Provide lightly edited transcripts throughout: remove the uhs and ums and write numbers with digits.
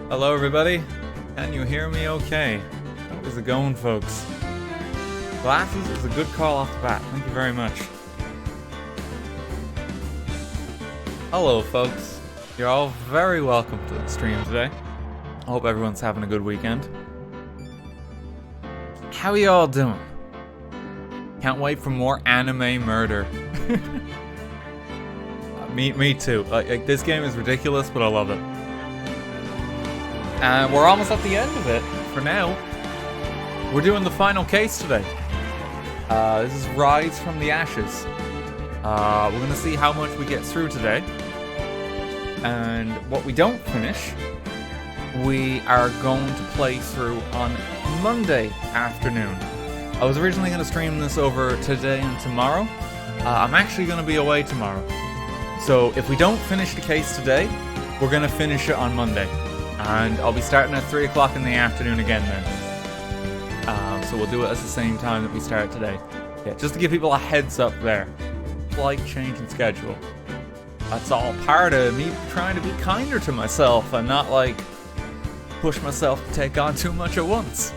Hello everybody, can you hear me okay? How is it going, folks? Glasses is a good call off the bat, thank you very much. Hello folks, you're all very welcome to the stream today. I hope everyone's having a good weekend. How are you all doing? Can't wait for more anime murder. Me too, like this game is ridiculous, but I love it. And we're almost at the end of it, for now. We're doing the final case today. This is Rise from the Ashes. We're gonna see how much we get through today. And what we don't finish, we are going to play through on Monday afternoon. I was originally gonna stream this over today and tomorrow. I'm actually gonna be away tomorrow. So if we don't finish the case today, we're gonna finish it on Monday. And I'll be starting at 3 o'clock in the afternoon again then. So we'll do it at the same time that we start today. Yeah, just to give people a heads up there. Slight change in schedule. That's all part of me trying to be kinder to myself and not like push myself to take on too much at once.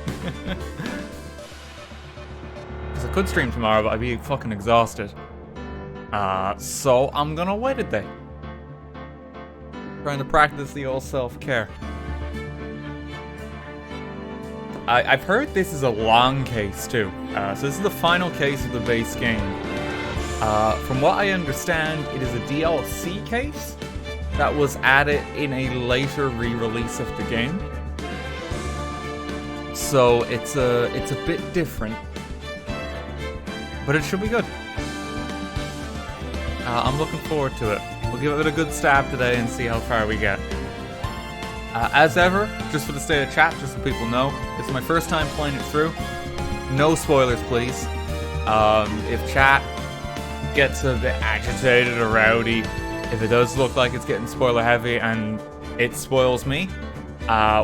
Because I could stream tomorrow, but I'd be fucking exhausted. So I'm gonna wait a day. Trying to practice the old self-care. I've heard this is a long case too. So this is the final case of the base game. From what I understand, it is a DLC case that was added in a later re-release of the game. So it's a bit different, but it should be good. I'm looking forward to it. We'll give it a good stab today and see how far we get. As ever, just for the state of chat, just so people know, it's my first time playing it through. No spoilers, please. If chat gets a bit agitated or rowdy, if it does look like it's getting spoiler heavy and it spoils me,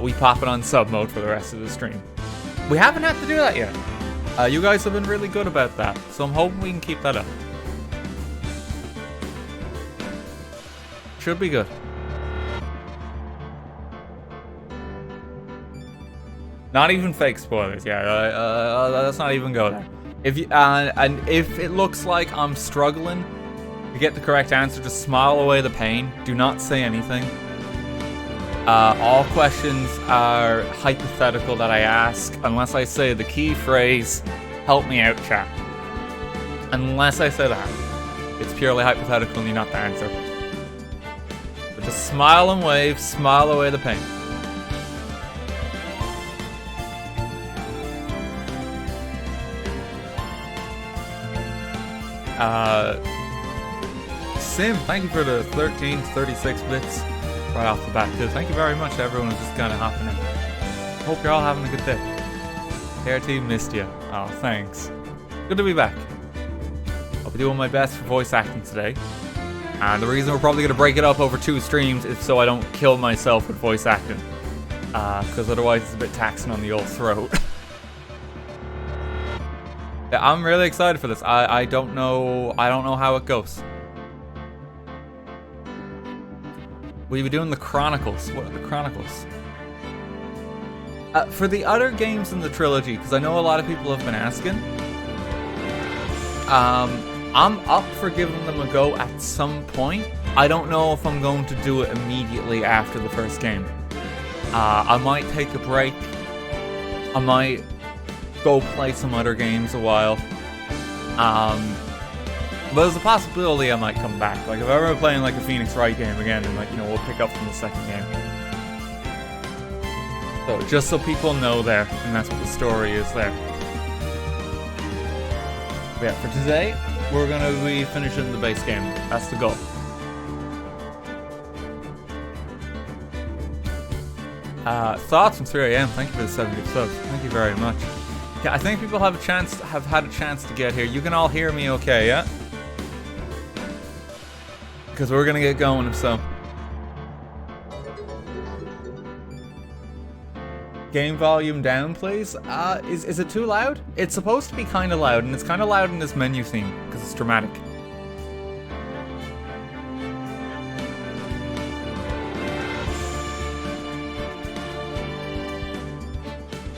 we pop it on sub mode for the rest of the stream. We haven't had to do that yet. You guys have been really good about that, so I'm hoping we can keep that up. Should be good. Not even fake spoilers, yeah. Let's not even go there. If you and if it looks like I'm struggling to get the correct answer, just smile away the pain. Do not say anything. All questions are hypothetical that I ask, unless I say the key phrase, "Help me out, chat." Unless I say that, it's purely hypothetical and you not the answer. But just smile and wave, smile away the pain. Sim, thank you for the 36 bits right off the bat too. Thank you very much to everyone who's just kind of hopping in. Hope you're all having a good day. RT missed you. Oh, thanks. Good to be back. I'll be doing my best for voice acting today. And the reason we're probably going to break it up over 2 streams is so I don't kill myself with voice acting. Because otherwise it's a bit taxing on the old throat. Yeah, I'm really excited for this. I don't know how it goes. Will you be doing the Chronicles? What are the Chronicles? For the other games in the trilogy, because I know a lot of people have been asking, I'm up for giving them a go at some point. I don't know if I'm going to do it immediately after the first game. I might take a break. I might go play some other games a while. But there's a possibility I might come back. Like, if I'm ever playing like a Phoenix Wright game again, and like, you know, we'll pick up from the second game. So, just so people know there, and that's what the story is there. But yeah, for today, we're gonna be finishing the base game. That's the goal. Thoughts from 3 AM. Thank you for the 70 subs. Thank you very much. Yeah, I think people have had a chance to get here. You can all hear me okay, yeah? Because we're gonna get going, if so. Game volume down, please. Is it too loud? It's supposed to be kind of loud, and it's kind of loud in this menu theme because it's dramatic.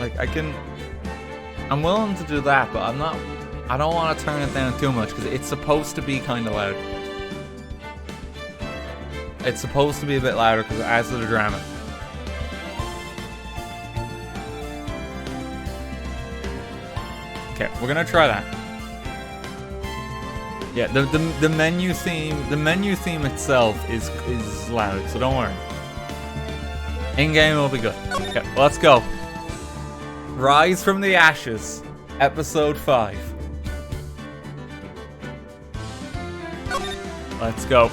Like, I'm willing to do that, but I don't want to turn it down too much, because it's supposed to be kind of loud. It's supposed to be a bit louder, because it adds to the drama. Okay, we're gonna try that. Yeah, the menu theme itself is loud, so don't worry. In-game will be good. Okay, let's go. Rise from the Ashes, episode 5. Let's go.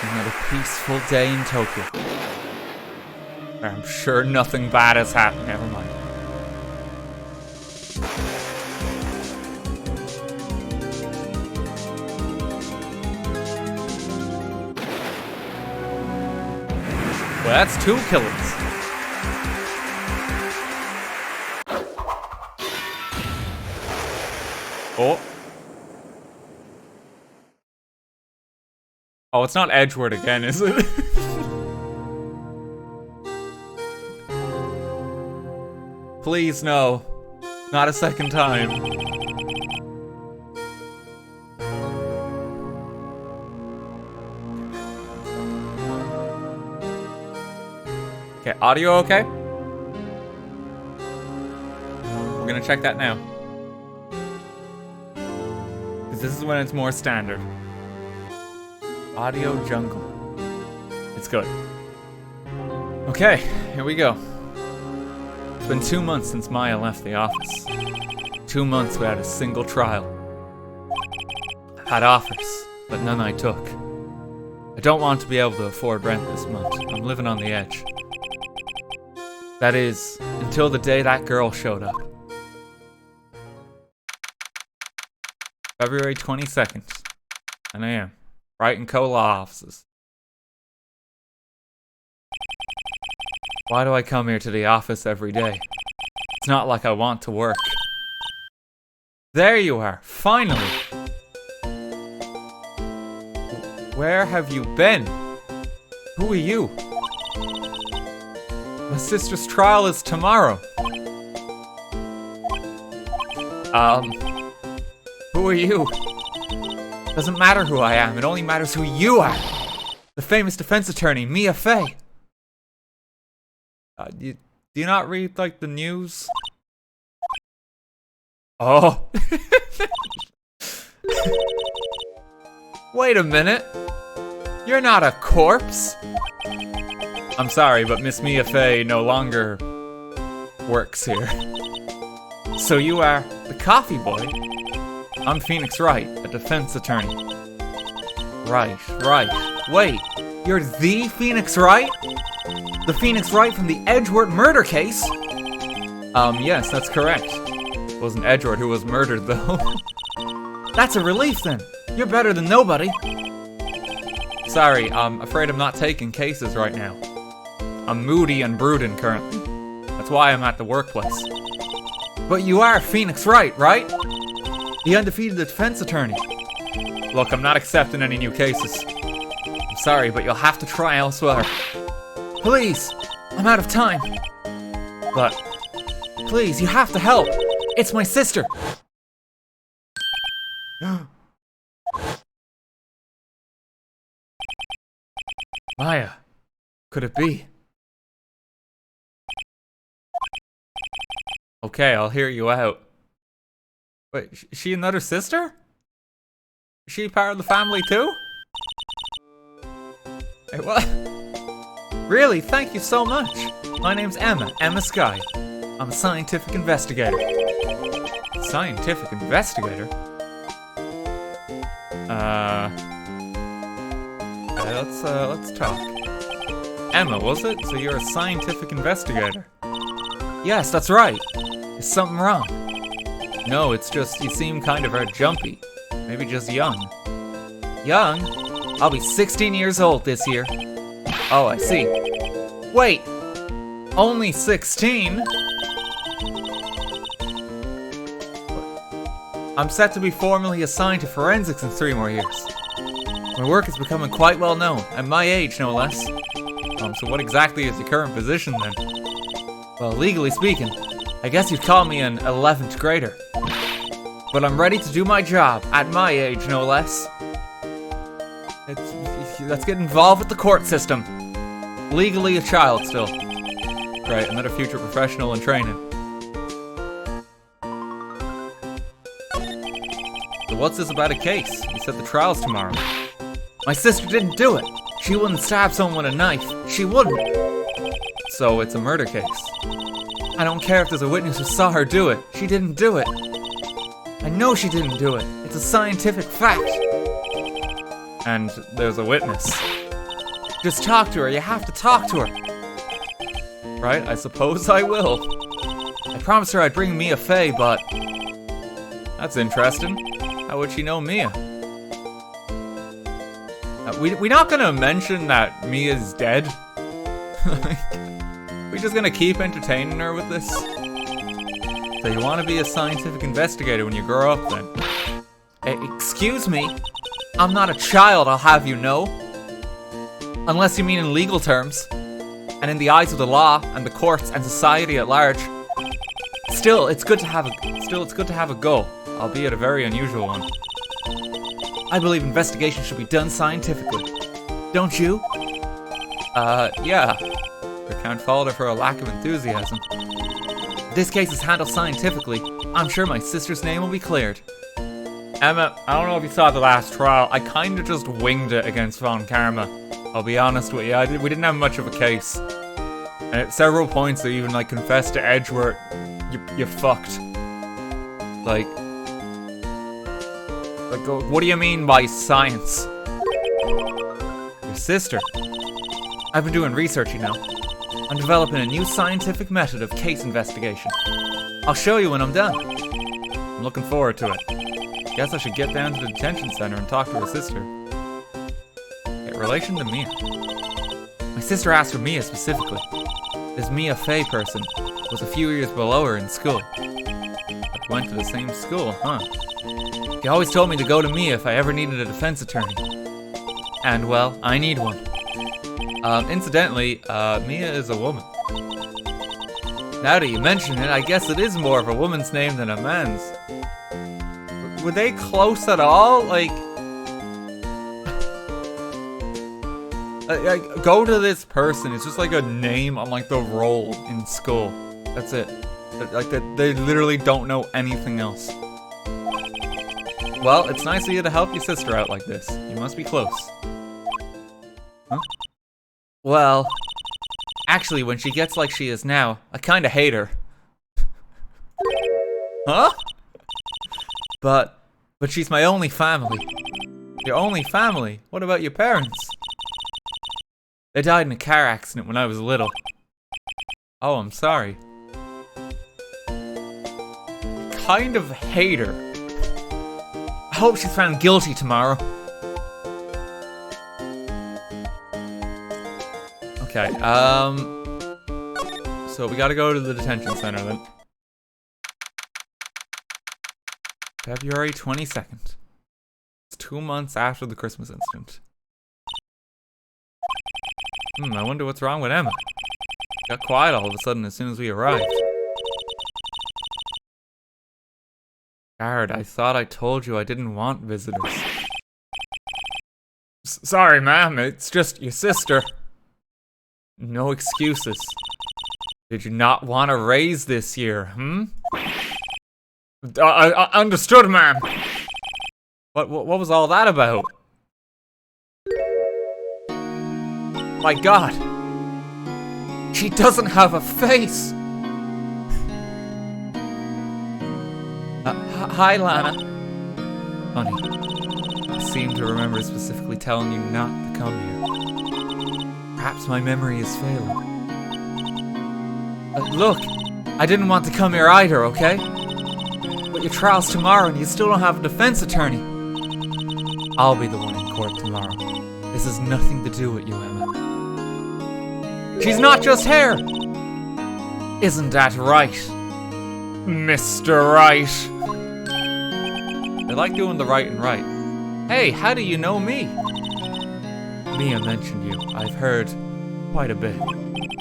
Another peaceful day in Tokyo. I'm sure nothing bad has happened. Never mind. Well, that's 2 killers. Oh. Oh, it's not Edgeworth again, is it? Please, no. Not a second time. Okay, audio okay? We're gonna check that now. Because this is when it's more standard. Audio jungle. It's good. Okay, here we go. It's been 2 months since Maya left the office. 2 months without a single trial. I've had offers, but none I took. I don't want to be able to afford rent this month. I'm living on the edge. That is, until the day that girl showed up. February 22nd, 9 a.m. Wright and Co. law offices. Why do I come here to the office every day? It's not like I want to work. There you are, finally! Where have you been? Who are you? My sister's trial is tomorrow. Who are you? Doesn't matter who I am, it only matters who you are. The famous defense attorney, Mia Fey. Do you not read, like, the news? Oh. Wait a minute. You're not a corpse. I'm sorry, but Miss Mia Fey no longer works here. So you are the coffee boy? I'm Phoenix Wright, a defense attorney. Right. Wait, you're the Phoenix Wright? The Phoenix Wright from the Edgeworth murder case? Yes, that's correct. It wasn't Edgeworth who was murdered, though. That's a relief, then. You're better than nobody. Sorry, I'm afraid I'm not taking cases right now. I'm moody and brooding currently. That's why I'm at the workplace. But you are Phoenix Wright, right? The undefeated defense attorney. Look, I'm not accepting any new cases. I'm sorry, but you'll have to try elsewhere. Please, I'm out of time. But, please, you have to help. It's my sister. Maya, could it be? Okay, I'll hear you out. Wait, is she another sister? Is she part of the family too? Wait, what? Really? Thank you so much. My name's Emma Skye. I'm a scientific investigator. Scientific investigator? Let's talk. Emma, was it? So you're a scientific investigator? Yes, that's right. Is something wrong? No, it's just you seem kind of jumpy. Maybe just young. Young? I'll be 16 years old this year. Oh, I see. Wait! Only 16? I'm set to be formally assigned to forensics in 3 more years. My work is becoming quite well known, at my age no less. So what exactly is your current position then? Well, legally speaking, I guess you'd call me an 11th grader. But I'm ready to do my job, at my age no less. Let's get involved with the court system. Legally a child still. Right, another future professional in training. So what's this about a case? You said the trial's tomorrow. My sister didn't do it. She wouldn't stab someone with a knife. She wouldn't. So it's a murder case. I don't care if there's a witness who saw her do it. She didn't do it. I know she didn't do it. It's a scientific fact. And there's a witness. Just talk to her. You have to talk to her. Right? I suppose I will. I promised her I'd bring Mia Fey, but... That's interesting. How would she know Mia? We're not gonna mention that Mia's dead. We're just gonna keep entertaining her with this. So you want to be a scientific investigator when you grow up then? Excuse me? I'm not a child, I'll have you know. Unless you mean in legal terms. And in the eyes of the law, and the courts, and society at large. Still, it's good to have a go, albeit a very unusual one. I believe investigation should be done scientifically. Don't you? Yeah. I can't fault her for a lack of enthusiasm. If this case is handled scientifically, I'm sure my sister's name will be cleared. Emma, I don't know if you saw the last trial. I kind of just winged it against Von Karma. I'll be honest with you, we didn't have much of a case. And at several points they even confessed to Edgeworth, you fucked. Like, what do you mean by science? Your sister. I've been doing research, you know. I'm developing a new scientific method of case investigation. I'll show you when I'm done. I'm looking forward to it. Guess I should get down to the detention center and talk to her sister. In relation to Mia. My sister asked for Mia specifically. This Mia Fey person was a few years below her in school. But went to the same school, huh? He always told me to go to Mia if I ever needed a defense attorney. And, well, I need one. Incidentally, Mia is a woman. Now that you mention it, I guess it is more of a woman's name than a man's. Were they close at all? Go to this person. It's just like a name on the roll in school. That's it. They literally don't know anything else. Well, it's nice of you to help your sister out like this. You must be close. Huh? Well, actually, when she gets like she is now, I kinda hate her. Huh? But she's my only family. Your only family? What about your parents? They died in a car accident when I was little. Oh, I'm sorry. Kind of hate her. I hope she's found guilty tomorrow. Okay, so we gotta go to the detention center then. February 22nd. It's 2 months after the Christmas incident. I wonder what's wrong with Emma. Got quiet all of a sudden as soon as we arrived. Guard, I thought I told you I didn't want visitors. Sorry, ma'am, it's just your sister. No excuses. Did you not want to raise this year, I understood, ma'am. What was all that about? My God. She doesn't have a face. Hi, Lana. Funny. I seem to remember specifically telling you not to come here. Perhaps my memory is failing. Look, I didn't want to come here either, okay? But your trial's tomorrow and you still don't have a defense attorney. I'll be the one in court tomorrow. This has nothing to do with you, Emma. She's not just here! Isn't that right, Mr. Wright? They like doing the right and right. Hey, how do you know me? Mia mentioned you. I've heard quite a bit.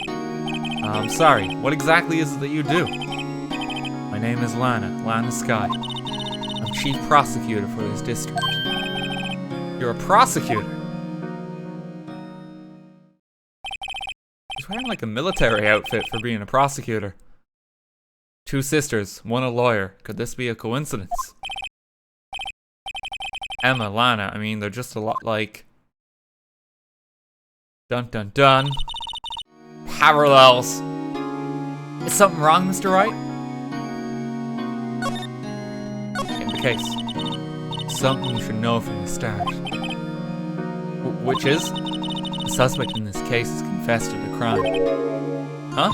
I'm sorry, what exactly is it that you do? My name is Lana Skye. I'm chief prosecutor for this district. You're a prosecutor? He's wearing like a military outfit for being a prosecutor. 2 sisters, one a lawyer. Could this be a coincidence? Emma, Lana, I mean, they're just a lot like... Dun dun dun. Parallels. Is something wrong, Mr. Wright? In the case. Something you should know from the start. Which is? The suspect in this case has confessed to the crime. Huh?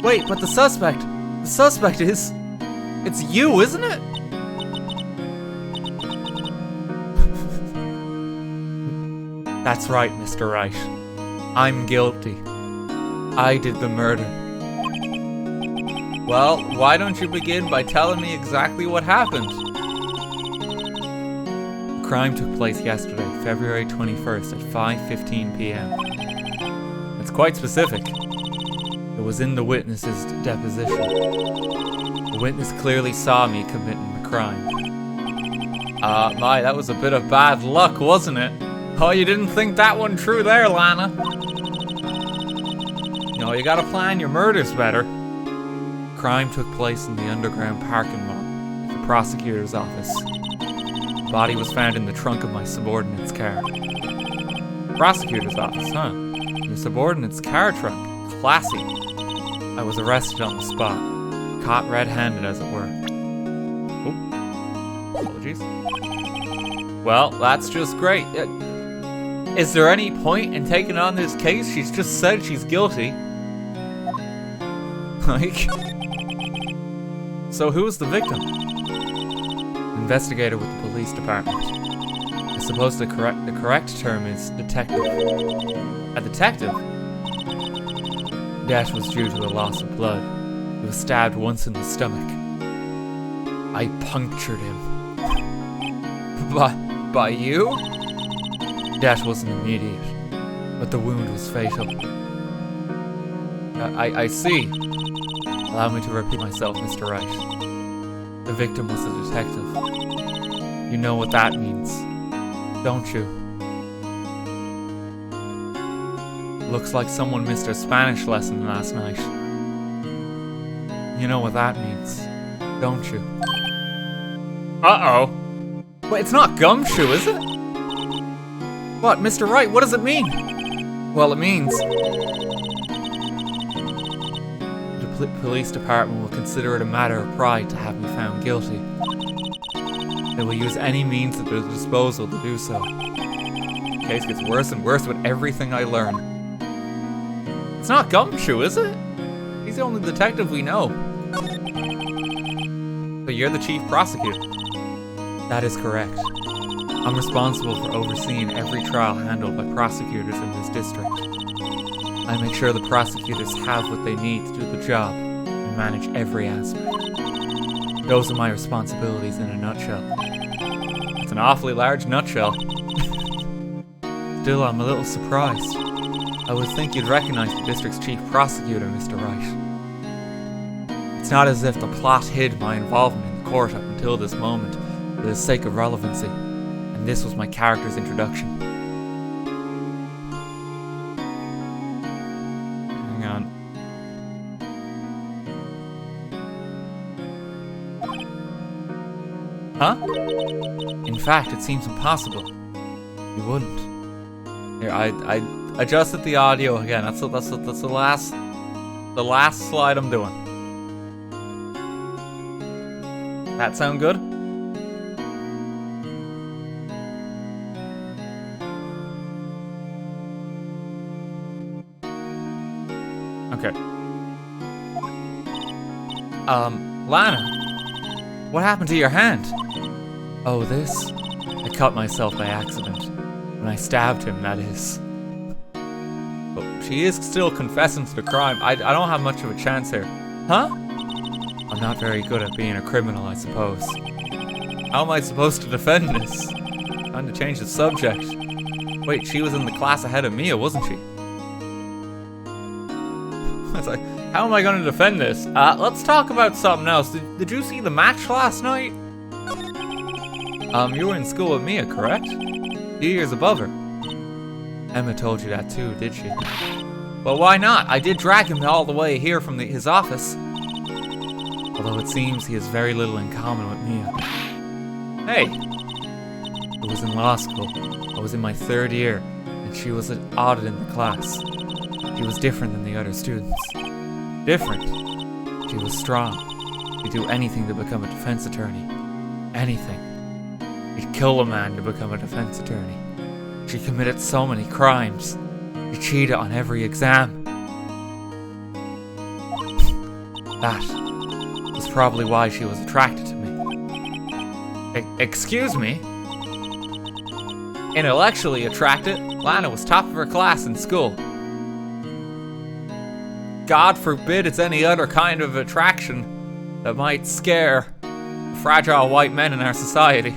Wait, but the suspect is... It's you, isn't it? That's right, Mr. Wright. I'm guilty. I did the murder. Well, why don't you begin by telling me exactly what happened? The crime took place yesterday, February 21st at 5:15 p.m. That's quite specific. It was in the witness's deposition. The witness clearly saw me committing the crime. That was a bit of bad luck, wasn't it? Oh, you didn't think that one true there, Lana. No, you gotta plan your murders better. Crime took place in the underground parking lot at the prosecutor's office. The body was found in the trunk of my subordinate's car. Prosecutor's office, huh? Your subordinate's car trunk. Classy. I was arrested on the spot. Caught red-handed, as it were. Oh. Apologies. Well, that's just great. Is there any point in taking on this case? She's just said she's guilty. Like... So who was the victim? Investigator with the police department. I suppose the correct term is detective. A detective? Death was due to a loss of blood. He was stabbed once in the stomach. I punctured him. By you? Death wasn't immediate, but the wound was fatal. I see. Allow me to repeat myself, Mr. Wright. The victim was a detective. You know what that means, don't you? Looks like someone missed their Spanish lesson last night. You know what that means, don't you? Uh-oh. Wait, it's not gumshoe, is it? What, Mr. Wright, what does it mean? Well, it means... The police department will consider it a matter of pride to have me found guilty. They will use any means at their disposal to do so. The case gets worse and worse with everything I learn. It's not Gumshoe, is it? He's the only detective we know. But you're the chief prosecutor. That is correct. I'm responsible for overseeing every trial handled by prosecutors in this district. I make sure the prosecutors have what they need to do the job and manage every aspect. Those are my responsibilities in a nutshell. It's an awfully large nutshell. Still, I'm a little surprised. I would think you'd recognize the district's chief prosecutor, Mr. Wright. It's not as if the plot hid my involvement in the court up until this moment for the sake of relevancy, and this was my character's introduction. Hang on. Huh? In fact, it seems impossible. You wouldn't. Here, I adjusted the audio again. That's the last slide I'm doing. That sound good? Okay. Lana, what happened to your hand? Oh, this? I cut myself by accident. When I stabbed him, that is. But she is still confessing to the crime. I don't have much of a chance here. Huh? I'm not very good at being a criminal, I suppose. How am I supposed to defend this? Time to change the subject. Wait, she was in the class ahead of Mia, wasn't she? It's like, how am I going to defend this? Let's talk about something else. Did you see the match last night? You were in school with Mia, correct? 2 years above her. Emma told you that too, did she? Well, why not? I did drag him all the way here from his office. Although it seems he has very little in common with Mia. Hey! I was in law school. I was in my 3rd year, and she was an audit in the class. She was different than the other students. Different. She was strong. She'd do anything to become a defense attorney. Anything. She'd kill a man to become a defense attorney. She committed so many crimes. She cheated on every exam. That was probably why she was attracted to me. Excuse me? Intellectually attracted, Lana was top of her class in school. God forbid it's any other kind of attraction that might scare fragile white men in our society.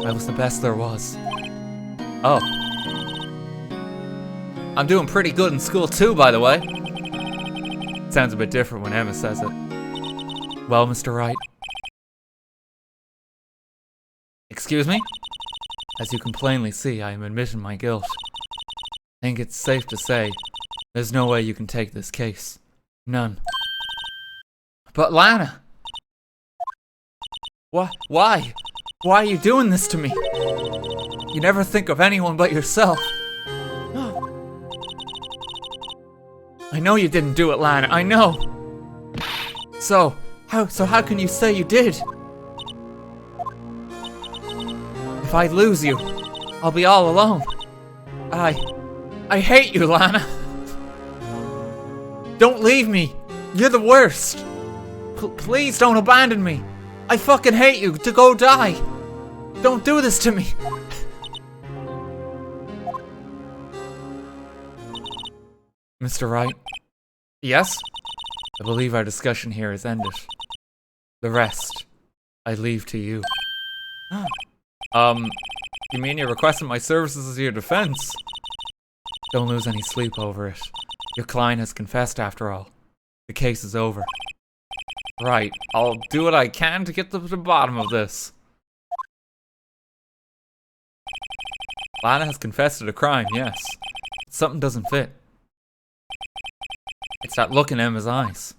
I was the best there was. Oh. I'm doing pretty good in school too, by the way. Sounds a bit different when Emma says it. Well, Mr. Wright. Excuse me? As you can plainly see, I am admitting my guilt. I think it's safe to say there's no way you can take this case. None. But Lana! Why? Why are you doing this to me? You never think of anyone but yourself. I know you didn't do it, Lana. I know. So how can you say you did? If I lose you, I'll be all alone. I hate you, Lana. Don't leave me. You're the worst. Please don't abandon me. I fucking hate you. To go die. Don't do this to me. Mr. Wright? Yes? I believe our discussion here is ended. The rest, I leave to you. You mean you're requesting my services as your defense? Don't lose any sleep over it. Your client has confessed after all. The case is over. Right, I'll do what I can to get to the bottom of this. Lana has confessed to the crime, yes. But something doesn't fit. It's that look in Emma's eyes.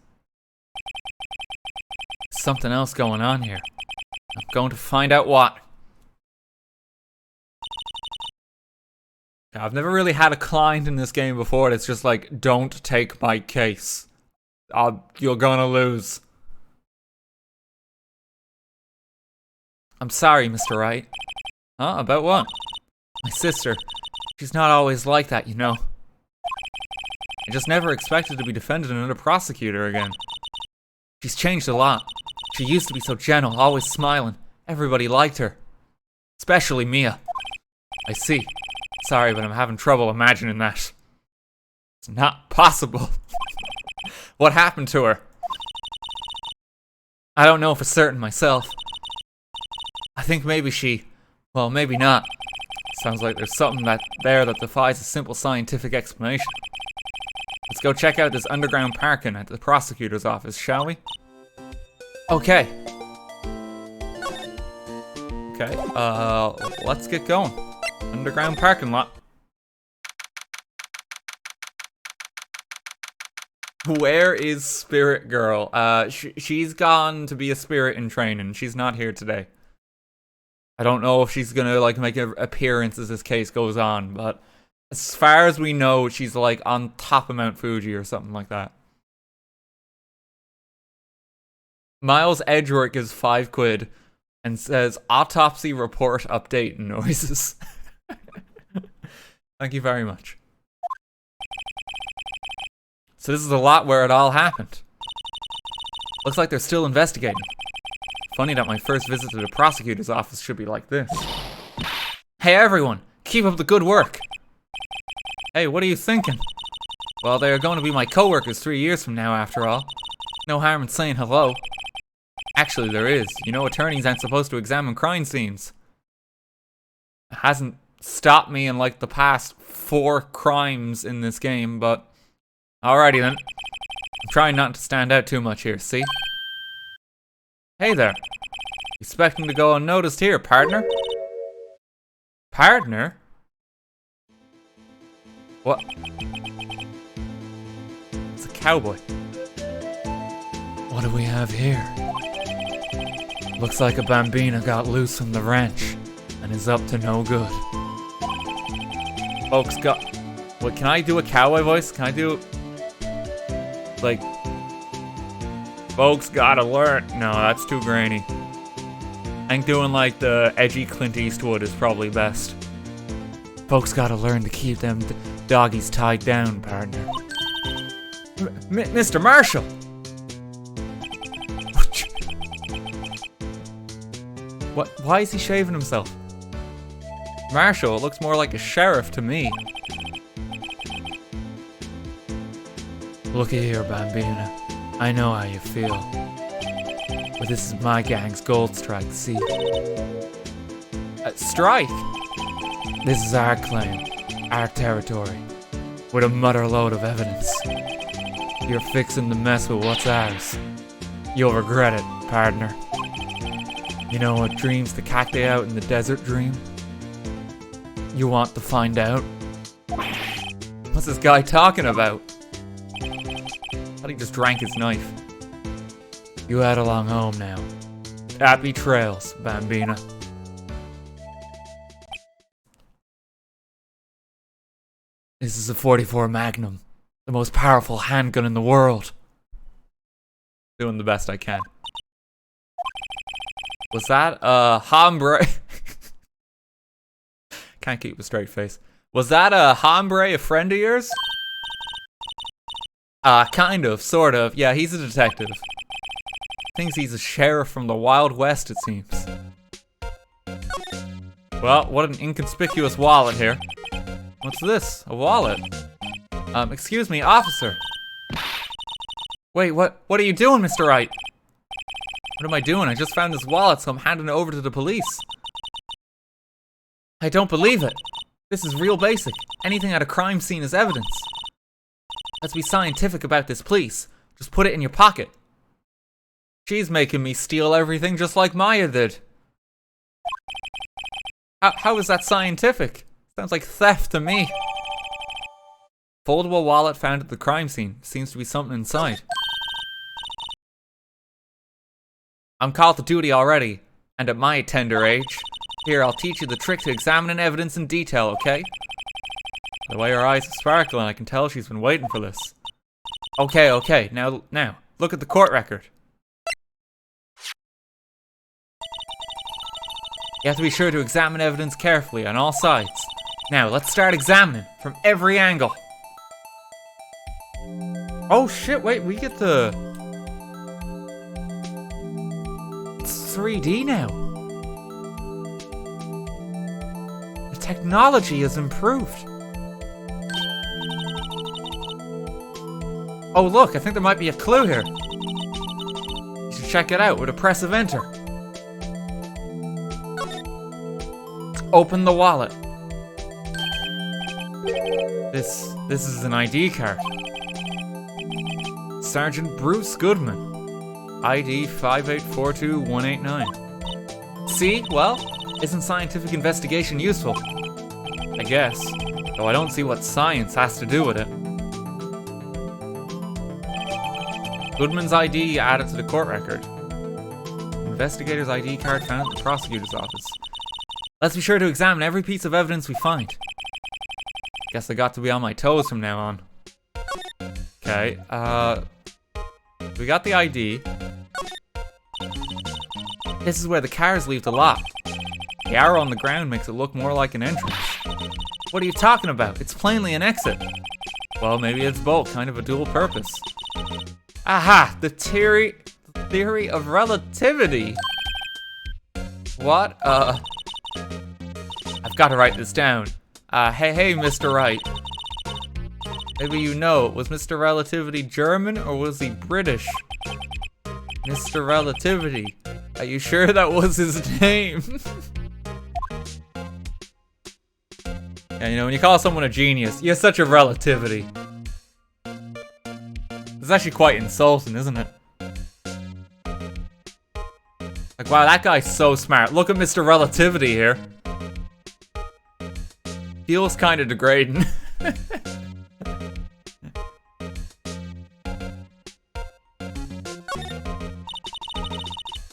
There's something else going on here. I'm going to find out what. I've never really had a client in this game before that's just like, don't take my case. You're gonna lose. I'm sorry, Mr. Wright. Huh? About what? My sister. She's not always like that, you know. I just never expected to be defended another prosecutor again. She's changed a lot. She used to be so gentle, always smiling. Everybody liked her. Especially Mia. I see. Sorry, but I'm having trouble imagining that. It's not possible. What happened to her? I don't know for certain myself. I think maybe well, maybe not. Sounds like there's something there that defies a simple scientific explanation. Let's go check out this underground parking at the prosecutor's office, shall we? Okay. Let's get going. Underground parking lot. Where is Spirit Girl? She's gone to be a spirit in training. She's not here today. I don't know if she's gonna like make an appearance as this case goes on, but as far as we know, she's like on top of Mount Fuji or something like that. Miles Edgeworth gives £5 and says autopsy report update noises. Thank you very much. So this is a lot where it all happened. Looks like they're still investigating. Funny that my first visit to the prosecutor's office should be like this. Hey everyone, keep up the good work. Hey, what are you thinking? Well, they are going to be my co-workers 3 years from now after all. No harm in saying hello. Actually, there is. You know, attorneys aren't supposed to examine crime scenes. It hasn't stopped me in like the past 4 crimes in this game, but alrighty then. I'm trying not to stand out too much here, see? Hey there. Expecting to go unnoticed here, partner? Partner? What? It's a cowboy. What do we have here? Looks like a bambina got loose from the ranch and is up to no good. Folks got... What, can I do a cowboy voice? Can I do... like... Folks gotta learn... No, that's too grainy. I think doing like the edgy Clint Eastwood is probably best. Folks gotta learn to keep them doggies tied down, partner. Mr. Marshall! What? Why is he shaving himself? Marshall, it looks more like a sheriff to me. Looky here, Bambina. I know how you feel. But this is my gang's gold strike, see? Strike? This is our claim, our territory, with a mother load of evidence. You're fixing to mess with what's ours. You'll regret it, partner. You know what dreams the cacti out in the desert dream? You want to find out? What's this guy talking about? I thought he just drank his knife. You head along home now. Happy trails, Bambina. This is a .44 Magnum, the most powerful handgun in the world. Doing the best I can. Was that a hombre? Can't keep a straight face. Was that a hombre, a friend of yours? Kind of, sort of. Yeah, he's a detective. Thinks he's a sheriff from the Wild West, it seems. Well, what an inconspicuous wallet here. What's this? A wallet? Excuse me, officer. Wait, what are you doing, Mr. Wright? What am I doing? I just found this wallet, so I'm handing it over to the police. I don't believe it. This is real basic. Anything at a crime scene is evidence. Let's be scientific about this, please. Just put it in your pocket. She's making me steal everything just like Maya did. How is that scientific? Sounds like theft to me. Foldable wallet found at the crime scene. Seems to be something inside. I'm called to duty already, and at my tender age. Here, I'll teach you the trick to examining evidence in detail, okay? The way her eyes are sparkling, I can tell she's been waiting for this. Okay, now, look at the court record. You have to be sure to examine evidence carefully on all sides. Now, let's start examining from every angle. Oh shit, wait, we get the... It's 3D now. The technology has improved. Oh look, I think there might be a clue here. You should check it out with a press of enter. Open the wallet. This is an ID card. Sergeant Bruce Goodman. ID 5842189. See? Well, isn't scientific investigation useful? I guess. Though I don't see what science has to do with it. Goodman's ID added to the court record. Investigator's ID card found at the prosecutor's office. Let's be sure to examine every piece of evidence we find. Guess I got to be on my toes from now on. Okay, we got the ID. This is where the cars leave the lot. The arrow on the ground makes it look more like an entrance. What are you talking about? It's plainly an exit. Well, maybe it's both, kind of a dual purpose. Aha! The theory of relativity. What? I've got to write this down. Hey, Mr. Wright. Maybe you know, was Mr. Relativity German or was he British? Mr. Relativity. Are you sure that was his name? Yeah, you know, when you call someone a genius, you're such a relativity. It's actually quite insulting, isn't it? Like, wow, that guy's so smart. Look at Mr. Relativity here. Feels kind of degrading.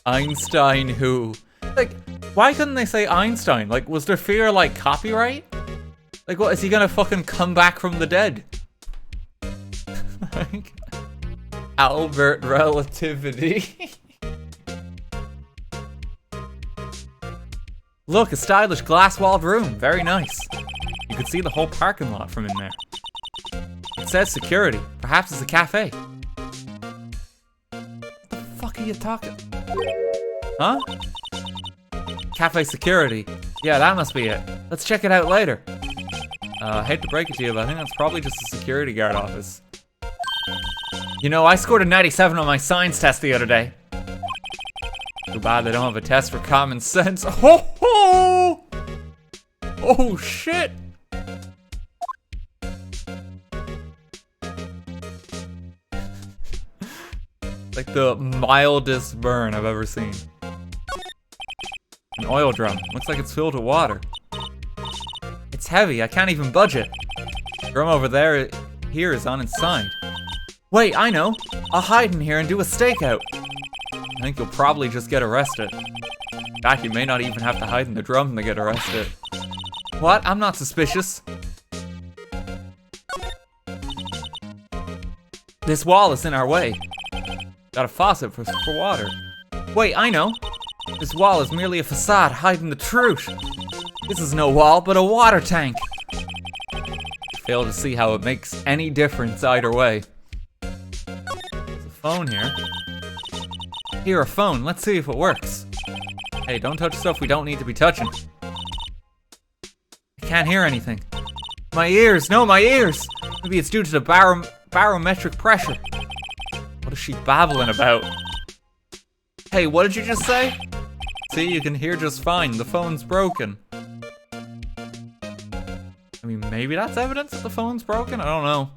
Einstein who? Like, why couldn't they say Einstein? Like, was there fear, like, copyright? Like, what, is he gonna fucking come back from the dead? Like, Albert Relativity. Look, a stylish glass-walled room. Very nice. You could see the whole parking lot from in there. It says security. Perhaps it's a cafe. What the fuck are you talking? Huh? Cafe security. Yeah, that must be it. Let's check it out later. I hate to break it to you, but I think that's probably just a security guard office. You know, I scored a 97 on my science test the other day. Too bad they don't have a test for common sense. Ho ho! Oh shit! Like the mildest burn I've ever seen. An oil drum. Looks like it's filled with water. It's heavy, I can't even budge it. The drum over there here is on its side. Wait, I know. I'll hide in here and do a stakeout. I think you'll probably just get arrested. In fact, you may not even have to hide in the drum to get arrested. What? I'm not suspicious. This wall is in our way. Got a faucet for water. Wait, I know. This wall is merely a facade hiding the truth. This is no wall, but a water tank. Fail to see how it makes any difference either way. There's a phone here. Here, a phone. Let's see if it works. Hey, don't touch stuff we don't need to be touching. I can't hear anything. My ears! No, my ears! Maybe it's due to the barometric pressure. What is she babbling about? Hey, what did you just say? See, you can hear just fine. The phone's broken. I mean, maybe that's evidence that the phone's broken? I don't know.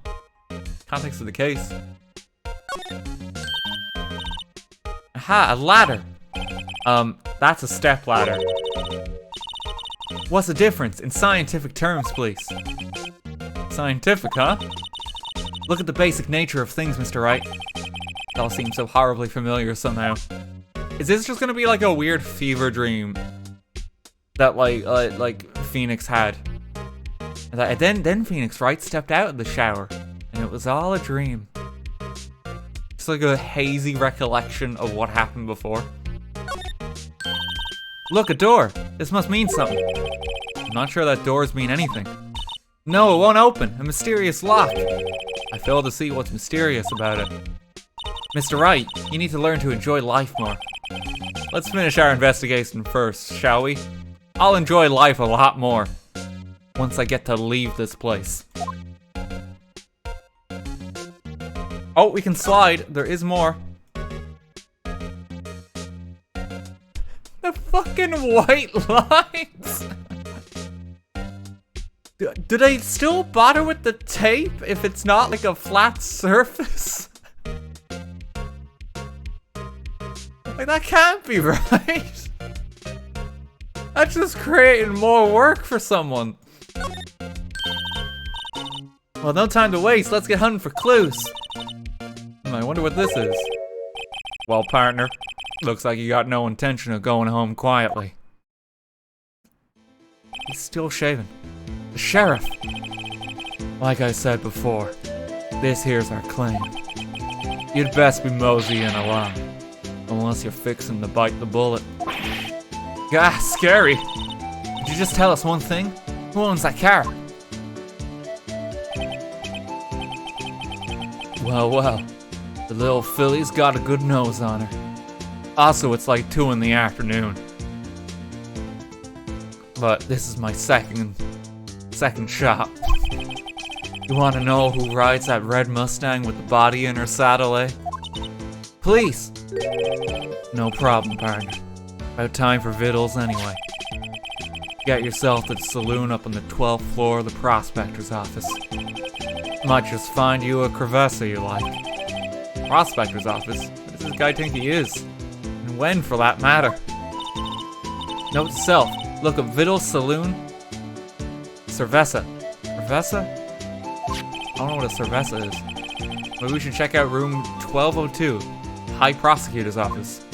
Context of the case. Aha, a ladder. That's a step ladder. What's the difference in scientific terms, please? Scientific, huh? Look at the basic nature of things, Mr. Wright. It all seems so horribly familiar somehow. Is this just gonna be like a weird fever dream that like Phoenix had? And then Phoenix Wright stepped out of the shower, and it was all a dream. It's like a hazy recollection of what happened before. Look, a door. This must mean something. I'm not sure that doors mean anything. No, it won't open. A mysterious lock. I fail to see what's mysterious about it. Mr. Wright, you need to learn to enjoy life more. Let's finish our investigation first, shall we? I'll enjoy life a lot more once I get to leave this place. Oh, we can slide. There is more. The fucking white lines! Do they still bother with the tape if it's not like a flat surface? Like, that can't be right. That's just creating more work for someone. Well, no time to waste. Let's get hunting for clues. I wonder what this is. Well, partner, looks like you got no intention of going home quietly. He's still shaving. The sheriff! Like I said before, this here's our claim. You'd best be moseying along, unless you're fixing to bite the bullet. Gah, scary! Could you just tell us one thing? Who owns that car? Well, well. The little filly's got a good nose on her. Also, it's like 2 in the afternoon. But this is my second shot. You want to know who rides that red Mustang with the body in her saddle, eh? Please! No problem, partner. About time for vittles anyway. Get yourself to the saloon up on the 12th floor of the prospector's office. Might just find you a crevessa you like. Prospector's office? Who does this guy think he is? And when, for that matter? Note to self, look up Vittles Saloon. Cerveza. Cerveza? I don't know what a cerveza is. Maybe we should check out room 1202. High Prosecutor's office.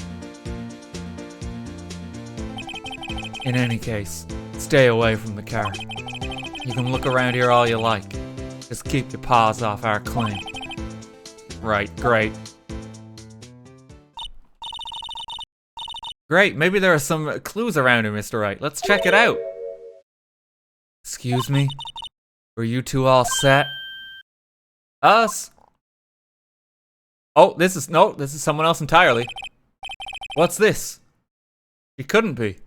In any case, stay away from the car. You can look around here all you like. Just keep your paws off our claim. Right, great. Great, maybe there are some clues around here, Mr. Wright. Let's check it out. Excuse me? Were you two all set? Us? Oh, this is someone else entirely. What's this? It couldn't be.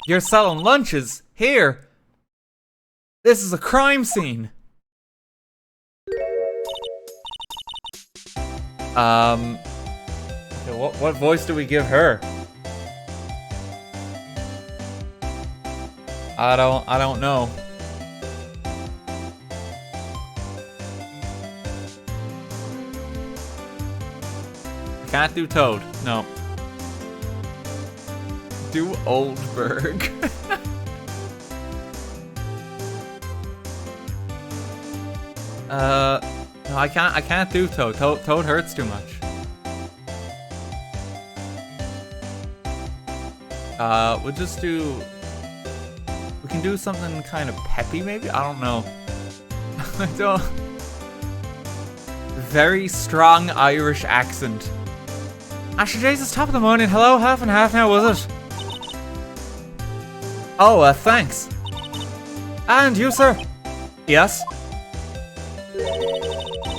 You're selling lunches here? This is a crime scene. What voice do we give her? I don't know. I can't do Toad. No. Do Oldberg. No, I can't do Toad. Toad hurts too much. We'll just do... We can do something kind of peppy, maybe? I don't know. I don't... Very strong Irish accent. Asher Jesus, top of the morning. Hello, half and half now, was it? Oh, thanks. And you, sir? Yes?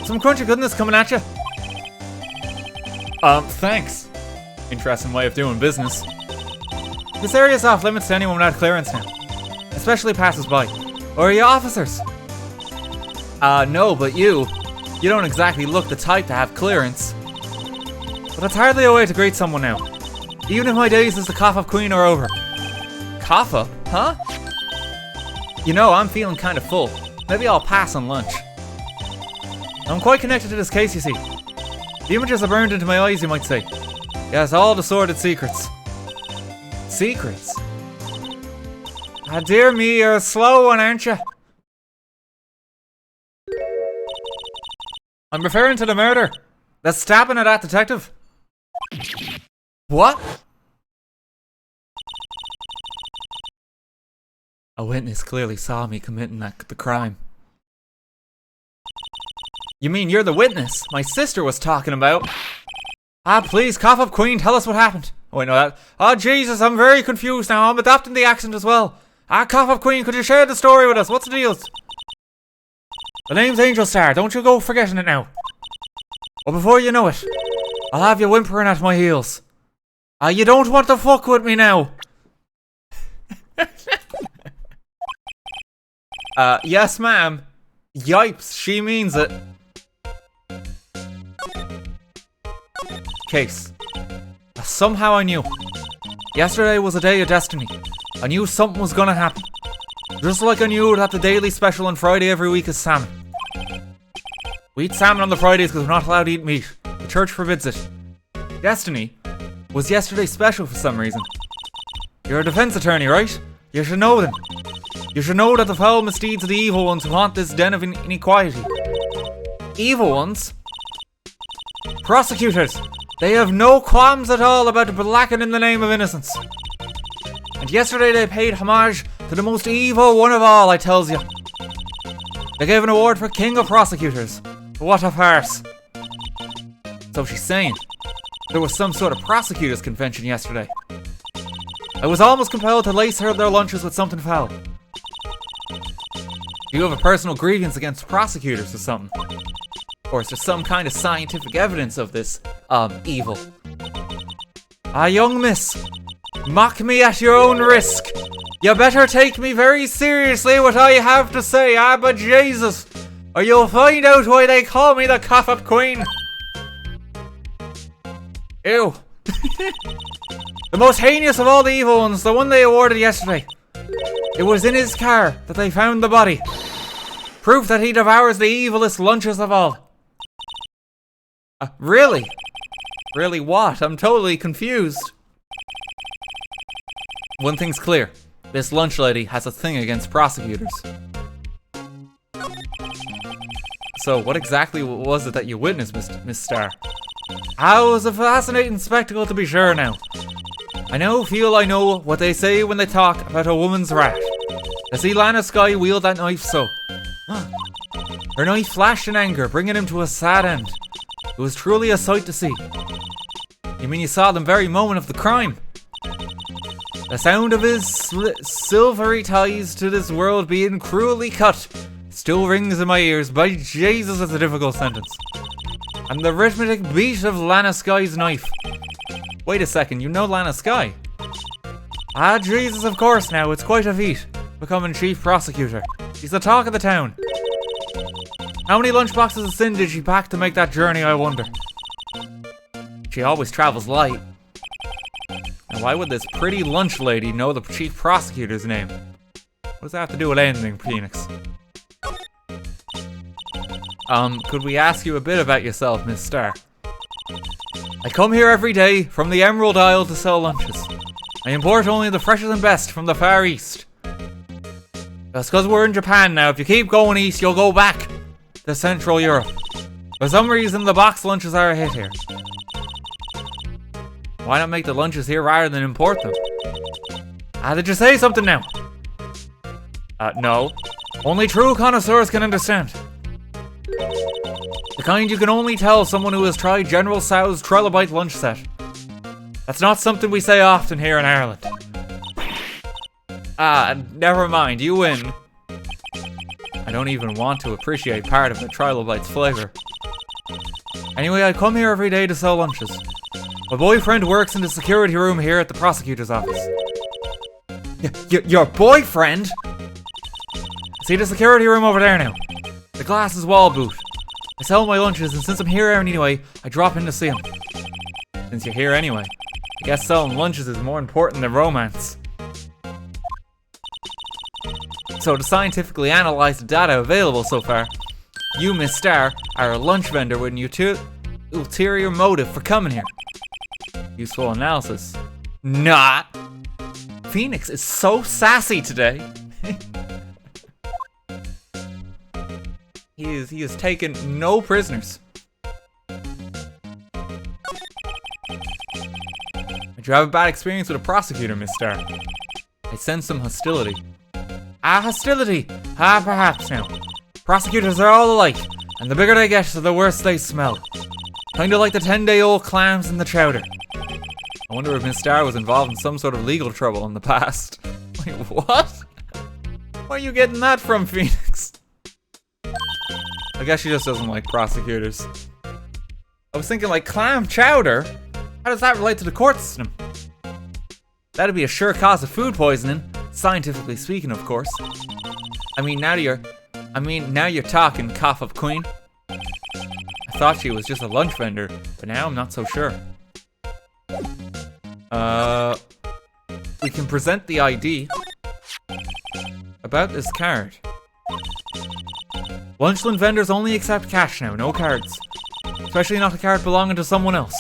Some crunchy goodness coming at you. Thanks. Interesting way of doing business. This area's off limits to anyone without clearance now. Especially passers-by. Or are you officers? No, but you don't exactly look the type to have clearance. But that's hardly a way to greet someone now. Even if my days as the cough-up queen are over. Cough-up? Huh? You know, I'm feeling kind of full. Maybe I'll pass on lunch. I'm quite connected to this case, you see. The images are burned into my eyes, you might say. Yes, all the sordid secrets. Secrets? Ah, dear me, you're a slow one, aren't you? I'm referring to the murder. The stabbing of that detective. What? A witness clearly saw me committing the crime. You mean you're the witness my sister was talking about? Ah, please, cough up queen, tell us what happened. Oh, wait, no, that... Oh, Jesus, I'm very confused now. I'm adopting the accent as well. Ah, cough up queen, could you share the story with us? What's the deal? The name's Angel Star, don't you go forgetting it now. Well, before you know it, I'll have you whimpering at my heels. Ah, you don't want to fuck with me now. Yes, ma'am. Yipes, she means it. Case. Somehow I knew. Yesterday was a day of destiny. I knew something was gonna happen. Just like I knew that the daily special on Friday every week is salmon. We eat salmon on the Fridays because we're not allowed to eat meat. The church forbids it. Destiny was yesterday's special for some reason. You're a defense attorney, right? You should know them. You should know that the foul misdeeds of the evil ones who haunt this den of inequality. Evil ones? Prosecutors! They have no qualms at all about blacking in the name of innocence. And yesterday they paid homage to the most evil one of all, I tells you. They gave an award for King of Prosecutors. What a farce. So she's saying there was some sort of prosecutors' convention yesterday. I was almost compelled to lace her their lunches with something foul. Do you have a personal grievance against prosecutors or something? Or is there some kind of scientific evidence of this, evil? Ah, young miss, mock me at your own risk. You better take me very seriously what I have to say, but Jesus, or you'll find out why they call me the cough-up queen. Ew. The most heinous of all the evil ones, the one they awarded yesterday. It was in his car that they found the body. Proof that he devours the evilest lunches of all. Really? Really what? I'm totally confused. One thing's clear. This lunch lady has a thing against prosecutors. So, what exactly was it that you witnessed, Miss Star? It was a fascinating spectacle to be sure now. I feel I know what they say when they talk about a woman's rat. I see Lana Skye wield that knife so. Her knife flashed in anger, bringing him to a sad end. It was truly a sight to see. You mean you saw the very moment of the crime? The sound of his silvery ties to this world being cruelly cut still rings in my ears. By Jesus, it's a difficult sentence. And the rhythmic beat of Lana Skye's knife. Wait a second, you know Lana Skye? Jesus, of course now, it's quite a feat, becoming chief prosecutor. She's the talk of the town. How many lunchboxes of sin did she pack to make that journey, I wonder? She always travels light. And why would this pretty lunch lady know the chief prosecutor's name? What does that have to do with anything, Phoenix? Could we ask you a bit about yourself, Miss Star? I come here every day from the Emerald Isle to sell lunches. I import only the freshest and best from the Far East. That's because we're in Japan now. If you keep going east, you'll go back to Central Europe. For some reason, the box lunches are a hit here. Why not make the lunches here rather than import them? Did you say something now? No. Only true connoisseurs can understand. The kind you can only tell someone who has tried General Tso's trilobite lunch set. That's not something we say often here in Ireland. Never mind, you win. I don't even want to appreciate part of the trilobite's flavor. Anyway, I come here every day to sell lunches. My boyfriend works in the security room here at the prosecutor's office. Your boyfriend? See the security room over there now? The glass is wall boot. I sell my lunches, and since I'm here anyway, I drop in to see him. Since you're here anyway, I guess selling lunches is more important than romance. So to scientifically analyze the data available so far, you, Miss Star, are a lunch vendor with an ulterior motive for coming here. Useful analysis. Not. Phoenix is so sassy today. He has taken no prisoners. Did you have a bad experience with a prosecutor, Miss Star? I sense some hostility. Hostility! Perhaps now. Prosecutors are all alike, and the bigger they get, the worse they smell. Kinda like the 10-day-old clams in the chowder. I wonder if Miss Star was involved in some sort of legal trouble in the past. Wait, what? Where are you getting that from, Phoenix? I guess she just doesn't like prosecutors. I was thinking, like, clam chowder? How does that relate to the court system? That'd be a sure cause of food poisoning, scientifically speaking, of course. Now you're talking, cough up queen. I thought she was just a lunch vendor, but now I'm not so sure. We can present the ID. About this card. Lunchland vendors only accept cash now, no cards. Especially not a card belonging to someone else.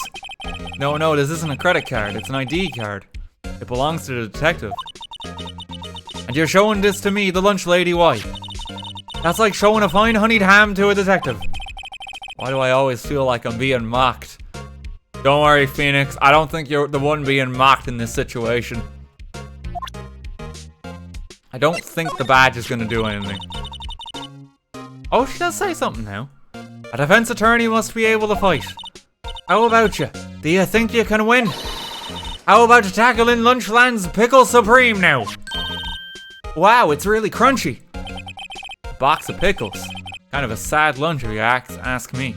No, this isn't a credit card, it's an ID card. It belongs to the detective. And you're showing this to me, the lunch lady, why? That's like showing a fine honeyed ham to a detective. Why do I always feel like I'm being mocked? Don't worry, Phoenix, I don't think you're the one being mocked in this situation. I don't think the badge is gonna do anything. Oh, she does say something now. A defense attorney must be able to fight. How about you? Do you think you can win? How about tackling Lunchland's Pickle Supreme now? Wow, it's really crunchy. A box of pickles. Kind of a sad lunch if you ask me.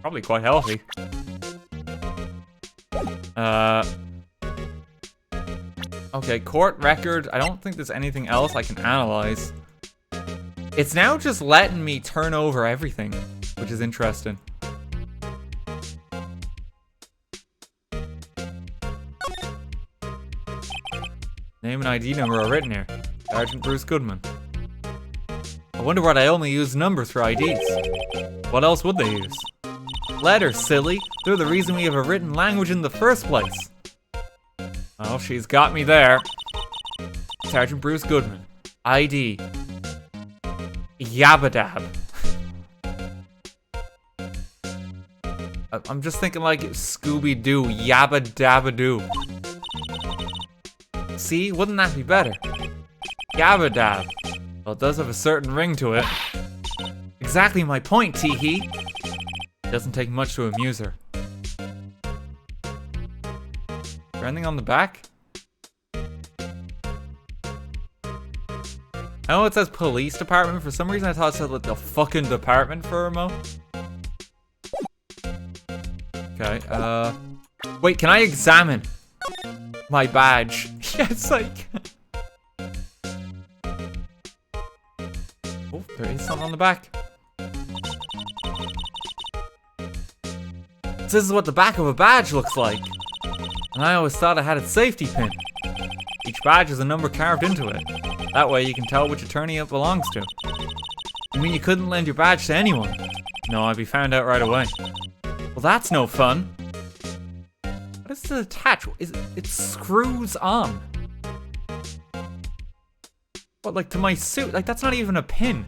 Probably quite healthy. Okay, court record. I don't think there's anything else I can analyze. It's now just letting me turn over everything, which is interesting. Name and ID number are written here. Sergeant Bruce Goodman. I wonder why they only use numbers for IDs. What else would they use? Letters, silly. They're the reason we have a written language in the first place. Well, she's got me there. Sergeant Bruce Goodman. ID. Yabadab. I'm just thinking like Scooby-Doo. Yabba-dabba-doo. See? Wouldn't that be better? Yabba-dab. Well, it does have a certain ring to it. Exactly my point, Teehee. Doesn't take much to amuse her. Is there anything on the back? I know it says police department. For some reason I thought it said like the fucking department for a mo. Okay, wait, can I examine my badge? Yeah, it's like... Oh, there is something on the back. This is what the back of a badge looks like. And I always thought I had its safety pin. Each badge has a number carved into it. That way you can tell which attorney it belongs to. You mean you couldn't lend your badge to anyone? No, I'd be found out right away. Well, that's no fun. What is the attach? It screws on. What, like to my suit? Like that's not even a pin.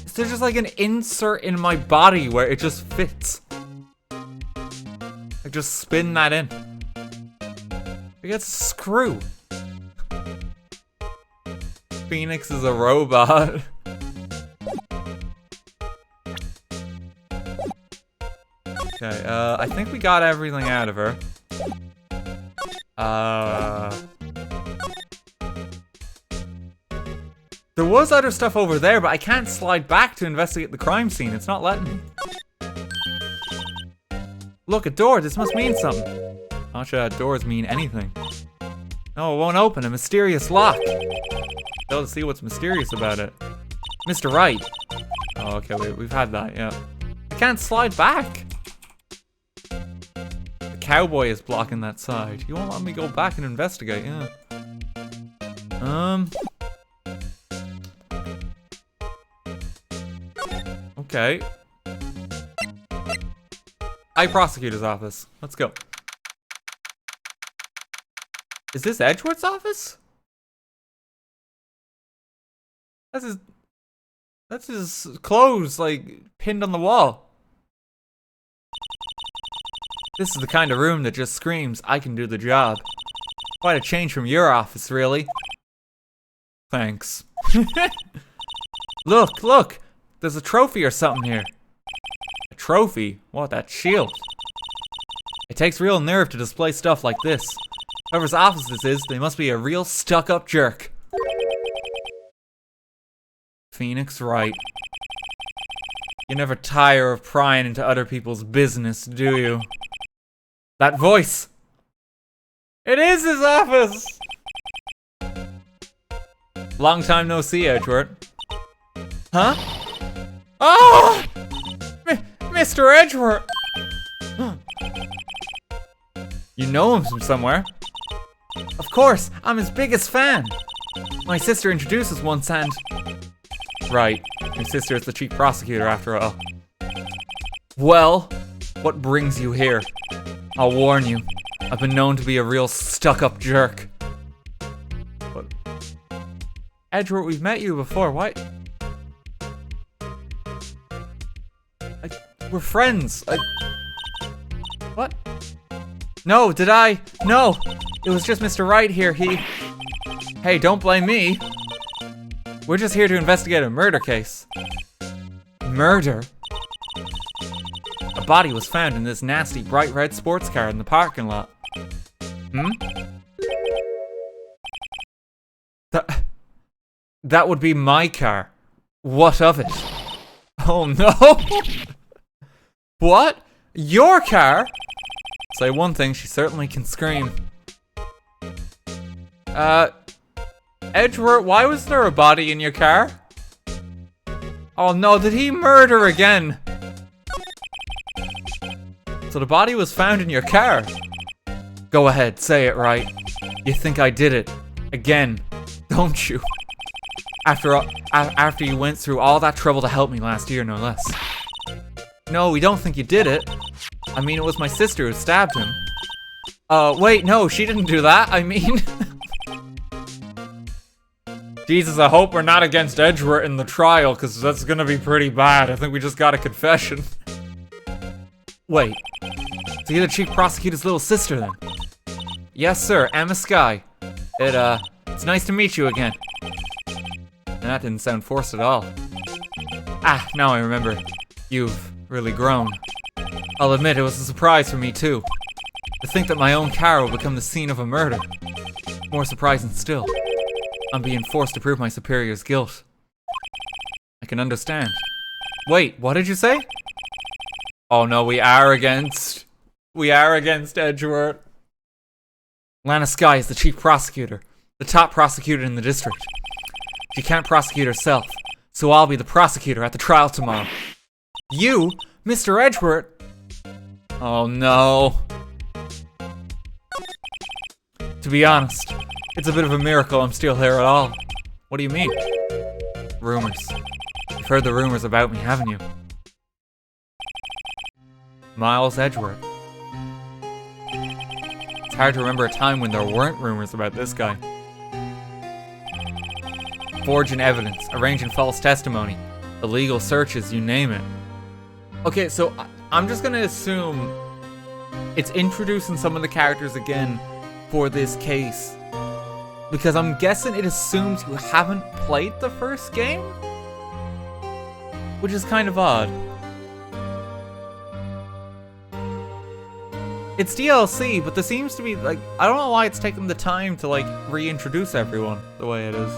Is there just like an insert in my body where it just fits? Like just spin that in. It gets a screw. Phoenix is a robot. Okay, I think we got everything out of her. There was other stuff over there, but I can't slide back to investigate the crime scene. It's not letting me. Look, a door. This must mean something. Not sure that doors mean anything. No, it won't open. A mysterious lock. Fail to see what's mysterious about it. Mr. Wright. Oh, okay, we've had that, yeah. I can't slide back. The cowboy is blocking that side. You won't let me go back and investigate, yeah. Okay. High Prosecutor's Office. Let's go. Is this Edgeworth's office? That's his clothes, like, pinned on the wall. This is the kind of room that just screams, I can do the job. Quite a change from your office, really. Thanks. Look! There's a trophy or something here. A trophy? What, that shield? It takes real nerve to display stuff like this. Whoever's office this is, they must be a real stuck-up jerk. Phoenix Wright. You never tire of prying into other people's business, do you? That voice! It is his office! Long time no see, Edgeworth. Huh? Oh! Mr. Edgeworth! You know him from somewhere. Of course, I'm his biggest fan. My sister introduced us once and... Right, your sister is the chief prosecutor after all. Well, what brings you here? I'll warn you, I've been known to be a real stuck-up jerk. But... Edgeworth, we've met you before, why? We're friends. What? No, did I? No! It was just Mr. Wright here, Hey, don't blame me. We're just here to investigate a murder case. Murder? A body was found in this nasty bright red sports car in the parking lot. That would be my car. What of it? Oh no! What? Your car? Say one thing, she certainly can scream. Edgeworth, why was there a body in your car? Oh no, did he murder again? So the body was found in your car. Go ahead, say it right. You think I did it. Again, don't you? After you went through all that trouble to help me last year, no less. No, we don't think you did it. I mean, it was my sister who stabbed him. Wait, no, she didn't do that. I mean... Jesus, I hope we're not against Edgeworth in the trial, because that's gonna be pretty bad. I think we just got a confession. Wait. So you're the chief prosecutor's little sister, then? Yes, sir. I'm Skye. It's nice to meet you again. And that didn't sound forced at all. Ah, now I remember. You've really grown. I'll admit it was a surprise for me, too. To think that my own car will become the scene of a murder. More surprising still. I'm being forced to prove my superior's guilt. I can understand. Wait, what did you say? Oh no, we are against Edgeworth. Lana Skye is the chief prosecutor, the top prosecutor in the district. She can't prosecute herself, so I'll be the prosecutor at the trial tomorrow. You, Mr. Edgeworth? Oh no. To be honest, it's a bit of a miracle I'm still here at all. What do you mean? Rumors. You've heard the rumors about me, haven't you? Miles Edgeworth. It's hard to remember a time when there weren't rumors about this guy. Forging evidence, arranging false testimony, illegal searches, you name it. Okay, so I'm just gonna assume it's introducing some of the characters again for this case. Because I'm guessing it assumes you haven't played the first game? Which is kind of odd. It's DLC, but there seems to be, like, I don't know why it's taking the time to, like, reintroduce everyone the way it is.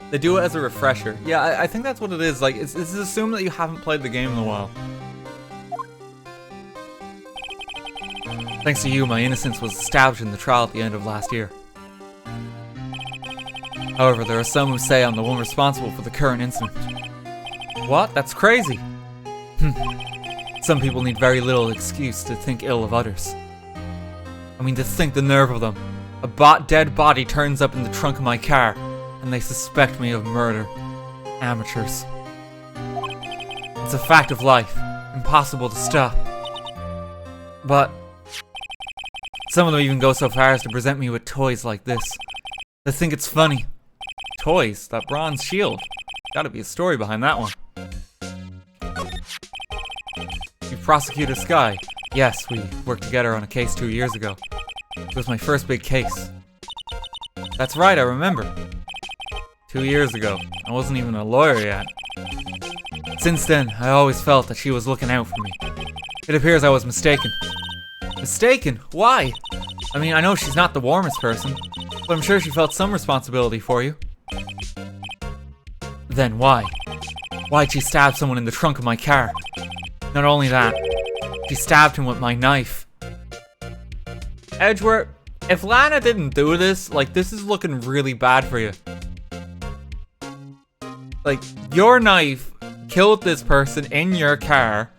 They do it as a refresher. Yeah, I think that's what it is. Like, it's assumed that you haven't played the game in a while. Thanks to you, my innocence was established in the trial at the end of last year. However, there are some who say I'm the one responsible for the current incident. What? That's crazy. Some people need very little excuse to think ill of others. I mean, to think the nerve of them. A dead body turns up in the trunk of my car, and they suspect me of murder. Amateurs. It's a fact of life. Impossible to stop. But some of them even go so far as to present me with toys like this. They think it's funny. Toys? That bronze shield. Gotta be a story behind that one. You Prosecutor Skye. Yes, we worked together on a case 2 years ago. It was my first big case. That's right, I remember. 2 years ago. I wasn't even a lawyer yet. Since then, I always felt that she was looking out for me. It appears I was mistaken. Mistaken? Why? I mean, I know she's not the warmest person, but I'm sure she felt some responsibility for you. Then why? Why'd she stab someone in the trunk of my car? Not only that, she stabbed him with my knife. Edgeworth, if Lana didn't do this, like, this is looking really bad for you. Like, your knife killed this person in your car.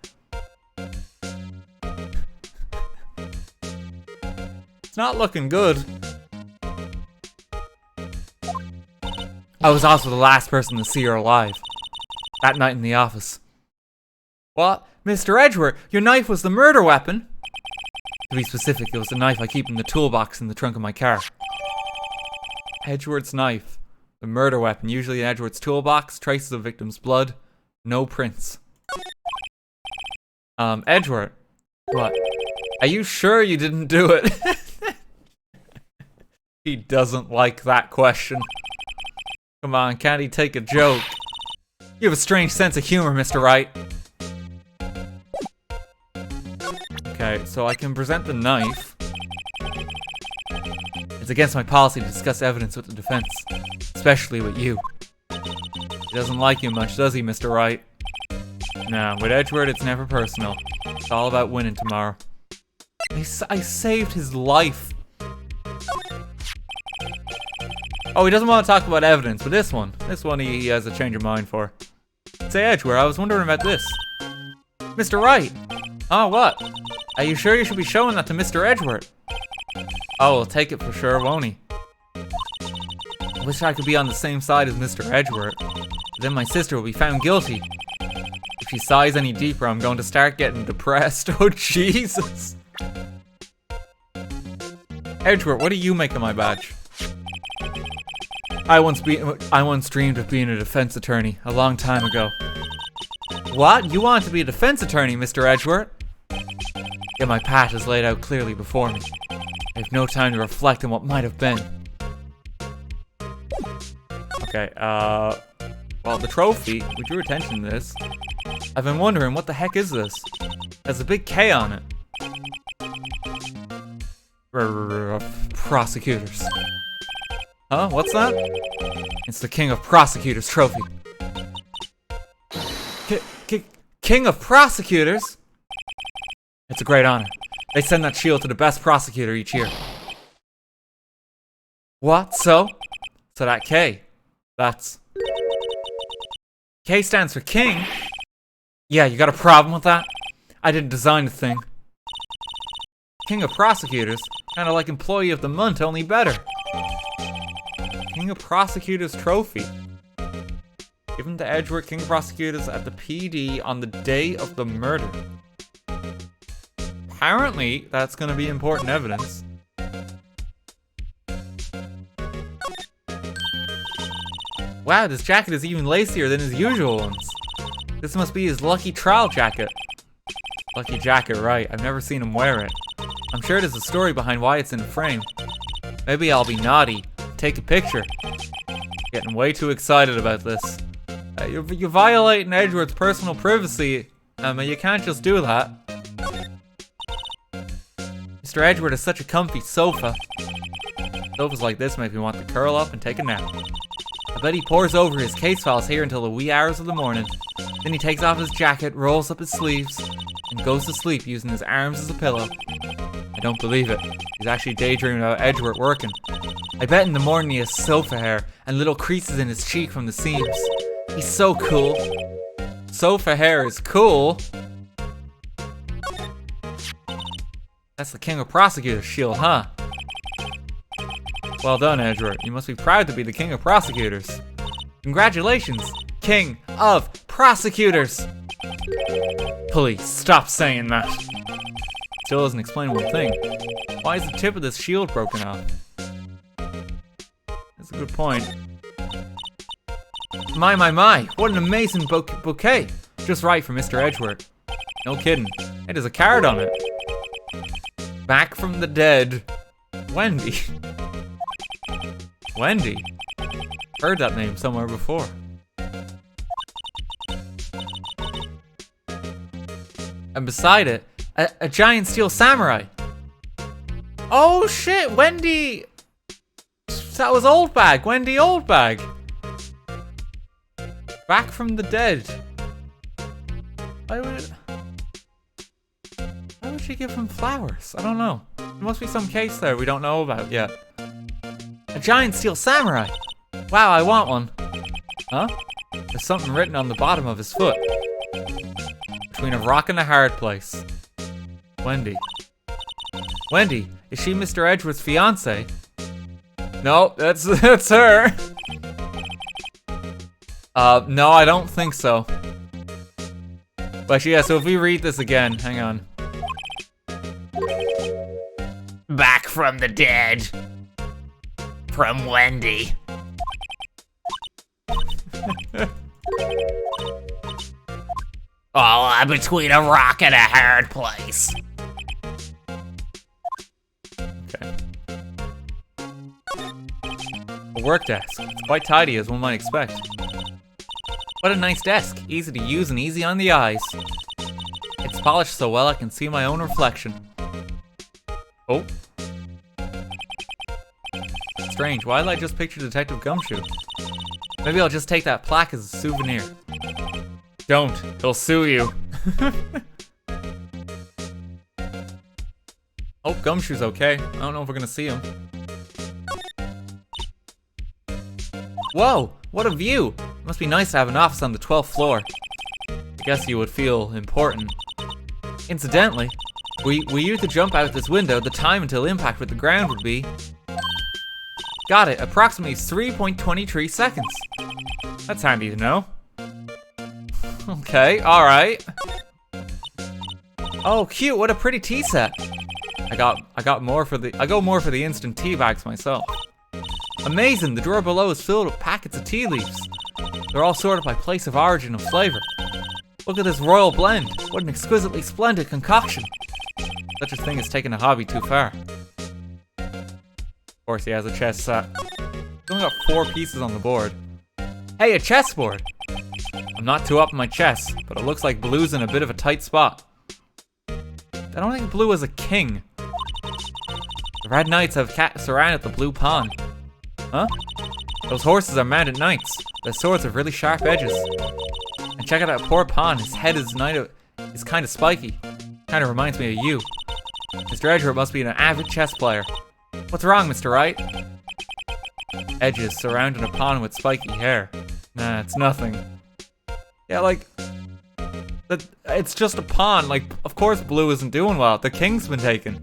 It's not looking good. I was also the last person to see her alive. That night in the office. What? Mr. Edgeworth, your knife was the murder weapon? To be specific, it was the knife I keep in the toolbox in the trunk of my car. Edgeworth's knife. The murder weapon, usually in Edgeworth's toolbox, traces of victim's blood, no prints. Edgeworth. What? Are you sure you didn't do it? He doesn't like that question. Come on, can't he take a joke? You have a strange sense of humor, Mr. Wright. Okay, so I can present the knife. It's against my policy to discuss evidence with the defense, especially with you. He doesn't like you much, does he, Mr. Wright? Nah, with Edgeworth, it's never personal. It's all about winning tomorrow. I saved his life. Oh, he doesn't want to talk about evidence, but this one he has a change of mind for. Say, Edgeworth, I was wondering about this. Mr. Wright! Oh, what? Are you sure you should be showing that to Mr. Edgeworth? Oh, he'll take it for sure, won't he? I wish I could be on the same side as Mr. Edgeworth. Then my sister will be found guilty. If she sighs any deeper, I'm going to start getting depressed. Oh, Jesus. Edgeworth, what do you make of my badge? I once dreamed of being a defense attorney a long time ago. What? You want to be a defense attorney, Mr. Edgeworth? Yeah, my path is laid out clearly before me. I have no time to reflect on what might have been. Okay, well, the trophy, we drew attention to this. I've been wondering, what the heck is this? There's a big K on it. Prosecutors. Huh? What's that? It's the King of Prosecutors trophy. King of Prosecutors? It's a great honor. They send that shield to the best prosecutor each year. What? So that K, that's... K stands for King? Yeah, you got a problem with that? I didn't design the thing. King of Prosecutors? Kinda like Employee of the Month, only better. King of Prosecutors trophy. Given to Edgeworth, King of Prosecutors at the PD on the day of the murder. Apparently, that's gonna be important evidence. Wow, this jacket is even lacier than his usual ones. This must be his lucky trial jacket. Lucky jacket, right. I've never seen him wear it. I'm sure there's a story behind why it's in the frame. Maybe I'll be naughty. Take a picture. Getting way too excited about this. You're violating Edgeworth's personal privacy. You can't just do that. Mr. Edgeworth is such a comfy sofa. Sofas like this make me want to curl up and take a nap. I bet he pores over his case files here until the wee hours of the morning. Then he takes off his jacket, rolls up his sleeves, and goes to sleep using his arms as a pillow. I don't believe it. He's actually daydreaming about Edgeworth working. I bet in the morning he has sofa hair and little creases in his cheek from the seams. He's so cool. Sofa hair is cool. That's the King of Prosecutors shield, huh? Well done, Edgeworth. You must be proud to be the King of Prosecutors. Congratulations, King of Prosecutors! Police, stop saying that. Still doesn't explain one thing. Why is the tip of this shield broken off? That's a good point. My, what an amazing bouquet. Just right for Mr. Edgeworth. No kidding. Hey, there's a card on it. Back from the dead. Wendy. Wendy? Heard that name somewhere before. And beside it, a giant steel samurai. Oh shit, Wendy! That was Old Bag, Wendy Old Bag. Back from the dead. Why would she give him flowers? I don't know. There must be some case there we don't know about yet. A giant steel samurai! Wow, I want one. Huh? There's something written on the bottom of his foot. Between a rock and a hard place. Wendy. Wendy, is she Mr. Edgeworth's fiance? No, that's her. No, I don't think so. But yeah, so if we read this again, hang on. Back from the dead. From Wendy. Oh, between a rock and a hard place. Okay. A work desk. It's quite tidy as one might expect. What a nice desk. Easy to use and easy on the eyes. It's polished so well I can see my own reflection. Oh. Strange, why did I just picture Detective Gumshoe? Maybe I'll just take that plaque as a souvenir. Don't, he'll sue you. Hope Gumshoe's okay. I don't know if we're gonna see him. Whoa, what a view! Must be nice to have an office on the 12th floor. I guess you would feel important. Incidentally, were you to jump out this window, the time until impact with the ground would be... Got it, approximately 3.23 seconds. That's handy to know. Okay, alright. Oh, cute, what a pretty tea set. I go more for the instant tea bags myself. Amazing, the drawer below is filled with packets of tea leaves. They're all sorted by place of origin of flavor. Look at this royal blend. What an exquisitely splendid concoction. Such a thing as taking a hobby too far. Of course, he has a chess set. He's only got 4 pieces on the board. Hey, a chessboard! I'm not too up in my chess, but it looks like Blue's in a bit of a tight spot. I don't think Blue is a king. The red knights have surrounded the blue pawn. Huh? Those horses are mounted knights. Their swords have really sharp edges. And check out that poor pawn. His head is kind of spiky. Kind of reminds me of you. Mr. Edgeworth must be an avid chess player. What's wrong, Mr. Wright? Edges surrounding a pawn with spiky hair. Nah, it's nothing. Yeah, like... It's just a pawn. Like, of course Blue isn't doing well. The king's been taken.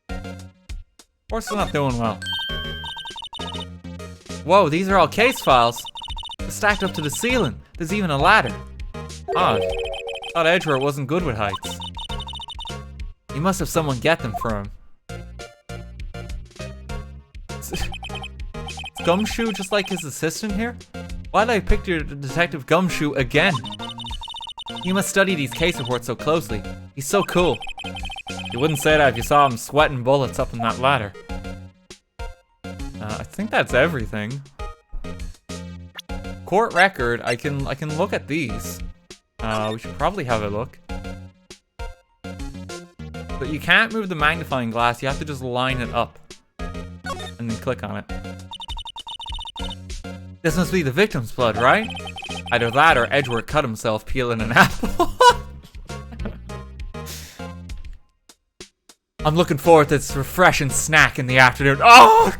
Of course they're not doing well. Whoa, these are all case files. They're stacked up to the ceiling. There's even a ladder. Odd. Thought Edgeworth wasn't good with heights. He must have someone get them for him. Is Gumshoe just like his assistant here? Why did I picture Detective Gumshoe again? You must study these case reports so closely. He's so cool. You wouldn't say that if you saw him sweating bullets up in that ladder. I think that's everything. Court record, I can look at these. We should probably have a look. But you can't move the magnifying glass, you have to just line it up. And then click on it. This must be the victim's blood, right? Either that or Edgeworth cut himself peeling an apple. I'm looking forward to this refreshing snack in the afternoon. Oh!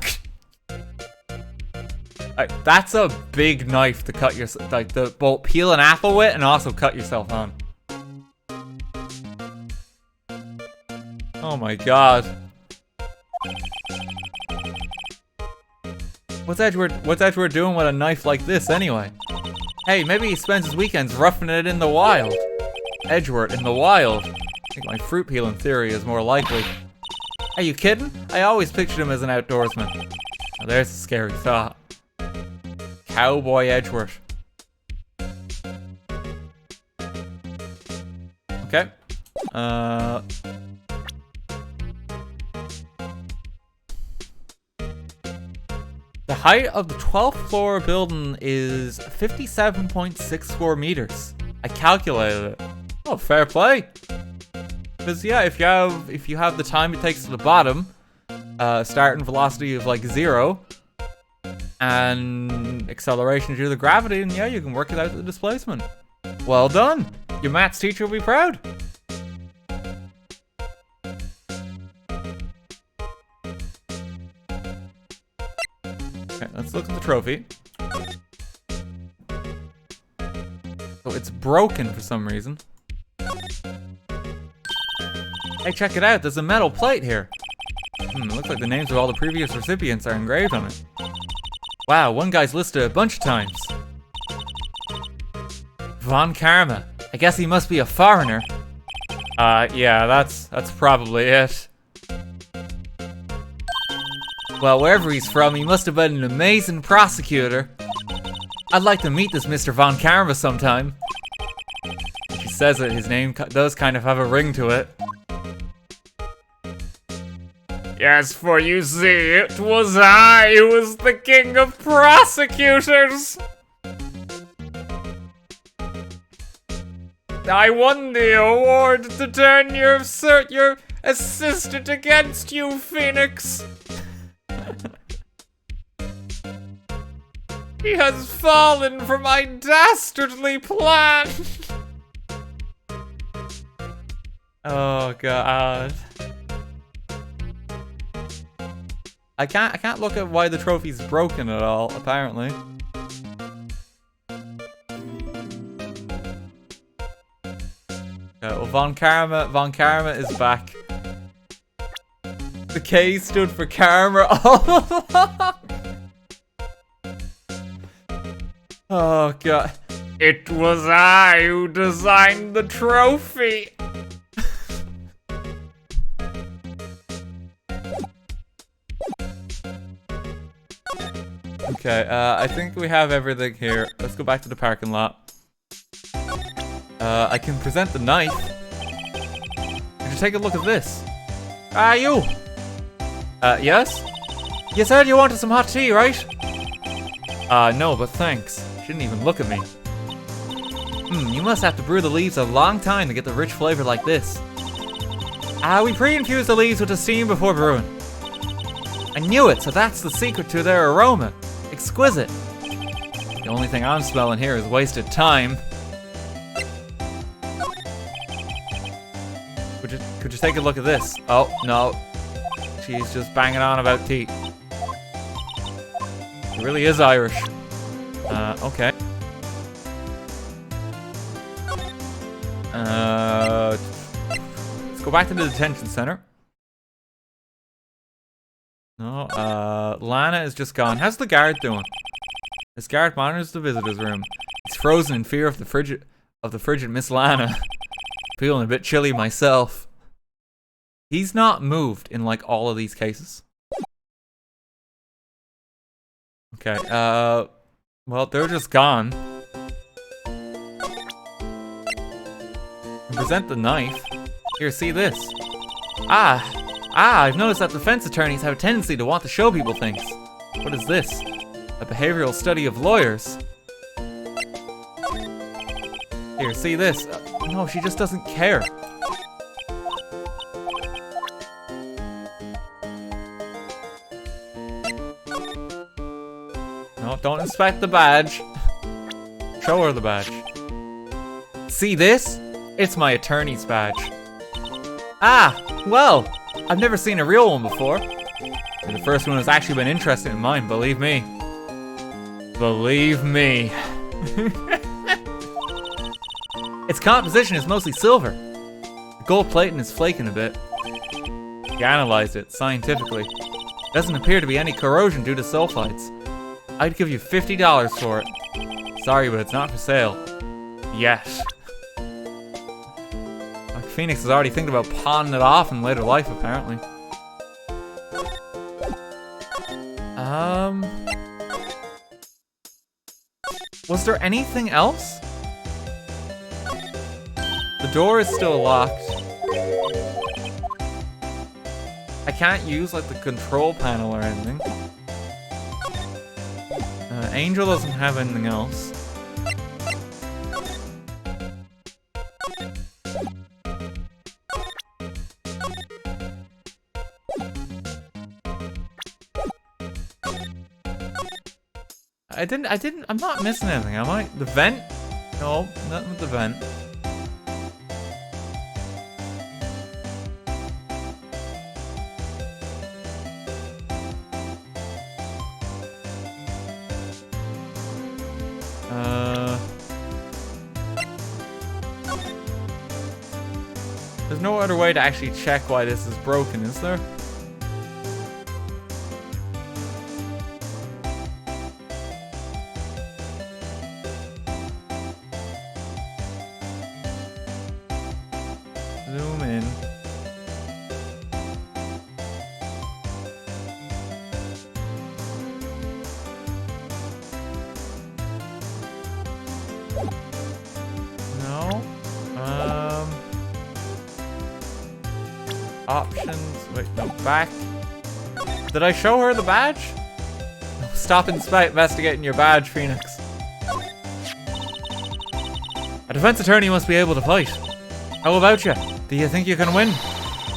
That's a big knife to cut yourself, like both peel an apple with and also cut yourself on. Oh my god. What's Edgeworth doing with a knife like this anyway? Hey, maybe he spends his weekends roughing it in the wild. Edgeworth in the wild. I think my fruit peeling theory is more likely. Are you kidding? I always pictured him as an outdoorsman. Now there's a scary thought. Cowboy Edgeworth. Okay. The height of the 12th floor building is 57.6 square meters. I calculated it. Oh, fair play. Because yeah, if you have the time it takes to the bottom, starting velocity of like 0, and acceleration due to the gravity, and yeah, you can work it out the displacement. Well done. Your maths teacher will be proud. Okay, let's look at the trophy. Oh, it's broken for some reason. Hey, check it out. There's a metal plate here. It looks like the names of all the previous recipients are engraved on it. Wow, one guy's listed a bunch of times. Von Karma. I guess he must be a foreigner. Yeah, that's probably it. Well, wherever he's from, he must have been an amazing prosecutor. I'd like to meet this Mr. Von Karma sometime. If he says it, his name does kind of have a ring to it. Yes, for you see, it was I who was the king of prosecutors. I won the award to turn your assistant against you, Phoenix. He has fallen for my dastardly plan. Oh god. I can't look at why the trophy's broken at all, apparently. Von Karma is back. The K stood for Karma all along. Oh god. It was I who designed the trophy. Okay, I think we have everything here. Let's go back to the parking lot. I can present the knife. Could you take a look at this? Ah, you! Yes? You said you wanted some hot tea, right? No, but thanks. She didn't even look at me. You must have to brew the leaves a long time to get the rich flavor like this. We pre-infuse the leaves with the steam before brewing. I knew it, so that's the secret to their aroma. Exquisite. The only thing I'm smelling here is wasted time. Could you take a look at this? Oh, no. She's just banging on about tea. She really is Irish. Okay. Let's go back to the detention center. No, Lana is just gone. How's the guard doing? This guard monitors the visitor's room. He's frozen in fear of the frigid Miss Lana. Feeling a bit chilly myself. He's not moved in like all of these cases. Okay, well, they're just gone. Present the knife. Here, see this. I've noticed that defense attorneys have a tendency to want to show people things. What is this? A behavioral study of lawyers. Here, see this. No, she just doesn't care. No, don't inspect the badge. Show her the badge. See this? It's my attorney's badge. Well, I've never seen a real one before. You're the first one who's actually been interested in mine, believe me. Believe me. Its composition is mostly silver. The gold plating is flaking a bit. He analyzed it scientifically. Doesn't appear to be any corrosion due to sulfides. I'd give you $50 for it. Sorry, but it's not for sale. Yet. Like Phoenix is already thinking about pawning it off in later life, apparently. Was there anything else? The door is still locked. I can't use like the control panel or anything. Angel doesn't have anything else. I'm not missing anything, am I? The vent? No, nothing with the vent. There's no other way to actually check why this is broken, is there? Zoom in. No. Options. Wait, no, back. Did I show her the badge? No, stop investigating your badge, Phoenix. A defense attorney must be able to fight. How about you? Do you think you can win?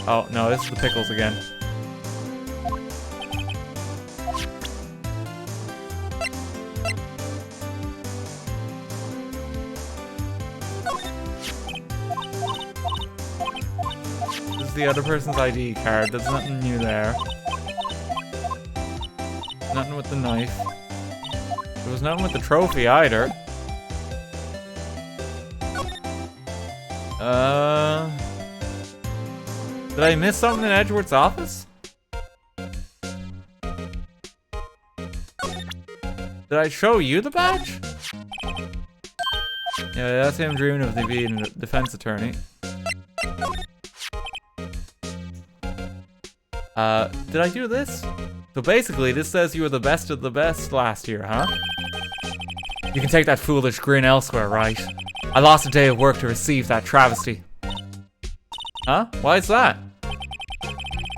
Oh, no, this is the pickles again. This is the other person's ID card. There's nothing new there. Nothing with the knife. There was nothing with the trophy either. Did I miss something in Edgeworth's office? Did I show you the badge? Yeah, that's him dreaming of being a defense attorney. Did I do this? So basically, this says you were the best of the best last year, huh? You can take that foolish grin elsewhere, right? I lost a day of work to receive that travesty. Huh? Why is that?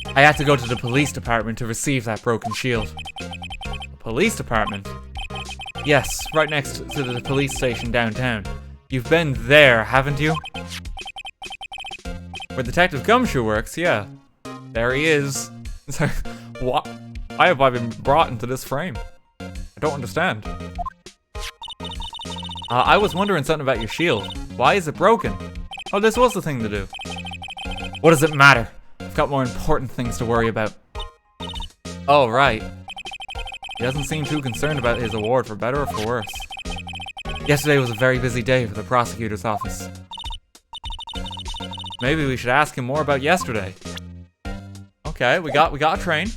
I had to go to the police department to receive that broken shield. The police department? Yes, right next to the police station downtown. You've been there, haven't you? Where Detective Gumshoe works, yeah. There he is. What? Why have I been brought into this frame? I don't understand. I was wondering something about your shield. Why is it broken? Oh, this was the thing to do. What does it matter? I've got more important things to worry about. Oh, right. He doesn't seem too concerned about his award, for better or for worse. Yesterday was a very busy day for the prosecutor's office. Maybe we should ask him more about yesterday. Okay, we got a train.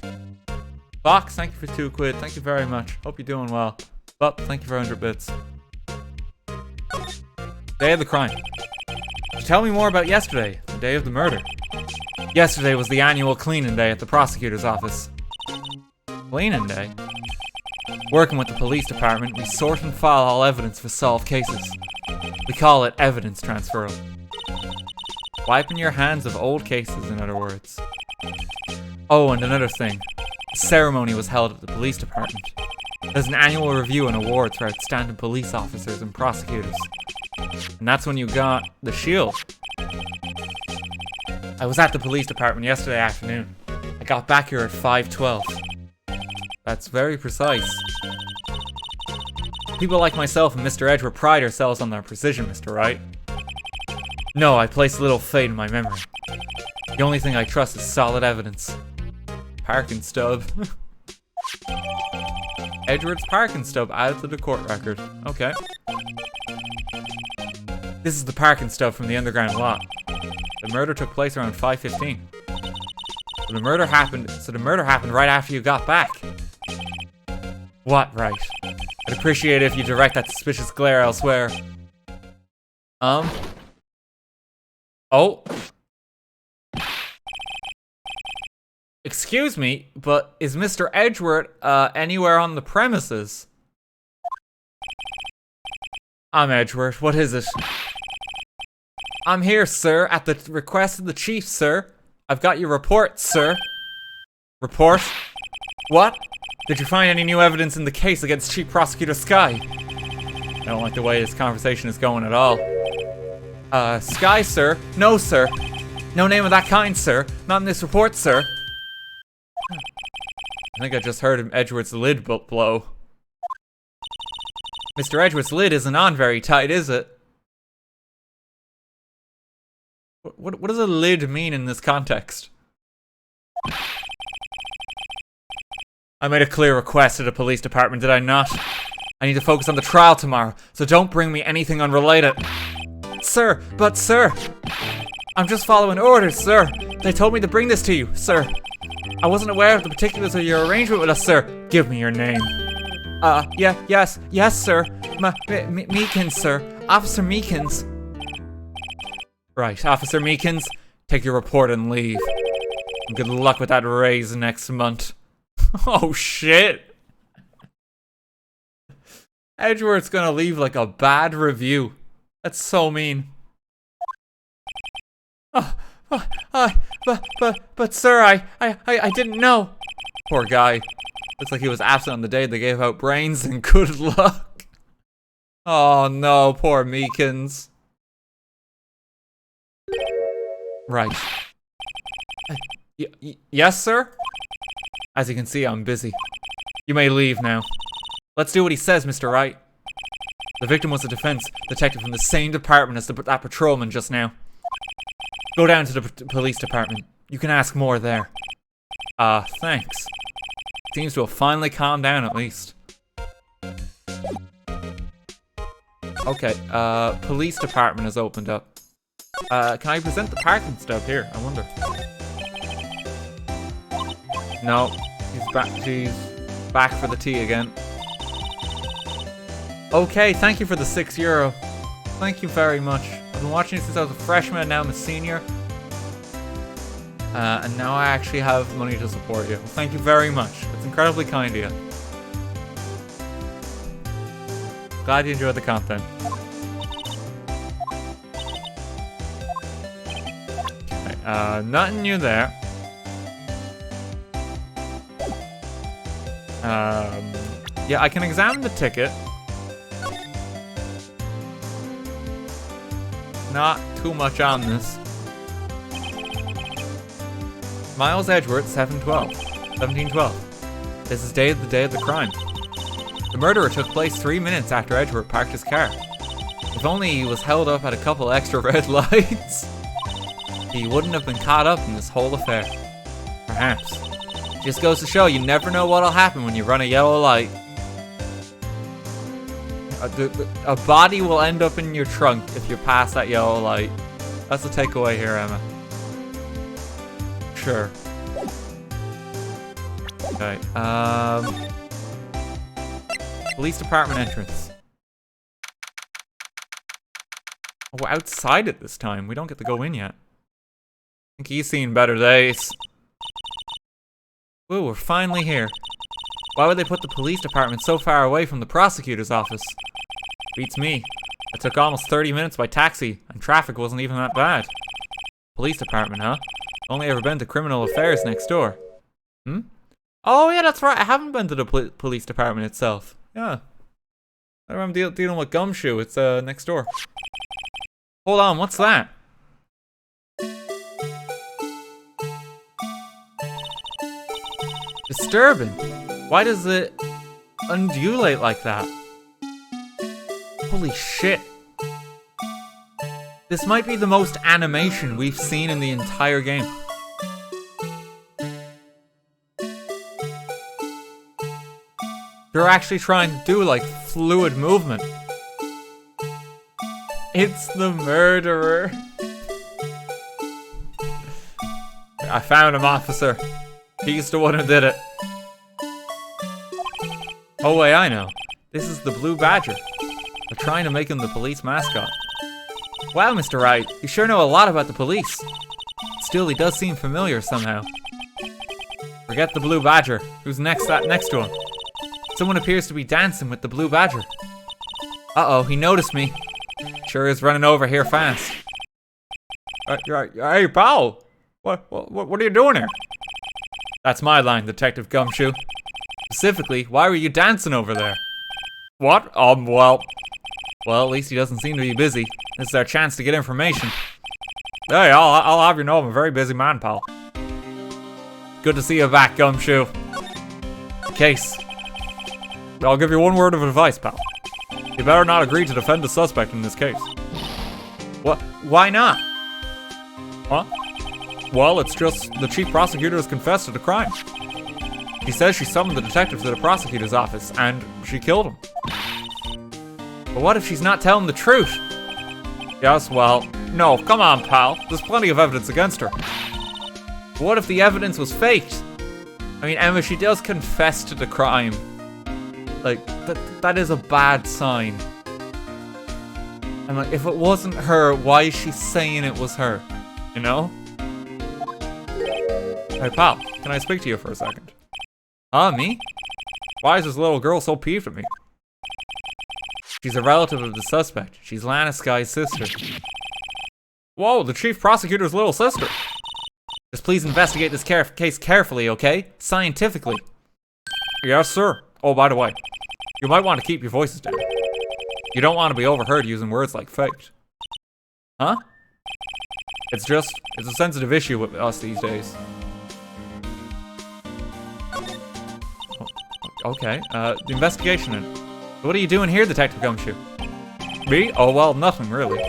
Fox, thank you for 2 quid. Thank you very much. Hope you're doing well. Bup, thank you for 100 bits. Day of the crime. Tell me more about yesterday, the day of the murder. Yesterday was the annual cleaning day at the prosecutor's office. Cleaning day? Working with the police department, we sort and file all evidence for solved cases. We call it evidence transferal. Wiping your hands of old cases, in other words. Oh, and another thing. A ceremony was held at the police department. There's an annual review and awards for outstanding police officers and prosecutors. And that's when you got the shield. I was at the police department yesterday afternoon. I got back here at 5:12. That's very precise. People like myself and Mr. Edgeworth pride ourselves on their precision, Mr. Wright. No, I place little faith in my memory. The only thing I trust is solid evidence. Parking stub. Edgeworth's parking stub added to the court record. Okay. This is the parking stub from the underground lot. The murder took place around 5:15. So the murder happened right after you got back. What, right? I'd appreciate it if you direct that suspicious glare elsewhere. Oh. Excuse me, but is Mr. Edgeworth, anywhere on the premises? I'm Edgeworth. What is it? I'm here, sir, at the request of the chief, sir. I've got your report, sir. Report? What? Did you find any new evidence in the case against Chief Prosecutor Skye? I don't like the way this conversation is going at all. Skye, sir? No, sir. No name of that kind, sir. Not in this report, sir. I think I just heard Edgeworth's lid blow. Mr. Edgeworth's lid isn't on very tight, is it? What does a lid mean in this context? I made a clear request to the police department, did I not? I need to focus on the trial tomorrow, so don't bring me anything unrelated. Sir, but sir! I'm just following orders, sir! They told me to bring this to you, sir! I wasn't aware of the particulars of your arrangement with us, sir! Give me your name. Yes, sir. Meekins, sir. Officer Meekins. Right, Officer Meekins, take your report and leave. And good luck with that raise next month. Oh shit! Edgeworth's gonna leave like a bad review. That's so mean. But sir, I didn't know. Poor guy. Looks like he was absent on the day they gave out brains, and good luck. Oh no, poor Meekins. Right. Yes, sir? As you can see, I'm busy. You may leave now. Let's do what he says, Mr. Wright. The victim was a defense detective from the same department as that patrolman just now. Go down to the police department. You can ask more there. Thanks. Seems to have finally calmed down at least. Okay, police department has opened up. Can I present the parking stub here? I wonder. No, she's back for the tea again. Okay, thank you for the €6. Thank you very much. I've been watching it since I was a freshman, now I'm a senior. And now I actually have money to support you. Well, thank you very much. It's incredibly kind of you. Glad you enjoyed the content. Okay, nothing new there. Yeah, I can examine the ticket. Not too much on this. Miles Edgeworth, 1712. This is the day of the crime. The murder took place 3 minutes after Edgeworth parked his car. If only he was held up at a couple extra red lights, he wouldn't have been caught up in this whole affair. Perhaps. Just goes to show you never know what'll happen when you run a yellow light. A body will end up in your trunk if you pass that yellow light. That's the takeaway here, Emma. Sure. Okay, police department entrance. Oh, we're outside it this time. We don't get to go in yet. I think he's seen better days. Ooh, we're finally here. Why would they put the police department so far away from the prosecutor's office? Beats me. It took almost 30 minutes by taxi, and traffic wasn't even that bad. Police department, huh? Only ever been to criminal affairs next door. Hmm? Oh yeah, that's right. I haven't been to the police department itself. Yeah. I'm dealing with Gumshoe. It's next door. Hold on, what's that? Disturbing. Why does it undulate like that? Holy shit. This might be the most animation we've seen in the entire game. They're actually trying to do like fluid movement. It's the murderer. I found him, officer. He's the one who did it. Oh wait, I know. This is the Blue Badger. They're trying to make him the police mascot. Wow, Mr. Wright, you sure know a lot about the police. Still, he does seem familiar somehow. Forget the Blue Badger. Who's next to him? Someone appears to be dancing with the Blue Badger. Uh-oh, he noticed me. Sure is running over here fast. Hey, pal! What are you doing here? That's my line, Detective Gumshoe. Specifically, why were you dancing over there? What? Well, at least he doesn't seem to be busy. This is our chance to get information. Hey, I'll have you know I'm a very busy man, pal. Good to see you back, Gumshoe. Case. I'll give you one word of advice, pal. You better not agree to defend the suspect in this case. What? Why not? Huh? Well, it's just the chief prosecutor has confessed to the crime. She says she summoned the detective to the prosecutor's office, and she killed him. But what if she's not telling the truth? Yes, well, no, come on, pal. There's plenty of evidence against her. But what if the evidence was faked? I mean, Emma, she does confess to the crime. Like, that is a bad sign. And like, if it wasn't her, why is she saying it was her? You know? Hey, pal, can I speak to you for a second? Me? Why is this little girl so peeved at me? She's a relative of the suspect. She's Lana, Skye's sister. Whoa, the chief prosecutor's little sister. Just please investigate this case carefully, okay? Scientifically. Yes, sir. Oh, by the way, you might want to keep your voices down. You don't want to be overheard using words like faked. Huh? It's a sensitive issue with us these days. Okay, the investigation then. What are you doing here, Detective Gumshoe? Me? Oh, well, nothing really.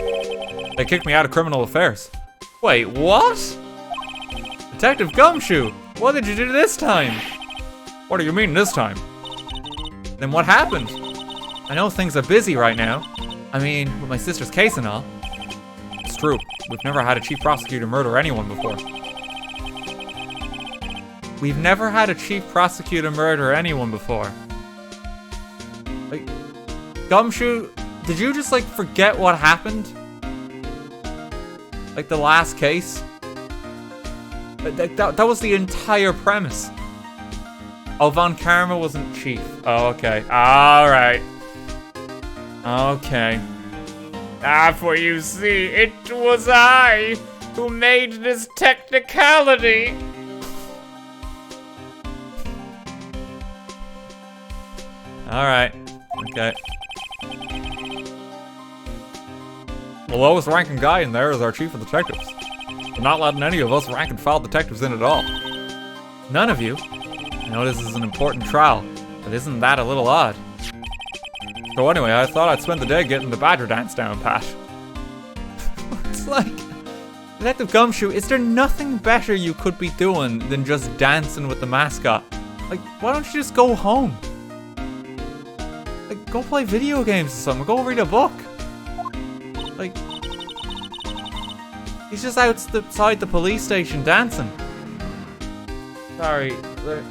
They kicked me out of criminal affairs. Wait, what? Detective Gumshoe, what did you do this time? What do you mean this time? Then what happened? I know things are busy right now. I mean, with my sister's case and all. It's true. We've never had a chief prosecutor murder anyone before. We've never had a chief prosecutor murder anyone before. Like, Gumshoe, did you just, like, forget what happened? Like, the last case? That was the entire premise. Oh, Von Karma wasn't chief. Oh, okay. Alright. Okay. For you see, it was I who made this technicality. Alright. Okay. The lowest ranking guy in there is our chief of detectives. We're not letting any of us rank and file detectives in at all. None of you? I know this is an important trial, but isn't that a little odd? So anyway, I thought I'd spend the day getting the badger dance down pat. It's like, Detective Gumshoe, is there nothing better you could be doing than just dancing with the mascot? Like, why don't you just go home? Like, go play video games or something, go read a book. Like, he's just outside the police station dancing. Sorry, there's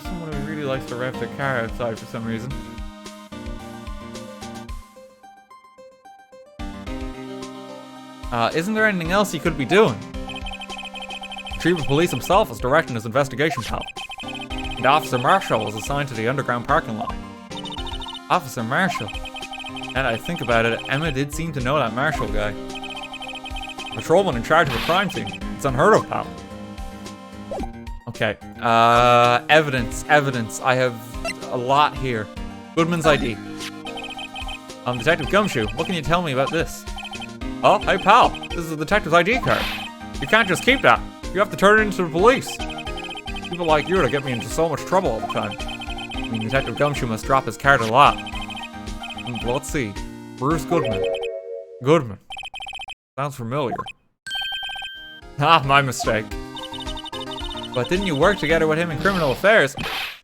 someone who really likes to rev their car outside for some reason. Isn't there anything else he could be doing? The Chief of Police himself is directing his investigation, pal. And Officer Marshall was assigned to the underground parking lot. Officer Marshall? And I think about it, Emma did seem to know that Marshall guy. Patrolman in charge of a crime scene. It's unheard of, pal. Okay. Evidence. I have a lot here. Goodman's ID. Detective Gumshoe, what can you tell me about this? Oh, hey pal, this is the detective's ID card. You can't just keep that. You have to turn it into the police. People like you to get me into so much trouble all the time. I mean, Detective Gumshoe must drop his card a lot. Well, let's see. Bruce Goodman. Goodman. Sounds familiar. Ah, my mistake. But didn't you work together with him in criminal affairs?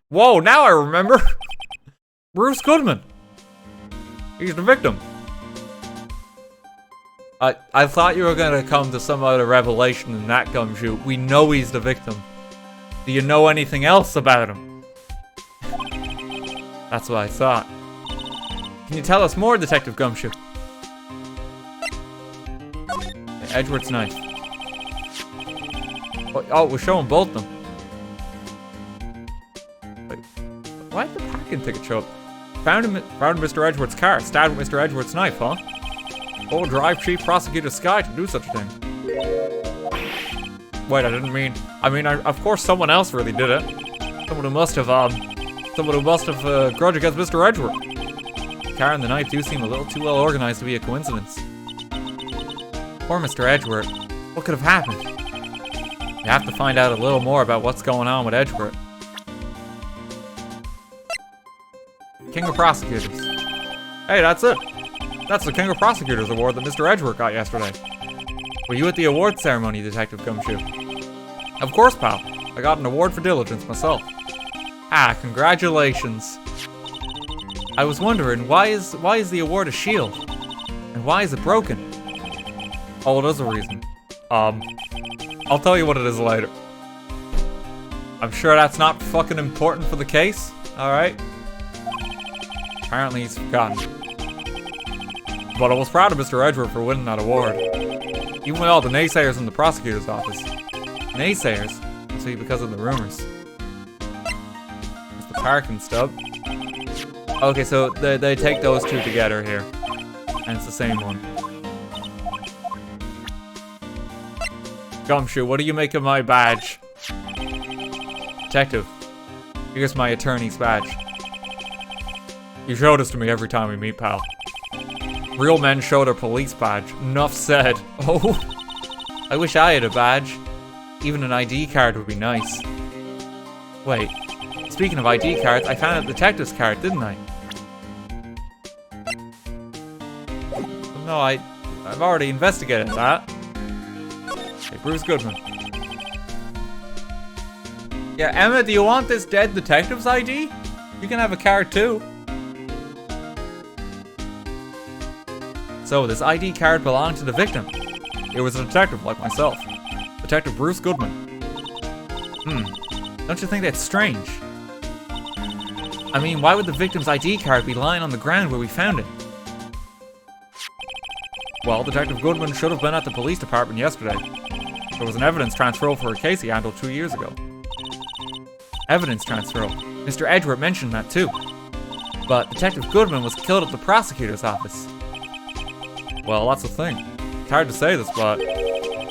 Whoa, now I remember! Bruce Goodman! He's the victim. I thought you were gonna come to some other revelation in that, Gumshoe. We know he's the victim. Do you know anything else about him? That's what I thought. Can you tell us more, Detective Gumshoe? Edgeworth's knife. Oh, we're showing both of them. Wait, why did the parking ticket show up? Found Mr. Edgeworth's car, stabbed with Mr. Edgeworth's knife, huh? Oh, drive Chief Prosecutor Skye to do such a thing. Wait, I didn't mean... of course someone else really did it. Someone who must have grudge against Mr. Edgeworth. The car and the knife do seem a little too well organized to be a coincidence. Poor Mr. Edgeworth. What could have happened? You have to find out a little more about what's going on with Edgeworth. King of Prosecutors. Hey, that's it. That's the King of Prosecutors award that Mr. Edgeworth got yesterday. Were you at the award ceremony, Detective Gumshoe? Of course, pal. I got an award for diligence myself. Ah, congratulations. I was wondering, why is the award a shield? And why is it broken? Oh, there's a reason. I'll tell you what it is later. I'm sure that's not fucking important for the case, alright? Apparently he's forgotten. But I was proud of Mr. Edgeworth for winning that award. Even with all the naysayers in the prosecutor's office. Naysayers? Must be because of the rumors. It's the parking stub. Okay, so they take those two together here. And it's the same one. Gumshoe, what do you make of my badge? Detective, here's my attorney's badge. You show this to me every time we meet, pal. Real men show their police badge. Enough said. Oh, I wish I had a badge. Even an ID card would be nice. Wait, speaking of ID cards, I found a detective's card, didn't I? No, I've already investigated that. Okay, Bruce Goodman. Yeah, Emma, do you want this dead detective's ID? You can have a card too. So, this ID card belonged to the victim. it was a detective like myself. Detective Bruce Goodman. Don't you think that's strange? I mean, why would the victim's ID card be lying on the ground where we found it? Well, Detective Goodman should have been at the police department yesterday. There was an evidence transferal for a case he handled 2 years ago. Evidence transferal. Mr. Edgeworth mentioned that too. But Detective Goodman was killed at the prosecutor's office. Well, that's the thing. It's hard to say this, but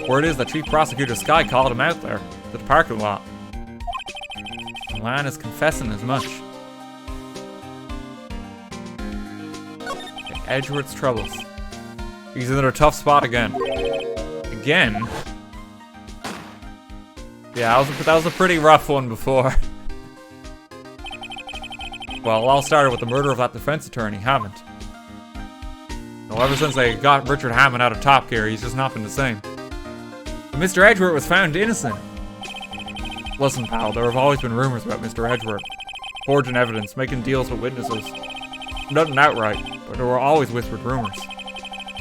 word is that Chief Prosecutor Skye called him out there, to the parking lot. Lana's confessing as much. Edgeworth's troubles. He's in a tough spot again. Again? Yeah, that was a pretty rough one before. Well, it all started with the murder of that defense attorney, Hammond. Well, ever since they got Richard Hammond out of Top Gear, he's just not been the same. But Mr. Edgeworth was found innocent. Listen, pal, there have always been rumors about Mr. Edgeworth. Forging evidence, making deals with witnesses. Nothing outright, but there were always whispered rumors.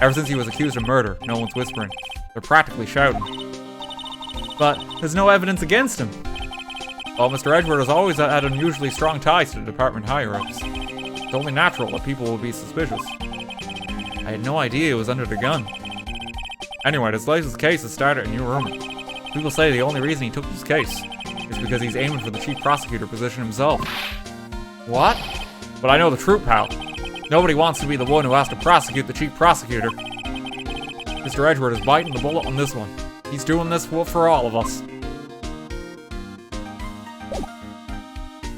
Ever since he was accused of murder, no one's whispering. They're practically shouting. But there's no evidence against him. Well, Mr. Edgeworth has always had unusually strong ties to the department higher-ups. It's only natural that people will be suspicious. I had no idea he was under the gun. Anyway, this latest case has started a new rumor. People say the only reason he took this case is because he's aiming for the chief prosecutor position himself. What? But I know the truth, pal. Nobody wants to be the one who has to prosecute the chief prosecutor. Mr. Edgeworth is biting the bullet on this one. He's doing this for all of us.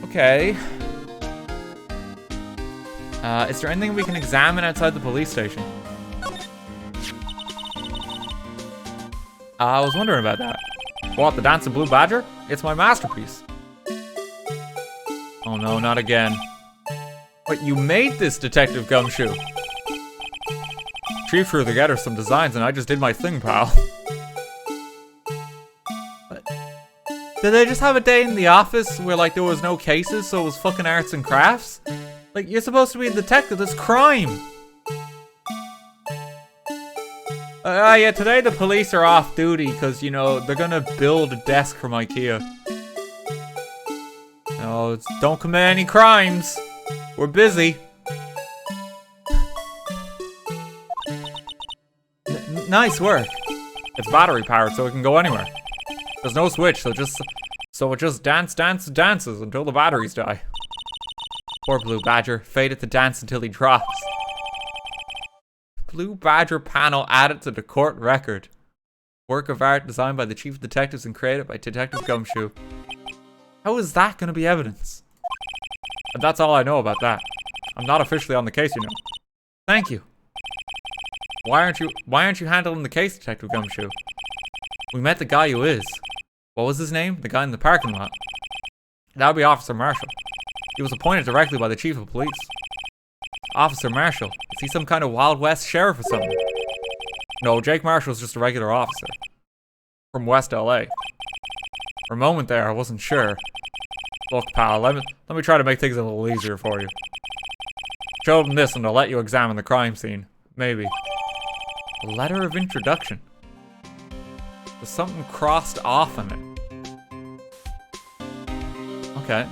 Okay. Is there anything we can examine outside the police station? I was wondering about that. What, the Dancing Blue Badger? It's my masterpiece. Oh no, not again. Wait, you made this, Detective Gumshoe. Chief threw together some designs and I just did my thing, pal. Did they just have a day in the office where, like, there was no cases, so it was fucking arts and crafts? Like, you're supposed to be a detective, that's crime! Yeah, today the police are off duty, because, you know, they're gonna build a desk from IKEA. No, don't commit any crimes! We're busy. Nice work. It's battery powered, so it can go anywhere. There's no switch, so it just dances until the batteries die. Poor Blue Badger, fated to dance until he drops. Blue Badger panel added to the court record. Work of art designed by the chief of detectives and created by Detective Gumshoe. How is that going to be evidence? And that's all I know about that. I'm not officially on the case, you know. Thank you. Why aren't you handling the case, Detective Gumshoe? We met the guy who is. What was his name? The guy in the parking lot. That would be Officer Marshall. He was appointed directly by the chief of police. Officer Marshall? Is he some kind of Wild West sheriff or something? No, Jake Marshall's just a regular officer. From West LA. For a moment there, I wasn't sure. Look, pal, let me try to make things a little easier for you. Show them this and they'll let you examine the crime scene. Maybe. A letter of introduction. There's something crossed off on it. Okay,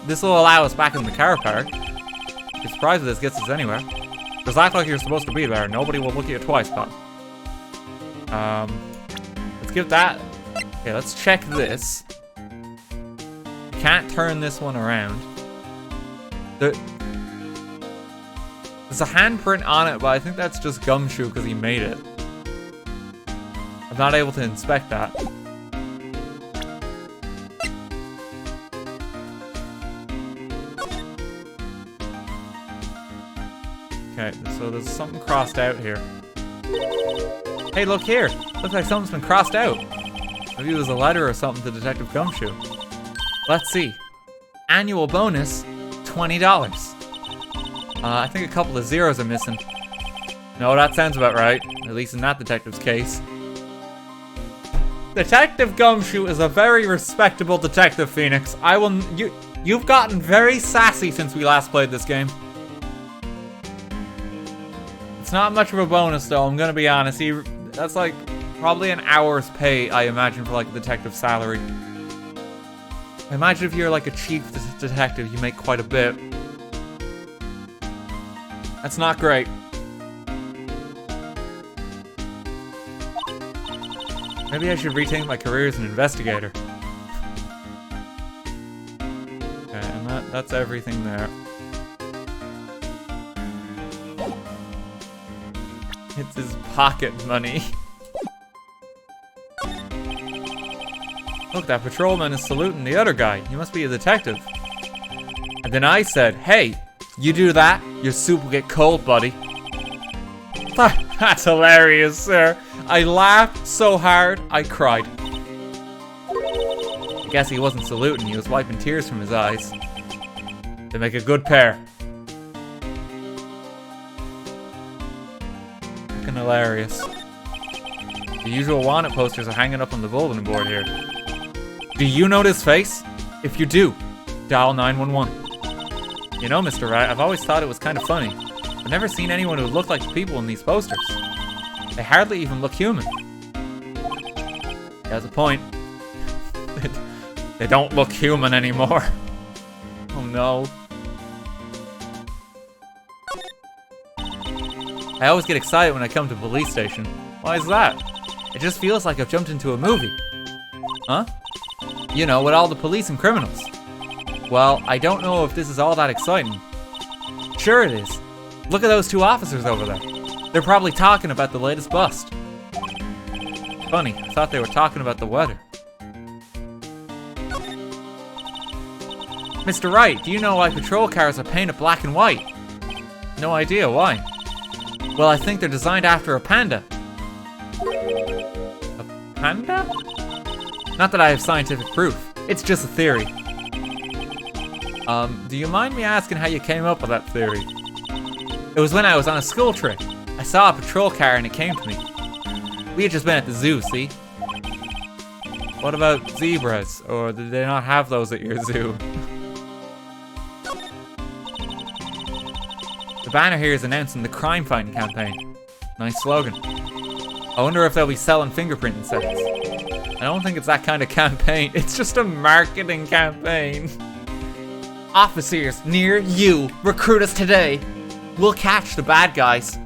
this will allow us back in the car park. Be surprised if this gets us anywhere. Just act like you're supposed to be there. Nobody will look at you twice, pal. Let's give that. Okay, let's check this. Can't turn this one around. There's a handprint on it, but I think that's just Gumshoe because he made it. I'm not able to inspect that. Okay, so there's something crossed out here. Hey, look here! Looks like something's been crossed out. Maybe it was a letter or something to Detective Gumshoe. Let's see. Annual bonus, $20. I think a couple of zeros are missing. No, that sounds about right. At least in that detective's case. Detective Gumshoe is a very respectable detective, Phoenix. You've gotten very sassy since we last played this game. It's not much of a bonus, though, I'm gonna be honest. That's like Probably an hour's pay, I imagine, for like a detective salary. I imagine if you're like a chief detective, you make quite a bit. That's not great. Maybe I should rethink my career as an investigator. Okay, and that's everything there. It's his pocket money. Look, that patrolman is saluting the other guy. He must be a detective. And then I said, hey, you do that, your soup will get cold, buddy. That's hilarious, sir. I laughed so hard, I cried. I guess he wasn't saluting, he was wiping tears from his eyes. They make a good pair. Fucking hilarious. The usual wanted posters are hanging up on the bulletin board here. Do you know this face? If you do, dial 911. You know, Mr. Wright, I've always thought it was kind of funny. I've never seen anyone who looked like the people in these posters. They hardly even look human. He has a point. They don't look human anymore. Oh no. I always get excited when I come to a police station. Why is that? It just feels like I've jumped into a movie. Huh? You know, with all the police and criminals. Well, I don't know if this is all that exciting. Sure it is. Look at those two officers over there. They're probably talking about the latest bust. Funny, I thought they were talking about the weather. Mr. Wright, do you know why patrol cars are painted black and white? No idea, why? Well, I think they're designed after a panda. A panda? Not that I have scientific proof. It's just a theory. Do you mind me asking how you came up with that theory? It was when I was on a school trip. I saw a patrol car and it came to me. We had just been at the zoo, see? What about zebras? Or did they not have those at your zoo? The banner here is announcing the crime fighting campaign. Nice slogan. I wonder if they'll be selling fingerprinting sets. I don't think it's that kind of campaign. It's just a marketing campaign. Officers near you, recruit us today. We'll catch the bad guys.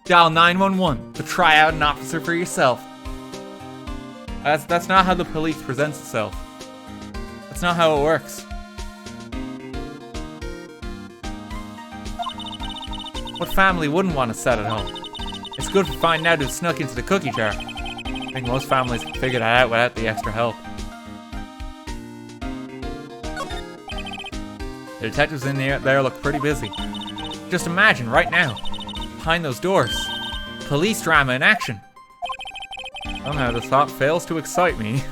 Dial 911 to try out an officer for yourself. That's not how the police presents itself. That's not how it works. What family wouldn't want a set at home? It's good for finding out who snuck into the cookie jar. I think most families can figure that out without the extra help. The detectives in there look pretty busy. Just imagine right now, behind those doors, police drama in action. Somehow the thought fails to excite me.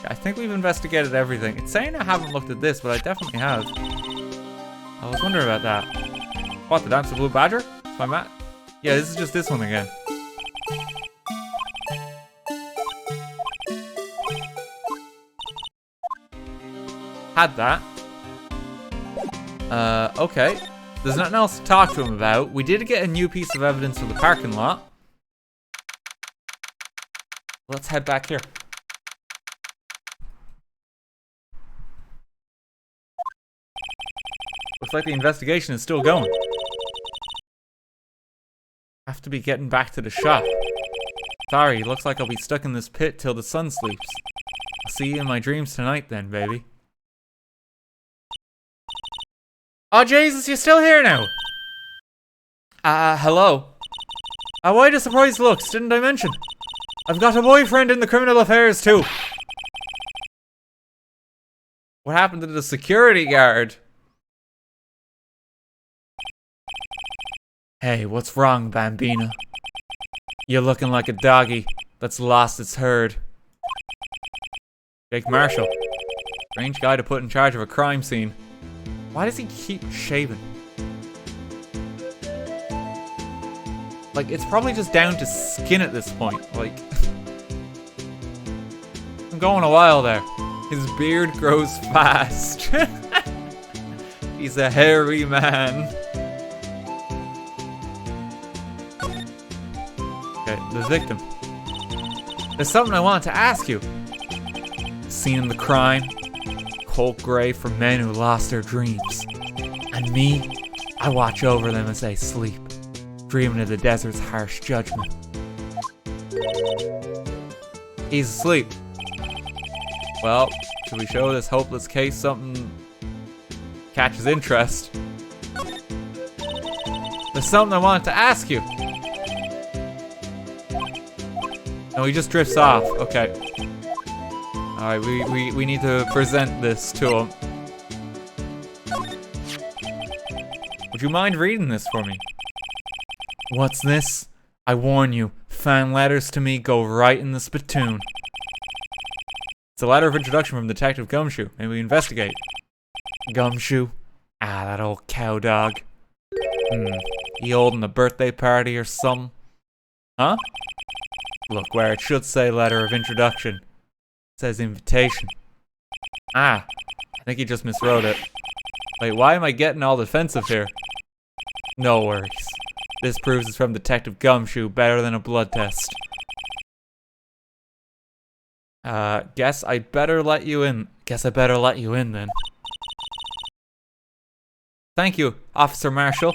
I think we've investigated everything. It's saying I haven't looked at this, but I definitely have. I was wondering about that. What, the Dance of Blue Badger? That's my mat. Yeah, this is just this one again. Had that. Okay. There's nothing else to talk to him about. We did get a new piece of evidence from the parking lot. Let's head back here. Looks like the investigation is still going. Have to be getting back to the shop. Sorry, looks like I'll be stuck in this pit till the sun sleeps. I'll see you in my dreams tonight then, baby. Oh, Jesus, you're still here now? Hello? Why the surprised looks? Didn't I mention? I've got a boyfriend in the criminal affairs too. What happened to the security guard? Hey, what's wrong, Bambina? You're looking like a doggy that's lost its herd. Jake Marshall. Strange guy to put in charge of a crime scene. Why does he keep shaving? Like, it's probably just down to skin at this point. Like, I'm going a while there. His beard grows fast. He's a hairy man. Okay, the victim. There's something I wanted to ask you. Scene of the crime. Cold grave for men who lost their dreams. And me, I watch over them as they sleep, dreaming of the desert's harsh judgment. He's asleep. Well, should we show this hopeless case something catches interest? There's something I wanted to ask you. No, he just drifts off. Okay. Alright, we need to present this to him. Would you mind reading this for me? What's this? I warn you, fan letters to me go right in the spittoon. It's a letter of introduction from Detective Gumshoe. Maybe we investigate. Gumshoe? Ah, that old cow dog. He holding a birthday party or something? Huh? Look, where it should say letter of introduction. It says invitation. Ah, I think he just miswrote it. Wait, why am I getting all defensive here? No worries. This proves it's from Detective Gumshoe, better than a blood test. Guess I'd better let you in. Guess I better let you in then. Thank you, Officer Marshall.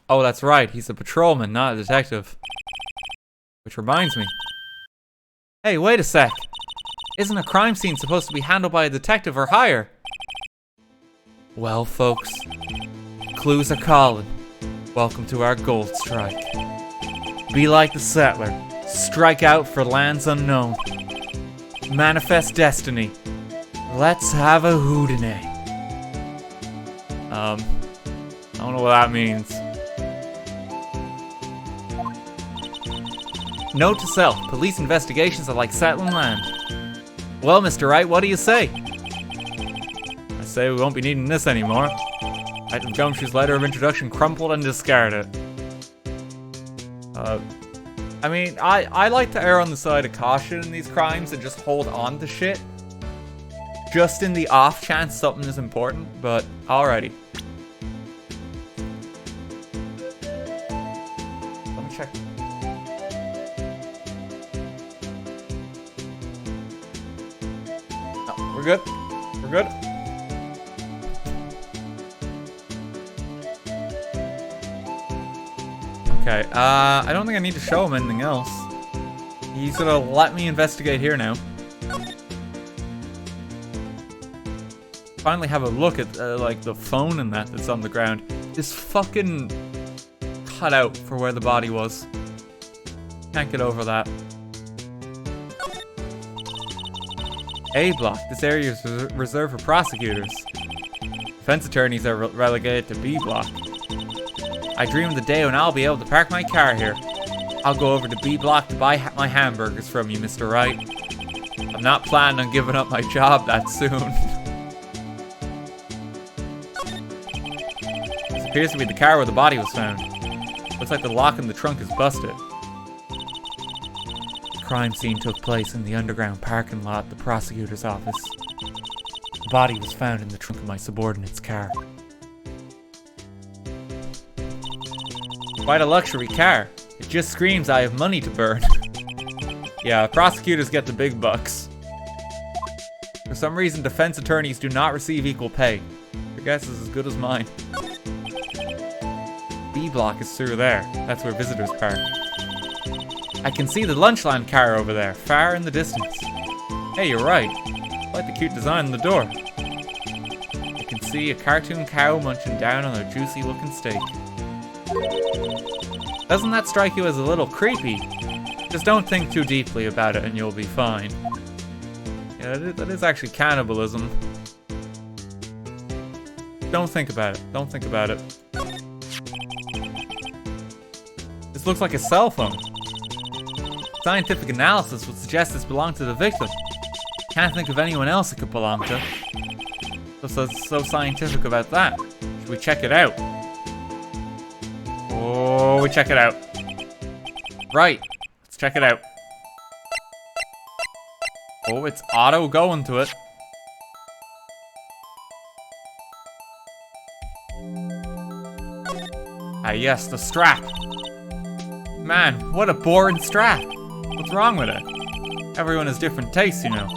Oh, that's right. He's a patrolman, not a detective. Which reminds me. Hey, wait a sec. Isn't a crime scene supposed to be handled by a detective or higher? Well, folks, clues are calling. Welcome to our gold strike. Be like the settler. Strike out for lands unknown. Manifest destiny. Let's have a hootenay. I don't know what that means. Note to self, police investigations are like settling land. Well, Mr. Wright, what do you say? I say we won't be needing this anymore. Item Gumshoe's letter of introduction crumpled and discarded. I mean, I like to err on the side of caution in these crimes and just hold on to shit. Just in the off chance something is important, but alrighty. Let me check. No, we're good. We're good. Okay, I don't think I need to show him anything else. He's gonna let me investigate here now. Finally have a look at, like, the phone and that's on the ground. This fucking cutout for where the body was. Can't get over that. A block. This area is reserved for prosecutors. Defense attorneys are relegated to B block. I dream of the day when I'll be able to park my car here. I'll go over to B block to buy my hamburgers from you, Mr. Wright. I'm not planning on giving up my job that soon. This appears to be the car where the body was found. Looks like the lock in the trunk is busted. The crime scene took place in the underground parking lot at the prosecutor's office. The body was found in the trunk of my subordinate's car. Quite a luxury car. It just screams I have money to burn. Yeah, prosecutors get the big bucks. For some reason, defense attorneys do not receive equal pay. Your guess is as good as mine. B block is through there. That's where visitors park. I can see the Lunchland car over there, far in the distance. Hey, you're right. I like the cute design on the door. I can see a cartoon cow munching down on a juicy looking steak. Doesn't that strike you as a little creepy? Just don't think too deeply about it and you'll be fine. Yeah, that is actually cannibalism. Don't think about it. Don't think about it. This looks like a cell phone. Scientific analysis would suggest this belonged to the victim. Can't think of anyone else it could belong to. So scientific about that. Should we check it out? Oh, we check it out. Right. Let's check it out. Oh, it's auto going to it. Ah, yes, the strap. Man, what a boring strap. What's wrong with it? Everyone has different tastes, you know.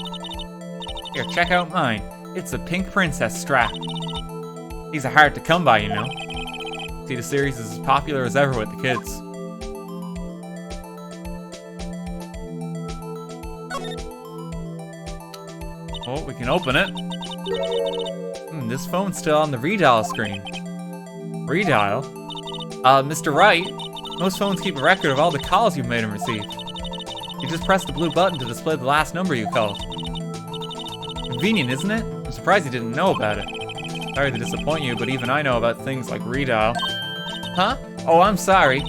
Here, check out mine. It's a pink princess strap. These are hard to come by, you know. See, the series is as popular as ever with the kids. Oh, we can open it. This phone's still on the redial screen. Redial? Mr. Wright, most phones keep a record of all the calls you've made and received. You just press the blue button to display the last number you called. Convenient, isn't it? I'm surprised you didn't know about it. Sorry to disappoint you, but even I know about things like redial. Huh? Oh, I'm sorry.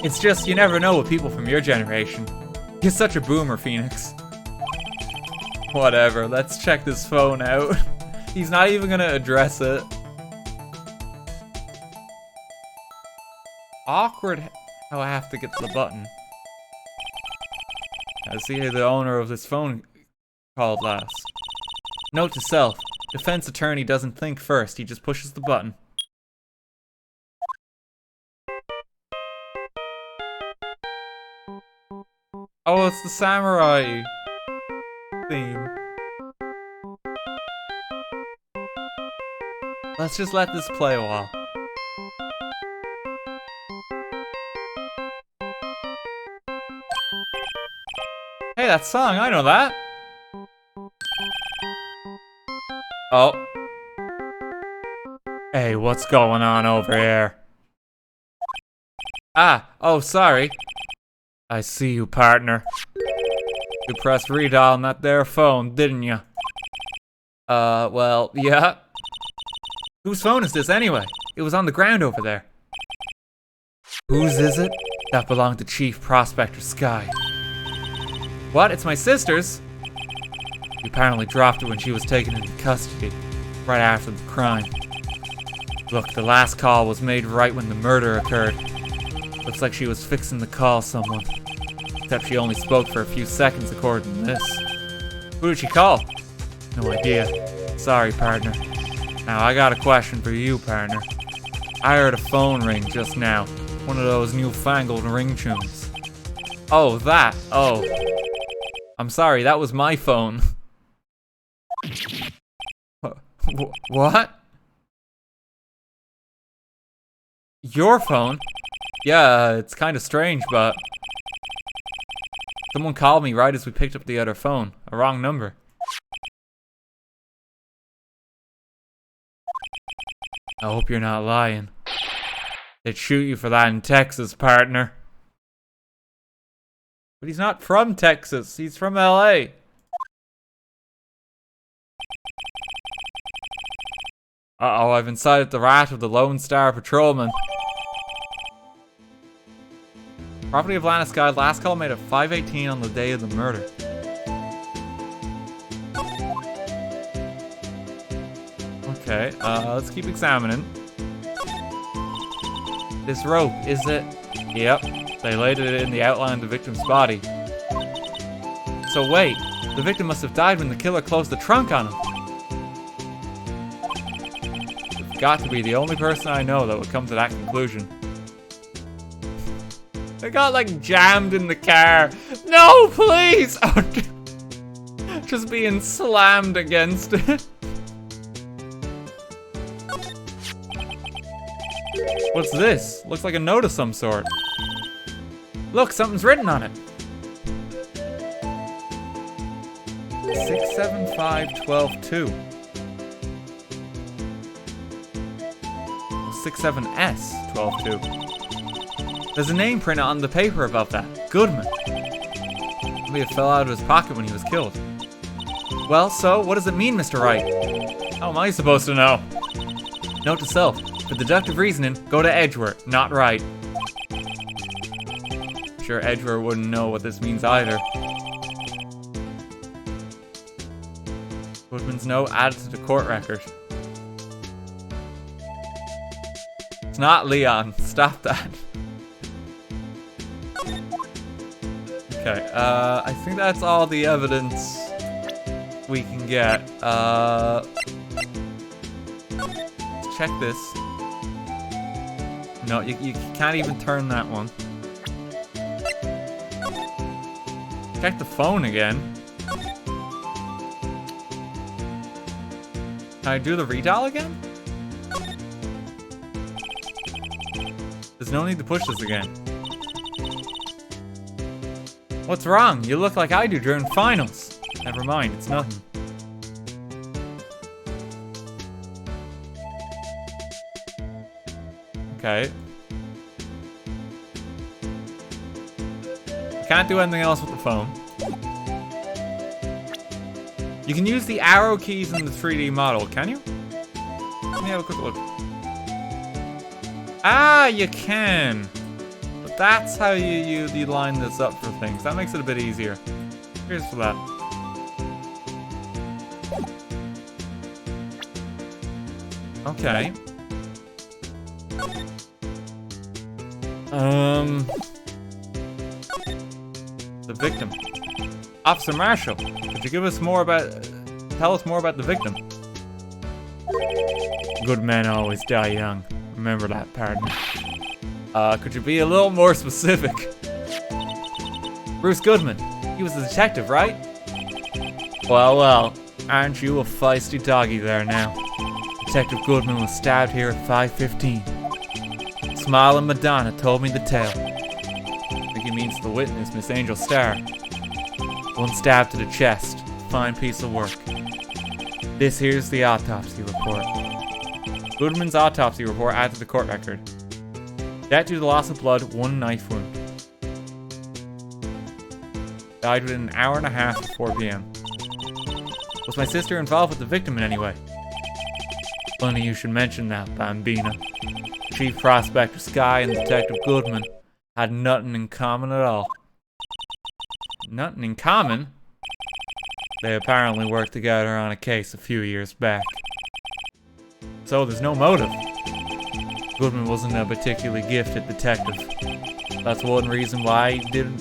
It's just you never know with people from your generation. You're such a boomer, Phoenix. Whatever, let's check this phone out. He's not even gonna address it. Awkward how I have to get to the button. I see who the owner of this phone called last. Note to self, defense attorney doesn't think first, he just pushes the button. Oh, it's the samurai theme. Let's just let this play a while. Hey, that song, I know that. Oh. Hey, what's going on over here? Ah, oh, sorry. I see you, partner. You pressed redial on that there phone, didn't you? Well, yeah. Whose phone is this anyway? It was on the ground over there. Whose is it? That belonged to Chief Prospector Skye. What? It's my sister's? You apparently dropped it when she was taken into custody, right after the crime. Look, the last call was made right when the murder occurred. Looks like she was fixing to call someone. Except she only spoke for a few seconds according to this. Who did she call? No idea. Sorry, partner. Now, I got a question for you, partner. I heard a phone ring just now. One of those newfangled ring tunes. Oh, that. Oh. I'm sorry, that was my phone. What? Your phone? Yeah, it's kind of strange, but... Someone called me right as we picked up the other phone. A wrong number. I hope you're not lying. They'd shoot you for that in Texas, partner. But he's not from Texas. He's from LA. Uh-oh, I've incited the wrath of the Lone Star Patrolman. Property of Lana, Skye. Last call made at 5:18 on the day of the murder. Okay, let's keep examining. This rope, is it? Yep, they laid it in the outline of the victim's body. So wait, the victim must have died when the killer closed the trunk on him. You've got to be the only person I know that would come to that conclusion. I got like jammed in the car. No, please! Oh, just being slammed against it. What's this? Looks like a note of some sort. Look, something's written on it. 675-12-2. 67S 12-2. There's a name printed on the paper about that. Goodman. Maybe it fell out of his pocket when he was killed. Well, so, what does it mean, Mr. Wright? How am I supposed to know? Note to self, for deductive reasoning, go to Edgeworth, not Wright. Sure, Edgeworth wouldn't know what this means either. Goodman's note added to the court record. It's not Leon. Stop that. Okay, I think that's all the evidence we can get. Let's check this. No, you can't even turn that one. Check the phone again. Can I do the redial again? There's no need to push this again. What's wrong? You look like I do during finals. Never mind, it's nothing. Okay. Can't do anything else with the phone. You can use the arrow keys in the 3D model, can you? Let me have a quick look. Ah, you can. But that's how you line this up for things. That makes it a bit easier. Here's for that. Okay. The victim. Officer Marshall, could you tell us more about the victim? Good men always die young. Remember that, partner. Could you be a little more specific? Bruce Goodman. He was the detective, right? Well, aren't you a feisty doggy there now? Detective Goodman was stabbed here at 5:15. Smiling Madonna told me the tale. I think he means the witness, Miss Angel Starr. One stab to the chest. Fine piece of work. This here's the autopsy report. Goodman's autopsy report added to the court record. Death due to loss of blood, 1 knife wound. Died within an hour and a half at 4 p.m. Was my sister involved with the victim in any way? Funny you should mention that, Bambina. Chief Prospector Skye and Detective Goodman had nothing in common at all. Nothing in common? They apparently worked together on a case a few years back. So there's no motive. Goodman wasn't a particularly gifted detective. That's one reason why he didn't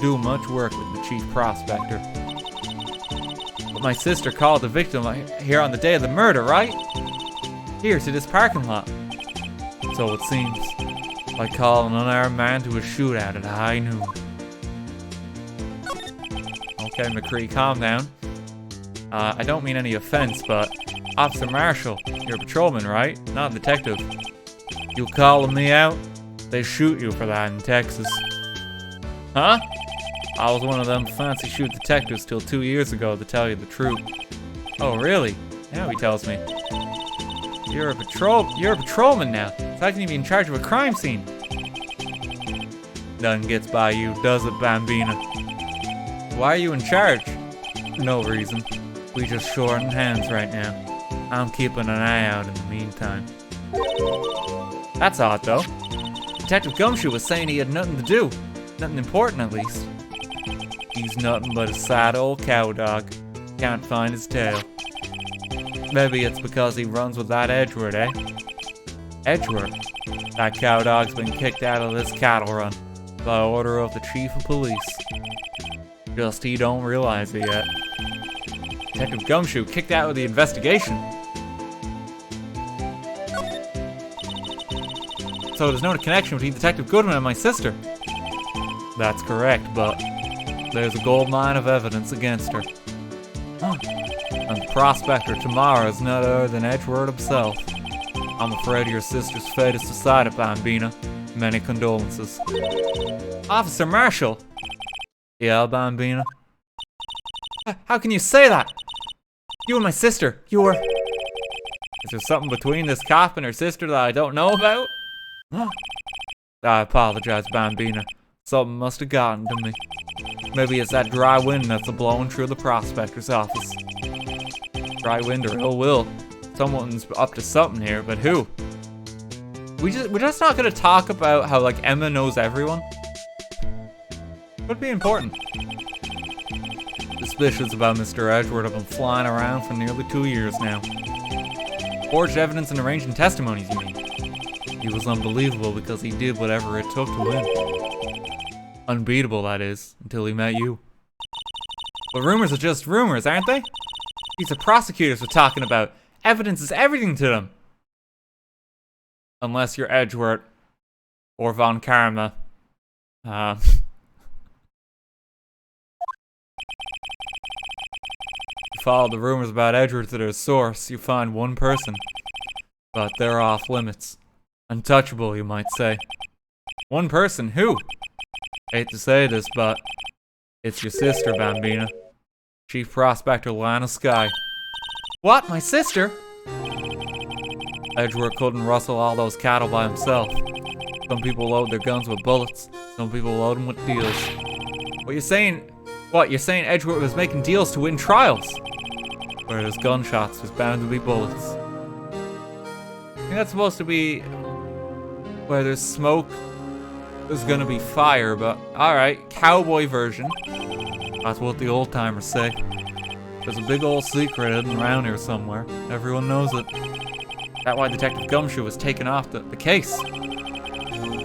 do much work with the Chief Prospector. But my sister called the victim here on the day of the murder, right? Here to this parking lot. So it seems. By calling an unarmed man to a shootout at high noon. Okay, McCree, calm down. I don't mean any offense, but Officer Marshall, you're a patrolman, right? Not a detective. You calling me out? They shoot you for that in Texas. Huh? I was one of them fancy shoot detectives till 2 years ago, to tell you the truth. Oh, really? Now he tells me. You're a patrolman now. So how can you be in charge of a crime scene? Nothing gets by you, does it, Bambina? Why are you in charge? No reason. We just shorten hands right now. I'm keeping an eye out in the meantime. That's odd, though. Detective Gumshoe was saying he had nothing to do. Nothing important, at least. He's nothing but a sad old cow dog. Can't find his tail. Maybe it's because he runs with that Edgeworth, eh? Edgeworth? That cow dog's been kicked out of this cattle run by order of the Chief of Police. Just he don't realize it yet. Detective Gumshoe kicked out of the investigation. So there's no connection between Detective Goodman and my sister. That's correct, but there's a gold mine of evidence against her. And the prospector tomorrow is none other than Edgeworth himself. I'm afraid your sister's fate is decided, Bambina. Many condolences. Officer Marshall! Yeah, Bambina? How can you say that? You and my sister, you were... Is there something between this cop and her sister that I don't know about? I apologize, Bambina. Something must have gotten to me. Maybe it's that dry wind that's blowing through the prospector's office. Dry wind or ill will. Someone's up to something here, but who? We're just not gonna talk about how like Emma knows everyone. Could be important. Suspicions about Mr. Edgeworth have been flying around for nearly 2 years now. Forged evidence and arranging testimonies, you mean? He was unbelievable because he did whatever it took to win. Unbeatable, that is, until he met you. But rumors are just rumors, aren't they? These are prosecutors we're talking about. Evidence is everything to them. Unless you're Edgeworth or Von Karma. follow the rumors about Edgeworth to their source, you find one person. But they're off limits. Untouchable, you might say. One person? Who? Hate to say this, but it's your sister, Bambina. Chief Prospector Lana Skye. What? My sister? Edgeworth couldn't rustle all those cattle by himself. Some people load their guns with bullets. Some people load them with deals. What you're saying? What, you're saying Edgeworth was making deals to win trials? Where there's gunshots, there's bound to be bullets. I think that's supposed to be where there's smoke, there's gonna be fire, but alright, cowboy version. That's what the old timers say. There's a big old secret hidden around here somewhere. Everyone knows it. That's why Detective Gumshoe was taken off the case.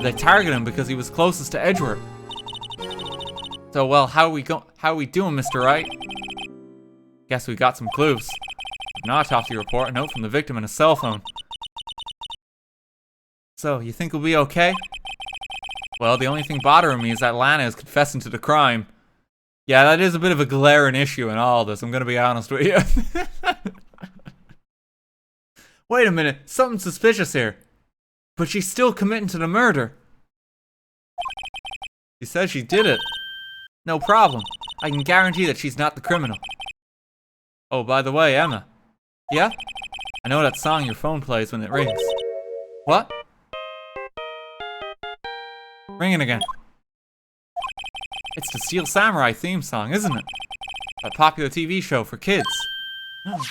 They targeted him because he was closest to Edgeworth. So, well, how are we doing, Mr. Wright? Guess we got some clues. An autopsy report, a note from the victim, and a cell phone. So, you think we'll be okay? Well, the only thing bothering me is that Lana is confessing to the crime. Yeah, that is a bit of a glaring issue in all this, I'm gonna be honest with you. Wait a minute, something suspicious here. But she's still committing to the murder. She says she did it. No problem. I can guarantee that she's not the criminal. Oh, by the way, Emma. Yeah? I know that song your phone plays when it rings. What? Ringing again. It's the Steel Samurai theme song, isn't it? A popular TV show for kids. The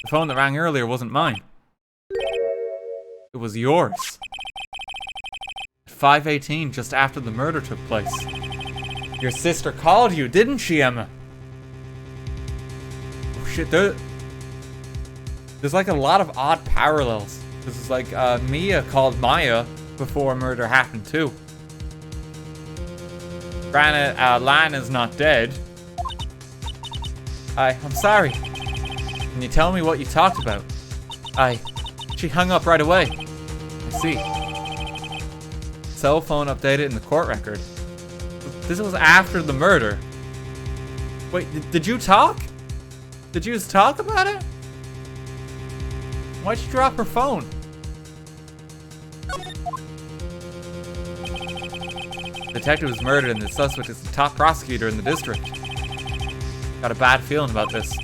phone that rang earlier wasn't mine. It was yours. At 5:18, just after the murder took place. Your sister called you, didn't she, Emma? Oh shit, there's like a lot of odd parallels. This is like, Mia called Maya before murder happened too. Granted, Lana's not dead. I'm sorry. Can you tell me what you talked about? She hung up right away. I see. Cell phone updated in the court record. This was after the murder. Wait, did you talk? Did you just talk about it? Why'd she drop her phone? The detective was murdered and the suspect is the top prosecutor in the district. Got a bad feeling about this.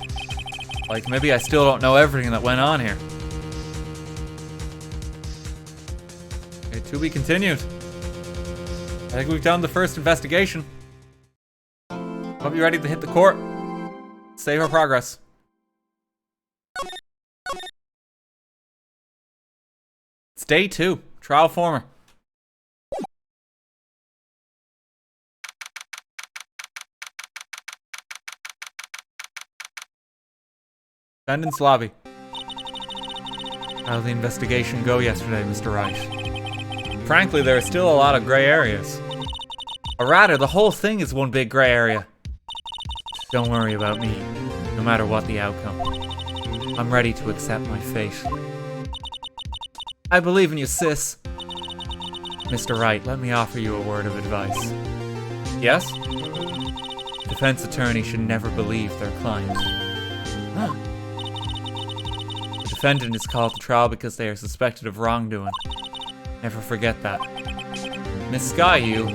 Like, maybe I still don't know everything that went on here. Okay, to be continued. I think we've done the first investigation. Hope you're ready to hit the court. Save our progress. It's day 2. Trial former. Defendant's lobby. How did the investigation go yesterday, Mr. Wright? Frankly, there are still a lot of gray areas. Or rather, the whole thing is one big gray area. Don't worry about me, no matter what the outcome. I'm ready to accept my fate. I believe in you, sis. Mr. Wright, let me offer you a word of advice. Yes? Defense attorney should never believe their client. The defendant is called to trial because they are suspected of wrongdoing. Never forget that. Miss Skye, you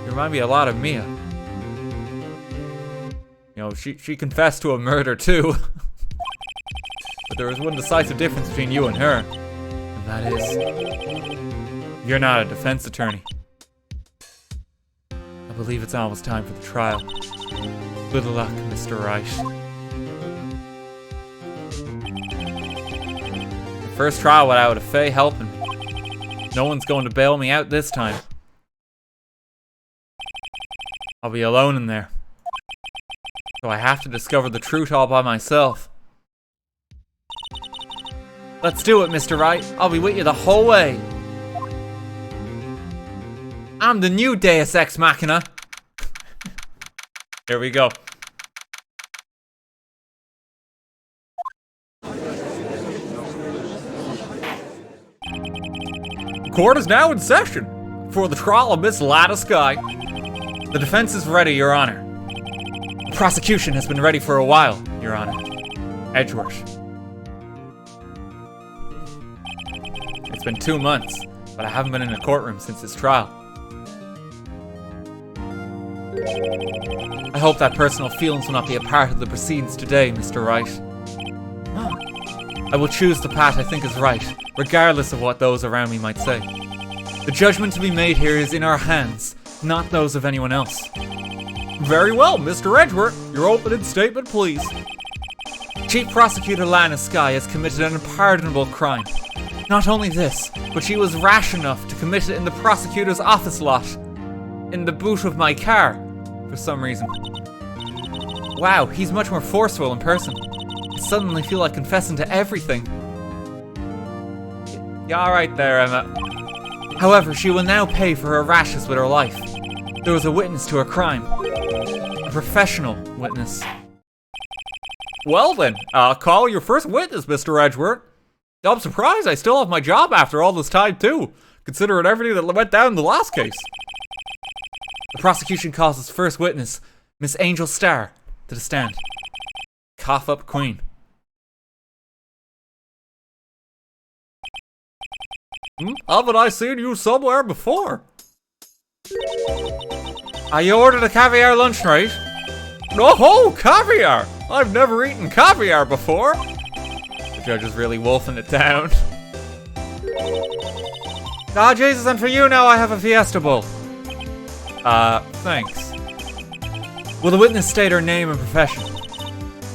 remind me a lot of Mia. You know, she confessed to a murder too. But there is one decisive difference between you and her. And that is, you're not a defense attorney. I believe it's almost time for the trial. Good luck, Mr. Wright. The first trial without a Faye helping me. No one's going to bail me out this time. I'll be alone in there. So I have to discover the truth all by myself. Let's do it, Mr. Wright. I'll be with you the whole way. I'm the new Deus Ex Machina. Here we go. Court is now in session for the trial of Miss Lana Skye. The defense is ready, Your Honor. The prosecution has been ready for a while. Your Honor. Edgeworth. It's been 2 months, but I haven't been in a courtroom since his trial. I hope that personal feelings will not be a part of the proceedings today, Mr. Wright. I will choose the path I think is right, regardless of what those around me might say. The judgment to be made here is in our hands, not those of anyone else. Very well, Mr. Edgeworth. Your opening statement, please. Chief Prosecutor Lana Skye has committed an unpardonable crime. Not only this, but she was rash enough to commit it in the prosecutor's office lot. In the boot of my car, for some reason. Wow, he's much more forceful in person. I suddenly feel like confessing to everything. Yeah, alright there, Emma. However, she will now pay for her rashes with her life. There was a witness to her crime. A professional witness. Well then, call your first witness, Mr. Edgeworth. I'm surprised I still have my job after all this time too, considering everything that went down in the last case. The prosecution calls its first witness, Miss Angel Starr, to the stand. Cough up Queen. Haven't I seen you somewhere before? You ordered a caviar lunch, right? Oh, caviar! I've never eaten caviar before. The judge is really wolfing it down. Jesus, and for you now I have a Fiesta Bowl. Thanks. Will the witness state her name and profession?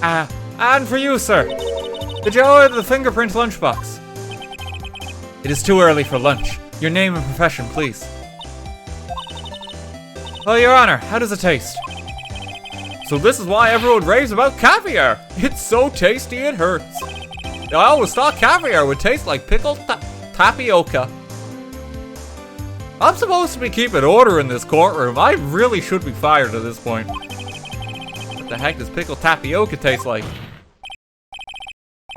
And for you, sir. Did you order the fingerprint lunchbox? It is too early for lunch. Your name and profession, please. Well, Your Honor, how does it taste? So this is why everyone raves about caviar. It's so tasty it hurts. I always thought caviar would taste like pickled tapioca. I'm supposed to be keeping order in this courtroom. I really should be fired at this point. What the heck does pickled tapioca taste like?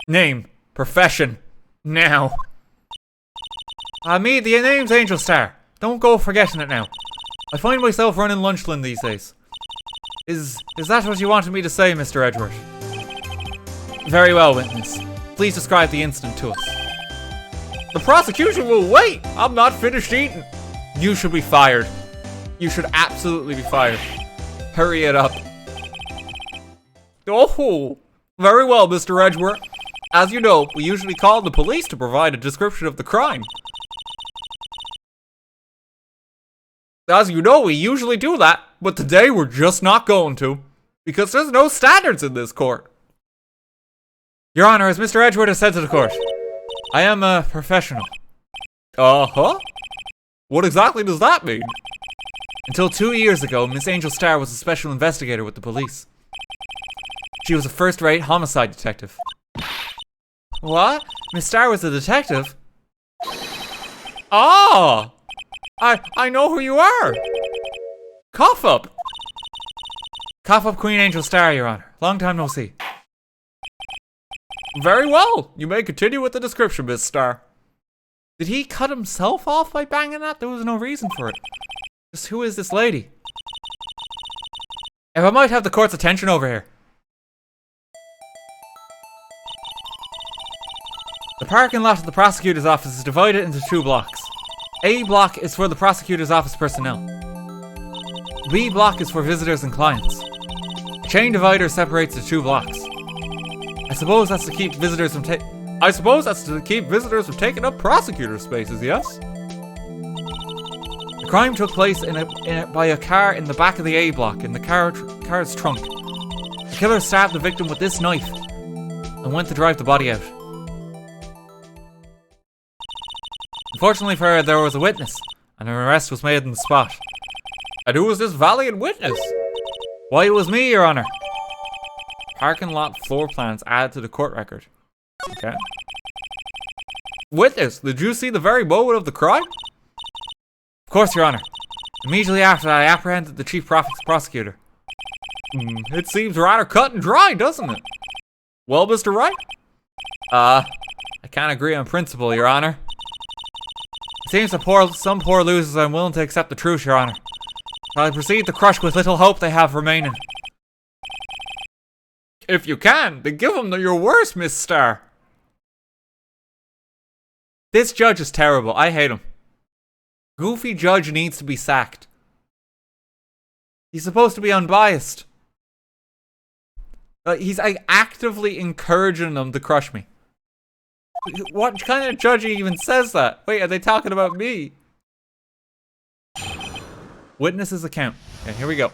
Name. Profession. Now. The name's Angel Starr. Don't go forgetting it now. I find myself running Lunchland these days. Is that what you wanted me to say, Mr. Edgeworth? Very well, witness. Please describe the incident to us. The prosecution will wait! I'm not finished eating. You should be fired. You should absolutely be fired. Hurry it up. Oh, very well, Mr. Edgeworth. As you know, we usually call the police to provide a description of the crime. As you know, we usually do that, but today we're just not going to, because there's no standards in this court. Your Honor, as Mr. Edgeworth has said to the court, I am a professional. Uh-huh? What exactly does that mean? Until 2 years ago, Miss Angel Starr was a special investigator with the police. She was a first-rate homicide detective. What? Miss Starr was a detective? Ah! I know who you are! Cough up! Cough up Queen Angel Starr, Your Honor. Long time no see. Very well! You may continue with the description, Miss Starr. Did he cut himself off by banging that? There was no reason for it. Just who is this lady? If I might have the court's attention over here. The parking lot of the prosecutor's office is divided into 2 blocks. A block is for the prosecutor's office personnel. B block is for visitors and clients. A chain divider separates the 2 blocks. I suppose that's to keep visitors from taking up prosecutor spaces, yes? The crime took place by a car in the back of the A block in the car's trunk. The killer stabbed the victim with this knife and went to drive the body out. Unfortunately for her, there was a witness, and an arrest was made on the spot. And who was this valiant witness? Why, it was me, Your Honor. Parking lot floor plans added to the court record. Okay. Witness, did you see the very moment of the crime? Of course, Your Honor. Immediately after that, I apprehended the chief prosecutor. It seems rather cut and dry, doesn't it? Well, Mr. Wright? I can't agree on principle, Your Honor. It seems that some poor losers are unwilling to accept the truth, Your Honor. So I proceed to crush with little hope they have remaining. If you can, then give him your worst, Miss Star. This judge is terrible. I hate him. Goofy judge needs to be sacked. He's supposed to be unbiased. He's like actively encouraging them to crush me. What kind of judge even says that? Wait, are they talking about me? Witness's account. Okay, here we go.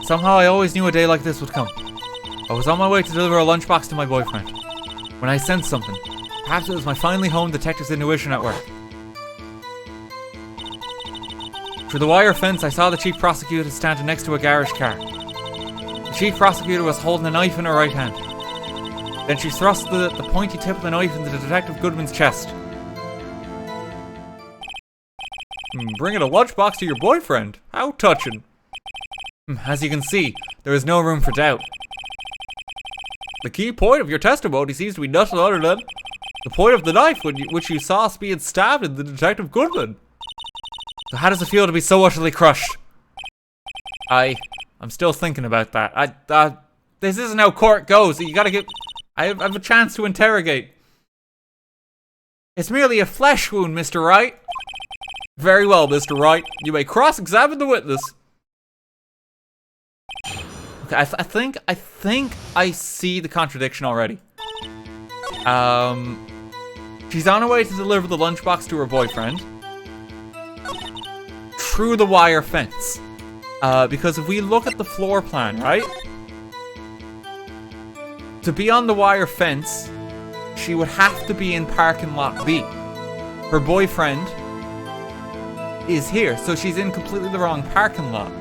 Somehow I always knew a day like this would come. I was on my way to deliver a lunchbox to my boyfriend when I sensed something. Perhaps it was my finely honed detective's intuition at work. Through the wire fence, I saw the chief prosecutor standing next to a garage car. The chief prosecutor was holding a knife in her right hand. Then she thrust the pointy tip of the knife into Detective Goodman's chest. Bringing a lunchbox to your boyfriend? How touching. As you can see, there is no room for doubt. The key point of your testimony seems to be nothing other than the point of the knife which you saw us being stabbed in the Detective Goodman. So how does it feel to be so utterly crushed? I'm still thinking about that. This isn't how court goes. You gotta get... I have a chance to interrogate. It's merely a flesh wound, Mr. Wright. Very well, Mr. Wright. You may cross-examine the witness. Okay, I think I see the contradiction already. She's on her way to deliver the lunchbox to her boyfriend through the wire fence. Because if we look at the floor plan, right? To be on the wire fence, she would have to be in parking lot B. Her boyfriend is here, so she's in completely the wrong parking lot.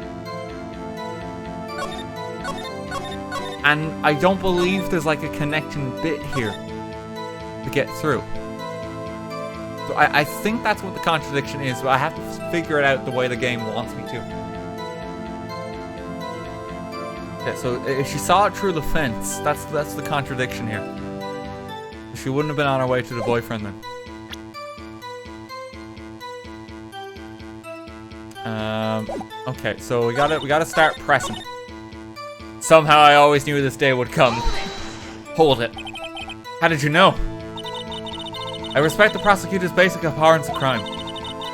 And I don't believe there's like a connecting bit here to get through. So I think that's what the contradiction is, but I have to figure it out the way the game wants me to. Yeah, so if she saw it through the fence, that's the contradiction here. She wouldn't have been on her way to the boyfriend then. Okay, so we gotta start pressing. Somehow I always knew this day would come. Hold it. How did you know? I respect the prosecutor's basic abhorrence of crime.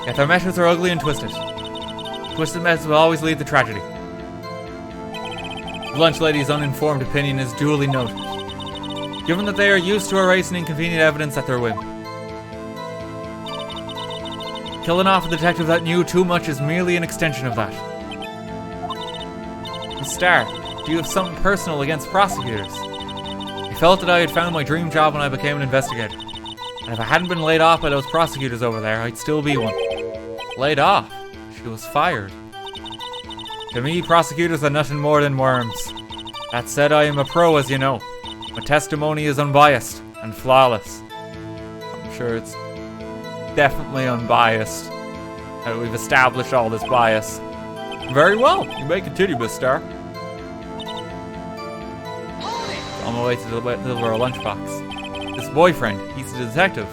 Yet their methods are ugly and twisted. Twisted methods will always lead to tragedy. The lunch lady's uninformed opinion is duly noted, given that they are used to erasing inconvenient evidence at their whim. Killing off a detective that knew too much is merely an extension of that. Miss Starr, do you have something personal against prosecutors? I felt that I had found my dream job when I became an investigator. And if I hadn't been laid off by those prosecutors over there, I'd still be one. Laid off? She was fired. To me, prosecutors are nothing more than worms. That said, I am a pro, as you know. My testimony is unbiased and flawless. I'm sure it's definitely unbiased. We've established all this bias. Very well. You may continue, Miss Starr. On my way to deliver a lunchbox. This boyfriend, he's a detective.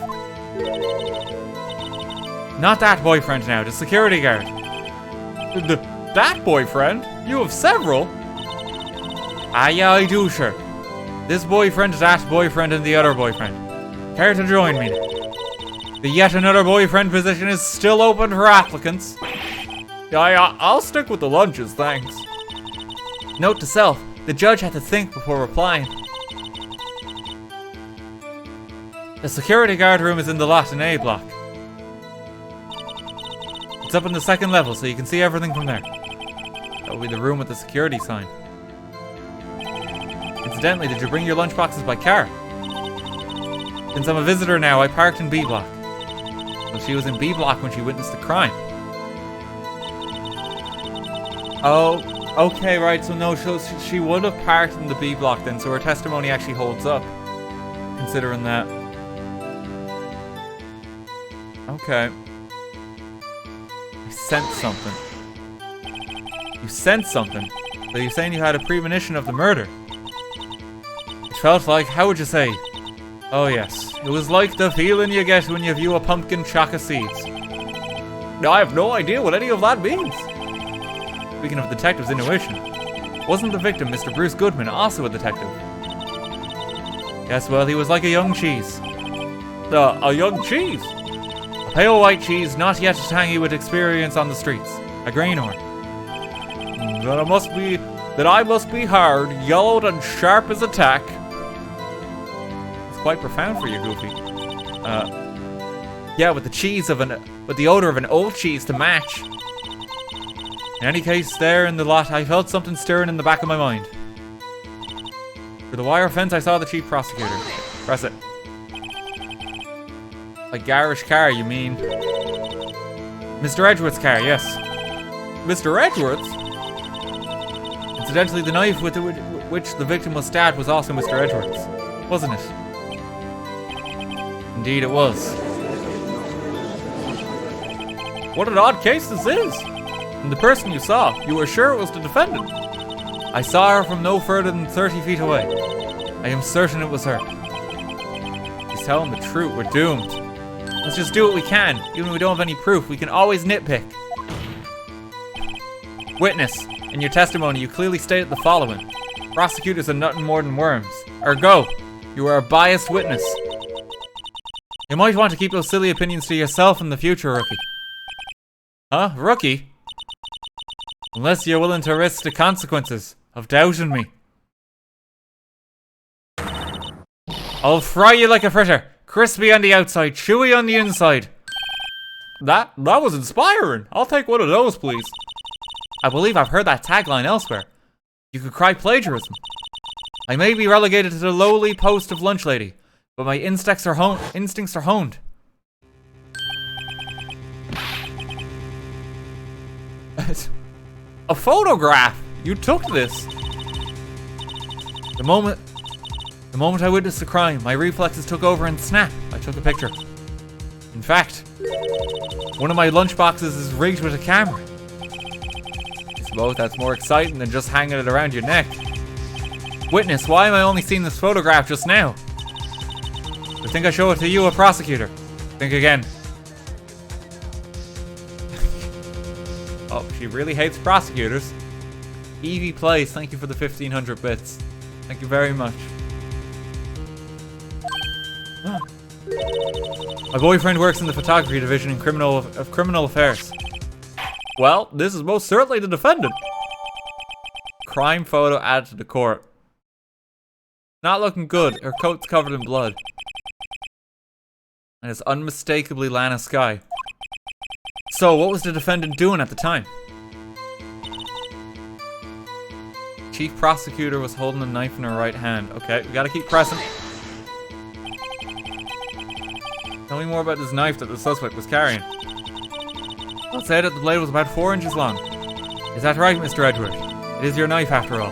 Not that boyfriend now, the security guard. That boyfriend? You have several? Ah, yeah, I do, sure. This boyfriend, that boyfriend, and the other boyfriend. Care to join me? The yet another boyfriend position is still open for applicants. Yeah, I'll stick with the lunches, thanks. Note to self, the judge had to think before replying. The security guard room is in the lot in A block. It's up on the second level, so you can see everything from there. That will be the room with the security sign. Incidentally, did you bring your lunchboxes by car? Since I'm a visitor now, I parked in B block. So she was in B block when she witnessed the crime. Oh, okay, right, so no, she would have parked in the B block then, so her testimony actually holds up. Considering that. Okay. I sensed something. You sensed something? So you're saying you had a premonition of the murder? It felt like, how would you say? Oh yes, it was like the feeling you get when you view a pumpkin chock of seeds. Now I have no idea what any of that means. Speaking of detective's intuition, Wasn't the victim, Mr. Bruce Goodman, also a detective? Yes, well, he was like a young cheese. A young cheese? A pale white cheese, not yet tangy with experience on the streets. A greenhorn. That I must be hard, yellowed and sharp as a tack. It's quite profound for you, Goofy. Yeah, with the odor of an old cheese to match. In any case, there in the lot, I felt something stirring in the back of my mind. Through the wire fence, I saw the chief prosecutor. Press it. A garish car, you mean? Mr. Edgeworth's car, yes. Mr. Edgeworth's? Incidentally, the knife with which the victim was stabbed was also Mr. Edgeworth's, wasn't it? Indeed it was. What an odd case this is! And the person you saw, you were sure it was the defendant? I saw her from no further than 30 feet away. I am certain it was her. She's telling the truth, we're doomed. Let's just do what we can. Even if we don't have any proof, we can always nitpick. Witness, in your testimony you clearly stated the following. Prosecutors are nothing more than worms. Ergo, you are a biased witness. You might want to keep those silly opinions to yourself in the future, Rookie. Huh? Rookie? Unless you're willing to risk the consequences of doubting me. I'll fry you like a fritter. Crispy on the outside, chewy on the inside. That was inspiring. I'll take one of those, please. I believe I've heard that tagline elsewhere. You could cry plagiarism. I may be relegated to the lowly post of lunch lady, but my instincts are honed. A photograph! You took this! The moment I witnessed the crime, my reflexes took over and snap, I took a picture. In fact, one of my lunch boxes is rigged with a camera. I suppose that's more exciting than just hanging it around your neck. Witness, why am I only seeing this photograph just now? I think I show it to you, a prosecutor. Think again. Oh, she really hates prosecutors. Evie Plays, thank you for the 1500 bits. Thank you very much. My boyfriend works in the photography division in criminal affairs. Well, this is most certainly the defendant. Crime photo added to the court. Not looking good. Her coat's covered in blood. And it's unmistakably Lana Skye. So, what was the defendant doing at the time? Chief prosecutor was holding a knife in her right hand. Okay, we gotta keep pressing. Tell me more about this knife that the suspect was carrying. I'll say that the blade was about 4 inches long. Is that right, Mr. Edgeworth? It is your knife, after all.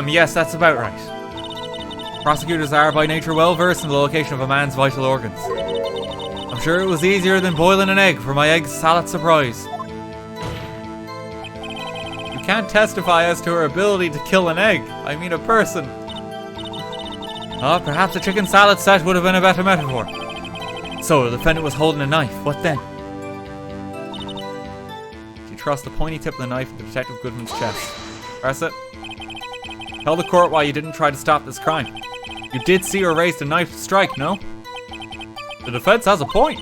Yes, that's about right. Prosecutors are, by nature, well versed in the location of a man's vital organs. I'm sure it was easier than boiling an egg for my egg salad surprise. You can't testify as to her ability to kill an egg. I mean a person. Oh, perhaps a chicken salad set would have been a better metaphor. So, the defendant was holding a knife. What then? She thrust the pointy tip of the knife into Detective Goodman's chest. Press it. Tell the court why you didn't try to stop this crime. You did see her raise the knife to strike, no? The defense has a point.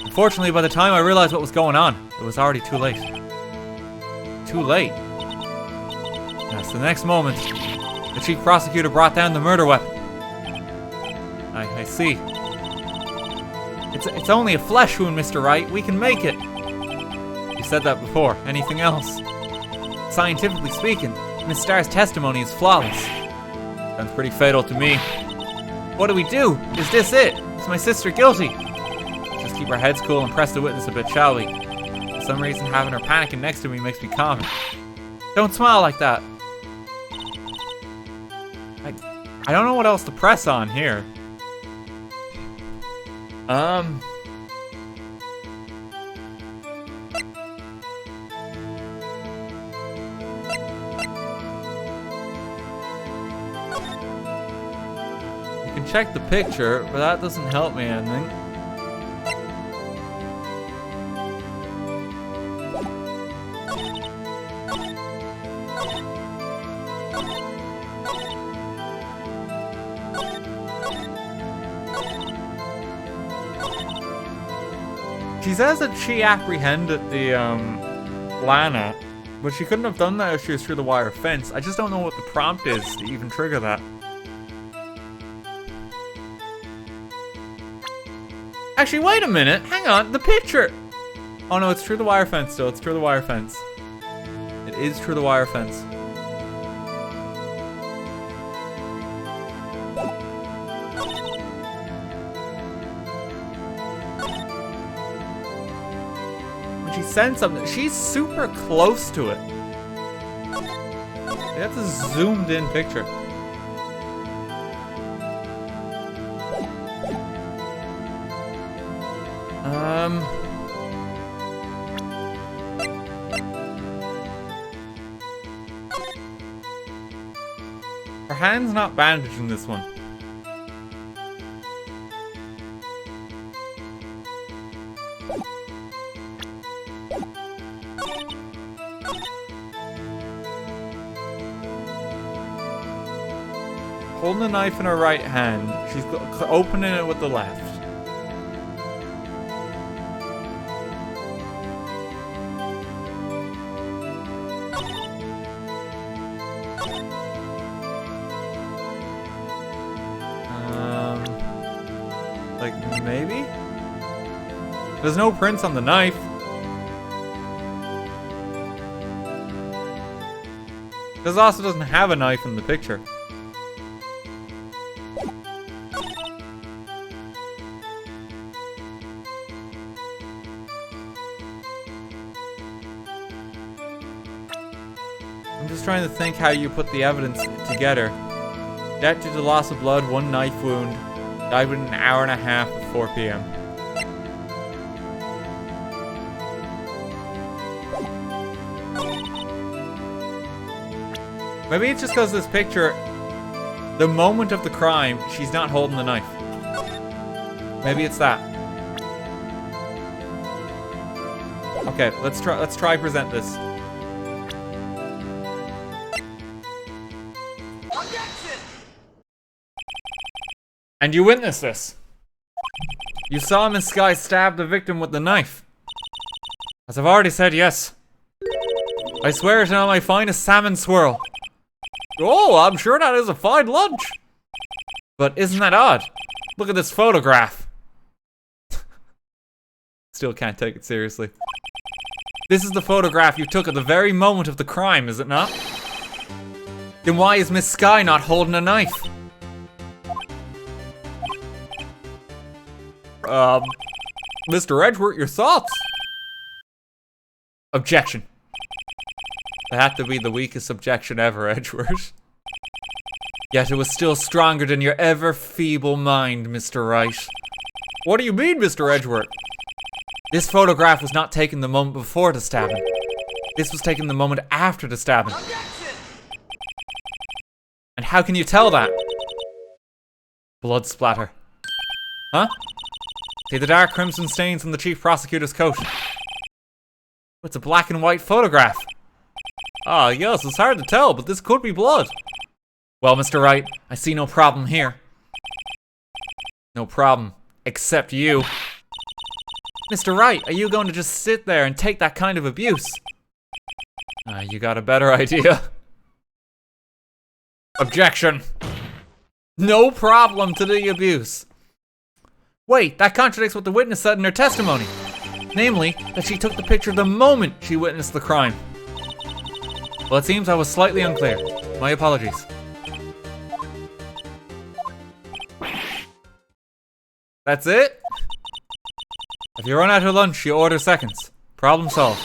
Unfortunately, by the time I realized what was going on, it was already too late. Too late? Yes, the next moment, the chief prosecutor brought down the murder weapon. I see. It's only a flesh wound, Mr. Wright. We can make it. You said that before. Anything else? Scientifically speaking, Miss Starr's testimony is flawless. Sounds pretty fatal to me. What do we do? Is this it? Is my sister guilty? Just keep our heads cool and press the witness a bit, shall we? For some reason, having her panicking next to me makes me calmer. Don't smile like that. I don't know what else to press on here. You can check the picture, but that doesn't help me anything. She says that she apprehended the, Lana, but she couldn't have done that if she was through the wire fence. I just don't know what the prompt is to even trigger that. Actually, wait a minute. Hang on, the picture. Oh no, it's through the wire fence still. It's through the wire fence. It is through the wire fence. When she sends something, she's super close to it. That's a zoomed in picture. Her hand's not bandaged in this one. Holding the knife in her right hand, she's opening it with the left. Like, maybe? There's no prints on the knife. This also doesn't have a knife in the picture. I'm just trying to think how you put the evidence together. Death due to loss of blood, 1 knife wound. Died within an hour and a half at 4 p.m. Maybe it's just because this picture, the moment of the crime, she's not holding the knife. Maybe it's that. Okay, let's try present this. And you witnessed this. You saw Miss Skye stab the victim with the knife. As I've already said, yes. I swear it's now my finest salmon swirl. Oh, I'm sure that is a fine lunch. But isn't that odd? Look at this photograph. Still can't take it seriously. This is the photograph you took at the very moment of the crime, is it not? Then why is Miss Skye not holding a knife? Mr. Edgeworth, your thoughts? Objection. That had to be the weakest objection ever, Edgeworth. Yet it was still stronger than your ever feeble mind, Mr. Wright. What do you mean, Mr. Edgeworth? This photograph was not taken the moment before the stabbing. This was taken the moment after the stabbing. And how can you tell that? Blood splatter. Huh? See the dark crimson stains on the chief prosecutor's coat. It's a black and white photograph. Ah, yes, it's hard to tell, but this could be blood. Well, Mr. Wright, I see no problem here. No problem, except you. Mr. Wright, are you going to just sit there and take that kind of abuse? You got a better idea. Objection. No problem to the abuse. Wait, that contradicts what the witness said in her testimony. Namely, that she took the picture the moment she witnessed the crime. Well, it seems I was slightly unclear. My apologies. That's it? If you run out of lunch, you order seconds. Problem solved.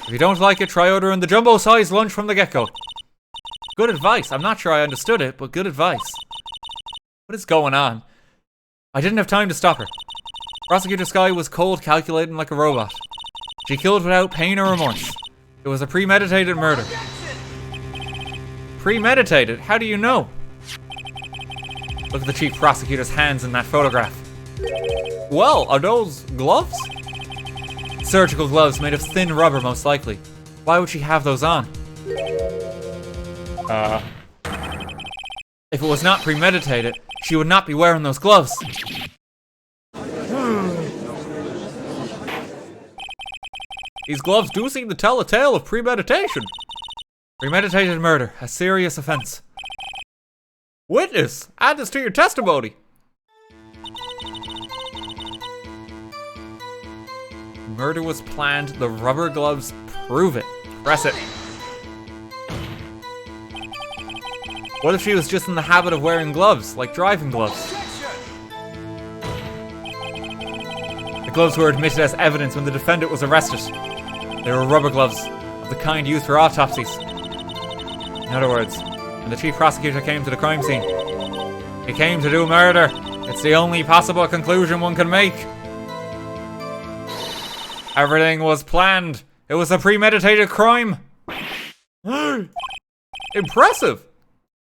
If you don't like it, try ordering the jumbo-sized lunch from the get-go. Good advice. I'm not sure I understood it, but good advice. What is going on? I didn't have time to stop her. Prosecutor Skye was cold, calculating like a robot. She killed without pain or remorse. It was a premeditated murder. Premeditated? How do you know? Look at the chief prosecutor's hands in that photograph. Well, are those gloves? Surgical gloves made of thin rubber, most likely. Why would she have those on? If it was not premeditated, she would not be wearing those gloves. These gloves do seem to tell a tale of premeditation. Premeditated murder, a serious offense. Witness, add this to your testimony. Murder was planned. The rubber gloves prove it. Press it. What if she was just in the habit of wearing gloves, like driving gloves? The gloves were admitted as evidence when the defendant was arrested. They were rubber gloves, of the kind used for autopsies. In other words, when the chief prosecutor came to the crime scene, he came to do murder. It's the only possible conclusion one can make. Everything was planned. It was a premeditated crime. Impressive.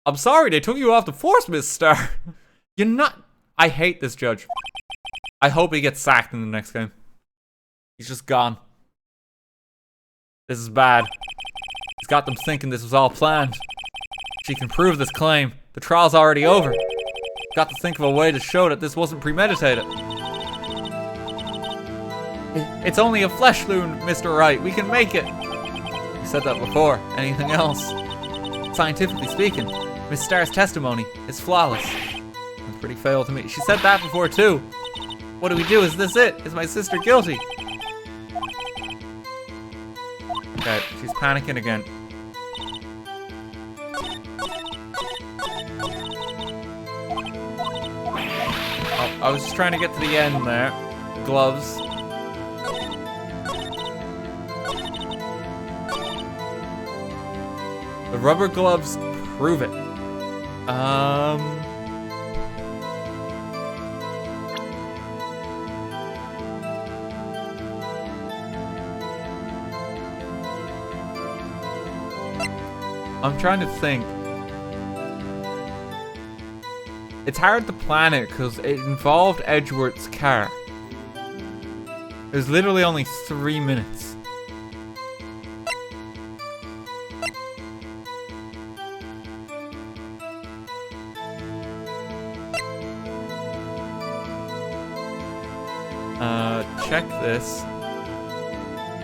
I'm sorry they took you off the force, Miss Starr. You're not... I hate this judge. I hope he gets sacked in the next game. He's just gone. This is bad. He's got them thinking this was all planned. She can prove this claim. The trial's already over. Got to think of a way to show that this wasn't premeditated. It's only a flesh wound, Mr. Wright. We can make it. You said that before. Anything else? Scientifically speaking, Miss Starr's testimony is flawless. It's pretty fail to me. She said that before too. What do we do? Is this it? Is my sister guilty? Okay, she's panicking again. Oh, I was just trying to get to the end there. Gloves. The rubber gloves prove it. I'm trying to think. It's hard to plan it because it involved Edgeworth's car. It was literally only 3 minutes. Check this.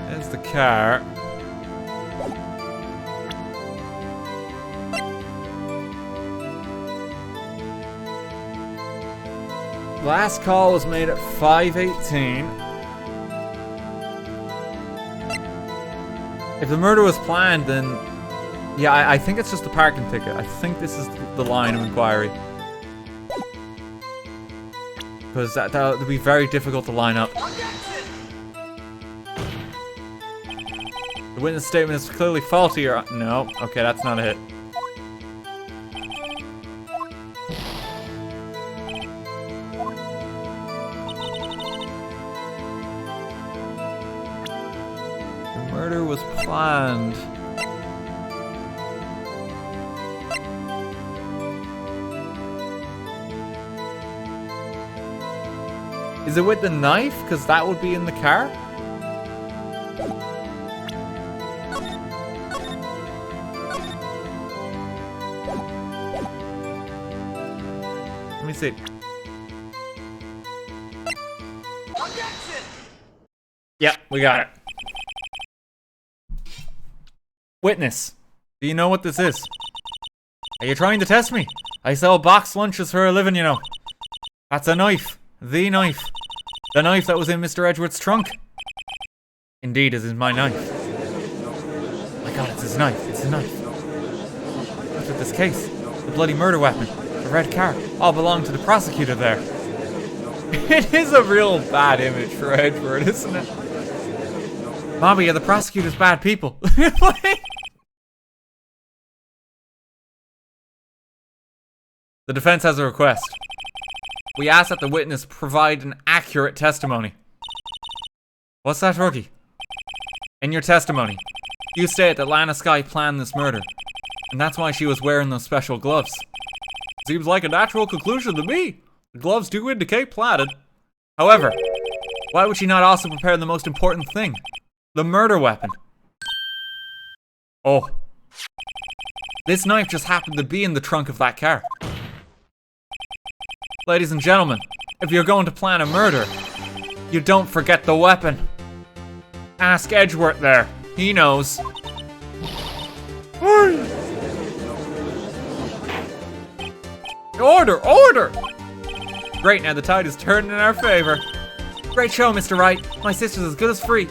There's the car. Last call was made at 5:18. If the murder was planned, then yeah, I think it's just a parking ticket. I think this is the line of inquiry. Because that would be very difficult to line up. The witness statement is clearly faulty or... No. Okay, that's not a hit. The murder was planned. Is it with the knife? Because that would be in the car? Let me see. Yep, we got it. Witness, do you know what this is? Are you trying to test me? I sell boxed lunches for a living, you know. That's a knife. The knife. The knife that was in Mr. Edgeworth's trunk. Indeed, it is my knife. My God, it's his knife. It's his knife. What's with this case? The bloody murder weapon. The red car. All belong to the prosecutor there. It is a real bad image for Edgeworth, isn't it? Mommy, yeah, the prosecutor's bad people. The defense has a request. We ask that the witness provide an accurate testimony. What's that, Rookie? In your testimony, you state that Lana Skye planned this murder, and that's why she was wearing those special gloves. Seems like a natural conclusion to me. The gloves do indicate plotted. However, why would she not also prepare the most important thing? The murder weapon. Oh. This knife just happened to be in the trunk of that car. Ladies and gentlemen, if you're going to plan a murder, you don't forget the weapon. Ask Edgeworth there. He knows. Order! Order! Great, now the tide is turning in our favor. Great show, Mr. Wright. My sister's as good as free.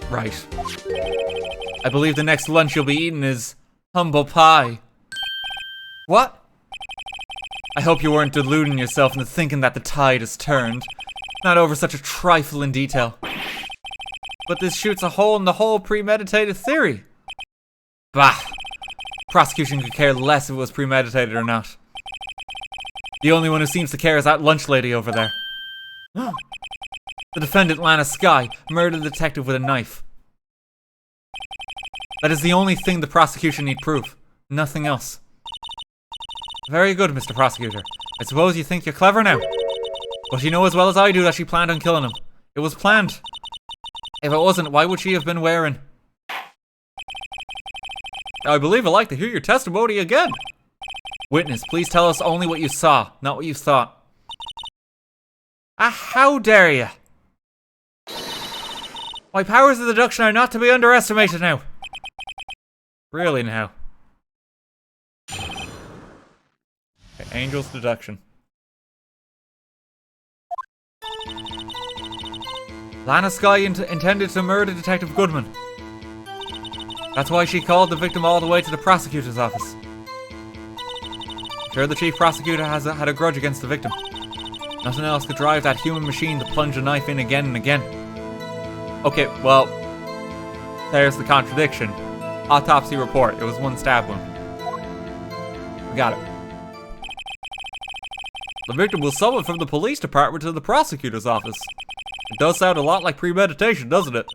Right. I believe the next lunch you'll be eating is humble pie. What? I hope you weren't deluding yourself into thinking that the tide has turned. Not over such a trifling detail. But this shoots a hole in the whole premeditated theory. Bah! Prosecution could care less if it was premeditated or not. The only one who seems to care is that lunch lady over there. The defendant, Lana Skye, murdered the detective with a knife. That is the only thing the prosecution need prove. Nothing else. Very good, Mr. Prosecutor. I suppose you think you're clever now. But you know as well as I do that she planned on killing him. It was planned. If it wasn't, why would she have been wearing? I believe I'd like to hear your testimony again. Witness, please tell us only what you saw, not what you thought. How dare you? My powers of deduction are not to be underestimated now. Really now. Okay, Angel's deduction. Lana Skye intended to murder Detective Goodman. That's why she called the victim all the way to the prosecutor's office. I'm sure the chief prosecutor had a grudge against the victim. Nothing else could drive that human machine to plunge a knife in again and again. Okay, well, there's the contradiction. Autopsy report, it was one stab wound. We got it. The victim was summoned from the police department to the prosecutor's office. It does sound a lot like premeditation, doesn't it?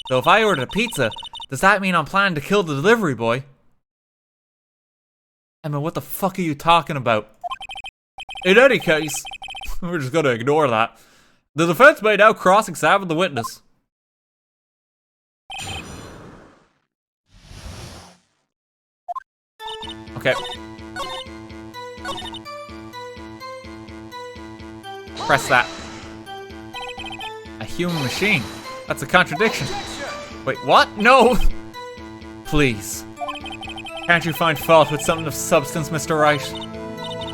So if I ordered a pizza, does that mean I'm planning to kill the delivery boy? Emma, what the fuck are you talking about? In any case, we're just gonna ignore that. The defense may now cross-examine the witness. Okay. Press that. A human machine. That's a contradiction. Wait, what? No! Please. Can't you find fault with something of substance, Mr. Wright?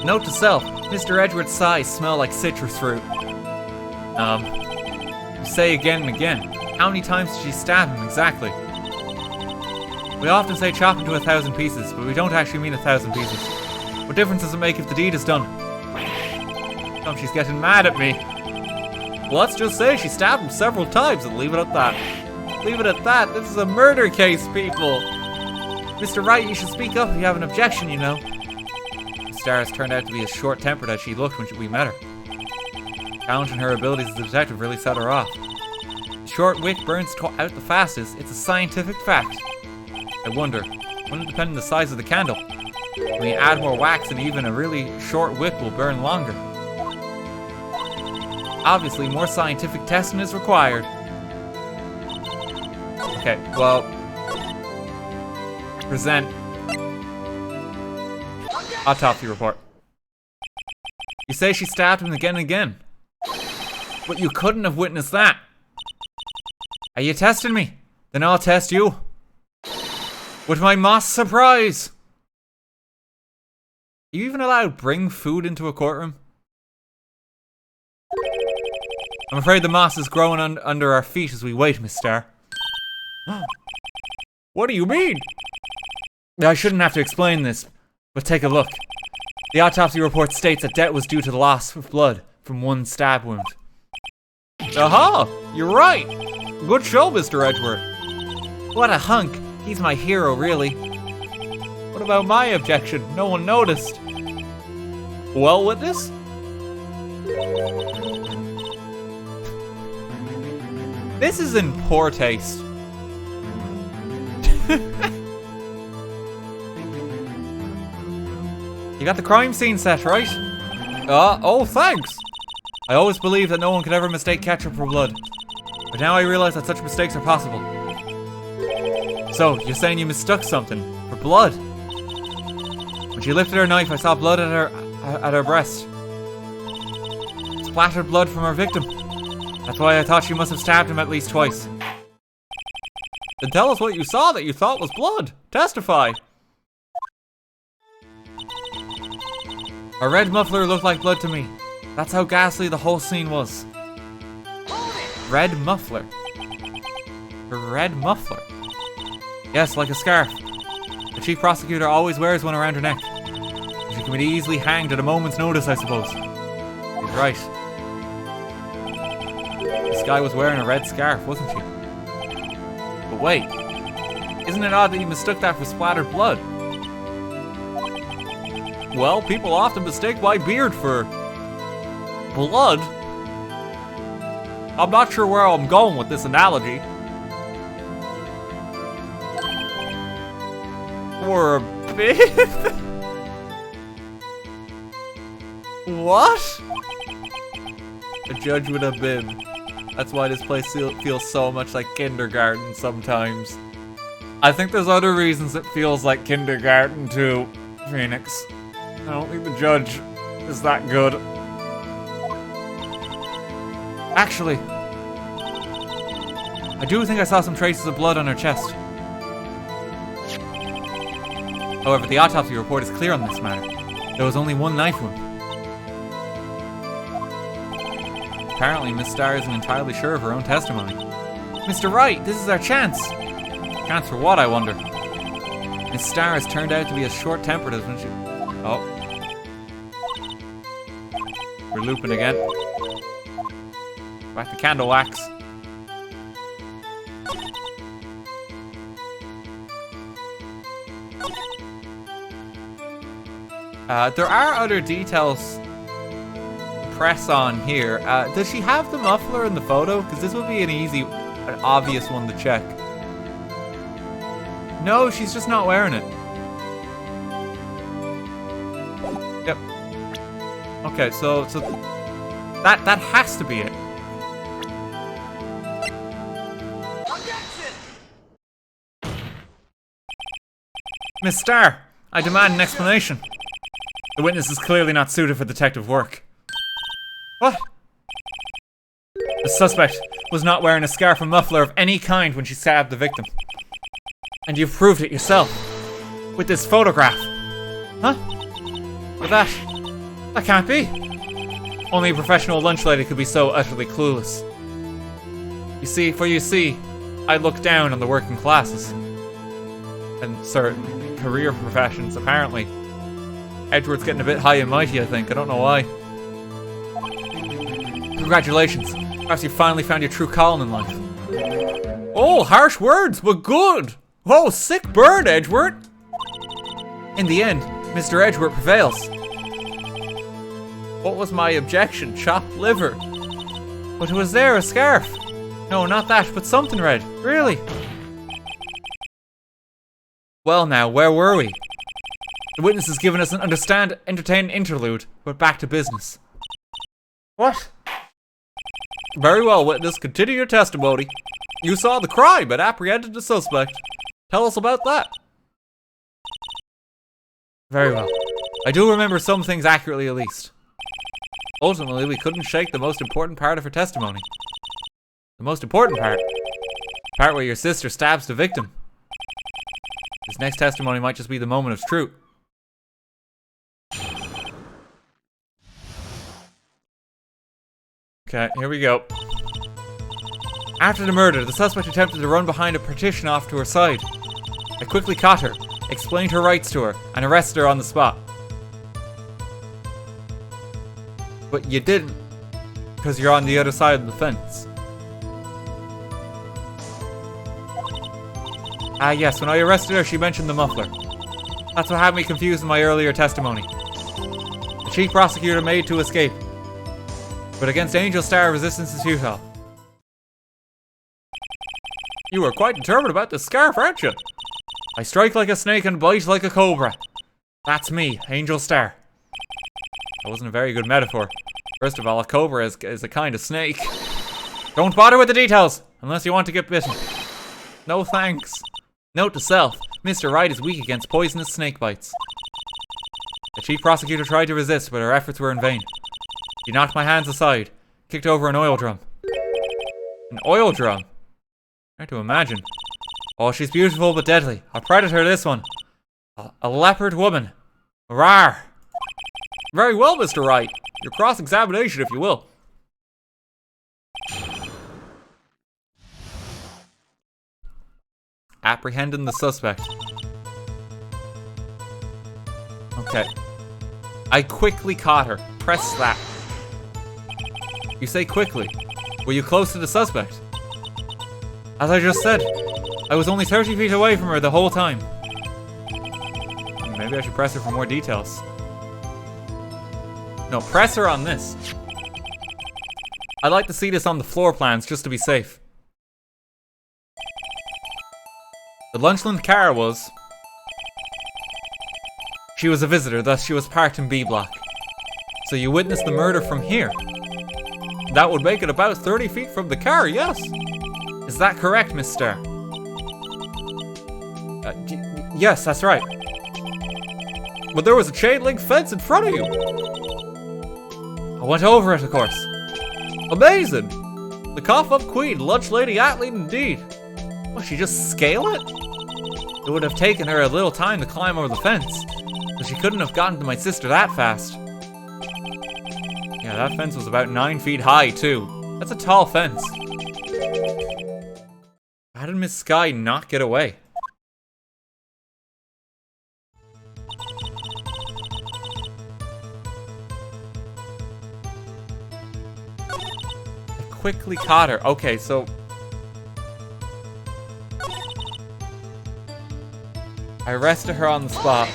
Note to self, Mr. Edgeworth's sighs smell like citrus fruit. You say again and again. How many times did she stab him exactly? We often say chop into 1,000 pieces, but we don't actually mean 1,000 pieces. What difference does it make if the deed is done? Oh, she's getting mad at me. Well, let's just say she stabbed him several times and leave it at that. Leave it at that. This is a murder case, people. Mr. Wright, you should speak up if you have an objection, you know. Stars turned out to be as short-tempered as she looked when we met her. Challenging her abilities as a detective really set her off. Short wick burns out the fastest. It's a scientific fact. I wonder, wouldn't it depend on the size of the candle? When you add more wax and even a really short wick will burn longer. Obviously, more scientific testing is required. Okay, well... Present... Autopsy report. You say she stabbed him again and again. But you couldn't have witnessed that. Are you testing me? Then I'll test you. With my moss surprise. Are you even allowed to bring food into a courtroom? I'm afraid the moss is growing under our feet as we wait, Miss Starr. What do you mean? I shouldn't have to explain this, but take a look. The autopsy report states that death was due to the loss of blood from one stab wound. Aha! You're right! Good show, Mr. Edgeworth. What a hunk. He's my hero, really. What about my objection? No one noticed. Well, witness? This is in poor taste. You got the crime scene set, right? Oh, thanks! I always believed that no one could ever mistake ketchup for blood. But now I realize that such mistakes are possible. So, you're saying you mistook something for blood? When she lifted her knife, I saw blood at her breast. Splattered blood from her victim. That's why I thought she must have stabbed him at least twice. Then tell us what you saw that you thought was blood. Testify. A red muffler looked like blood to me. That's how ghastly the whole scene was. Red muffler. A red muffler. Yes, like a scarf. The chief prosecutor always wears one around her neck. She can be easily hanged at a moment's notice, I suppose. He's right. Skye was wearing a red scarf, wasn't she? But wait. Isn't it odd that you mistook that for splattered blood? Well, people often mistake my beard for blood. I'm not sure where I'm going with this analogy. Or a bib? What? A judge with a bib. That's why this place feels so much like kindergarten sometimes. I think there's other reasons it feels like kindergarten too, Phoenix. I don't think the judge is that good. Actually, I do think I saw some traces of blood on her chest. However, the autopsy report is clear on this matter. There was only one knife wound. Apparently, Miss Starr isn't entirely sure of her own testimony. Mr. Wright, this is our chance. Chance for what, I wonder? Miss Starr has turned out to be as short-tempered as when she... Oh. We're looping again. Back to candle wax. There are other details to press on here. Does she have the muffler in the photo? Because this would be an obvious one to check. No, she's just not wearing it. Yep. Okay, so that has to be it. Miss Starr, I demand an explanation. The witness is clearly not suited for detective work. What? The suspect was not wearing a scarf or muffler of any kind when she stabbed the victim. And you've proved it yourself. With this photograph. Huh? With that can't be. Only a professional lunch lady could be so utterly clueless. You see, I look down on the working classes. And certain career professions, apparently. Edgeworth's getting a bit high and mighty, I think. I don't know why. Congratulations. Perhaps you finally found your true calling in life. Oh, harsh words, but good. Oh, sick bird, Edgeworth. In the end, Mr. Edgeworth prevails. What was my objection? Chopped liver. But was there a scarf? No, not that, but something red. Really? Well now, where were we? The witness has given us an entertaining interlude, but back to business. What? Very well, witness. Continue your testimony. You saw the crime and apprehended the suspect. Tell us about that. Very well. I do remember some things accurately, at least. Ultimately, we couldn't shake the most important part of her testimony. The most important part? The part where your sister stabs the victim. This next testimony might just be the moment of truth. Okay, here we go. After the murder, the suspect attempted to run behind a partition off to her side. I quickly caught her, explained her rights to her, and arrested her on the spot. But you didn't, because you're on the other side of the fence. Ah yes, when I arrested her, she mentioned the muffler. That's what had me confused in my earlier testimony. The chief prosecutor made to escape. But against Angel Starr, resistance is futile. You were quite determined about the scarf, aren't you? I strike like a snake and bite like a cobra. That's me, Angel Starr. That wasn't a very good metaphor. First of all, a cobra is a kind of snake. Don't bother with the details, unless you want to get bitten. No thanks. Note to self, Mr. Wright is weak against poisonous snake bites. The chief prosecutor tried to resist, but her efforts were in vain. She knocked my hands aside, kicked over an oil drum, An oil drum. Hard to imagine. Oh, she's beautiful but deadly. A predator, this one. A leopard woman. Rawr. Very well, Mr. Wright. Your cross-examination, if you will. Apprehending the suspect. Okay. I quickly caught her. Press slap. You say quickly. Were you close to the suspect? As I just said, I was only 30 feet away from her the whole time. Maybe I should press her for more details. No, press her on this. I'd like to see this on the floor plans just to be safe. The Lunchland car was... She was a visitor, thus she was parked in B block. So you witnessed the murder from here. That would make it about 30 feet from the car, yes? Is that correct, Miss Starr? Yes, that's right. But there was a chain link fence in front of you. I went over it, of course. Amazing! The cough-up queen, lunch lady athlete indeed. What, she just scale it? It would have taken her a little time to climb over the fence, but she couldn't have gotten to my sister that fast. Yeah, that fence was about 9 feet high, too. That's a tall fence. How did Miss Skye not get away? I quickly caught her. Okay, so... I arrested her on the spot.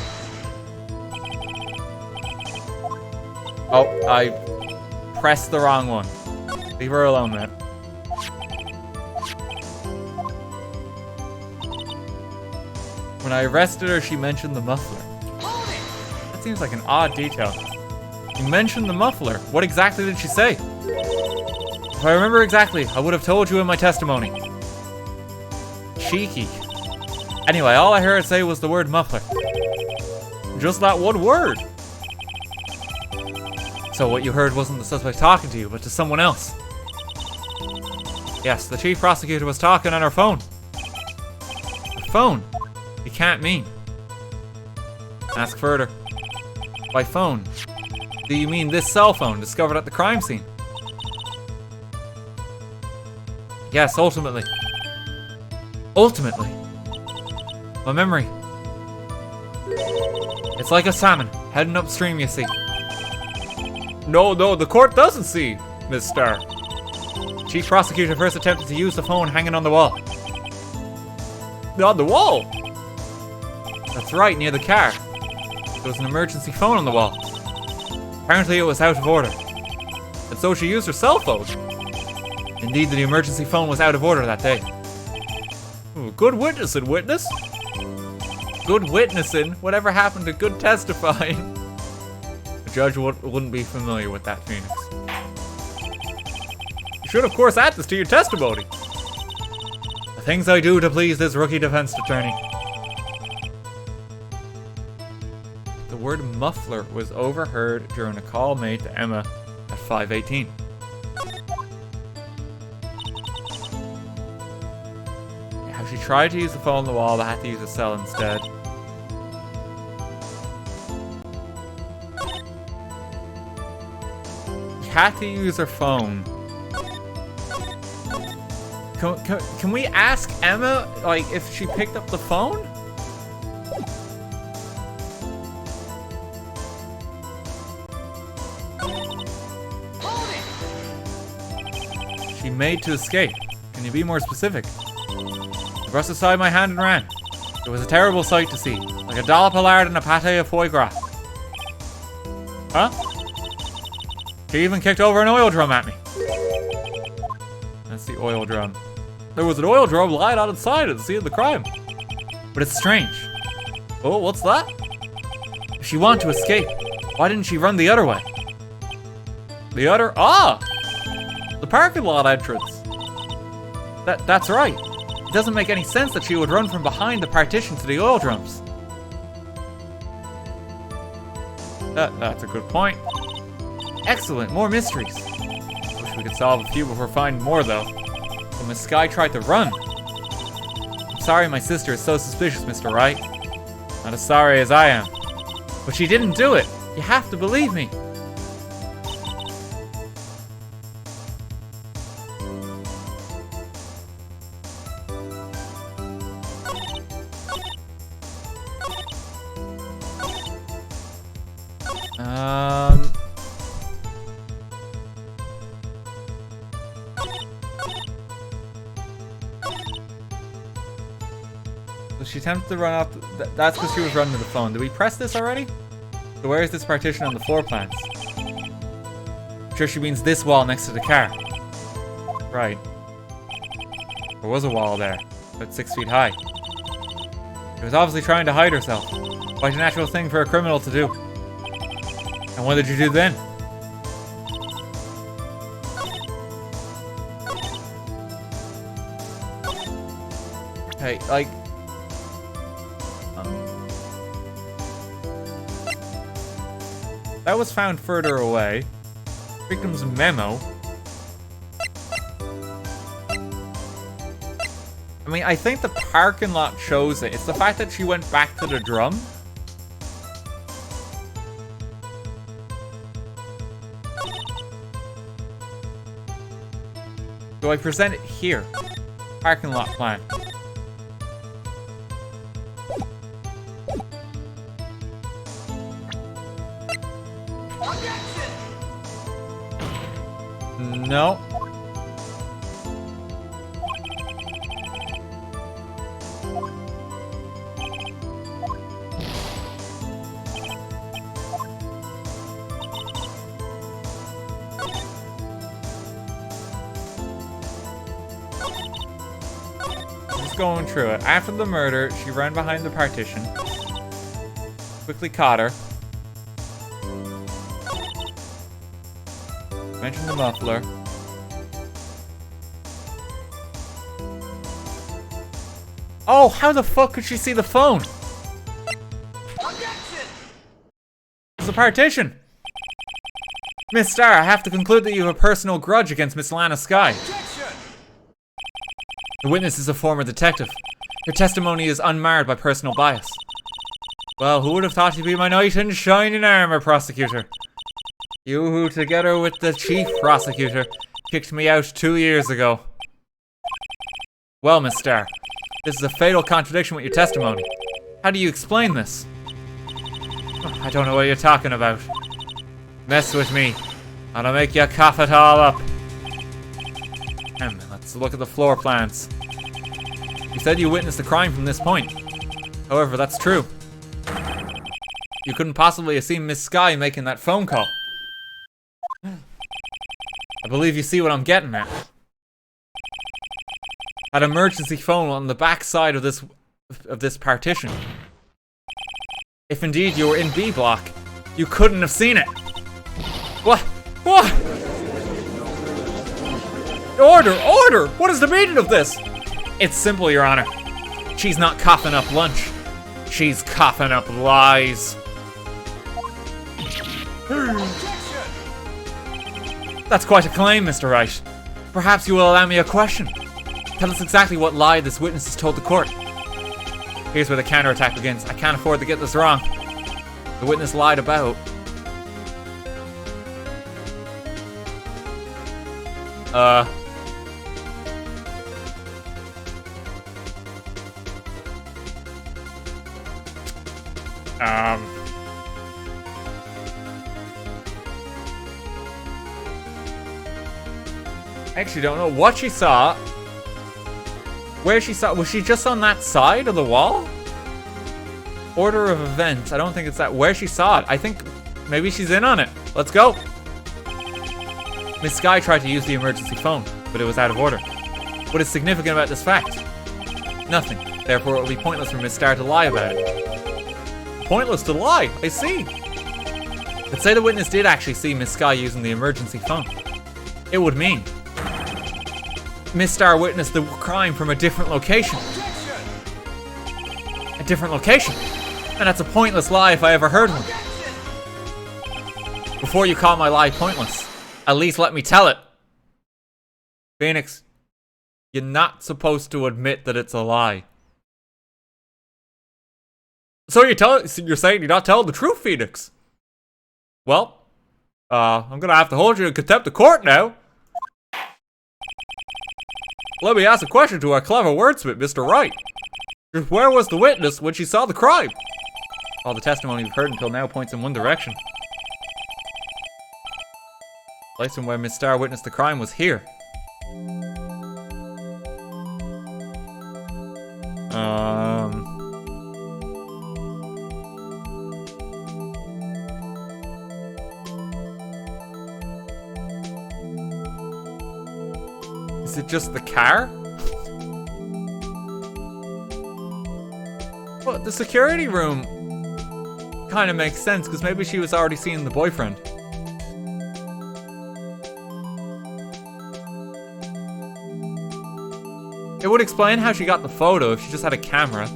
Oh, I pressed the wrong one. Leave her alone, man. When I arrested her, she mentioned the muffler. That seems like an odd detail. You mentioned the muffler. What exactly did she say? If I remember exactly, I would have told you in my testimony. Cheeky. Anyway, all I heard her say was the word muffler. Just that one word. So what you heard wasn't the suspect talking to you, but to someone else. Yes, the chief prosecutor was talking on her phone. Her phone? You can't mean. Ask further. By phone, do you mean this cell phone discovered at the crime scene? Yes, ultimately. Ultimately. My memory. It's like a salmon, heading upstream, you see. No, the court doesn't see, Miss Starr. Chief prosecutor first attempted to use the phone hanging on the wall. On the wall? That's right, near the car. There was an emergency phone on the wall. Apparently it was out of order. And so she used her cell phone. Indeed, the emergency phone was out of order that day. Ooh, good witnessing, witness. Good witnessing? Whatever happened to good testifying? The judge wouldn't be familiar with that, Phoenix. You should, of course, add this to your testimony. The things I do to please this rookie defense attorney. The word muffler was overheard during a call made to Emma at 5:18. How she tried to use the phone on the wall, but had to use a cell instead. She had to use her phone. Can we ask Emma, like, if she picked up the phone? She made to escape. Can you be more specific? I brushed aside my hand and ran. It was a terrible sight to see, like a dollop of lard and a pate of foie gras. Huh? She even kicked over an oil drum at me. That's the oil drum. There was an oil drum lying on its side at the scene of the crime. But it's strange. Oh, what's that? If she wanted to escape, why didn't she run the other way? The other? Ah! The parking lot entrance. That's right. It doesn't make any sense that she would run from behind the partition to the oil drums. That's a good point. Excellent, more mysteries. Wish we could solve a few before finding more, though. But Miss Skye tried to run. I'm sorry my sister is so suspicious, Mr. Wright. Not as sorry as I am. But she didn't do it. You have to believe me. So she attempted to run off. That's because she was running to the phone. Did we press this already? So where is this partition on the floor plans? I'm sure she means this wall next to the car. Right. There was a wall there, about 6 feet high. She was obviously trying to hide herself. Quite a natural thing for a criminal to do. And what did you do then? Hey, like... that was found further away. Victim's memo. I mean, I think the parking lot shows it. It's the fact that she went back to the drum. So I present it here. Parking lot plan. No. Just going through it. After the murder, she ran behind the partition. Quickly caught her. Mentioned the muffler. Oh, how the fuck could she see the phone? It's a partition. Miss Starr, I have to conclude that you have a personal grudge against Miss Lana Skye. The witness is a former detective. Her testimony is unmarred by personal bias. Well, who would have thought you'd be my knight in shining armor, prosecutor? You who, together with the chief prosecutor, kicked me out 2 years ago. Well, Miss Starr, this is a fatal contradiction with your testimony. How do you explain this? Oh, I don't know what you're talking about. Mess with me, and I'll make you cough it all up. Let's look at the floor plans. You said you witnessed the crime from this point. However, that's true. You couldn't possibly have seen Miss Skye making that phone call. I believe you see what I'm getting at. That emergency phone on the back side of this partition. If indeed you were in B block, you couldn't have seen it. What? What? Order! Order! What is the meaning of this? It's simple, Your Honor. She's not coughing up lunch. She's coughing up lies. That's quite a claim, Mr. Wright. Perhaps you will allow me a question. Tell us exactly what lie this witness has told the court. Here's where the counterattack begins. I can't afford to get this wrong. The witness lied about... I actually don't know what she saw. Where she saw... was she just on that side of the wall? Order of events. I don't think it's that. Where she saw it. I think maybe she's in on it. Let's go. Miss Skye tried to use the emergency phone, but it was out of order. What is significant about this fact? Nothing. Therefore, it will be pointless for Miss Starr to lie about it. Pointless to lie? I see. But say the witness did actually see Miss Skye using the emergency phone. It would mean Miss Starr witnessed the crime from a different location. A different location? And that's a pointless lie if I ever heard one. Before you call my lie pointless, at least let me tell it. Phoenix, You're not supposed to admit that it's a lie. So you're saying you're not telling the truth, Phoenix? Well, I'm gonna have to hold you in contempt of court now. Let me ask a question to our clever wordsmith, Mr. Wright. Where was the witness when she saw the crime? All the testimony we've heard until now points in one direction. The place from where Miss Starr witnessed the crime was here. Is it just the car? Well, the security room kind of makes sense, because maybe she was already seeing the boyfriend. It would explain how she got the photo if she just had a camera.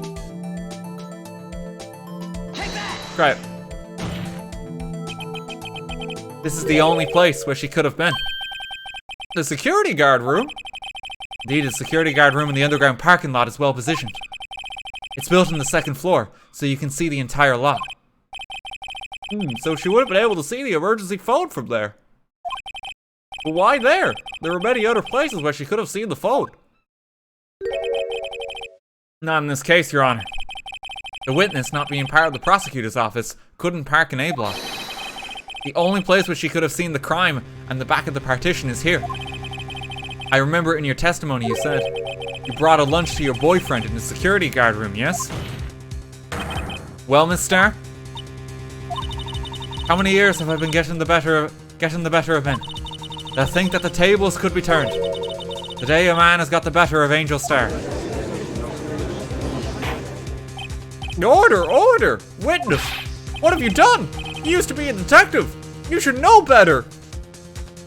Great. This is the only place where she could have been. The security guard room? Indeed, the security guard room in the underground parking lot is well positioned. It's built on the second floor, so you can see the entire lot. So she would have been able to see the emergency phone from there. But why there? There were many other places where she could have seen the phone. Not in this case, Your Honor. The witness, not being part of the prosecutor's office, couldn't park in A block. The only place where she could have seen the crime and the back of the partition is here. I remember in your testimony you said you brought a lunch to your boyfriend in the security guard room, yes? Well, Miss Starr? How many years have I been getting the better of men? I think that the tables could be turned. Today a man has got the better of Angel Starr. Order! Order! Witness! What have you done? You used to be a detective. You should know better.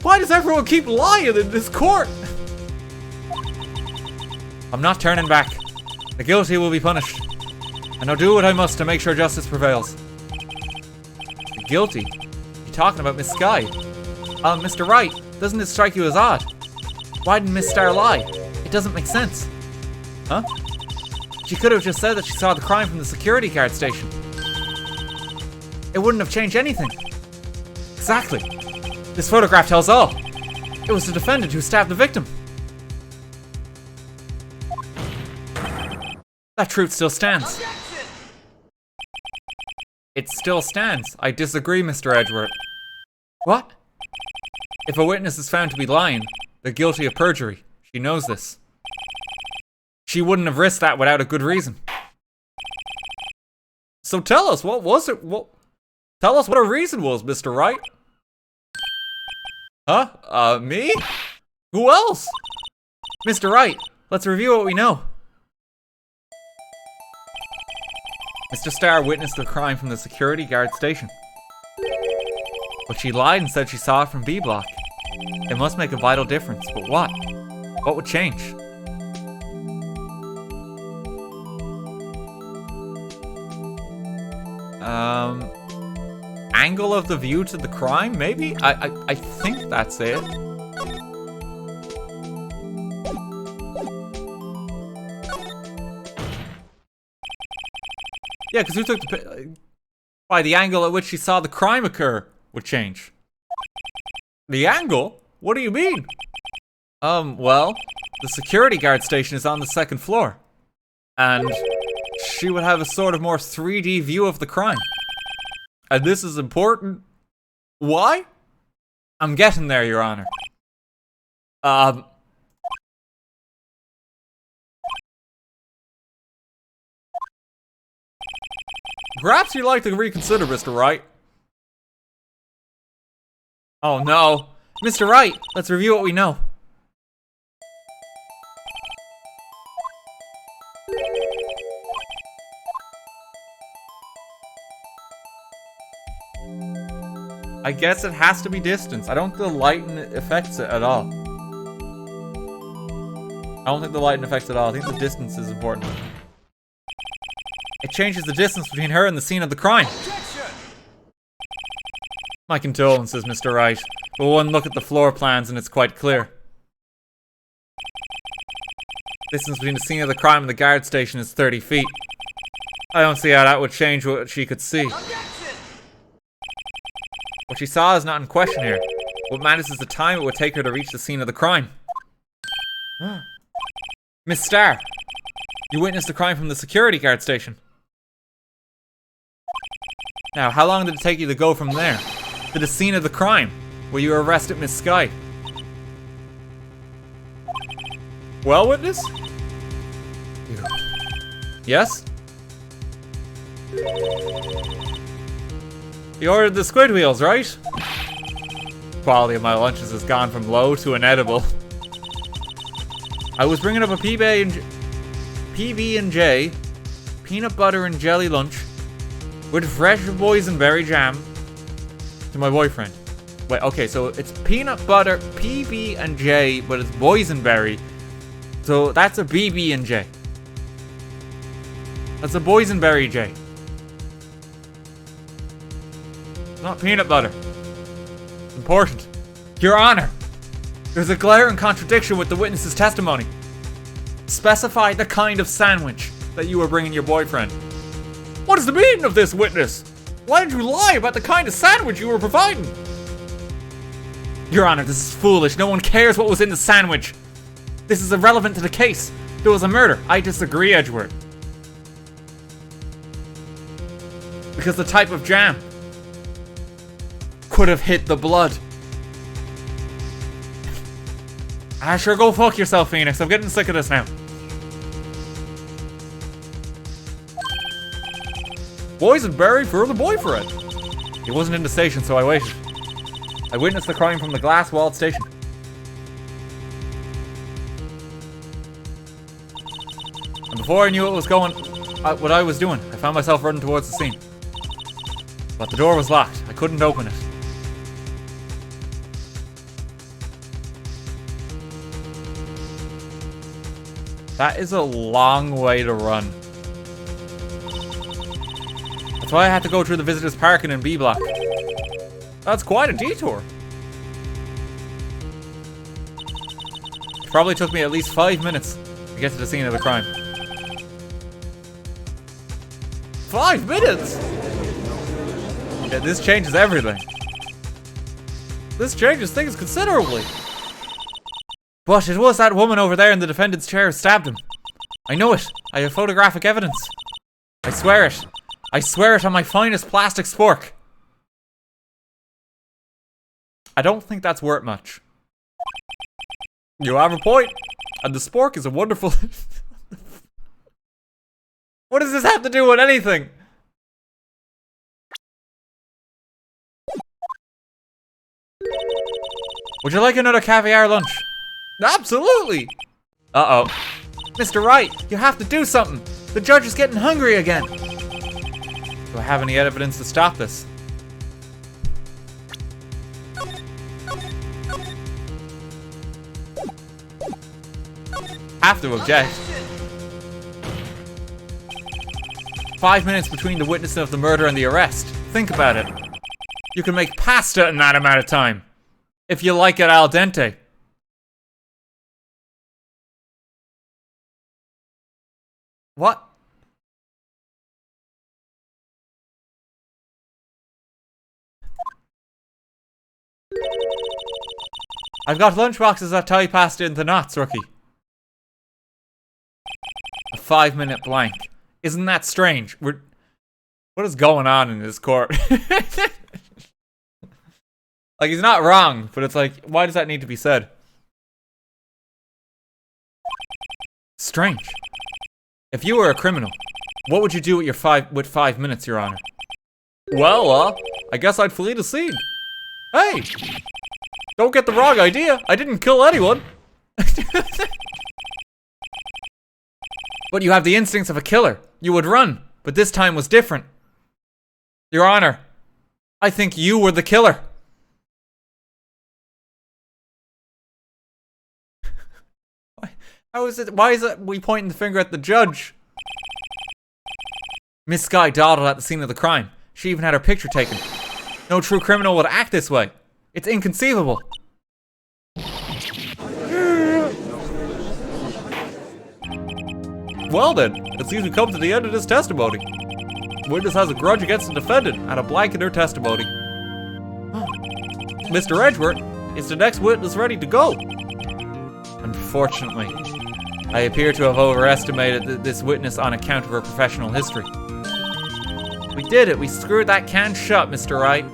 Why does everyone keep lying in this court? I'm not turning back. The guilty will be punished. And I'll do what I must to make sure justice prevails. The guilty? You talking about Miss Skye? Mr. Wright, doesn't it strike you as odd? Why didn't Miss Starr lie? It doesn't make sense. Huh? She could have just said that she saw the crime from the security guard station. It wouldn't have changed anything. Exactly. This photograph tells all. It was the defendant who stabbed the victim. That truth still stands. Objection! It still stands. I disagree, Mr. Edgeworth. What? If a witness is found to be lying, they're guilty of perjury. She knows this. She wouldn't have risked that without a good reason. So tell us, what was it? Tell us what her reason was, Mr. Wright. Huh? Me? Who else? Mr. Wright, let's review what we know. Mr. Starr witnessed the crime from the security guard station. But she lied and said she saw it from B block. It must make a vital difference, but what? What would change? Angle of the view to the crime, maybe? I think that's it. Yeah, because who took the... Why, the angle at which she saw the crime occur would change. The angle? What do you mean? Well, the security guard station is on the second floor. And she would have a sort of more 3D view of the crime. And this is important. Why? I'm getting there, Your Honor. Perhaps you'd like to reconsider, Mr. Wright. Oh no. Mr. Wright, let's review what we know. I guess it has to be distance. I don't think the lighting affects it at all. I don't think the lighting affects it at all. I think the distance is important. It changes the distance between her and the scene of the crime. Objection! My condolences, Mr. Wright. But one look at the floor plans and it's quite clear. Distance between the scene of the crime and the guard station is 30 feet. I don't see how that would change what she could see. What she saw is not in question here. What matters is the time it would take her to reach the scene of the crime. Miss Starr, you witnessed the crime from the security guard station. Now, how long did it take you to go from there to the scene of the crime where you arrested Miss Skye? Well, witness? Yes? You ordered the squid wheels, right? Quality of my lunches has gone from low to inedible. I was bringing up a PB&J, peanut butter and jelly lunch with fresh boysenberry jam to my boyfriend. Wait, okay, so it's peanut butter, PB&J, but it's boysenberry. So that's a BB&J. That's a boysenberry J. Not peanut butter. Important. Your Honor, there's a glaring contradiction with the witness's testimony. Specify the kind of sandwich that you were bringing your boyfriend. What is the meaning of this, witness? Why did you lie about the kind of sandwich you were providing? Your Honor, this is foolish. No one cares what was in the sandwich. This is irrelevant to the case. There was a murder. I disagree, Edgeworth. Because the type of jam could have hit the blood. Sure, go fuck yourself, Phoenix. I'm getting sick of this now. Boysenberry for the boyfriend. He wasn't in the station, so I waited. I witnessed the crime from the glass-walled station. And before I knew what I was doing, I found myself running towards the scene. But the door was locked. I couldn't open it. That is a long way to run. That's why I had to go through the visitors' parking in B block. That's quite a detour. It probably took me at least 5 minutes to get to the scene of the crime. 5 minutes? Yeah, this changes everything. This changes things considerably. But it was that woman over there in the defendant's chair who stabbed him. I know it. I have photographic evidence. I swear it. I swear it on my finest plastic spork. I don't think that's worth much. You have a point. And the spork is a wonderful... What does this have to do with anything? Would you like another caviar lunch? Absolutely! Uh-oh. Mr. Wright, you have to do something. The judge is getting hungry again. Do I have any evidence to stop this? Have to object. 5 minutes between the witnessing of the murder and the arrest. Think about it. You can make pasta in that amount of time. If you like it al dente. What? I've got lunchboxes that tie pasta into knots, rookie. A 5-minute blank. Isn't that strange? What is going on in this court? Like, he's not wrong, but it's like, why does that need to be said? Strange. If you were a criminal, what would you do with with 5 minutes, Your Honor? Well, I guess I'd flee the scene. Hey! Don't get the wrong idea. I didn't kill anyone. But you have the instincts of a killer. You would run, but this time was different. Your Honor, I think you were the killer. Why is it we pointing the finger at the judge? Miss Skye dawdled at the scene of the crime. She even had her picture taken. No true criminal would act this way. It's inconceivable. Well then, it seems we come to the end of this testimony. The witness has a grudge against the defendant and a blank in her testimony. Mr. Edgeworth, is the next witness ready to go? Unfortunately, I appear to have overestimated this witness on account of her professional history. We did it. We screwed that can shut, Mr. Wright.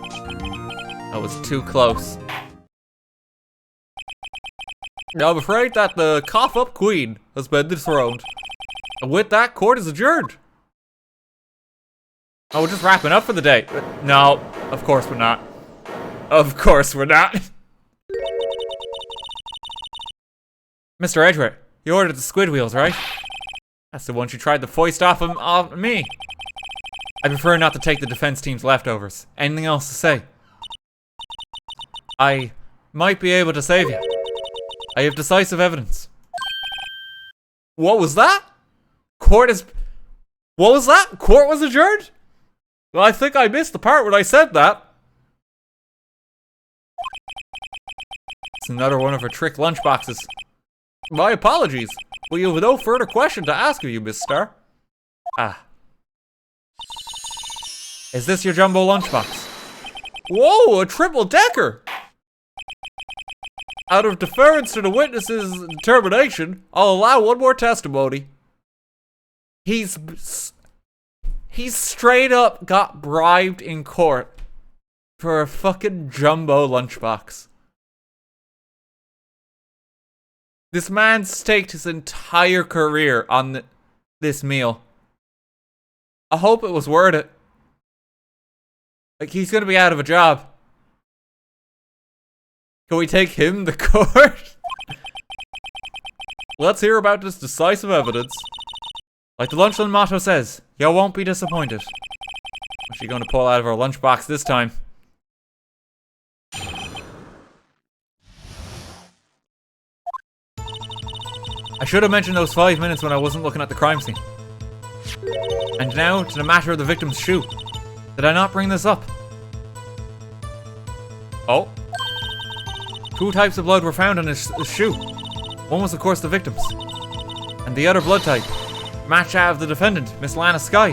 That was too close. Now I'm afraid that the cough-up queen has been dethroned. And with that, court is adjourned. Oh, we're just wrapping up for the day. No, of course we're not. Of course we're not. Mr. Edgeworth, you ordered the squid wheels, right? That's the ones you tried to foist off me. I prefer not to take the defense team's leftovers. Anything else to say? I might be able to save you. I have decisive evidence. What was that? What was that? Court was adjourned? Well, I think I missed the part when I said that. It's another one of her trick lunchboxes. My apologies, but you have no further question to ask of you, Miss Starr. Ah. Is this your jumbo lunchbox? Whoa, a triple-decker! Out of deference to the witness's determination, I'll allow one more testimony. He's straight up got bribed in court for a fucking jumbo lunchbox. This man staked his entire career on this meal. I hope it was worth it. Like, he's gonna be out of a job. Can we take him to court? Let's hear about this decisive evidence. Like the Lunchland motto says, you won't be disappointed. What's she gonna pull out of her lunchbox this time? I should have mentioned those 5 minutes when I wasn't looking at the crime scene. And now to the matter of the victim's shoe. Did I not bring this up? Oh. 2 types of blood were found on his shoe. One was of course the victim's. And the other blood type matched that of the defendant, Miss Lana Skye.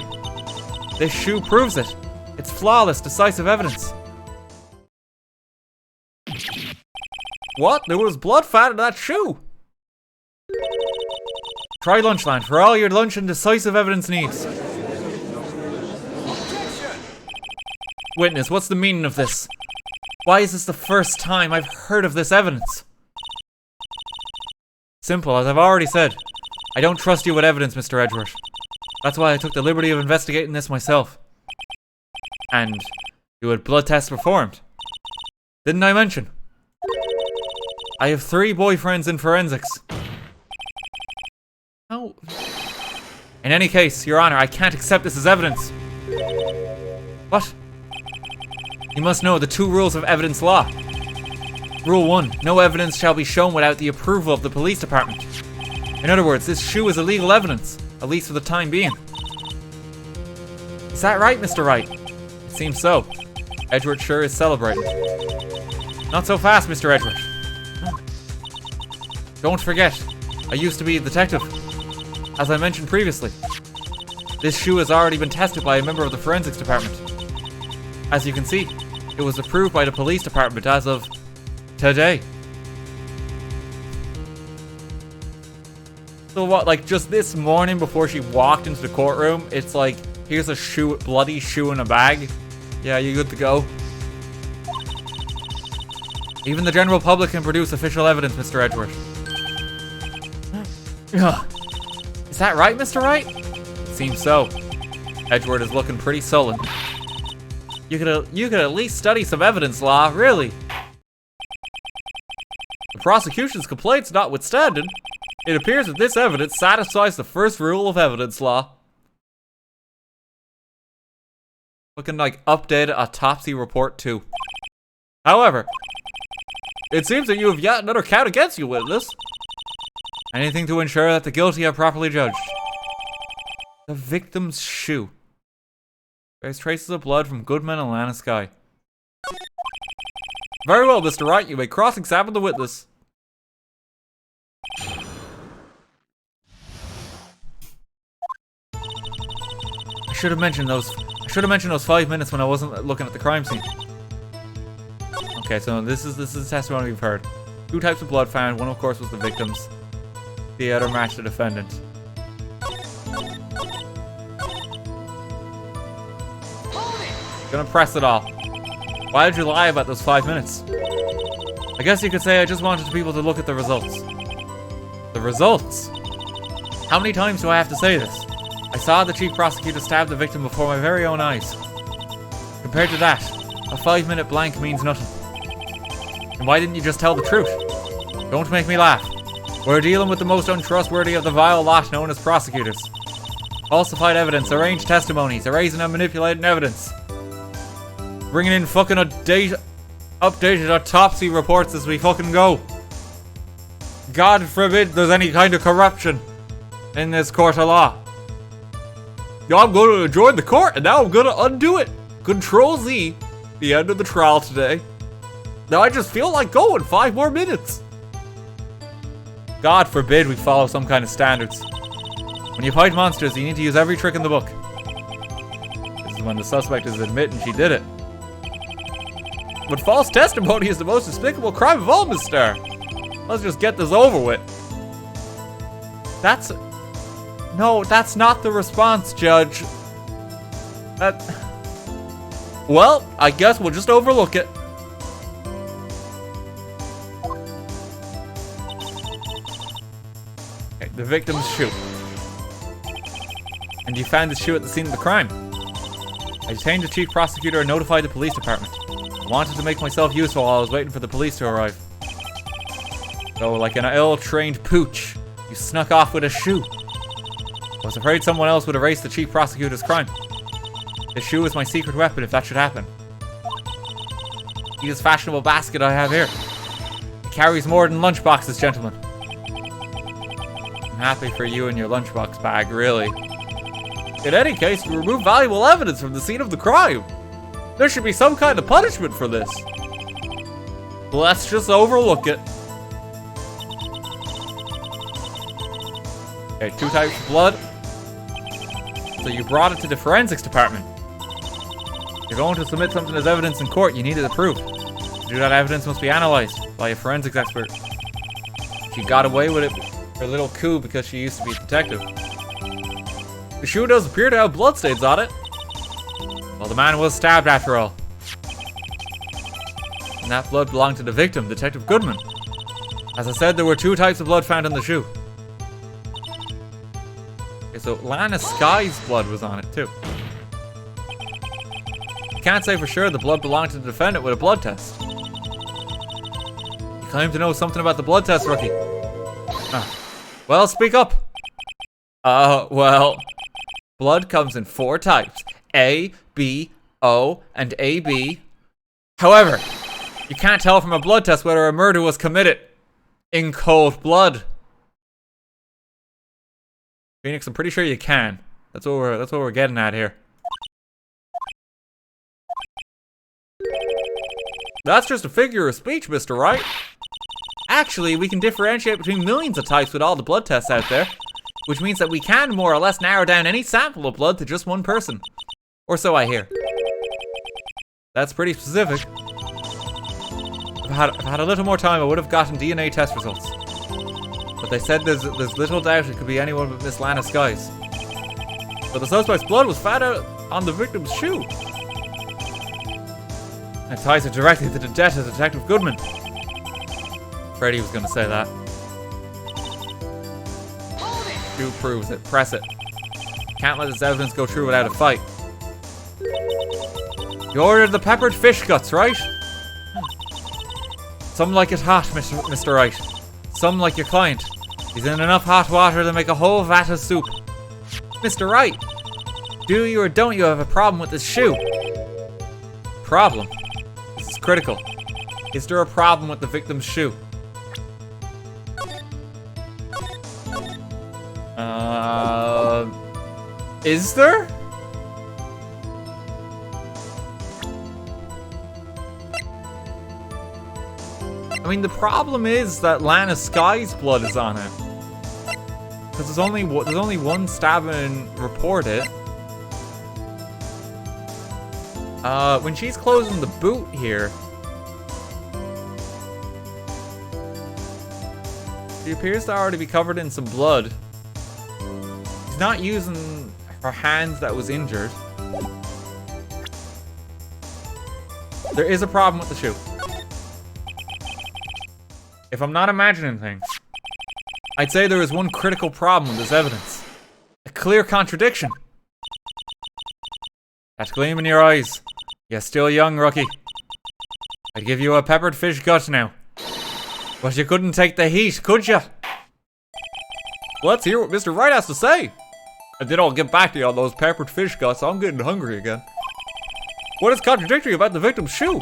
This shoe proves it. It's flawless, decisive evidence. What? There was blood found in that shoe! Try Lunchland for all your lunch and decisive evidence needs. Witness, what's the meaning of this? Why is this the first time I've heard of this evidence? Simple, as I've already said. I don't trust you with evidence, Mr. Edgeworth. That's why I took the liberty of investigating this myself. And you had blood tests performed. Didn't I mention? I have 3 boyfriends in forensics. Oh. In any case, Your Honor, I can't accept this as evidence. What? You must know the 2 rules of evidence law. Rule 1, no evidence shall be shown without the approval of the police department. In other words, this shoe is illegal evidence, at least for the time being. Is that right, Mr. Wright? It seems so. Edgeworth sure is celebrating. Not so fast, Mr. Edgeworth. Don't forget, I used to be a detective. As I mentioned previously, this shoe has already been tested by a member of the forensics department. As you can see, it was approved by the police department as of today. So what, like just this morning before she walked into the courtroom, it's like, here's a shoe, bloody shoe in a bag. Yeah, you're good to go. Even the general public can produce official evidence, Mr. Edgeworth. Is that right, Mr. Wright? Seems so. Edgeworth is looking pretty sullen. You could at least study some evidence law, really. The prosecution's complaints notwithstanding, it appears that this evidence satisfies the first rule of evidence law. Looking like updated autopsy report too. However, it seems that you have yet another count against you, witness. Anything to ensure that the guilty are properly judged. The victim's shoe. There's traces of blood from Goodman and Lana Skye. Very well, Mr. Wright, you may cross-examine the witness. I should have mentioned those 5 minutes when I wasn't looking at the crime scene. Okay, so this is the testimony we've heard. 2 types of blood found. One, of course, was the victim's. The other matched the defendant. Gonna press it all. Why did you lie about those 5 minutes? I guess you could say I just wanted people to look at the results. The results? How many times do I have to say this? I saw the chief prosecutor stab the victim before my very own eyes. Compared to that, a 5-minute blank means nothing. And why didn't you just tell the truth? Don't make me laugh. We're dealing with the most untrustworthy of the vile lot known as prosecutors. Falsified evidence, arranged testimonies, erasing and manipulating evidence. Bringing in fucking updated autopsy reports as we fucking go. God forbid there's any kind of corruption in this court of law. Yo, I'm going to join the court, and now I'm going to undo it. Control Z, the end of the trial today. Now I just feel like going 5 more minutes. God forbid we follow some kind of standards. When you fight monsters, you need to use every trick in the book. This is when the suspect is admitting she did it. But false testimony is the most despicable crime of all, Miss Starr. Let's just get this over with. No, that's not the response, Judge. Well, I guess we'll just overlook it. Okay, the victim's shoe. And you found the shoe at the scene of the crime. I detained the chief prosecutor and notified the police department. I wanted to make myself useful while I was waiting for the police to arrive. So, like an ill-trained pooch, you snuck off with a shoe. I was afraid someone else would erase the chief prosecutor's crime. The shoe is my secret weapon if that should happen. See this fashionable basket I have here. It carries more than lunchboxes, gentlemen. I'm happy for you and your lunchbox bag, really. In any case, you removed valuable evidence from the scene of the crime. There should be some kind of punishment for this. Let's just overlook it. Okay, 2 types of blood. So you brought it to the forensics department. You're going to submit something as evidence in court. You need it approved. To do that, evidence must be analyzed by a forensics expert. She got away with it for a little coup because she used to be a detective. The shoe does appear to have bloodstains on it. Well, the man was stabbed after all. And that blood belonged to the victim, Detective Goodman. As I said, there were 2 types of blood found on the shoe. Okay, so Lana Skye's blood was on it too. You can't say for sure the blood belonged to the defendant with a blood test. You claim to know something about the blood test, rookie. Well, speak up. Well, blood comes in 4 types. A, B, O, and AB. However, you can't tell from a blood test whether a murder was committed in cold blood. Phoenix, I'm pretty sure you can. That's what we're getting at here. That's just a figure of speech, Mr. Wright. Actually, we can differentiate between millions of types with all the blood tests out there, which means that we can more or less narrow down any sample of blood to just one person. Or so I hear. That's pretty specific. If I had a little more time, I would have gotten DNA test results. But they said there's little doubt it could be anyone but Miss Lana Skye's. But the suspect's blood was found out on the victim's shoe. It ties it directly to the death of Detective Goodman. Freddy was going to say that. Shoe proves it. Press it. Can't let this evidence go through without a fight. You ordered the peppered fish guts, right? Some like it hot, Mr. Wright. Some like your client. He's in enough hot water to make a whole vat of soup. Mr. Wright, do you or don't you have a problem with this shoe? Problem? This is critical. Is there a problem with the victim's shoe? Is there? I mean, the problem is that Lana Skye's blood is on it. Because there's only one stabbing reported. When she's closing the boot here, she appears to already be covered in some blood. She's not using her hands that was injured. There is a problem with the shoe. If I'm not imagining things, I'd say there is one critical problem with this evidence. A clear contradiction. That gleam in your eyes. You're still young, rookie. I'd give you a peppered fish gut now. But you couldn't take the heat, could you? Let's hear what Mr. Wright has to say. And then I'll get back to you on those peppered fish guts. I'm getting hungry again. What is contradictory about the victim's shoe?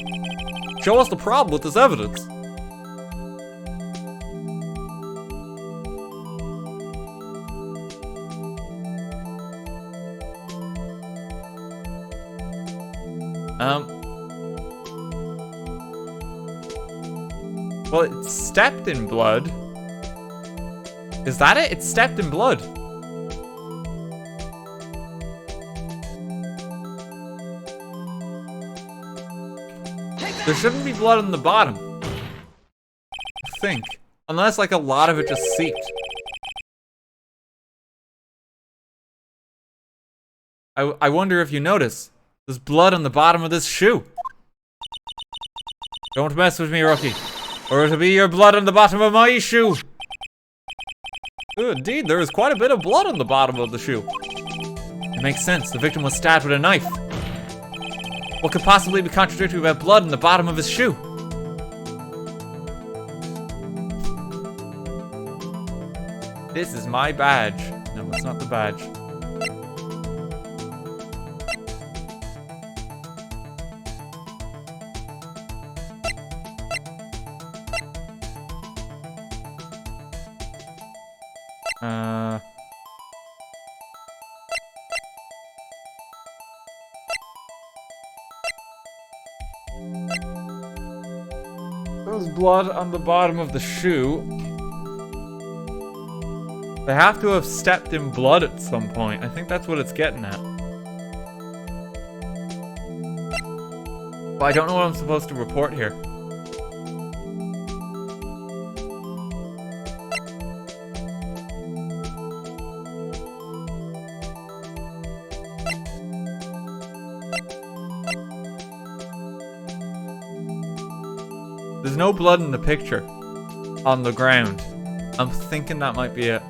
Show us the problem with this evidence. Well, it stepped in blood. Is that it? It stepped in blood. There shouldn't be blood on the bottom, I think. Unless, like, a lot of it just seeped. I wonder if you notice. There's blood on the bottom of this shoe. Don't mess with me, rookie. Or it'll be your blood on the bottom of my shoe. Oh, indeed, there is quite a bit of blood on the bottom of the shoe. It makes sense. The victim was stabbed with a knife. What could possibly be contradictory about blood in the bottom of his shoe? This is my badge. No, it's not the badge. There's blood on the bottom of the shoe. They have to have stepped in blood at some point. I think that's what it's getting at. But I don't know what I'm supposed to report here. There's no blood in the picture on the ground. I'm thinking that might be it.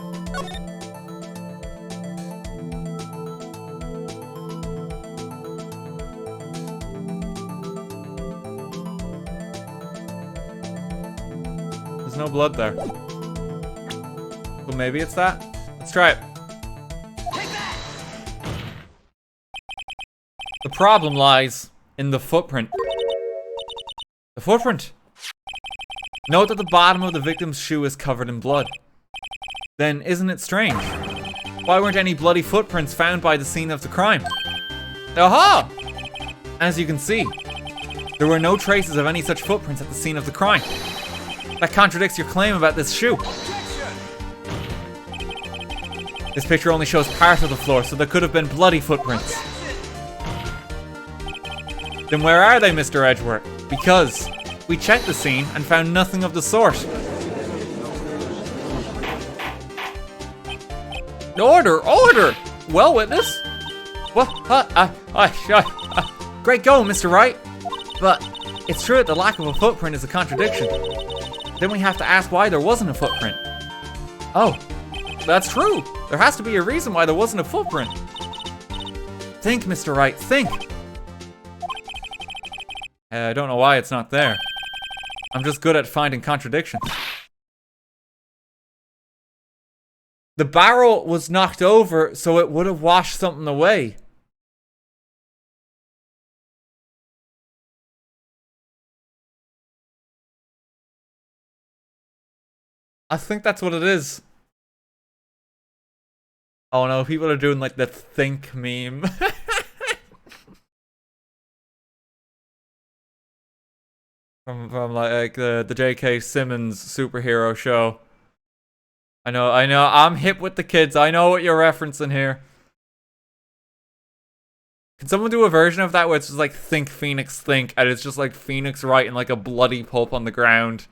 There's no blood there. Well, maybe it's that. Let's try it. The problem lies in the footprint. The footprint. Note that the bottom of the victim's shoe is covered in blood. Then, isn't it strange? Why weren't any bloody footprints found by the scene of the crime? Aha! As you can see, there were no traces of any such footprints at the scene of the crime. That contradicts your claim about this shoe. This picture only shows part of the floor, so there could have been bloody footprints. Then where are they, Mr. Edgeworth? Because we checked the scene and found nothing of the sort. Order! Order! Well, witness? What? Great going, Mr. Wright. But it's true that the lack of a footprint is a contradiction. Then we have to ask why there wasn't a footprint. Oh, that's true. There has to be a reason why there wasn't a footprint. Think, Mr. Wright, think. I don't know why it's not there. I'm just good at finding contradictions. The barrel was knocked over, so it would have washed something away. I think that's what it is. Oh no, people are doing like the think meme. From like the J.K. Simmons superhero show. I know, I'm hip with the kids. I know what you're referencing here. Can someone do a version of that where it's just like think Phoenix think, and it's just like Phoenix Wright in like a bloody pulp on the ground,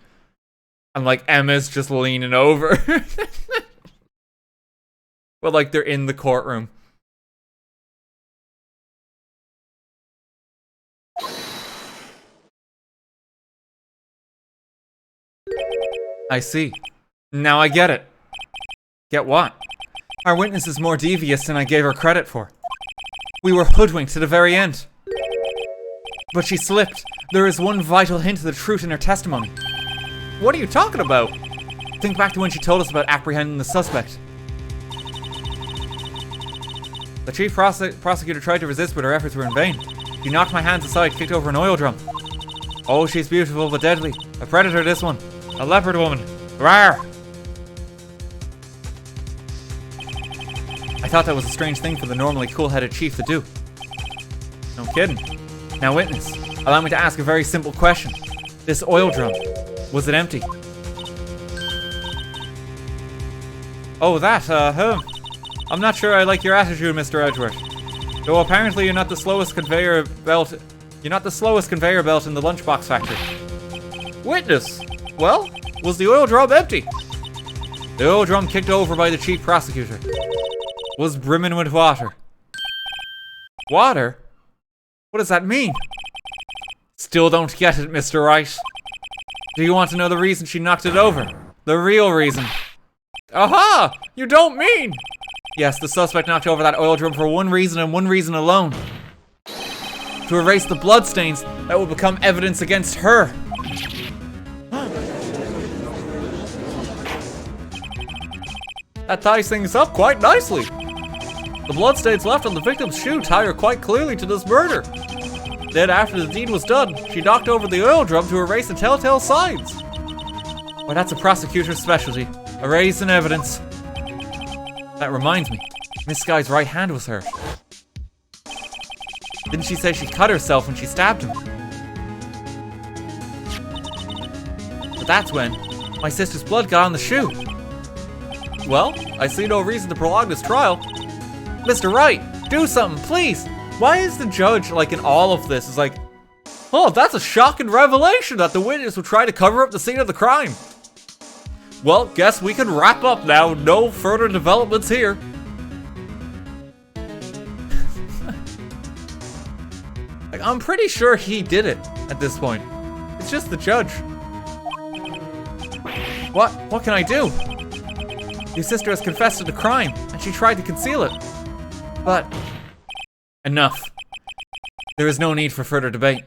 and like Emma's just leaning over. But like they're in the courtroom. I see. Now I get it. Get what? Our witness is more devious than I gave her credit for. We were hoodwinked to the very end. But she slipped. There is one vital hint of the truth in her testimony. What are you talking about? Think back to when she told us about apprehending the suspect. The chief prosecutor tried to resist, but her efforts were in vain. She knocked my hands aside, kicked over an oil drum. Oh, she's beautiful but deadly. A predator, this one. A leopard woman. Rawr! I thought that was a strange thing for the normally cool-headed chief to do. No kidding. Now witness, allow me to ask a very simple question. This oil drum, was it empty? Oh, that, I'm not sure I like your attitude, Mr. Edgeworth. Though apparently you're not the slowest conveyor belt in the lunchbox factory. Witness! Well, was the oil drum empty? The oil drum kicked over by the chief prosecutor was brimming with water. Water? What does that mean? Still don't get it, Mr. Wright. Do you want to know the reason she knocked it over? The real reason. Aha! You don't mean! Yes, the suspect knocked over that oil drum for one reason and one reason alone. To erase the bloodstains that will become evidence against her. That ties things up quite nicely. The bloodstains left on the victim's shoe tie her quite clearly to this murder. Then after the deed was done, she knocked over the oil drum to erase the telltale signs. Well, that's a prosecutor's specialty. Erasing evidence. That reminds me, Miss Skye's right hand was hurt. Didn't she say she cut herself when she stabbed him? But that's when my sister's blood got on the shoe. Well, I see no reason to prolong this trial. Mr. Wright, do something, please. Why is the judge, like, in all of this, is like, oh, that's a shocking revelation that the witness would try to cover up the scene of the crime. Well, guess we can wrap up now. No further developments here. Like, I'm pretty sure he did it at this point. It's just the judge. What can I do? Your sister has confessed to the crime, and she tried to conceal it. But enough. There is no need for further debate.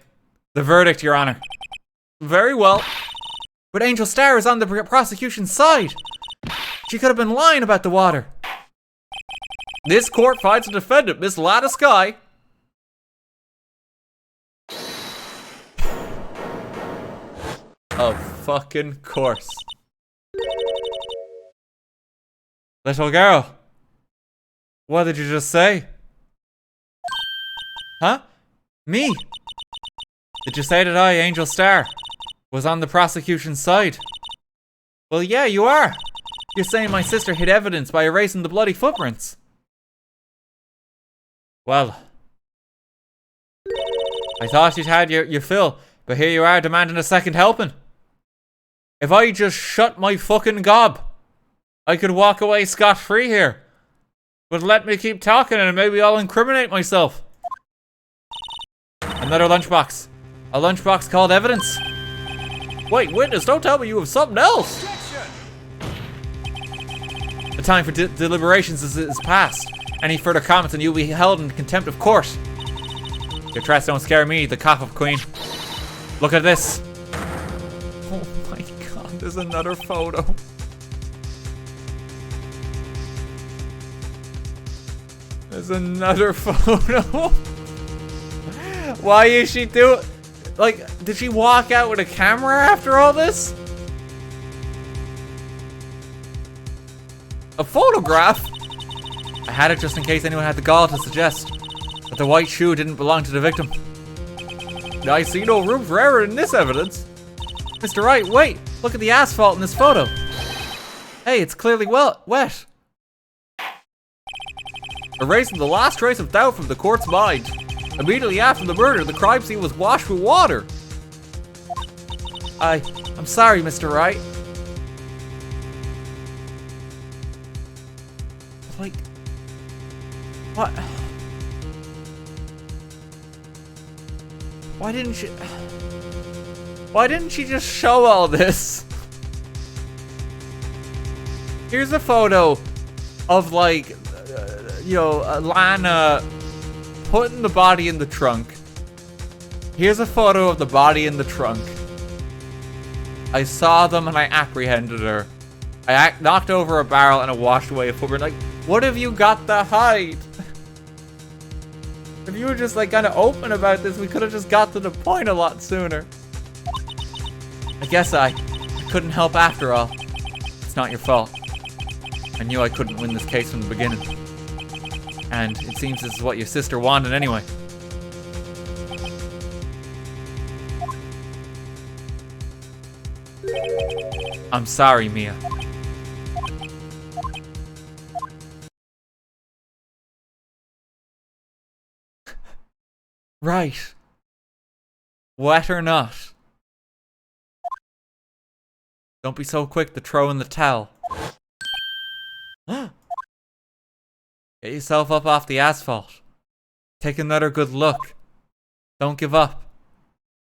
The verdict, Your Honor. Very well. But Angel Star is on the prosecution's side. She could have been lying about the water. This court finds the defendant, Miss Lana Skye. Of fucking course. Little girl. What did you just say? Huh? Me? Did you say that I, Angel Star, was on the prosecution's side? Well, yeah, you are. You're saying my sister hid evidence by erasing the bloody footprints. Well, I thought you'd had your fill, but here you are demanding a second helping. If I just shut my fucking gob, I could walk away scot-free here. But let me keep talking and maybe I'll incriminate myself. Another lunchbox. A lunchbox called evidence. Wait, witness, don't tell me you have something else. The time for deliberations is past. Any further comments and you'll be held in contempt of court. Your threats don't scare me, the cough-up queen. Look at this. Oh my god, there's another photo. There's another photo. Why is she doing... Like, did she walk out with a camera after all this? A photograph? I had it just in case anyone had the gall to suggest that the white shoe didn't belong to the victim. I see no room for error in this evidence. Mr. Wright, wait! Look at the asphalt in this photo. Hey, it's clearly wet. Erasing the last trace of doubt from the court's mind. Immediately after the murder, the crime scene was washed with water. I'm sorry, Mr. Wright. Like, what? Why didn't she just show all this? Here's a photo of, like, Lana putting the body in the trunk. Here's a photo of the body in the trunk. I saw them and I apprehended her. I knocked over a barrel and it washed away a footprint. Like, what have you got to hide? If you were just, like, kind of open about this, we could have just got to the point a lot sooner. I guess I couldn't help after all. It's not your fault. I knew I couldn't win this case from the beginning. And it seems this is what your sister wanted anyway. I'm sorry, Mia. Right. Wet or not. Don't be so quick to throw in the towel. Get yourself up off the asphalt. Take another good look. Don't give up.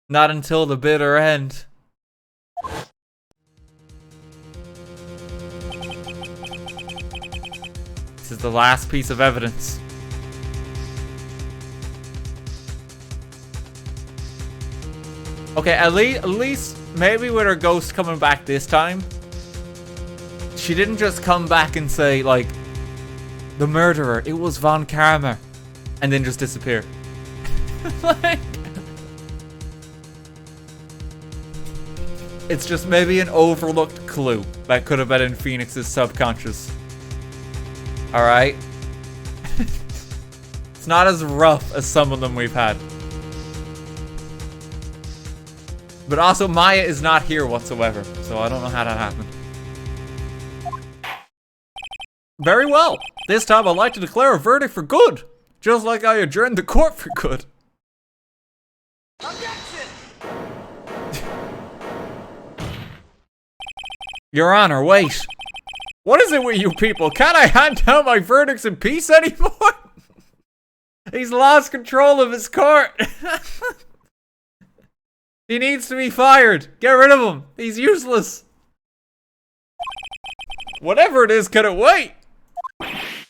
Not until the bitter end. This is the last piece of evidence. Okay, at least maybe with her ghost coming back this time, she didn't just come back and say, like, the murderer, it was Von Karma, and then just disappear. Like, it's just maybe an overlooked clue that could have been in Phoenix's subconscious. Alright? It's not as rough as some of them we've had. But also, Maya is not here whatsoever, so I don't know how that happened. Very well. This time I'd like to declare a verdict for good, just like I adjourned the court for good. Objection! Your Honor, wait. What is it with you people? Can't I hand down my verdicts in peace anymore? He's lost control of his court. He needs to be fired. Get rid of him. He's useless. Whatever it is, can it wait?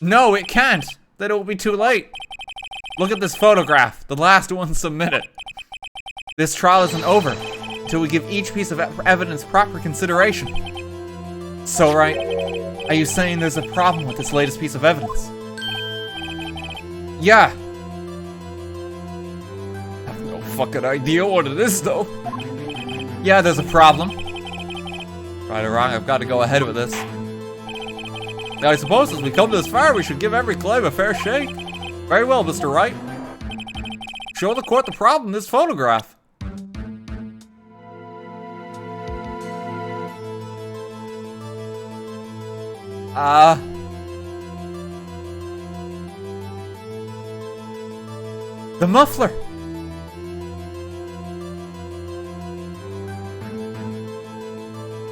No, it can't. Then it will be too late. Look at this photograph. The last one submitted. This trial isn't over until we give each piece of evidence proper consideration. So, Wright, are you saying there's a problem with this latest piece of evidence? Yeah. Fucking idea what it is, though. Yeah, there's a problem. Right or wrong, I've got to go ahead with this. Now, I suppose as we come this far, we should give every claim a fair shake. Very well, Mr. Wright. Show the court the problem in this photograph. The muffler.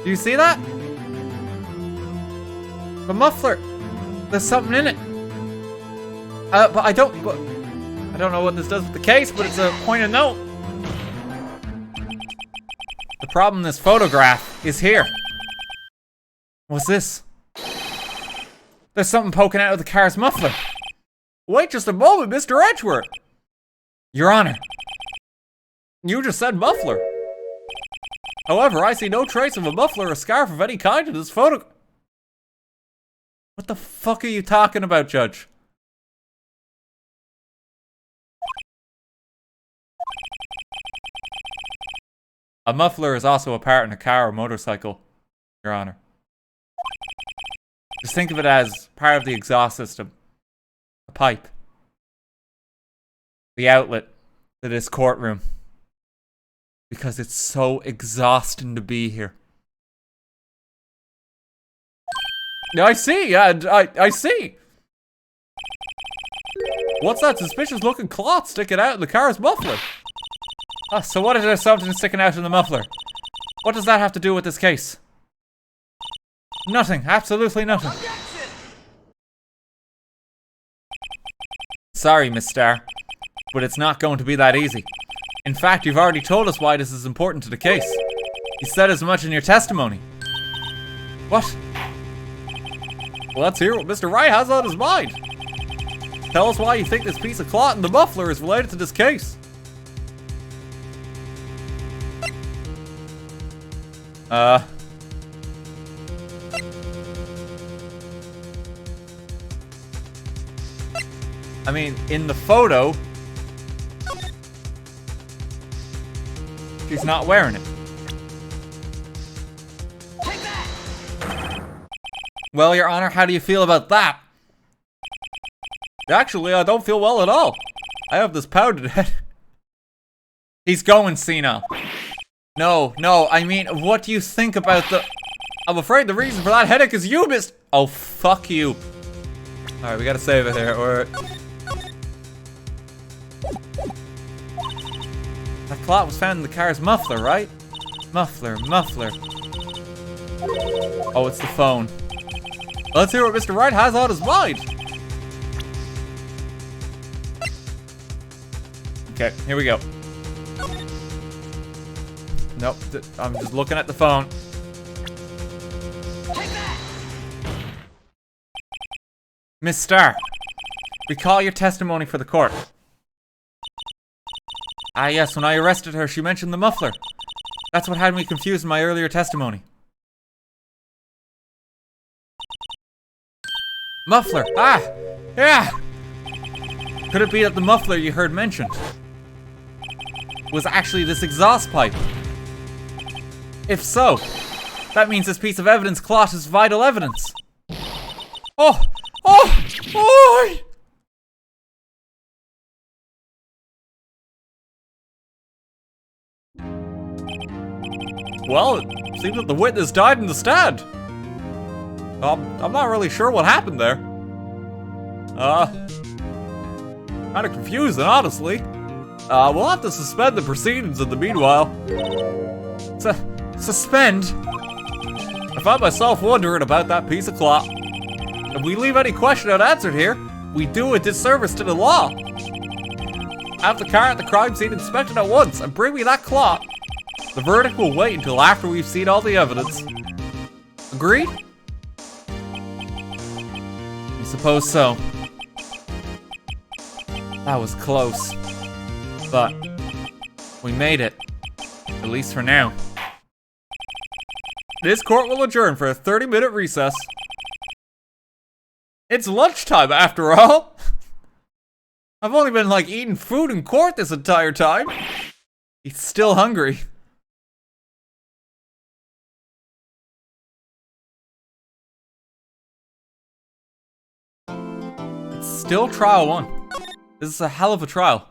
Do you see that? The muffler. There's something in it. But I don't know what this does with the case, but it's a point of note. The problem in this photograph is here. What's this? There's something poking out of the car's muffler. Wait just a moment, Mr. Edgeworth. Your Honor. You just said muffler. However, I see no trace of a muffler or scarf of any kind in this photo. What the fuck are you talking about, Judge? A muffler is also a part in a car or motorcycle, Your Honor. Just think of it as part of the exhaust system. A pipe. The outlet to this courtroom. Because it's so exhausting to be here. I see, I see. What's that suspicious looking cloth sticking out in the car's muffler? Ah, so what is there something sticking out in the muffler? What does that have to do with this case? Nothing, absolutely nothing. Sorry, Miss Starr, but it's not going to be that easy. In fact, you've already told us why this is important to the case. You said as much in your testimony. What? Well, let's hear what Mr. Wright has on his mind. Tell us why you think this piece of cloth in the muffler is related to this case. I mean, in the photo, she's not wearing it. Well, Your Honor, how do you feel about that? Actually, I don't feel well at all. I have this powdered head. He's going senile. No, I mean, what do you think about the... I'm afraid the reason for that headache is you, Miss... Oh, fuck you. Alright, we gotta save it here, or... That cloth was found in the car's muffler, right? Muffler. Oh, it's the phone. Let's hear what Mr. Wright has on his mind. Okay, here we go. Nope, I'm just looking at the phone. Miss Starr, recall your testimony for the court. Ah yes, when I arrested her, she mentioned the muffler. That's what had me confused in my earlier testimony. Muffler, ah, yeah! Could it be that the muffler you heard mentioned was actually this exhaust pipe? If so, that means this piece of evidence cloth is vital evidence. Oh! Well, it seems that the witness died in the stand. I'm not really sure what happened there. Kinda confusing, honestly. We'll have to suspend the proceedings in the meanwhile. Suspend? I found myself wondering about that piece of cloth. If we leave any question unanswered here, we do a disservice to the law. Have the car at the crime scene inspected at once and bring me that cloth. The verdict will wait until after we've seen all the evidence. Agreed? I suppose so. That was close. But we made it. At least for now. This court will adjourn for a 30-minute recess. It's lunchtime after all. I've only been like eating food in court this entire time. He's still hungry. It's still trial 1. This is a hell of a trial.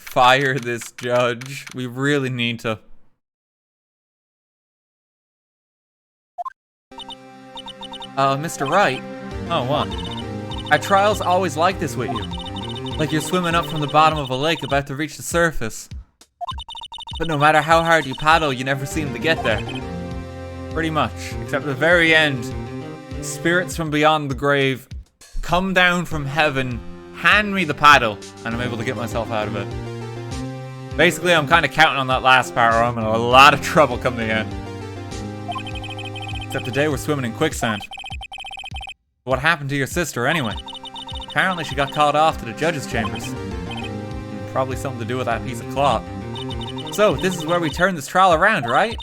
Fire this judge. We really need to. Mr. Wright? Oh, what? At trials always like this with you. Like you're swimming up from the bottom of a lake about to reach the surface. But no matter how hard you paddle, you never seem to get there. Pretty much. Except at the very end, spirits from beyond the grave come down from heaven, hand me the paddle, and I'm able to get myself out of it. Basically, I'm kind of counting on that last part, or I'm in a lot of trouble come the end. Except today we're swimming in quicksand. What happened to your sister, anyway? Apparently she got called off to the judge's chambers. Probably something to do with that piece of cloth. So, this is where we turn this trial around, right?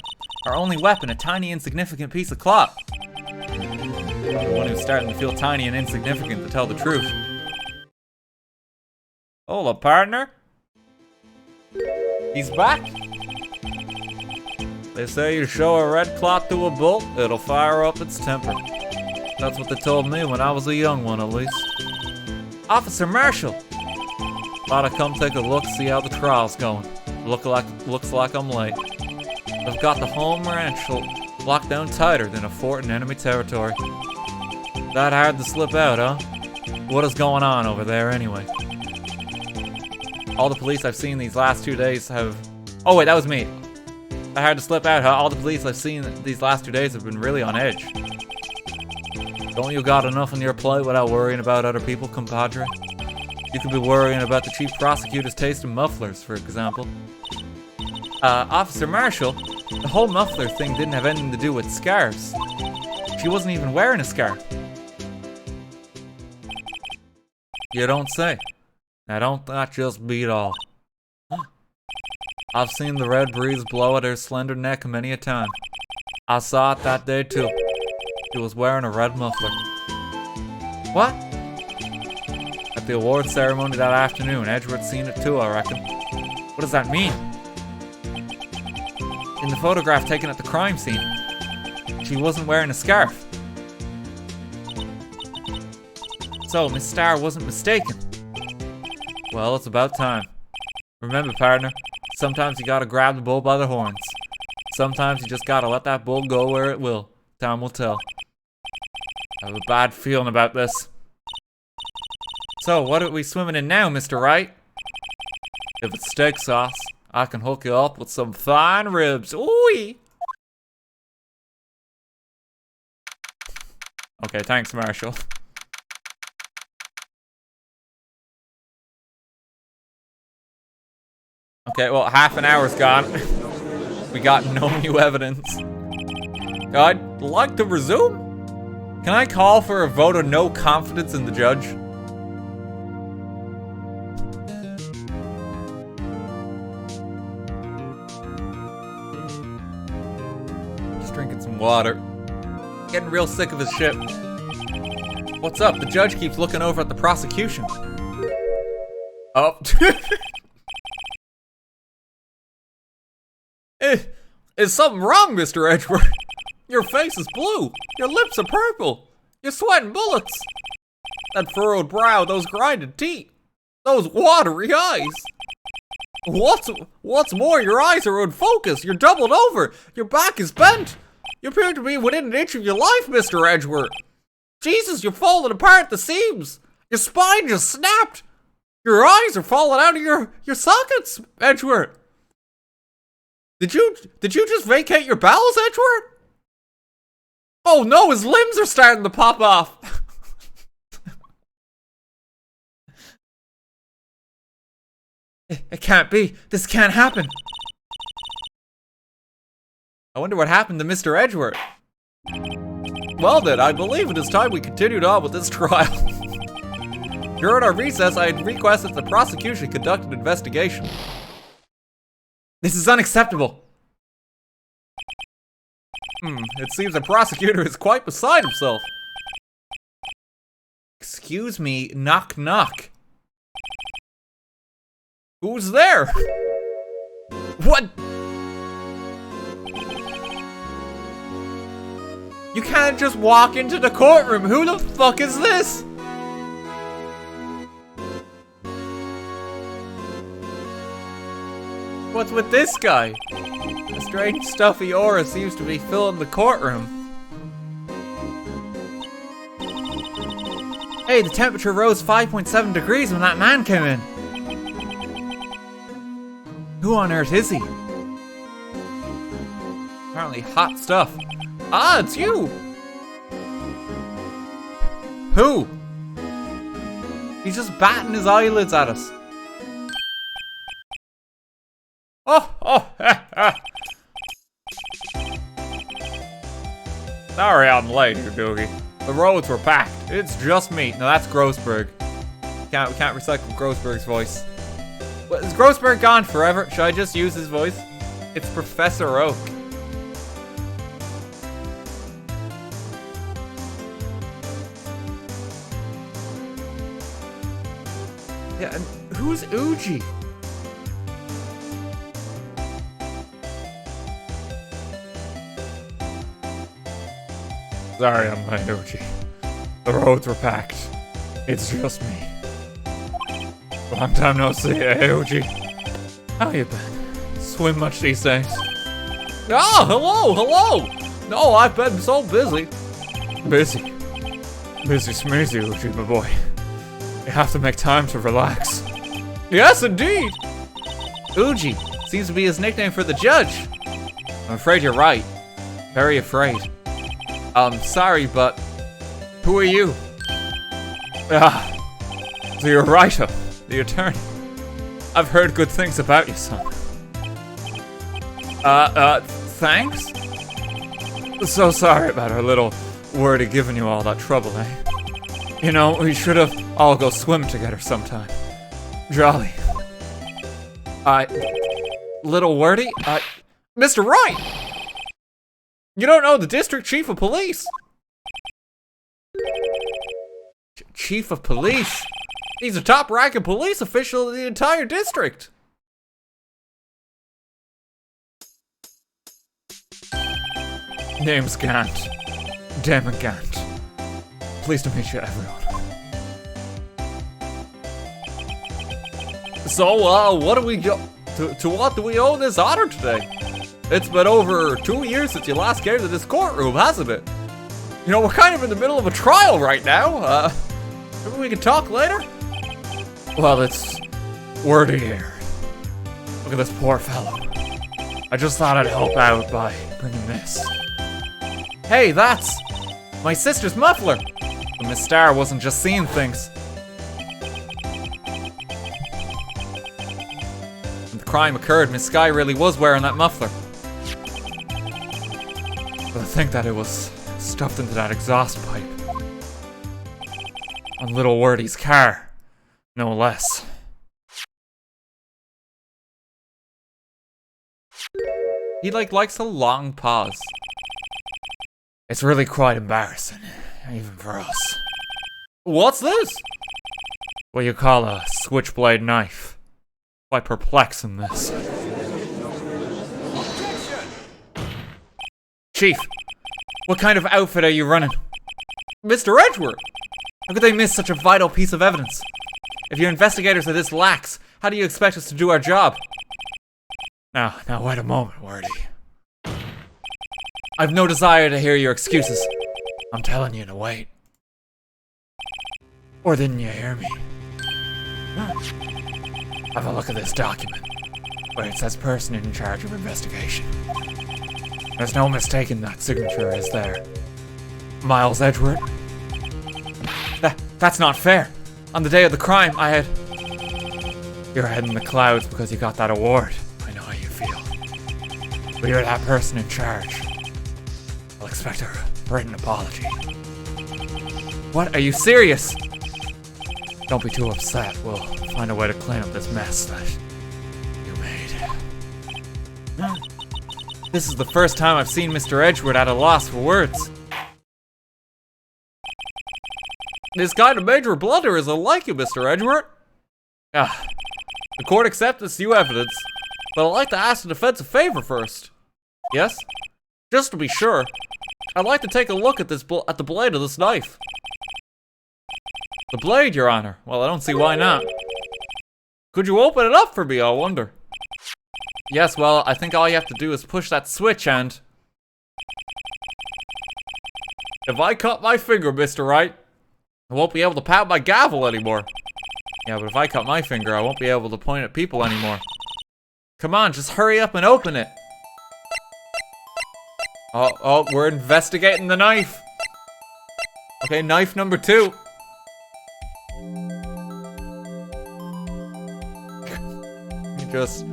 Our only weapon, a tiny, insignificant piece of cloth. The one who's starting to feel tiny and insignificant, to tell the truth. Hola, partner. He's back. They say you show a red cloth to a bull, it'll fire up its temper. That's what they told me when I was a young one, at least. Officer Marshall! Thought I'd come take a look, see how the trial's going. Looks like I'm late. I've got the home ranch locked down tighter than a fort in enemy territory. That hard to slip out, huh? What is going on over there anyway? All the police I've seen these last 2 days have... Oh wait, that was me. That hard to slip out, huh? All the police I've seen these last 2 days have been really on edge. Don't you got enough on your plate without worrying about other people, compadre? You could be worrying about the chief prosecutor's taste in mufflers, for example. Officer Marshall, the whole muffler thing didn't have anything to do with scarves. She wasn't even wearing a scarf. You don't say. Now don't that just beat all? I've seen the red breeze blow at her slender neck many a time. I saw it that day too. She was wearing a red muffler. What? At the awards ceremony that afternoon, Edgeworth seen it too, I reckon. What does that mean? In the photograph taken at the crime scene, she wasn't wearing a scarf. So, Miss Starr wasn't mistaken. Well, it's about time. Remember, partner, sometimes you gotta grab the bull by the horns. Sometimes you just gotta let that bull go where it will. Time will tell. I have a bad feeling about this. So, what are we swimming in now, Mr. Wright? If it's steak sauce, I can hook you up with some fine ribs. Ooh! Okay, thanks, Marshall. Okay, well, half an hour's gone. We got no new evidence. I'd like to resume? Can I call for a vote of no confidence in the judge? Just drinking some water. Getting real sick of his shit. What's up? The judge keeps looking over at the prosecution. Oh. Is something wrong, Mr. Edgeworth? Your face is blue. Your lips are purple. You're sweating bullets. That furrowed brow, those grinded teeth, those watery eyes. What's more, your eyes are unfocused. You're doubled over. Your back is bent. You appear to be within an inch of your life, Mr. Edgeworth. Jesus, you're falling apart at the seams. Your spine just snapped. Your eyes are falling out of your sockets, Edgeworth. Did you just vacate your bowels, Edgeworth? Oh no, his limbs are starting to pop off. It can't be. This can't happen. I wonder what happened to Mr. Edgeworth. Well then, I believe it is time we continued on with this trial. During our recess, I had requested the prosecution conduct an investigation. This is unacceptable. It seems the prosecutor is quite beside himself. Excuse me, knock knock. Who's there? What? You can't just walk into the courtroom. Who the fuck is this? What's with this guy? A strange stuffy aura seems to be filling the courtroom. Hey, the temperature rose 5.7 degrees when that man came in. Who on earth is he? Apparently hot stuff. Ah, it's you! Who? He's just batting his eyelids at us. Sorry I'm late here, Doogie. The roads were packed. It's just me. No, that's Grossberg. We can't recycle Grossberg's voice. But is Grossberg gone forever? Should I just use his voice? It's Professor Oak. Yeah, and who's Uji? Sorry, I'm late, Uji. The roads were packed. It's just me. Long time no see, eh, Uji? How you been? Swim much these days? Oh, hello. No, I've been so busy. Busy smeezy, Uji, my boy. You have to make time to relax. Yes, indeed. Uji seems to be his nickname for the judge. I'm afraid you're right. Very afraid. Sorry, but who are you? So you're Wright, the attorney. I've heard good things about you, son. Thanks? So sorry about our little wordy giving you all that trouble, eh? You know, we should have all go swim together sometime. Jolly. Little wordy? Mr. Wright! You don't know the district chief of police? Chief of police? He's a top-ranking police official in the entire district. Name's Gant. Damon Gant. Pleased to meet you, everyone. So, what do we to what do we owe this honor today? It's been over 2 years since you last came to this courtroom, hasn't it? You know, we're kind of in the middle of a trial right now. Maybe we can talk later? Well, it's wordy here. Look at this poor fellow. I just thought I'd help out by bringing this. Hey, that's my sister's muffler. But Miss Starr wasn't just seeing things. When the crime occurred, Miss Skye really was wearing that muffler. But I think that it was stuffed into that exhaust pipe. On little Wordy's car, no less. He likes a long pause. It's really quite embarrassing, even for us. What's this? What you call a switchblade knife. Quite perplexing, this. Chief, what kind of outfit are you running? Mr. Edgeworth! How could they miss such a vital piece of evidence? If your investigators are this lax, how do you expect us to do our job? Now wait a moment, Wordy. I've no desire to hear your excuses. I'm telling you to wait. Or didn't you hear me? Have a look at this document, where it says person in charge of investigation. There's no mistaking that signature, is there? Miles Edgeworth? That's not fair. On the day of the crime, I had... You're head in the clouds because you got that award. I know how you feel. But you're that person in charge. I'll expect a written apology. What? Are you serious? Don't be too upset. We'll find a way to clean up this mess that you made. This is the first time I've seen Mr. Edgeworth at a loss for words. This kind of major blunder isn't like you, Mr. Edgeworth. The court accepts this new evidence, but I'd like to ask the defense a favor first. Yes? Just to be sure, I'd like to take a look at the blade of this knife. The blade, Your Honor? Well, I don't see why not. Could you open it up for me, I wonder? Yes, well, I think all you have to do is push that switch and... If I cut my finger, Mr. Wright, I won't be able to pound my gavel anymore. Yeah, but if I cut my finger, I won't be able to point at people anymore. Come on, just hurry up and open it. Oh, we're investigating the knife. Okay, knife number 2. Just...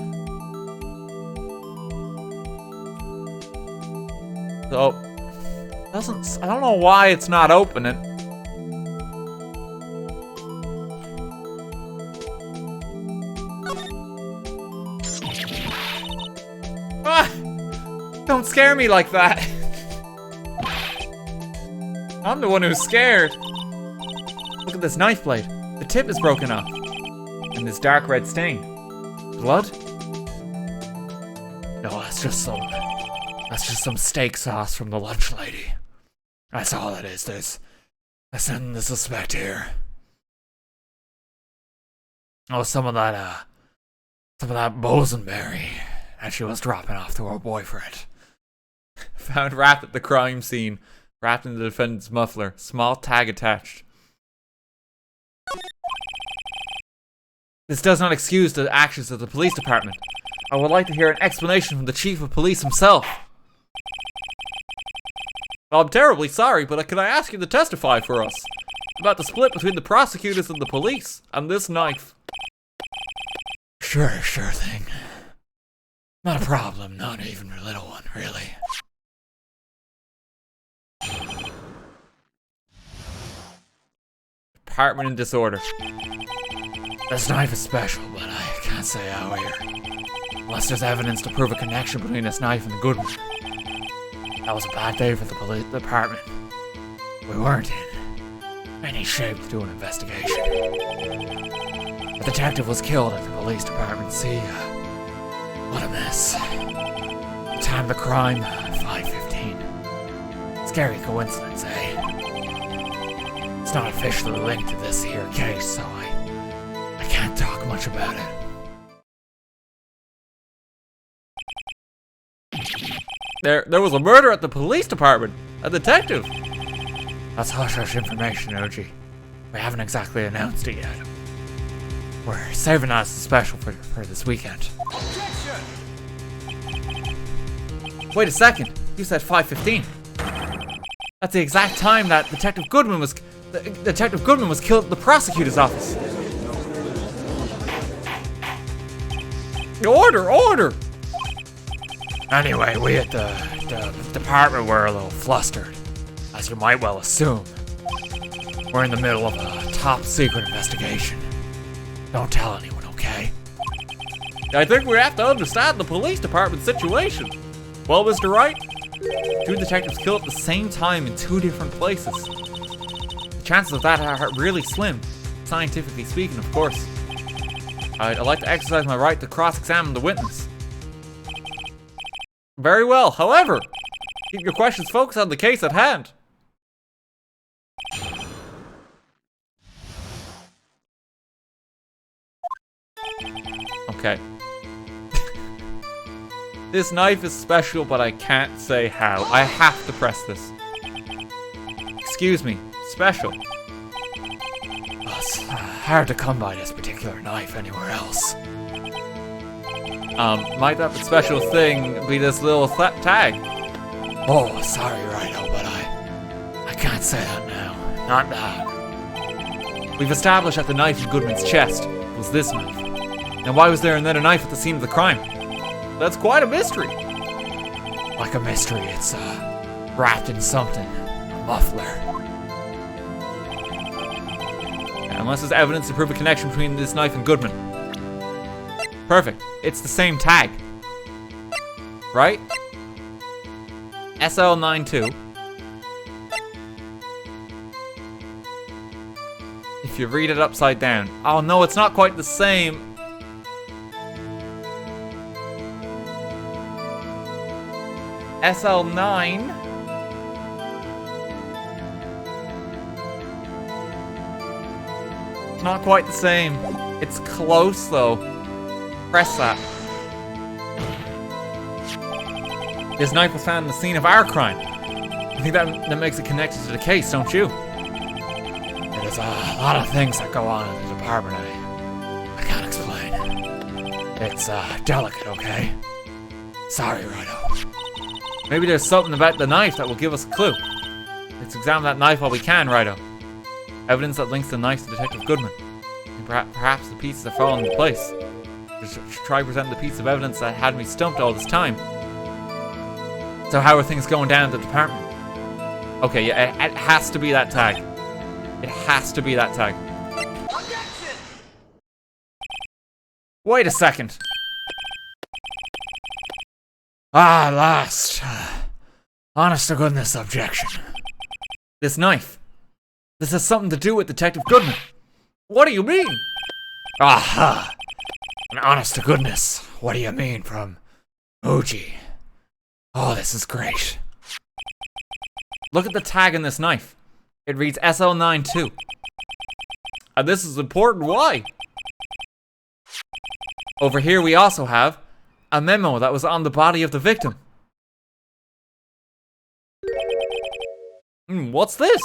So... I don't know why it's not opening. Don't scare me like that. I'm the one who's scared. Look at this knife blade. The tip is broken off. And this dark red stain. Blood? No, that's just some steak sauce from the lunch lady. That's all it is. There's nothing to suspect here. Oh, some of that bosenberry that she was dropping off to her boyfriend. Found wrapped at the crime scene. Wrapped in the defendant's muffler. Small tag attached. This does not excuse the actions of the police department. I would like to hear an explanation from the chief of police himself. Well, I'm terribly sorry, but can I ask you to testify for us about the split between the prosecutors and the police and this knife? Sure thing. Not a problem, not even a little one, really. Department in disorder. This knife is special, but I can't say how here. Unless there's evidence to prove a connection between this knife and the Goodman. That was a bad day for the police department. We weren't in any shape to do an investigation. The detective was killed at the police department. See, what a mess. The time of the crime, 5:15. Scary coincidence, eh? It's not officially linked to this here case, so I can't talk much about it. There was a murder at the police department. A detective. That's hush-hush information, OG. We haven't exactly announced it yet. We're saving that as a special for this weekend. Wait a second. You said 5:15. That's the exact time that Detective Goodman was killed at the prosecutor's office. Order! Anyway, we at the department were a little flustered, as you might well assume. We're in the middle of a top-secret investigation. Don't tell anyone, okay? I think we have to understand the police department situation. Well, Mr. Wright, two detectives killed at the same time in two different places. The chances of that are really slim, scientifically speaking, of course. I'd like to exercise my right to cross-examine the witness. Very well. However, keep your questions focused on the case at hand. Okay. This knife is special, but I can't say how. I have to press this. Excuse me. Special. It's hard to come by this particular knife anywhere else. Might that special thing be this little tag? Oh, sorry, Rhino, but I can't say that now. Not now. We've established that the knife in Goodman's chest was this knife. Now why was there another knife at the scene of the crime? That's quite a mystery. Like a mystery, it's wrapped in something. A muffler. Unless there's evidence to prove a connection between this knife and Goodman. Perfect. It's the same tag. Right? SL92. If you read it upside down. Oh no, it's not quite the same. SL9. It's not quite the same. It's close though. Press that. This knife was found in the scene of our crime. I think that makes it connected to the case, don't you? There's a lot of things that go on in the department I can't explain. It's delicate, okay? Sorry, Rhino. Maybe there's something about the knife that will give us a clue. Let's examine that knife while we can, Rhino. Evidence that links the knife to Detective Goodman. And perhaps the pieces are falling into place. Just try presenting the piece of evidence that had me stumped all this time. So how are things going down at the department? Okay, yeah, it has to be that tag. It has to be that tag. Wait a second. Last. Honest to goodness objection. This knife. This has something to do with Detective Goodman. What do you mean? Aha. And honest to goodness, what do you mean from Uji? Oh, this is great. Look at the tag in this knife. It reads SL92. And this is important, why? Over here we also have a memo that was on the body of the victim. What's this?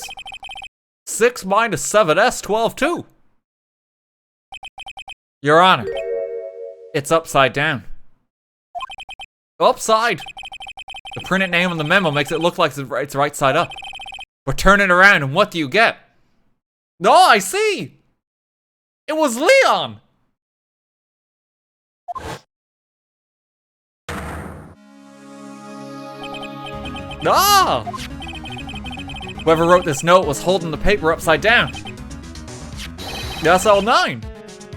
6 minus 7s 12-2. Your Honor, it's upside down. Upside? The printed name on the memo makes it look like it's right side up. But turn it around and what do you get? No, I see! It was Leon! Ah! Whoever wrote this note was holding the paper upside down. That's L9.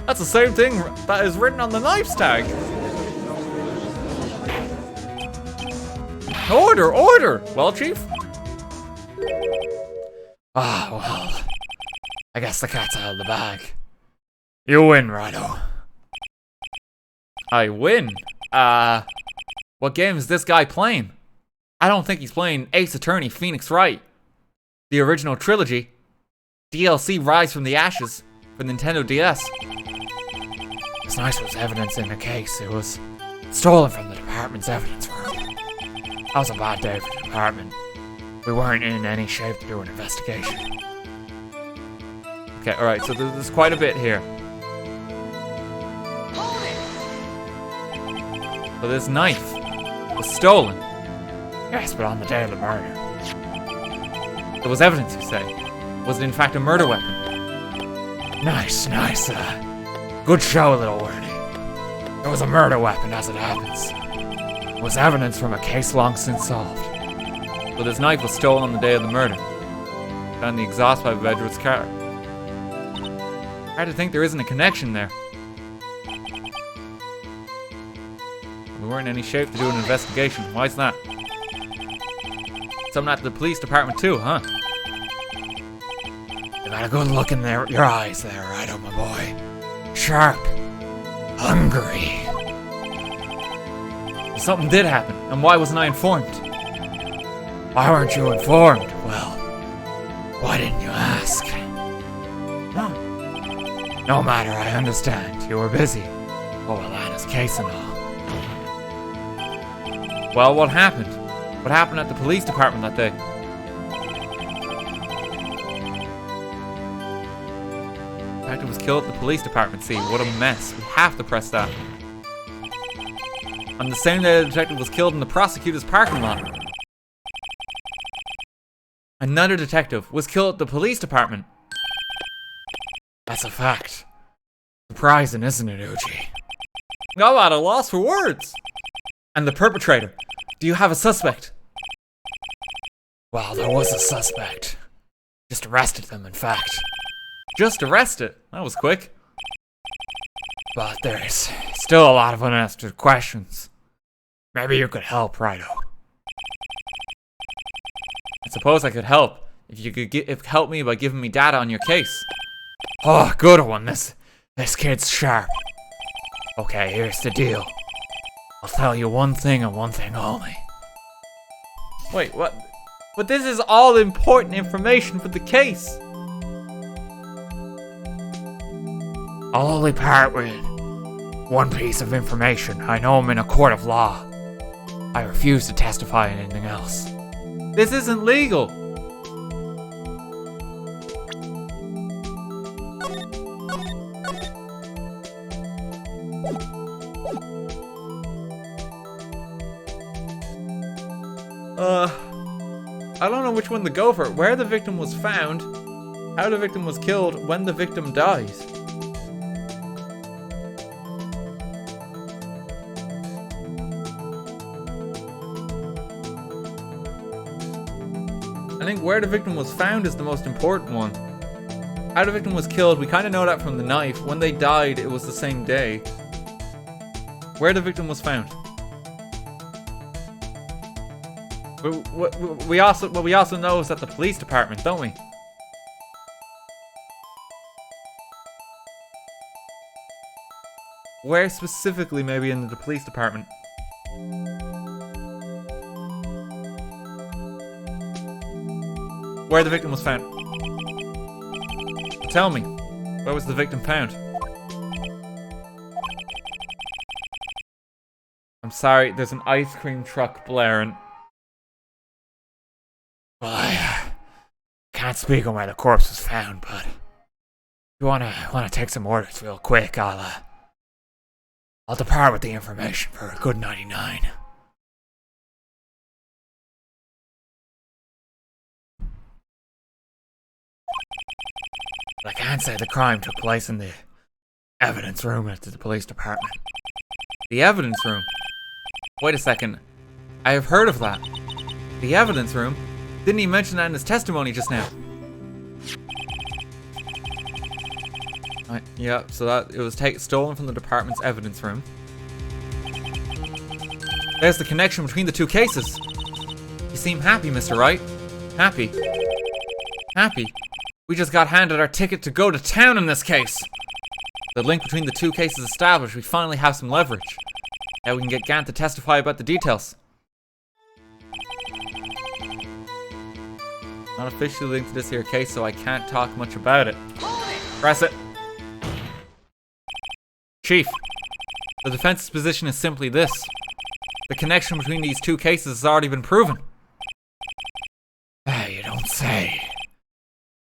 That's the same thing that is written on the knife's tag. Order, order! Well, Chief? Well. I guess the cat's out of the bag. You win, Righto. I win? What game is this guy playing? I don't think he's playing Ace Attorney Phoenix Wright. The original trilogy. DLC Rise from the Ashes for Nintendo DS. As nice as evidence in the case, it was stolen from the department's evidence room. That was a bad day for the department. We weren't in any shape to do an investigation. Okay, alright, so there's quite a bit here. So this knife was stolen. Yes, but on the day of the murder. There was evidence, you say. Was it in fact a murder weapon? Nice. Good show, little wordy. It was a murder weapon, as it happens. It was evidence from a case long since solved. So this knife was stolen on the day of the murder. Found the exhaust pipe of Edgeworth's car. Hard to think there isn't a connection there. We weren't in any shape to do an investigation. Why's that? Something at the police department too, huh? You got a good look in your eyes there, Righto, my boy. Sharp. Hungry. Something did happen, and why wasn't I informed? Why weren't you informed? Well, why didn't you ask? No matter, I understand. You were busy. Oh, Lana's case and all. Well, what happened? What happened at the police department that day? The detective was killed at the police department scene. What a mess. We have to press that. On the same day the detective was killed in the prosecutor's parking lot. Another detective was killed at the police department. That's a fact. Surprising, isn't it, Uchi? I'm at a loss for words. And the perpetrator. Do you have a suspect? Well, there was a suspect. Just arrested them, in fact. Just arrested? That was quick. But there's still a lot of unanswered questions. Maybe you could help, Righto. I suppose I could help if you could help me by giving me data on your case. Oh, good one. This kid's sharp. Okay, here's the deal. I'll tell you one thing and one thing only. Wait, what? But this is all important information for the case. I'll only part with one piece of information. I know I'm in a court of law. I refuse to testify on anything else. This isn't legal. I don't know which one to go for. Where the victim was found, how the victim was killed, when the victim died. I think where the victim was found is the most important one. How the victim was killed, we kind of know that from the knife. When they died, it was the same day. Where the victim was found. What we also know is at the police department, don't we? Where specifically, maybe in the police department? Where the victim was found. Tell me, where was the victim found? I'm sorry, there's an ice cream truck blaring. Well, can't speak on where the corpse was found, but if you wanna take some orders real quick, I'll depart with the information for a good 99. But I can't say the crime took place in the evidence room at the police department. The evidence room? Wait a second. I have heard of that. The evidence room? Didn't he mention that in his testimony just now? Yeah, so that it was stolen from the department's evidence room. There's the connection between the two cases. You seem happy, Mr. Wright. Happy. Happy. We just got handed our ticket to go to town in this case. The link between the two cases established, we finally have some leverage. Now we can get Gant to testify about the details. Not officially linked to this here case, so I can't talk much about it. Press it. Chief, the defense's position is simply this. The connection between these two cases has already been proven. You don't say.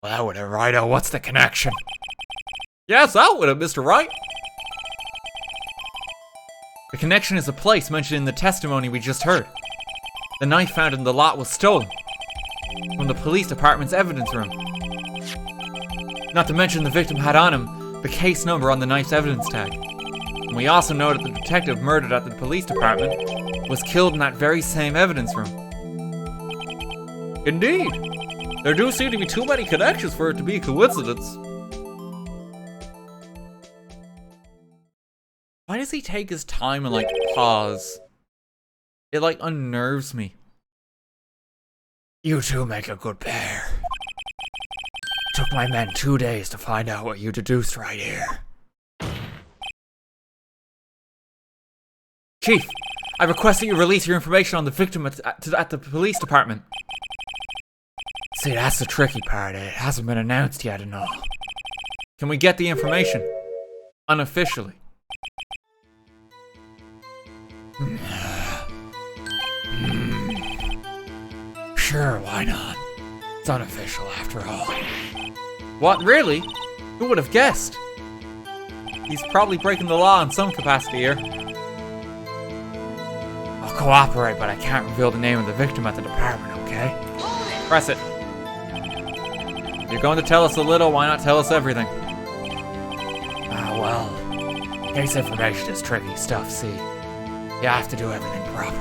Well, that would have righto. What's the connection? Yes, that would have, Mr. Wright. The connection is a place mentioned in the testimony we just heard. The knife found in the lot was stolen from the police department's evidence room. Not to mention the victim had on him the case number on the knife's evidence tag. And we also know that the detective murdered at the police department was killed in that very same evidence room. Indeed. There do seem to be too many connections for it to be a coincidence. Why does he take his time and pause? It unnerves me. You two make a good pair. Took my men 2 days to find out what you deduced right here. Chief, I request that you release your information on the victim at the police department. See, that's the tricky part. It hasn't been announced yet and all. Can we get the information? Unofficially. Sure, why not? It's unofficial after all. What, really? Who would have guessed? He's probably breaking the law in some capacity here. I'll cooperate, but I can't reveal the name of the victim at the department, okay? Press it. If you're going to tell us a little, why not tell us everything? Well, case information is tricky stuff, see? You have to do everything properly.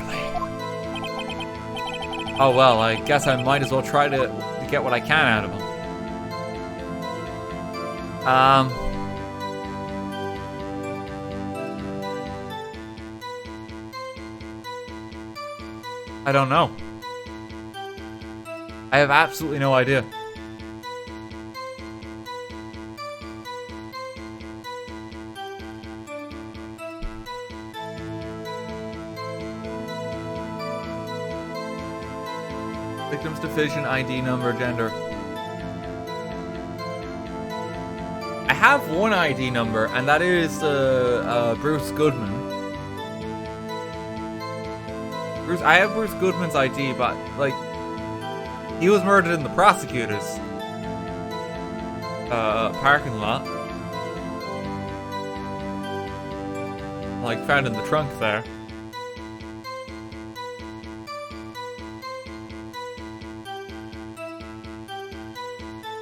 Oh well, I guess I might as well try to get what I can out of him. I don't know. I have absolutely no idea. Victim's division, ID number, gender. I have one ID number, and that is Bruce Goodman. I have Bruce Goodman's ID, but he was murdered in the prosecutor's parking lot. Found in the trunk there.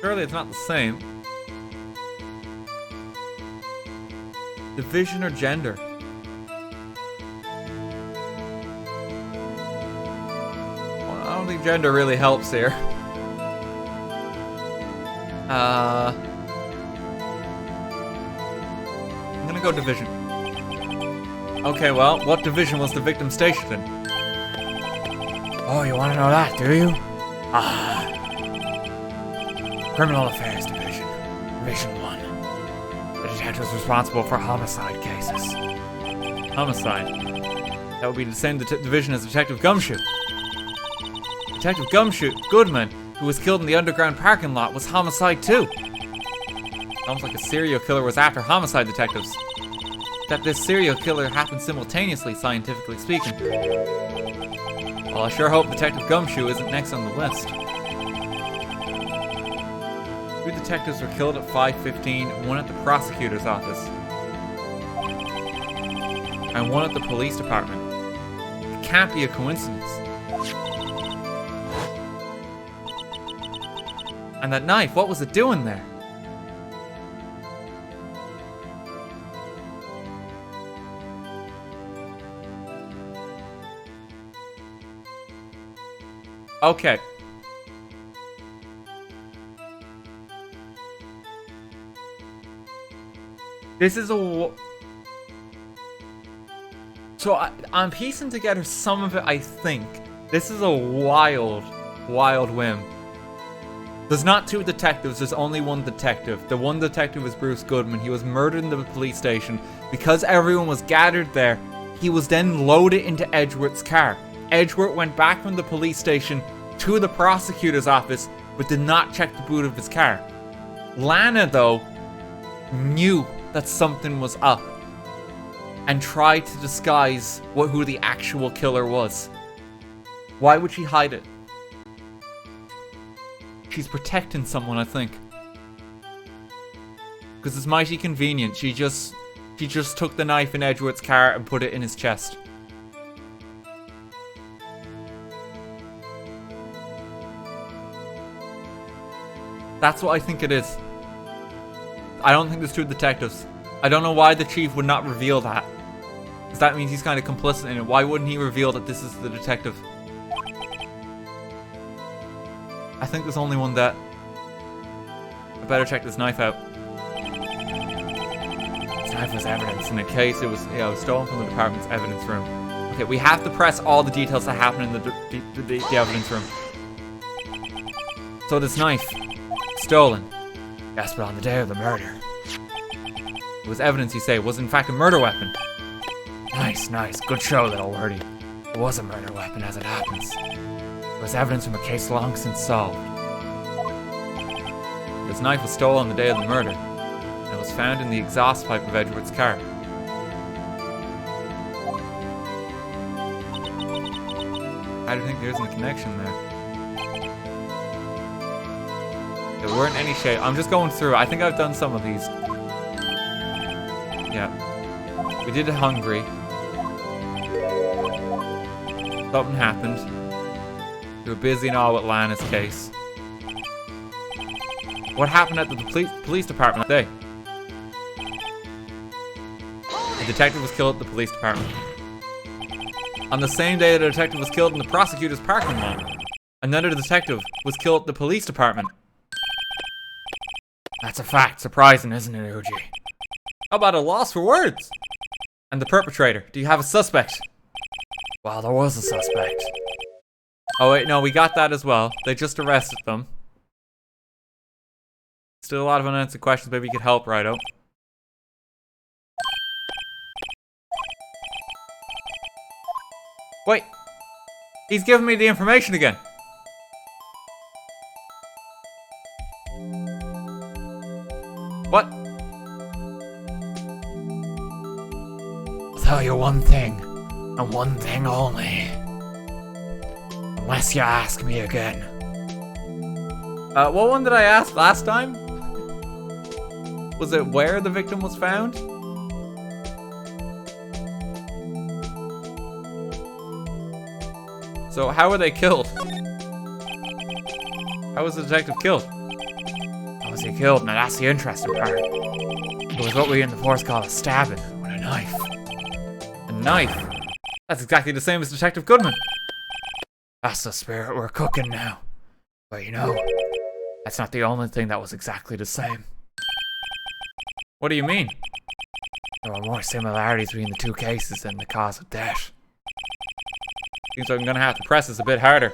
Surely it's not the same. Division or gender? Well, I don't think gender really helps here. I'm gonna go division. Okay, well, what division was the victim stationed in? Oh, you want to know that, do you? Criminal Affairs Division. Division 1. The detectives responsible for homicide cases. Homicide? That would be the same division as Detective Gumshoe. Detective Gumshoe Goodman, who was killed in the underground parking lot, was homicide too. Almost like a serial killer was after homicide detectives. That this serial killer happened simultaneously, scientifically speaking. Well, I sure hope Detective Gumshoe isn't next on the list. Two detectives were killed at 5:15, one at the prosecutor's office, and one at the police department. It can't be a coincidence. And that knife, what was it doing there? Okay. This is a... So I'm piecing together some of it, I think. This is a wild, wild whim. There's not two detectives, there's only one detective. The one detective is Bruce Goodman. He was murdered in the police station. Because everyone was gathered there, he was then loaded into Edgeworth's car. Edgeworth went back from the police station to the prosecutor's office, but did not check the boot of his car. Lana, though, knew that something was up and tried to disguise who the actual killer was. Why would she hide it? She's protecting someone, I think. Because it's mighty convenient. She just took the knife in Edgeworth's car and put it in his chest. That's what I think it is. I don't think there's two detectives. I don't know why the chief would not reveal that. Because that means he's kind of complicit in it. Why wouldn't he reveal that this is the detective? I think there's only one that... I better check this knife out. This knife was evidence in a case. It was stolen from the department's evidence room. Okay, we have to press all the details that happen in the evidence room. So this knife, stolen. Yes, but on the day of the murder. It was evidence, you say. It was in fact a murder weapon. Nice. Good show, little wordy. It was a murder weapon, as it happens. It was evidence from a case long since solved. This knife was stolen on the day of the murder. And it was found in the exhaust pipe of Edgeworth's car. I don't think there isn't a connection there. There weren't any shade. I'm just going through. I think I've done some of these. Yeah. We did it hungry. Something happened. We were busy and all with Lana's case. What happened at the police department that day? The detective was killed at the police department. On the same day the detective was killed in the prosecutor's parking lot, another detective was killed at the police department. That's a fact. Surprising, isn't it, Uji? How about a loss for words? And the perpetrator, do you have a suspect? Well, there was a suspect. Oh wait, no, we got that as well. They just arrested them. Still a lot of unanswered questions. Maybe you could help, Righto. Wait! He's giving me the information again! What? I'll tell you one thing, and one thing only. Unless you ask me again. What one did I ask last time? Was it where the victim was found? So how were they killed? How was the detective killed? How was he killed? Now that's the interesting part. It was what we in the force call a stabbing with a knife. A knife? That's exactly the same as Detective Goodman. That's the spirit we're cooking now. But you know, that's not the only thing that was exactly the same. What do you mean? There were more similarities between the two cases than the cause of death. Seems like I'm gonna have to press this a bit harder.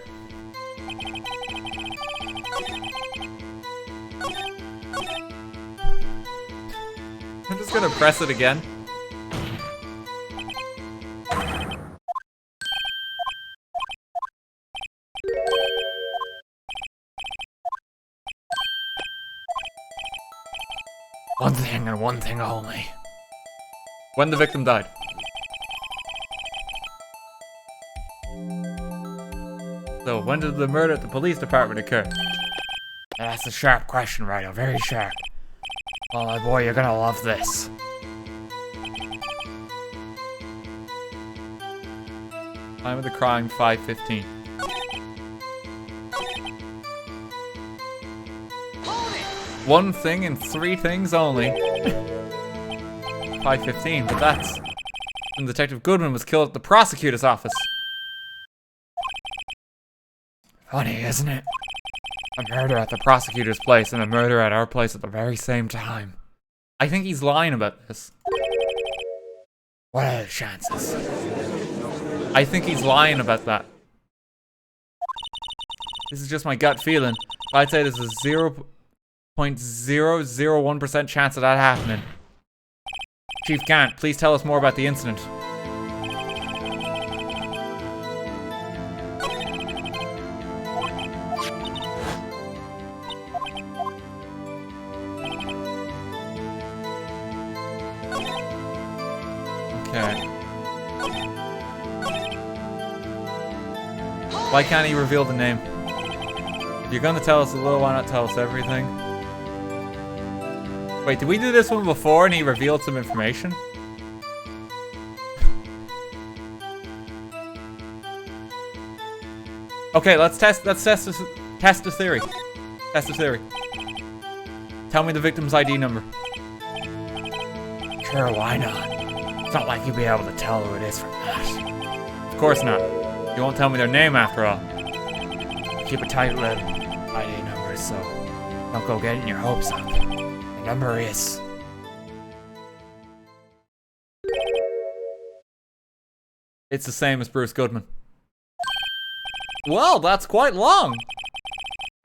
I'm just gonna press it again. One thing and one thing only. When the victim died. So, when did the murder at the police department occur? that's a sharp question, Righto. Very sharp. Oh, my boy, you're gonna love this. Time of the crime, 5:15. One thing and three things only. 5:15, but that's when Detective Goodman was killed at the prosecutor's office. Funny, isn't it? A murder at the prosecutor's place and a murder at our place at the very same time. I think he's lying about this. What are the chances? I think he's lying about that. This is just my gut feeling. I'd say there's a 0.001% chance of that happening. Chief Gant, please tell us more about the incident. Okay. Why can't he reveal the name? If you're gonna tell us a little, why not tell us everything? Wait, did we do this one before and he revealed some information? Okay, let's test the theory. Test the theory. Tell me the victim's ID number. Sure, why not? It's not like you'll be able to tell who it is from that. Of course not. You won't tell me their name after all. Keep a tight lid. ID numbers, so don't go getting your hopes up. The number is... It's the same as Bruce Goodman. Well, that's quite long.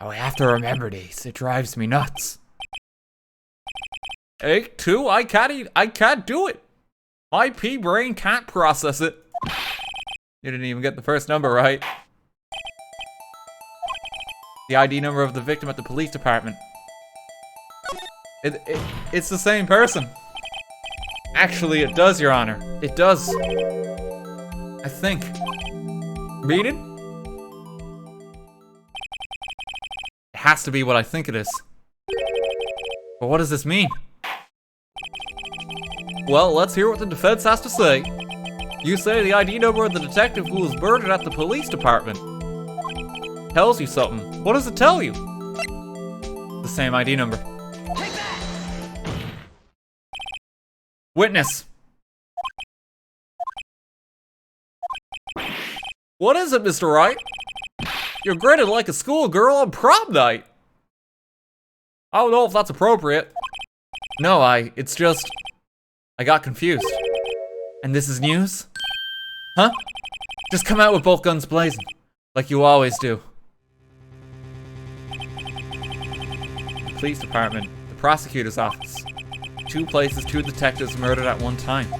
Oh, we have to remember these. It drives me nuts. 8-2, I can't do it. My pea brain can't process it. You didn't even get the first number right. The ID number of the victim at the police department. It's the same person. Actually, it does, Your Honor. It does. I think. Read it? It has to be what I think it is. But what does this mean? Well, let's hear what the defense has to say. You say the ID number of the detective who was murdered at the police department tells you something. What does it tell you? The same ID number. Take that! Witness. What is it, Mr. Wright? You're grinning like a schoolgirl on prom night. I don't know if that's appropriate. No, it's just... I got confused. And this is news? Huh? Just come out with both guns blazing, like you always do. The police department, the prosecutor's office. 2 places, 2 detectives murdered at one time.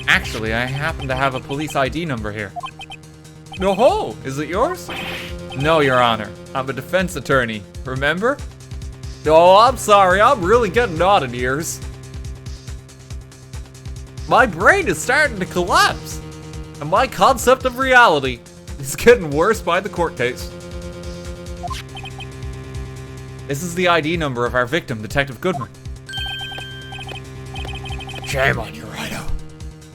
Actually, I happen to have a police ID number here. No-ho! Is it yours? No, Your Honor. I'm a defense attorney. Remember? Oh, I'm sorry. I'm really getting odd in ears. My brain is starting to collapse. And my concept of reality is getting worse by the court case. This is the ID number of our victim, Detective Goodman. Shame on you, Righto.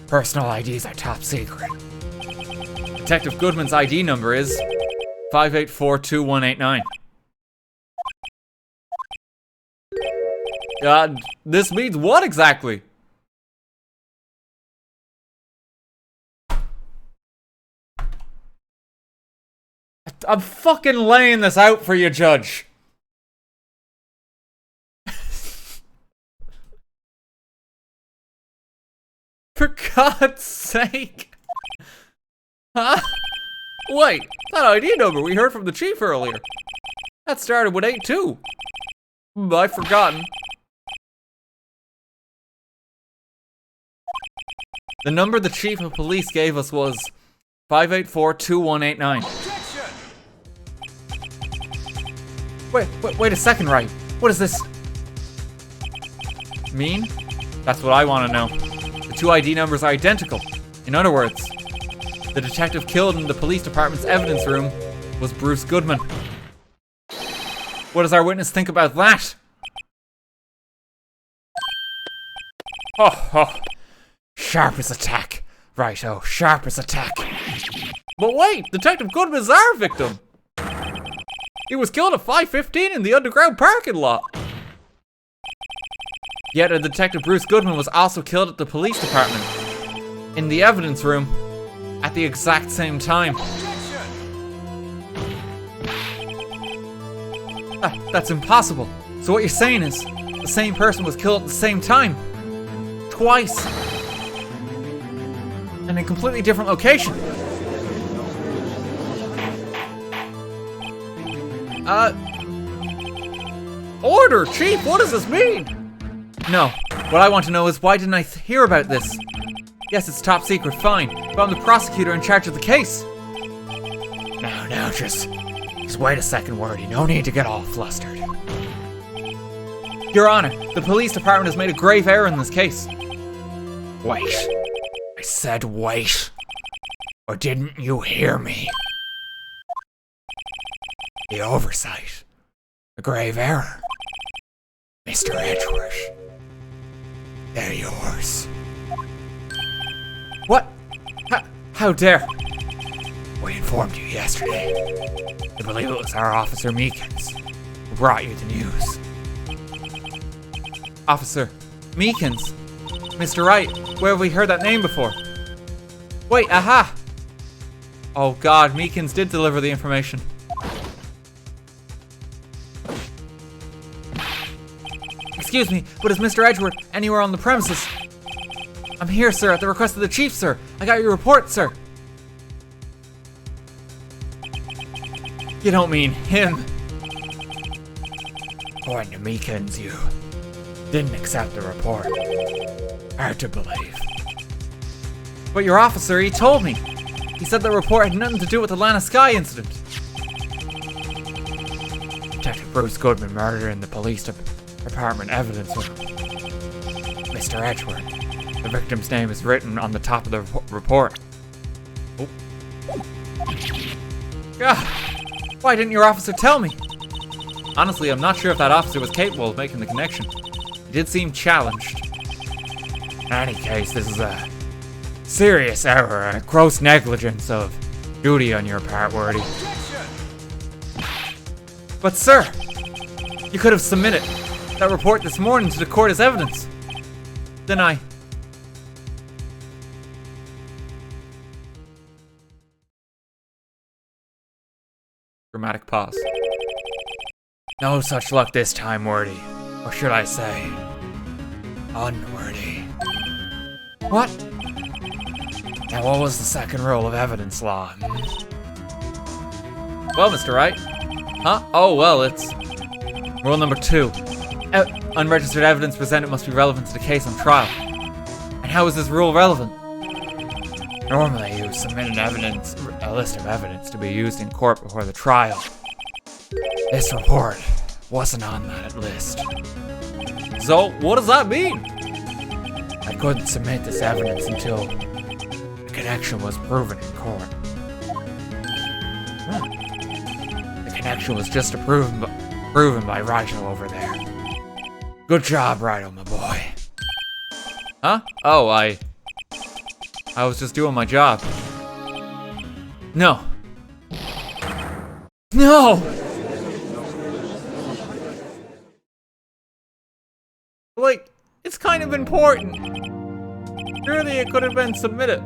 Personal IDs are top secret. Detective Goodman's ID number is 5842189. This means what exactly? I'm fucking laying this out for you, Judge. For God's sake. Huh? Wait, that ID number we heard from the chief earlier. That started with 82. I've forgotten. The number the chief of police gave us was 5842189. Wait a second, Wright. What does this mean? That's what I want to know. The 2 ID numbers are identical. In other words, the detective killed in the police department's evidence room was Bruce Goodman. What does our witness think about that? Oh, sharp as a tack. Righto, sharp as a tack. But wait, Detective Goodman is our victim. He was killed at 5:15 in the underground parking lot. Yet a Detective Bruce Goodman was also killed at the police department, in the evidence room, at the exact same time. That's impossible. So what you're saying is, the same person was killed at the same time. Twice. And in completely different location. Order, Chief, what does this mean? No, what I want to know is why didn't I hear about this? Yes, it's top secret, fine, but I'm the prosecutor in charge of the case. Now, just wait a second, Wordy. No need to get all flustered. Your Honor, the police department has made a grave error in this case. Wait. I said wait. Or didn't you hear me? The oversight. A grave error. Mr. Edgeworth. They're yours. What? How dare? We informed you yesterday. I believe it was our Officer Meekins who brought you the news. Officer Meekins? Mr. Wright, where have we heard that name before? Wait, aha! Oh God, Meekins did deliver the information. Excuse me, but is Mr. Edgeworth anywhere on the premises? I'm here, sir, at the request of the chief, sir. I got your report, sir. You don't mean him. According to Meekins, you didn't accept the report. Hard to believe. But your officer, he told me. He said the report had nothing to do with the Lana Skye incident. Detective Bruce Goodman murder in the police department evidence with Mr. Edgeworth. The victim's name is written on the top of the report. Oh. God, why didn't your officer tell me? Honestly, I'm not sure if that officer was capable of making the connection. He did seem challenged. In any case, this is a serious error, a gross negligence of duty on your part, Wordy. But sir, you could have submitted that report this morning to the court as evidence. Then I... Dramatic pause. No such luck this time, Wordy. Or should I say, unwordy. What? Now what was the second rule of evidence law? Well, Mr. Wright. Huh? Oh, well, it's... Rule number 2. Unregistered evidence presented must be relevant to the case on trial. And how is this rule relevant? Normally, you submit a list of evidence to be used in court before the trial. This report wasn't on that list. So, what does that mean? I couldn't submit this evidence until the connection was proven in court. The connection was just proven by Righto over there. Good job, Righto, my boy. Huh? Oh, I was just doing my job. No. No! Like, it's kind of important. Surely it could have been submitted.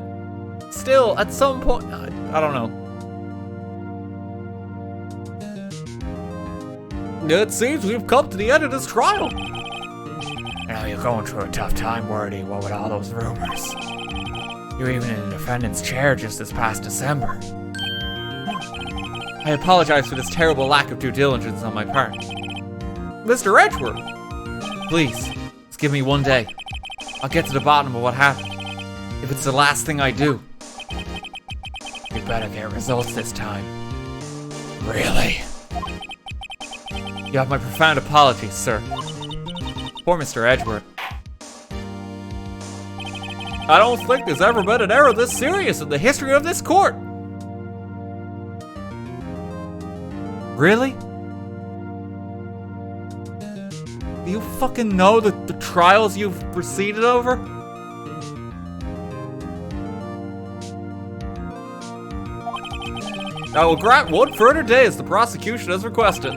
Still, at some point, I don't know. It seems we've come to the end of this trial. I know you're going through a tough time, Wordy, what with all those rumors. You're even in the defendant's chair just this past December. I apologize for this terrible lack of due diligence on my part. Mr. Edgeworth, please, just give me one day. I'll get to the bottom of what happened. If it's the last thing I do. You better get results this time. Really? You have my profound apologies, sir. Poor Mr. Edgeworth. I don't think there's ever been an error this serious in the history of this court. Really? Do you fucking know the trials you've proceeded over? I will grant one further day as the prosecution has requested.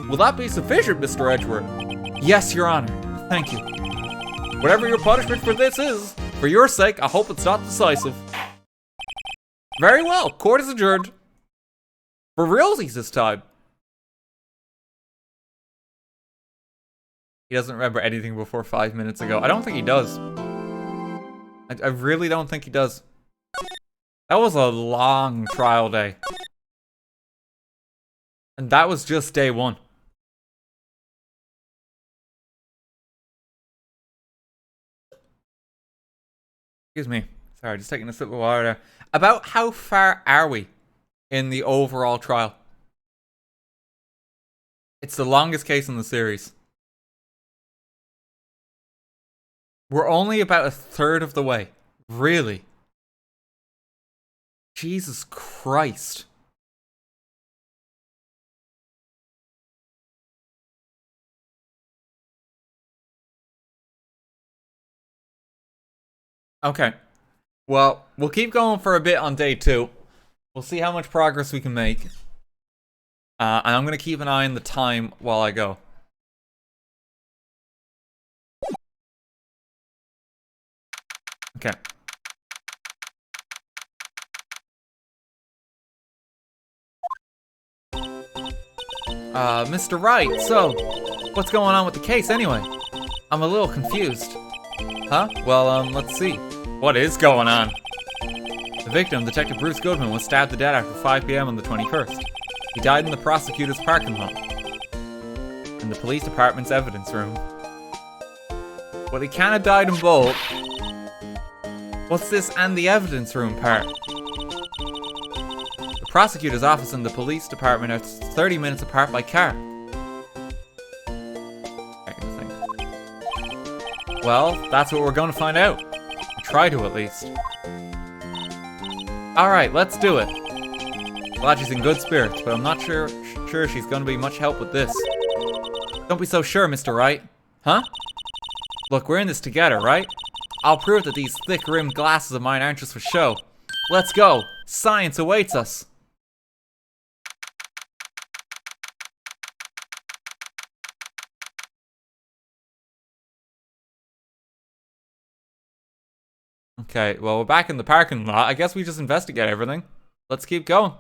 Will that be sufficient, Mr. Edgeworth? Yes, Your Honor. Thank you. Whatever your punishment for this is, for your sake, I hope it's not decisive. Very well, court is adjourned. For realsies this time. He doesn't remember anything before 5 minutes ago. I don't think he does. I really don't think he does. That was a long trial day. And that was just day one. Excuse me. Sorry, just taking a sip of water there. About how far are we in the overall trial? It's the longest case in the series. We're only about a third of the way. Really? Jesus Christ. Okay. Well, we'll keep going for a bit on day 2. We'll see how much progress we can make. And I'm going to keep an eye on the time while I go. Okay. Mr. Wright, so, what's going on with the case anyway? I'm a little confused. Huh? Well, let's see. What is going on? The victim, Detective Bruce Goodman, was stabbed to death after 5 p.m. on the 21st. He died in the prosecutor's parking lot. In the police department's evidence room. Well, he kinda died in both. What's this and the evidence room part? The prosecutor's office and the police department are 30 minutes apart by car. Well, that's what we're going to find out. Try to, at least. Alright, let's do it. Glad she's in good spirits, but I'm not sure she's going to be much help with this. Don't be so sure, Mr. Wright. Huh? Look, we're in this together, right? I'll prove that these thick-rimmed glasses of mine aren't just for show. Let's go. Science awaits us. Okay, well, we're back in the parking lot. I guess we just investigate everything. Let's keep going.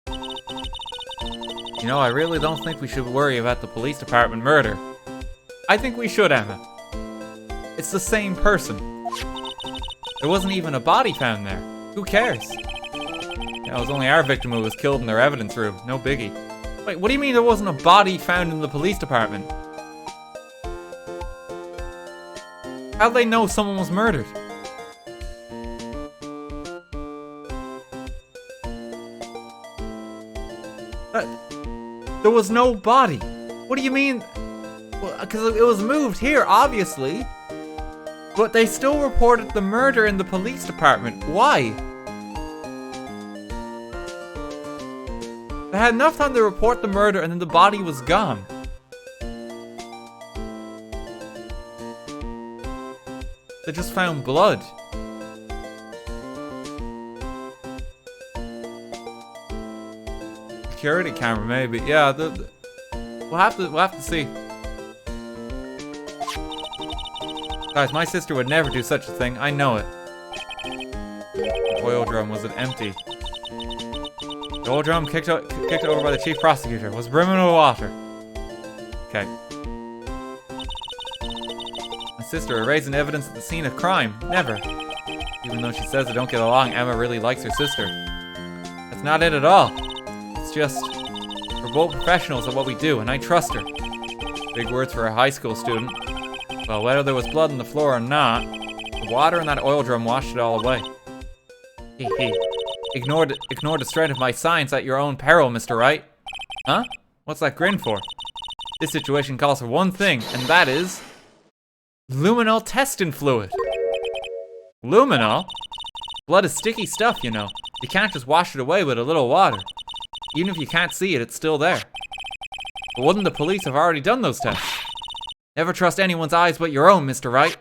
You know, I really don't think we should worry about the police department murder. I think we should, Emma. It's the same person. There wasn't even a body found there. Who cares? You know, it was only our victim who was killed in their evidence room. No biggie. Wait, what do you mean there wasn't a body found in the police department? How'd they know someone was murdered? There was no body. What do you mean? Well, because it was moved here, obviously. But they still reported the murder in the police department. Why? They had enough time to report the murder and then the body was gone. They just found blood. Security camera, maybe. Yeah, we'll have to see. Guys, my sister would never do such a thing. I know it. The oil drum wasn't empty. The oil drum kicked over by the chief prosecutor was brimming with water. Okay. My sister erasing evidence at the scene of crime. Never. Even though she says they don't get along, Emma really likes her sister. That's not it at all. It's just, we're both professionals at what we do, and I trust her. Big words for a high school student. Well, whether there was blood on the floor or not, the water in that oil drum washed it all away. Hee hee. Ignore the strength of my science at your own peril, Mr. Wright. Huh? What's that grin for? This situation calls for one thing, and that is... luminol testing fluid. Luminol? Blood is sticky stuff, you know. You can't just wash it away with a little water. Even if you can't see it, it's still there. But wouldn't the police have already done those tests? Never trust anyone's eyes but your own, Mr. Wright.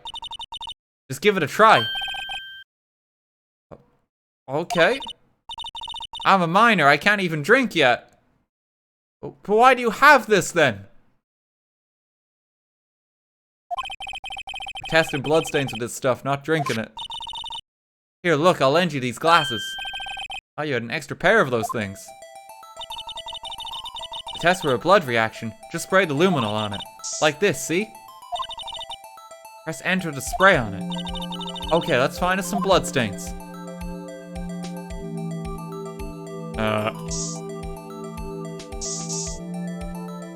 Just give it a try. Okay. I'm a minor, I can't even drink yet. But why do you have this then? You're testing bloodstains with this stuff, not drinking it. Here, look, I'll lend you these glasses. Oh, you had an extra pair of those things. The test for a blood reaction, just spray the luminol on it. Like this, see? Press enter to spray on it. Okay, let's find us some bloodstains.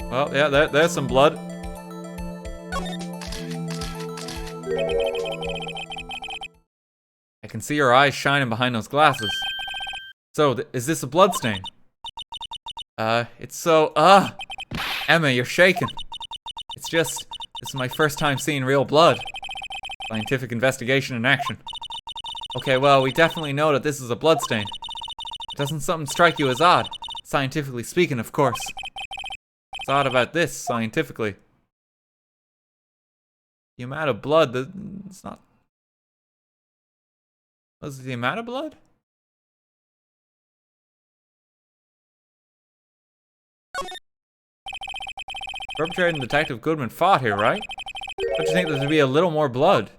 Well, yeah, there's some blood. I can see your eyes shining behind those glasses. So, is this a bloodstain? It's so, Emma, you're shaking. It's just, this is my first time seeing real blood. Scientific investigation in action. Okay, well, we definitely know that this is a bloodstain. Doesn't something strike you as odd? Scientifically speaking, of course. What's odd about this, scientifically? The amount of blood, it's not... Was it the amount of blood? Perpetrator and Detective Goodman fought here, right? Don't you think there should be a little more blood?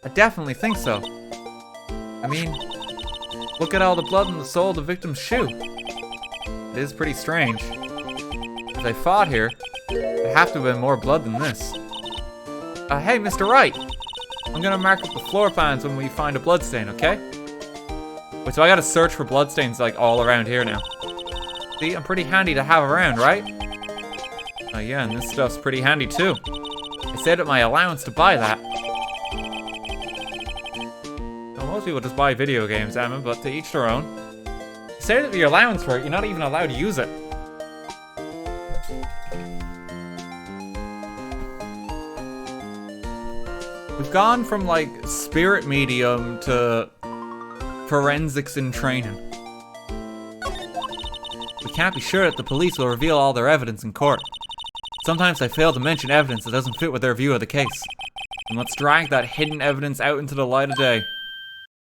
I definitely think so. I mean, look at all the blood on the sole of the victim's shoe. It is pretty strange. If they fought here, there have to have been more blood than this. Hey, Mr. Wright! I'm gonna mark up the floor plans when we find a bloodstain, okay? Wait, so I gotta search for bloodstains like all around here now. See, I'm pretty handy to have around, right? Oh yeah, and this stuff's pretty handy too. I saved up my allowance to buy that. Well, most people just buy video games, Emma, but to each their own. You saved up your allowance for it, you're not even allowed to use it. We've gone from like spirit medium to forensics in training. We can't be sure that the police will reveal all their evidence in court. Sometimes they fail to mention evidence that doesn't fit with their view of the case. And let's drag that hidden evidence out into the light of day.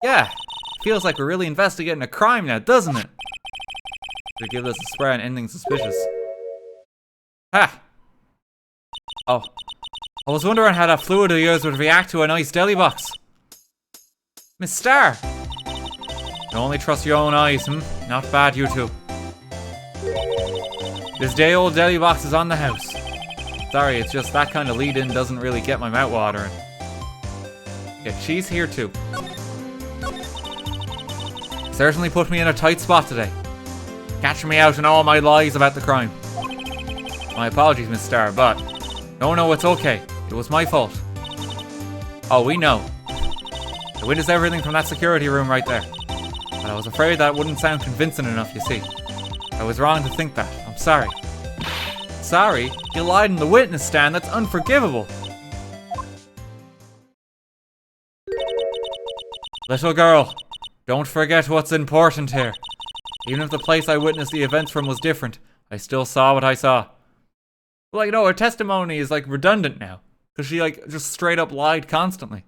Yeah, feels like we're really investigating a crime now, doesn't it? To give this a spray on anything suspicious. Ha! Oh. I was wondering how that fluid of yours would react to a nice deli box. Miss Starr! You only trust your own eyes, Not bad, you two. This day old deli box is on the house. Sorry, it's just that kind of lead-in doesn't really get my mouth watering. Yeah, she's here too. Certainly put me in a tight spot today. Catching me out in all my lies about the crime. My apologies, Miss Starr, but... No, it's okay. It was my fault. Oh, we know. I witnessed everything from that security room right there. But I was afraid that wouldn't sound convincing enough, you see. I was wrong to think that. I'm sorry. Sorry? You lied in the witness stand? That's unforgivable. Little girl, don't forget what's important here. Even if the place I witnessed the events from was different, I still saw what I saw. Like, no, her testimony is, like, redundant now. Because she, like, just straight up lied constantly.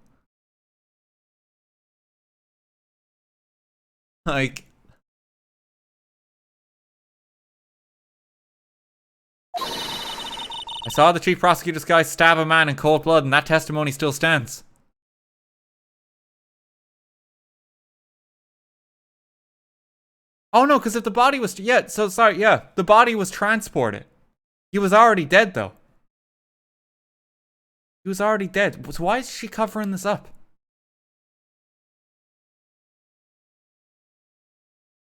Like... I saw the chief prosecutor's guy stab a man in cold blood, and that testimony still stands. Oh no, because if the body was... Yeah, so sorry, yeah. The body was transported. He was already dead, though. He was already dead. So why is she covering this up?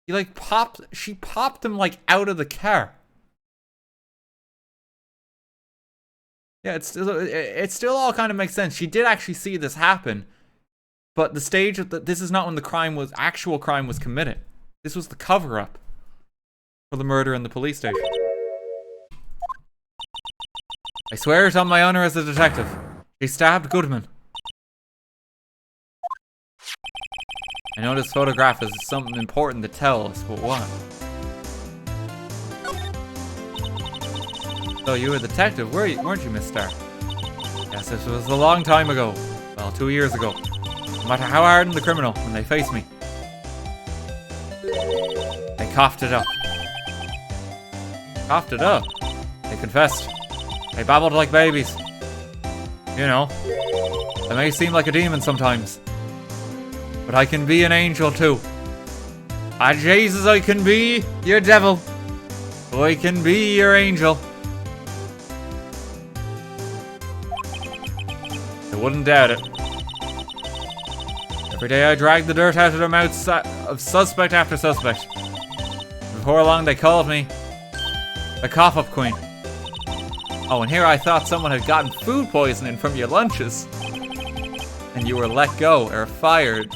He like popped... She popped him like out of the car. Yeah, it still all kind of makes sense. She did actually see this happen. But the stage of this is not when the actual crime was committed. This was the cover-up for the murder in the police station. I swear it on my honor as a detective. She stabbed Goodman. I know this photograph is something important to tell us, but what? So you were a detective, weren't you, Miss Starr? Yes, this was a long time ago. Well, 2 years ago. No matter how hardened the criminal, when they faced me, they coughed it up. Coughed it up? They confessed. They babbled like babies. You know, I may seem like a demon sometimes, but I can be an angel too. Ah, Jesus, I can be your devil. I can be your angel. I wouldn't doubt it. Every day I drag the dirt out of their mouths of suspect after suspect. Before long they called me the cough-up queen. Oh, and here I thought someone had gotten food poisoning from your lunches. And you were let go or fired.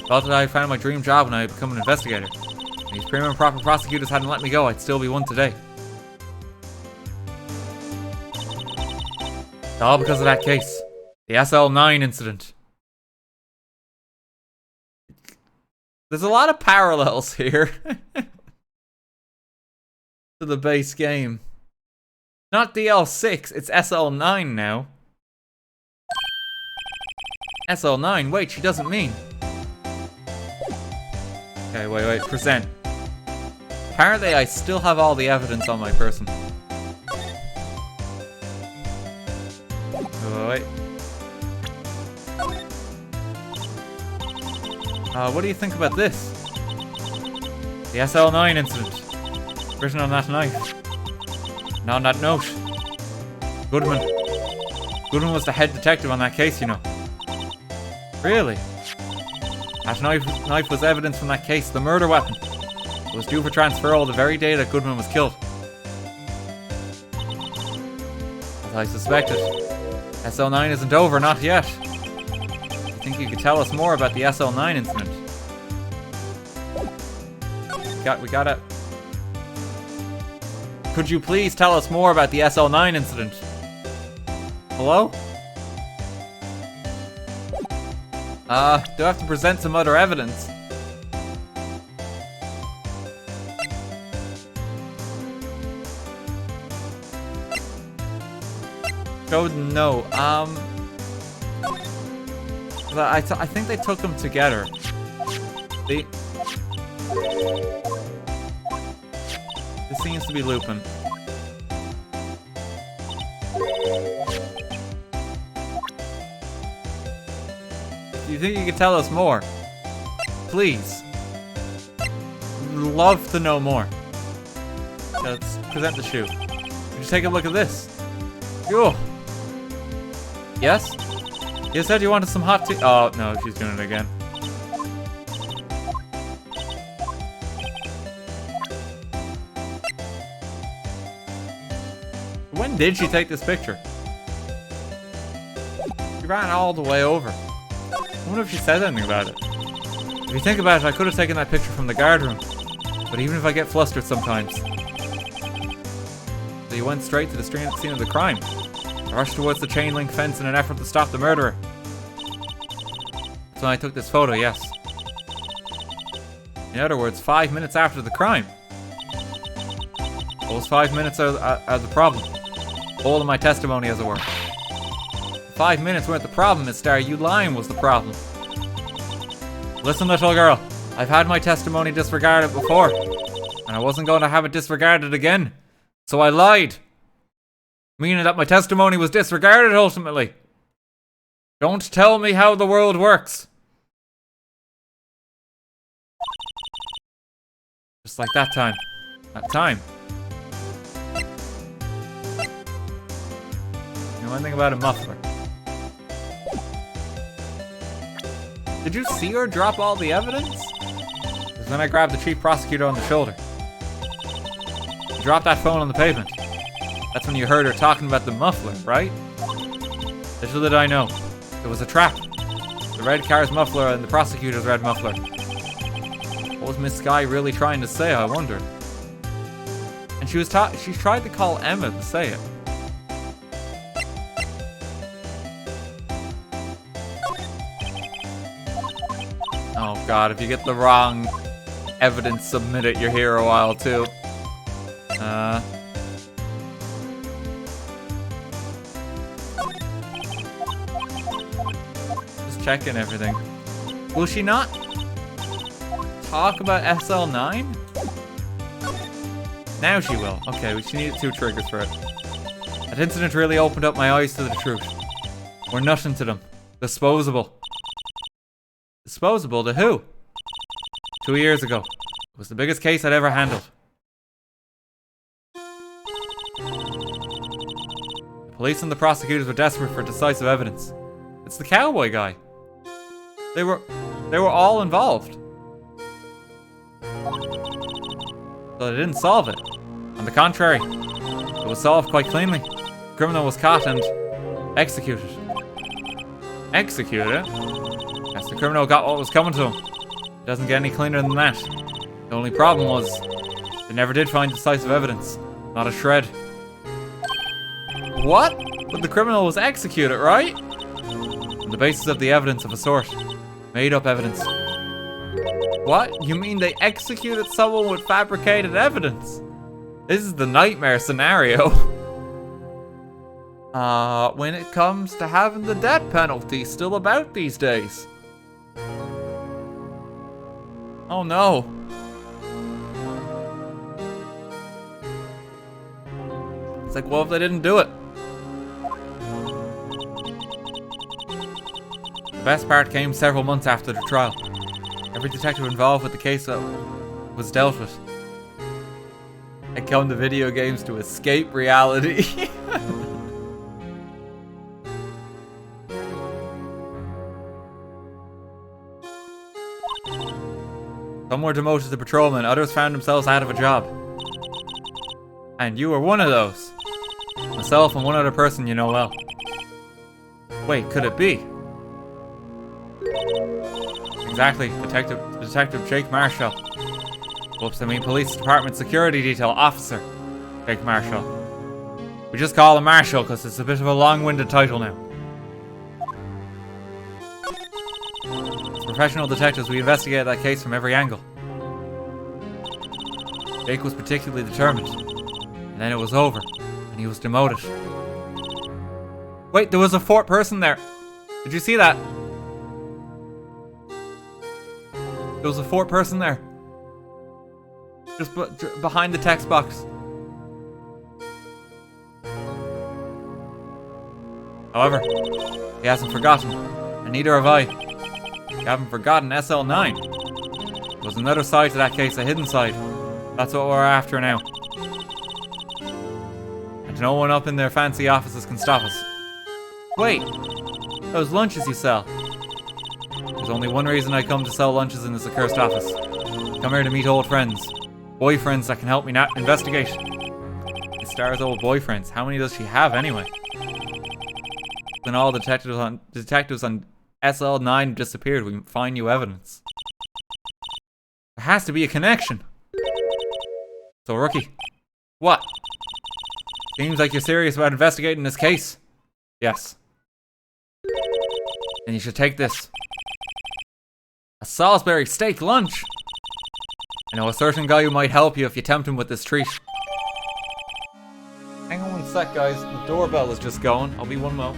Thought that I found my dream job when I had become an investigator. If these prim and proper prosecutors hadn't let me go, I'd still be one today. It's all because of that case. The SL9 incident. There's a lot of parallels here. To the base game. Not DL6, it's SL9 now. SL9, wait, she doesn't mean. Okay, wait, present. Apparently I still have all the evidence on my person. Wait. What do you think about this? The SL9 incident. Written on that knife. And on that note. Goodman. Goodman was the head detective on that case, you know. Really? That knife was evidence from that case, the murder weapon. It was due for transferal the very day that Goodman was killed. As I suspected, SL9 isn't over, not yet. I think you could tell us more about the SL9 incident. We got it. Could you please tell us more about the SL9 incident? Hello? Do I have to present some other evidence? Oh no, I think they took them together. This seems to be looping. Do you think you could tell us more? Please. Love to know more. Let's present the shoe. Just take a look at this. Yo. Yes? You said you wanted some hot tea. Oh, no, she's doing it again. When did she take this picture? She ran all the way over. I wonder if she said anything about it. If you think about it, I could have taken that picture from the guard room. But even if I get flustered sometimes. So you went straight to the scene of the crime. I rushed towards the chain link fence in an effort to stop the murderer. That's when I took this photo, yes. In other words, 5 minutes after the crime. Those 5 minutes are the problem. All of my testimony, as it were. 5 minutes weren't the problem, Miss Starr. You lying was the problem. Listen, little girl. I've had my testimony disregarded before. And I wasn't going to have it disregarded again. So I lied. Meaning that my testimony was disregarded ultimately. Don't tell me how the world works. Just like that time. That time. You know anything about a muffler? Did you see her drop all the evidence? Because then I grabbed the chief prosecutor on the shoulder. She dropped that phone on the pavement. That's when you heard her talking about the muffler, right? Little did I know. It was a trap. The red car's muffler and the prosecutor's red muffler. What was Miss Skye really trying to say, I wonder? And she tried to call Emma to say it. God, if you get the wrong evidence submitted, you're here a while too. Just checking everything. Will she not talk about SL9? Now she will. Okay, she needed 2 triggers for it. That incident really opened up my eyes to the truth. We're nothing to them. Disposable. Disposable to who? 2 years ago. It was the biggest case I'd ever handled. The police and the prosecutors were desperate for decisive evidence. It's the cowboy guy. They were all involved. So they didn't solve it. On the contrary, it was solved quite cleanly. The criminal was caught and executed. Executed? Yes, the criminal got what was coming to him. It doesn't get any cleaner than that. The only problem was, they never did find decisive evidence. Not a shred. What? But the criminal was executed, right? On the basis of the evidence of a sort. Made up evidence. What? You mean they executed someone with fabricated evidence? This is the nightmare scenario. When it comes to having the death penalty still about these days. Oh no. It's like, what if they didn't do it? The best part came several months after the trial. Every detective involved with the case was dealt with. I come to video games to escape reality. Some were demoted to patrolmen, others found themselves out of a job. And you were one of those. Myself and one other person you know well. Wait, could it be? Exactly, Detective Jake Marshall. Whoops, I mean Police Department Security Detail Officer Jake Marshall. We just call him Marshall because it's a bit of a long-winded title now. As professional detectives, we investigated that case from every angle. Jake was particularly determined. And then it was over, and he was demoted. Wait, there was a 4th person there. Did you see that? There was a 4th person there. Just behind the text box. However, he hasn't forgotten, and neither have I. You haven't forgotten SL9. There was another side to that case, a hidden side. That's what we're after now. And no one up in their fancy offices can stop us. Wait, those lunches you sell. There's only one reason I come to sell lunches in this accursed office. Come here to meet old friends. Boyfriends that can help me investigate. The star's old boyfriends. How many does she have anyway? When all the detectives on SL9 disappeared, we can find new evidence. There has to be a connection. So, Rookie. What? Seems like you're serious about investigating this case. Yes. Then you should take this. A Salisbury steak lunch. I know a certain guy who might help you if you tempt him with this treat. Hang on one sec, guys. The doorbell is just going. I'll be one mo.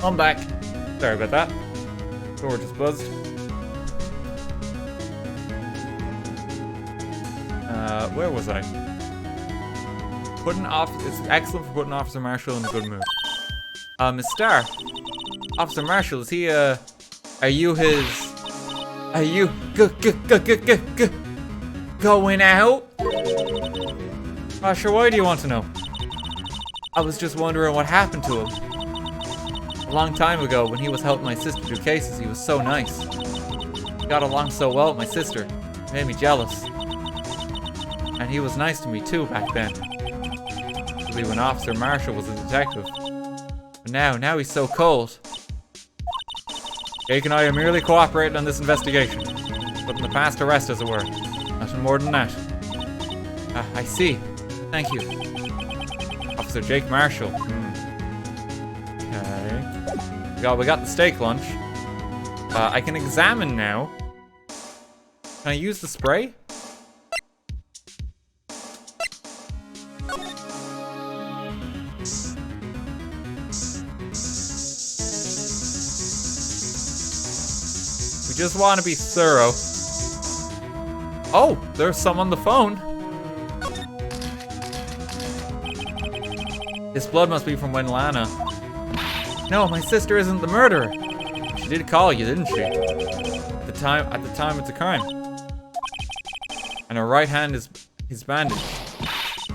I'm back. Sorry about that. Door just buzzed. Where was I? It's excellent for putting Officer Marshall in a good mood. Miss Starr. Officer Marshall, is he, are you going out? Sure, why do you want to know? I was just wondering what happened to him. A long time ago, when he was helping my sister do cases, he was so nice. Got along so well with my sister. It made me jealous. And he was nice to me too back then. Especially when Officer Marshall was a detective. But now he's so cold. Jake and I are merely cooperating on this investigation. Putting the past to rest, as it were. Nothing more than that. I see. Thank you. Officer Jake Marshall. Okay. We got the steak lunch. I can examine now. Can I use the spray? We just want to be thorough. Oh, there's some on the phone. This blood must be from when Lana. No, my sister isn't the murderer. She did call you, didn't she? At the time it's a crime. And her right hand is bandaged.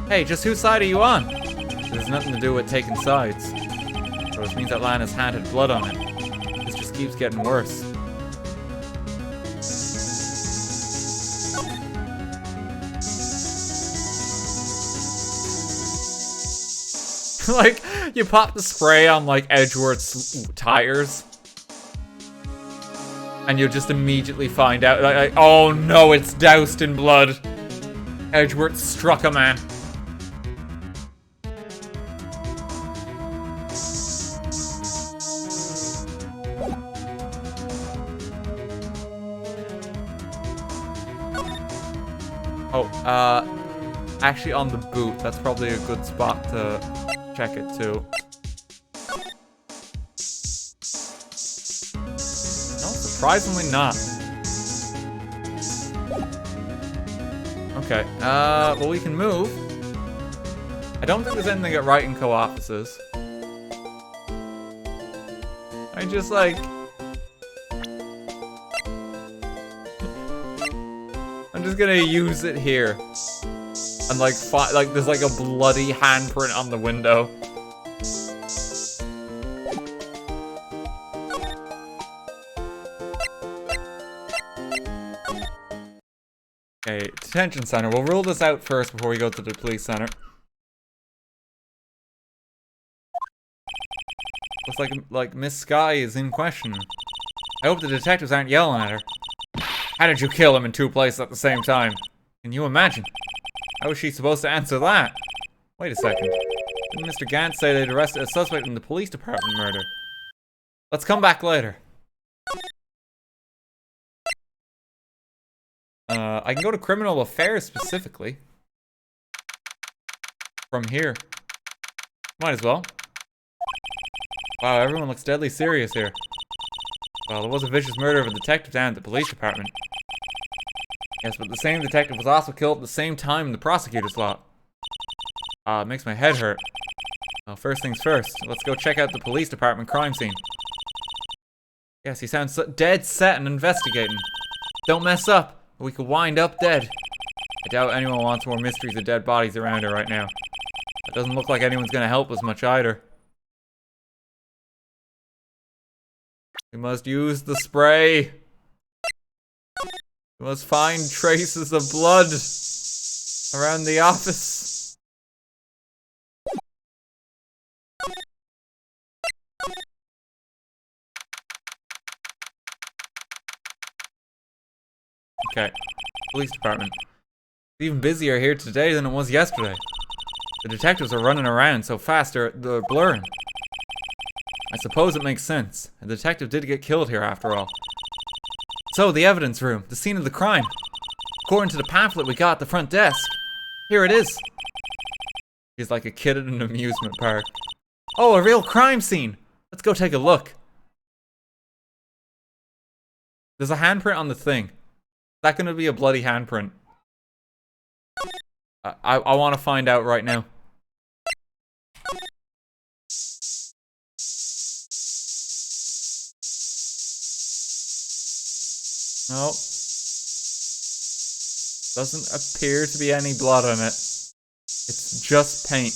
Hey, just whose side are you on? This has nothing to do with taking sides. So this means that Lana's hand had blood on it. This just keeps getting worse. Like, you pop the spray on, like, Edgeworth's tires. And you'll just immediately find out, like, oh no, it's doused in blood. Edgeworth struck a man. Oh, actually on the boot, that's probably a good spot to check it too. No, surprisingly not. Okay, well we can move. I don't think there's anything at Wright and Co offices. I just like... I'm just gonna use it here. And like, there's like a bloody handprint on the window. Okay, detention center. We'll rule this out first before we go to the police center. Looks like Miss Skye is in question. I hope the detectives aren't yelling at her. How did you kill him in two places at the same time? Can you imagine? How was she supposed to answer that? Wait a second. Didn't Mr. Gant say they'd arrested a suspect in the police department murder? Let's come back later. I can go to criminal affairs specifically. From here. Might as well. Wow, everyone looks deadly serious here. Well, there was a vicious murder of a detective down at the police department. Yes, but the same detective was also killed at the same time in the prosecutor's lot. It makes my head hurt. Well, first things first, let's go check out the police department crime scene. Yes, he sounds dead set on investigating. Don't mess up, or we could wind up dead. I doubt anyone wants more mysteries of dead bodies around here right now. It doesn't look like anyone's gonna help us much either. We must use the spray. We must find traces of blood around the office. Okay, police department. It's even busier here today than it was yesterday. The detectives are running around so fast they're blurring. I suppose it makes sense. A detective did get killed here after all. So, the evidence room, the scene of the crime. According to the pamphlet we got at the front desk. Here it is. He's like a kid at an amusement park. Oh, a real crime scene. Let's go take a look. There's a handprint on the thing. Is that gonna be a bloody handprint? I want to find out right now. No. Doesn't appear to be any blood on it. It's just paint.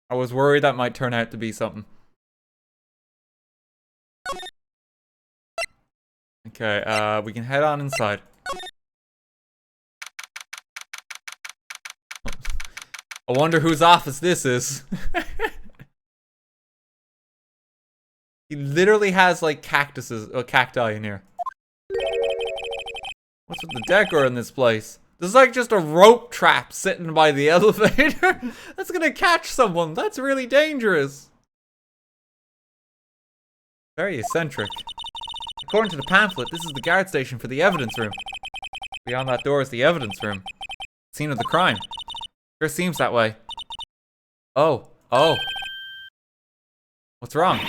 I was worried that might turn out to be something. Okay, we can head on inside. I wonder whose office this is. He literally has like cactuses or cacti in here. What's with the decor in this place? There's like just a rope trap sitting by the elevator. That's gonna catch someone. That's really dangerous. Very eccentric. According to the pamphlet, this is the guard station for the evidence room. Beyond that door is the evidence room. Scene of the crime. Sure seems that way. Oh. What's wrong?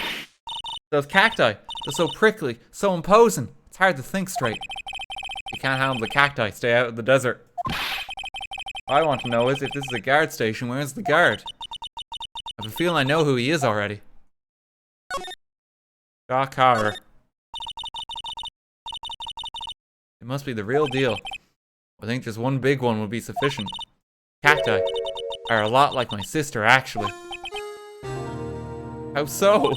Those cacti. They're so prickly, so imposing. It's hard to think straight. You can't handle the cacti. Stay out of the desert. What I want to know is if this is a guard station, where's the guard? I have a feeling I know who he is already. Shock horror. It must be the real deal. I think just one big one would be sufficient. Cacti are a lot like my sister, actually. How so?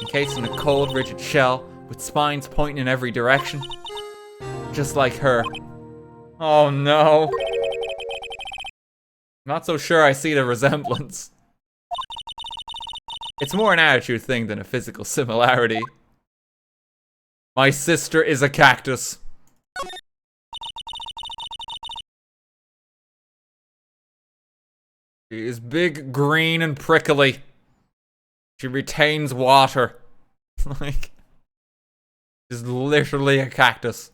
Encased in a cold, rigid shell, with spines pointing in every direction. Just like her. Oh no. Not so sure I see the resemblance. It's more an attitude thing than a physical similarity. My sister is a cactus. She is big, green, and prickly. She retains water. Like, she's literally a cactus.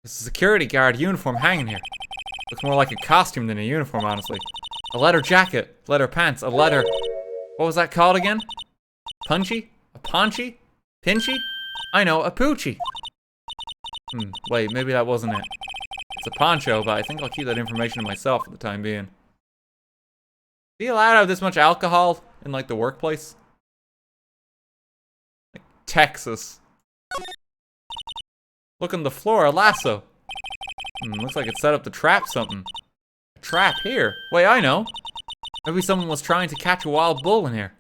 There's a security guard uniform hanging here. Looks more like a costume than a uniform, honestly. A leather jacket, leather pants, a leather... What was that called again? Punchy? A paunchy? Pinchy? I know, a poochie. Wait, maybe that wasn't it. It's a poncho, but I think I'll keep that information to myself for the time being. Are you allowed to have this much alcohol in, like, the workplace? Like, Texas. Look on the floor, a lasso. Looks like it's set up to trap something. A trap here? Wait, I know. Maybe someone was trying to catch a wild bull in here.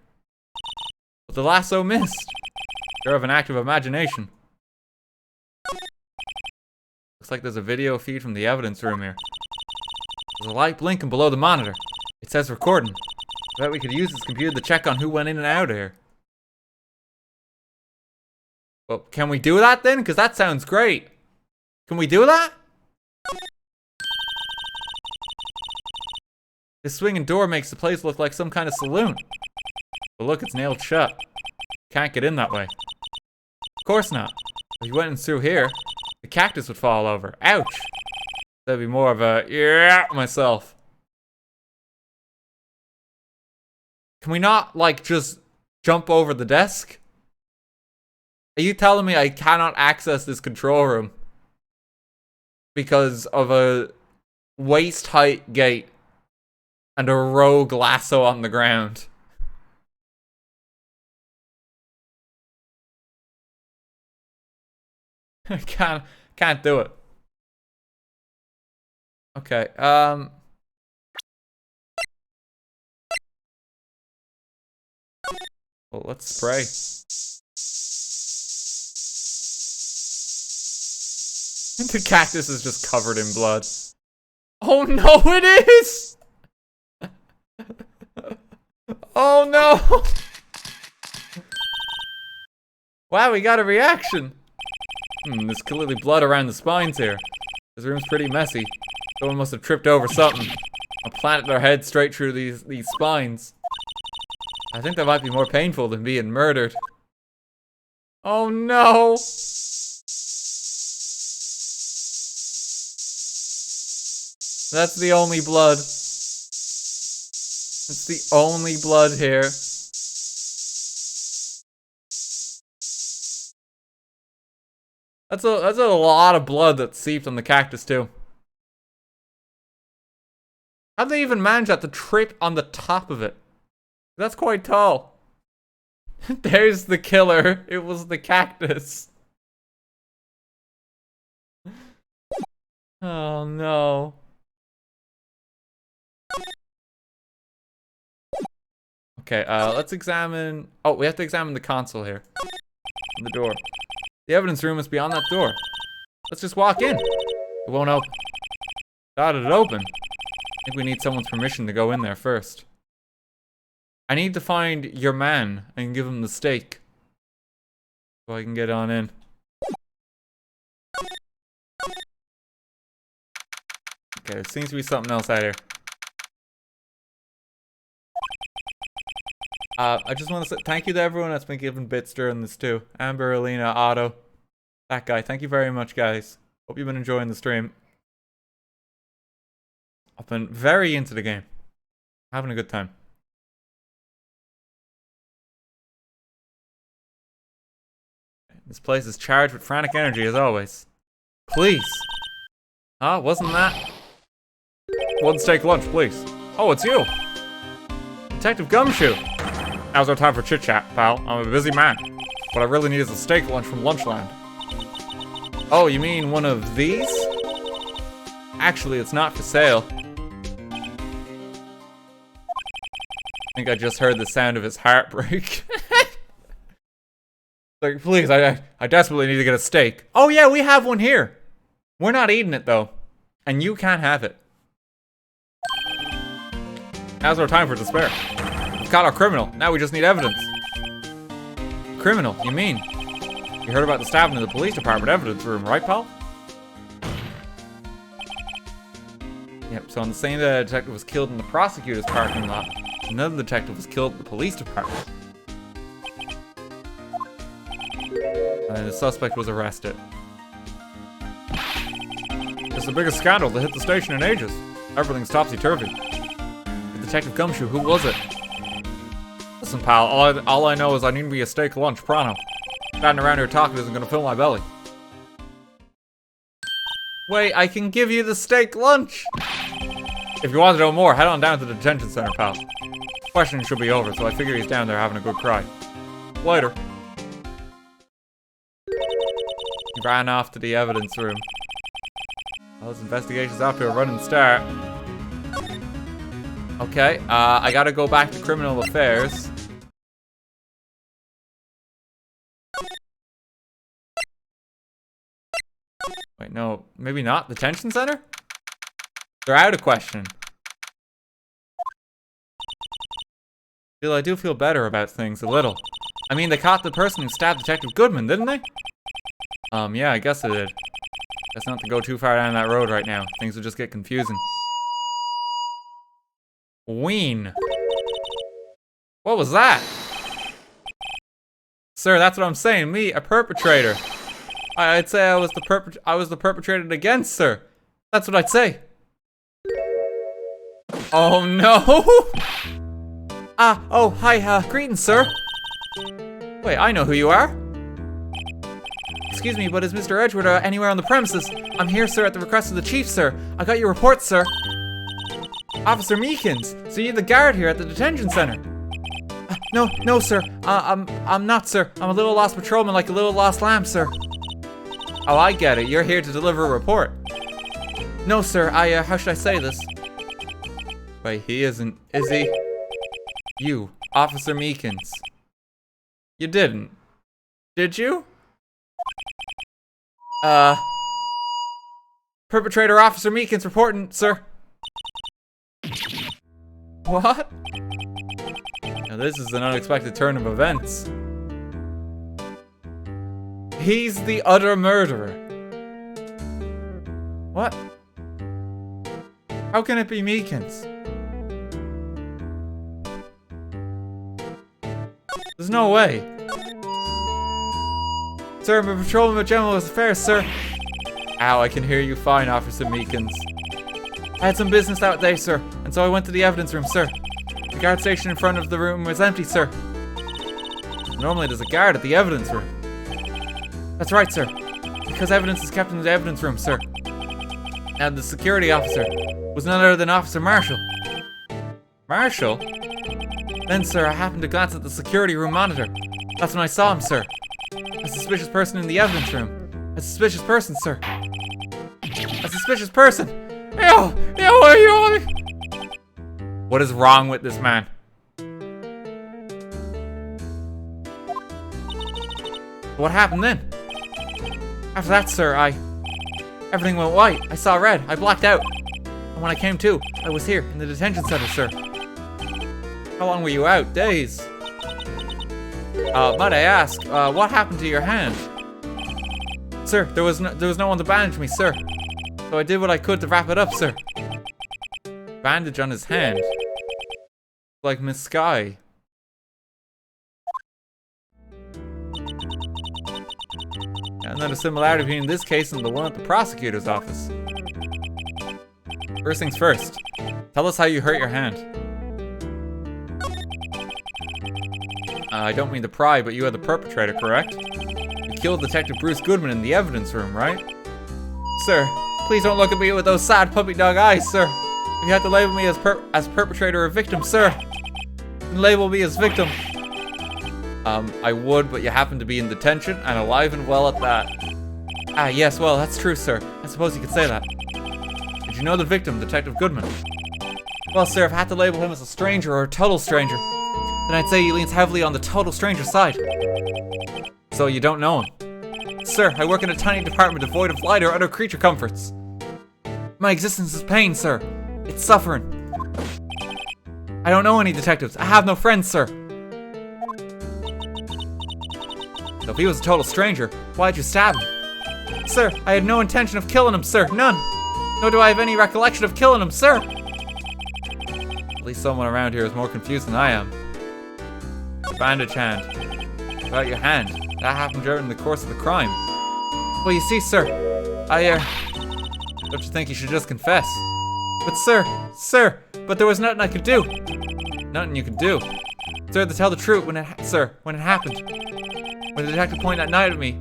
But the lasso missed. Sure have an active imagination. Looks like there's a video feed from the evidence room here. There's a light blinking below the monitor. It says recording. I bet we could use this computer to check on who went in and out of here. Well, can we do that then? Because that sounds great. Can we do that? This swinging door makes the place look like some kind of saloon. But look, it's nailed shut. Can't get in that way. Of course not. If you went in through here, the cactus would fall over. Ouch. That'd be more of a yeah myself. Can we not, like, just jump over the desk? Are you telling me I cannot access this control room because of a waist-height gate and a rogue lasso on the ground? I can't do it. Okay, well, let's spray. The cactus is just covered in blood. Oh no, it is! Oh no! Wow, we got a reaction. There's clearly blood around the spines here. This room's pretty messy. Someone must have tripped over something and planted their head straight through these spines. I think that might be more painful than being murdered. Oh no! That's the only blood. That's the only blood here. That's a lot of blood that seeped on the cactus too. How'd they even manage that to trip on the top of it? That's quite tall. There's the killer. It was the cactus. Oh no. Okay, let's examine... Oh, we have to examine the console here. on the door. The evidence room must be on that door. Let's just walk in. It won't open. How did it open? I think we need someone's permission to go in there first. I need to find your man and give him the steak. So I can get on in. Okay, there seems to be something else out here. I just want to say thank you to everyone that's been giving bits during this too. Amber, Alina, Otto, that guy. Thank you very much, guys. Hope you've been enjoying the stream. I've been very into the game. Having a good time. This place is charged with frantic energy as always. Please. Ah, wasn't that? One steak lunch, please. Oh, it's you. Detective Gumshoe. Now's our time for chit-chat, pal. I'm a busy man. What I really need is a steak lunch from Lunchland. Oh, you mean one of these? Actually, it's not for sale. I think I just heard the sound of his heart break. Like, please, I desperately need to get a steak. Oh yeah, we have one here. We're not eating it though. And you can't have it. Now's our time for despair. We've caught our criminal. Now we just need evidence. Criminal, you mean? You heard about the stabbing in the police department evidence room, right, pal? Yep, so on the same day the detective was killed in the prosecutor's parking lot, another detective was killed at the police department. And the suspect was arrested. It's the biggest scandal that hit the station in ages. Everything's topsy-turvy. Detective Gumshoe, who was it? Listen, pal, all I know is I need me a steak lunch, pronto. Standing around here talking isn't gonna fill my belly. Wait, I can give you the steak lunch! If you want to know more, head on down to the detention center, pal. Questioning should be over, so I figure he's down there having a good cry. Later. He ran off to the evidence room. Well, this investigation's off to a running start. Okay, I gotta go back to criminal affairs. Wait, no, maybe not. Detention center? They're out of question. Still, I do feel better about things a little. I mean, they caught the person who stabbed Detective Goodman, didn't they? Yeah, I guess they did. Guess not to go too far down that road right now. Things will just get confusing. Ween. What was that? Sir, that's what I'm saying. Me, a perpetrator. I'd say I was the perpetrated against, sir. That's what I'd say. Oh no! Oh, hi, greetings, sir. Wait, I know who you are. Excuse me, but is Mr. Edgeworth anywhere on the premises? I'm here, sir, at the request of the chief, sir. I got your report, sir. Officer Meekins, so you're the guard here at the detention center? No, sir. I'm not, sir. I'm a little lost patrolman, like a little lost lamb, sir. Oh, I get it. You're here to deliver a report. No, sir. How should I say this? Wait, he isn't, is he? You, Officer Meekins. You didn't. Did you? Perpetrator Officer Meekins reporting, sir. What? Now this is an unexpected turn of events. He's the utter murderer. What? How can it be Meekins? There's no way. Sir, I'm a patrolman of General Affairs, sir. Ow, I can hear you fine, Officer Meekins. I had some business that day, sir, and so I went to the evidence room, sir. The guard station in front of the room was empty, sir. Normally there's a guard at the evidence room. That's right, sir. Because evidence is kept in the evidence room, sir. And the security officer was none other than Officer Marshall. Marshall? Then, sir, I happened to glance at the security room monitor. That's when I saw him, sir. A suspicious person in the evidence room. A suspicious person, sir. A suspicious person. What is wrong with this man? What happened then? After that, sir, everything went white. I saw red. I blacked out. And when I came to, I was here in the detention center, sir. How long were you out? Days. Might I ask, what happened to your hand? Sir, there was no one to bandage me, sir. So I did what I could to wrap it up, sir. Bandage on his hand. Like Miss Skye. And then a similarity between this case and the one at the prosecutor's office. First things first. Tell us how you hurt your hand. I don't mean to pry, but you are the perpetrator, correct? You killed Detective Bruce Goodman in the evidence room, right? Sir, please don't look at me with those sad puppy dog eyes, sir. If you had to label me as perpetrator or victim, sir, then label me as victim. I would, but you happen to be in detention and alive and well at that. Ah, yes, well, that's true, sir. I suppose you could say that. Did you know the victim, Detective Goodman? Well, sir, if I had to label him as a stranger or a total stranger, then I'd say he leans heavily on the total stranger side. So you don't know him? Sir, I work in a tiny department devoid of light or other creature comforts. My existence is pain, sir. It's suffering. I don't know any detectives. I have no friends, sir. So if he was a total stranger, why'd you stab him? Sir, I had no intention of killing him, sir. None. Nor do I have any recollection of killing him, sir. At least someone around here is more confused than I am. The bandage hand. About your hand. That happened during the course of the crime. Well, you see, sir, don't you think you should just confess? But sir, but there was nothing I could do. Nothing you could do. Sir, to tell the truth, when it happened. When the detective pointed that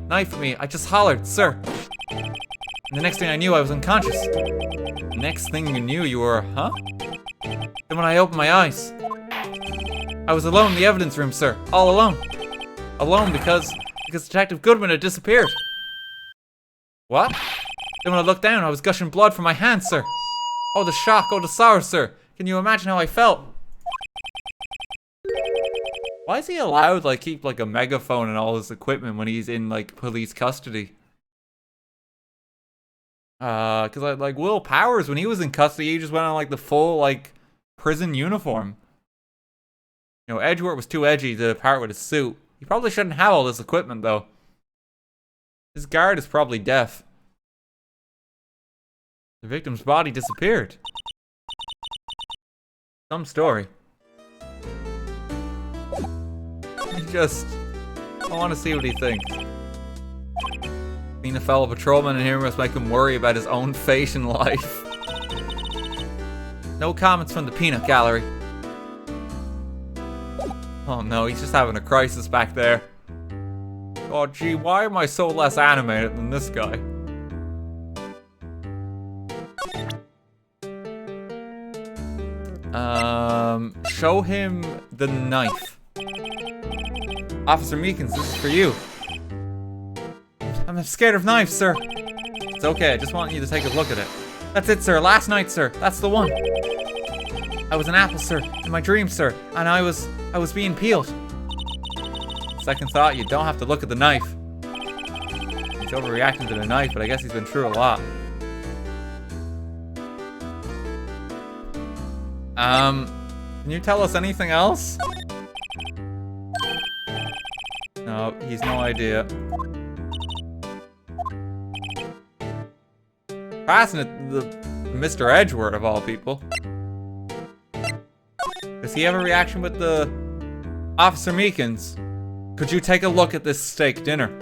knife at me, I just hollered, sir. And the next thing I knew, I was unconscious. The next thing you knew, you were, huh? Then when I opened my eyes, I was alone in the evidence room, sir. All alone. Alone because Detective Goodman had disappeared. What? Then when I looked down, I was gushing blood from my hand, sir. Oh, the shock, oh, the sorrow, sir. Can you imagine how I felt? Why is he allowed, like, keep, like, a megaphone and all his equipment when he's in, like, police custody? Cause, like, Will Powers, when he was in custody, he just went on, like, the full, like, prison uniform. You know, Edgeworth was too edgy to part with his suit. He probably shouldn't have all this equipment, though. His guard is probably deaf. The victim's body disappeared. Some story. I want to see what he thinks. Being a fellow patrolman in here must make him worry about his own fate in life. No comments from the peanut gallery. Oh no, he's just having a crisis back there. Oh gee, why am I so less animated than this guy? Show him the knife. Officer Meekins, this is for you. I'm scared of knives, sir. It's okay, I just want you to take a look at it. That's it, sir. Last night, sir. That's the one. I was an apple, sir, in my dreams, sir, and I was being peeled. Second thought, you don't have to look at the knife. He's overreacting to the knife, but I guess he's been through a lot. Can you tell us anything else? No, he's no idea. Passing it to Mr. Edgeworth, of all people. Does he have a reaction with the Officer Meekins? Could you take a look at this steak dinner?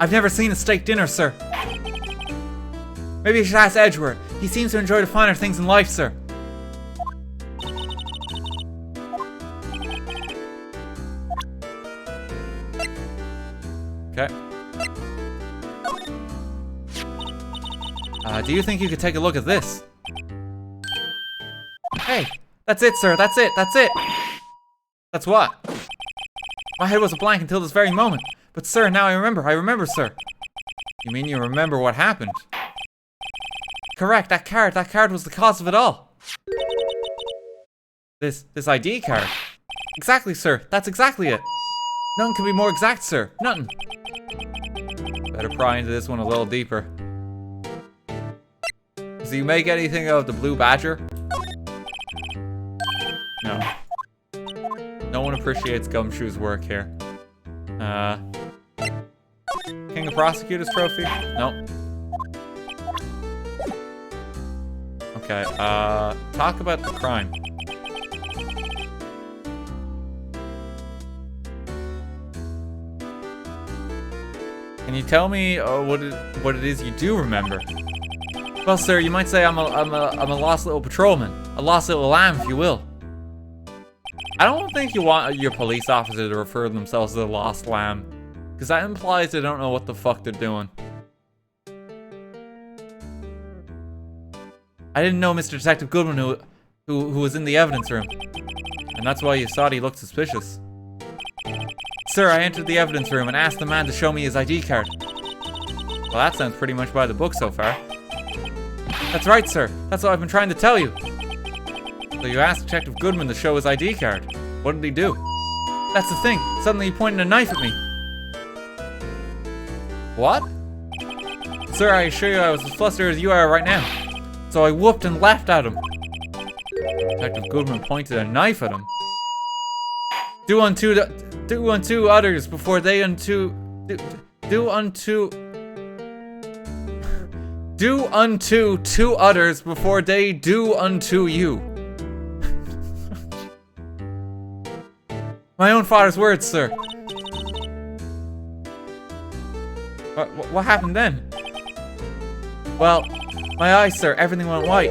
I've never seen a steak dinner, sir. Maybe you should ask Edgeworth. He seems to enjoy the finer things in life, sir. Okay. Do you think you could take a look at this? Hey, that's it, sir. That's it. That's it. That's what? My head was a blank until this very moment. But, sir, now I remember. I remember, sir. You mean you remember what happened? Correct. That card was the cause of it all. This ID card. Exactly, sir. That's exactly it. Nothing can be more exact, sir. Nothing. Better pry into this one a little deeper. Does he make anything of the blue badger? No. No one appreciates Gumshoe's work here. King of Prosecutors trophy? Nope. Okay, talk about the crime. Can you tell me what it is you do remember? Well, sir, you might say I'm a lost little patrolman, a lost little lamb, if you will. I don't think you want your police officer to refer to themselves as a lost lamb, because that implies they don't know what the fuck they're doing. I didn't know Mr. Detective Goodman who was in the evidence room, and that's why you thought he looked suspicious. Sir, I entered the evidence room and asked the man to show me his ID card. Well, that sounds pretty much by the book so far. That's right, sir. That's what I've been trying to tell you. So you asked Detective Goodman to show his ID card. What did he do? That's the thing. Suddenly he pointed a knife at me. What? Sir, I assure you I was as flustered as you are right now. So I whooped and laughed at him. Detective Goodman pointed a knife at him. Do unto others before they unto two others before they do unto you. My own father's words, sir. What happened then? Well, my eyes, sir, everything went white.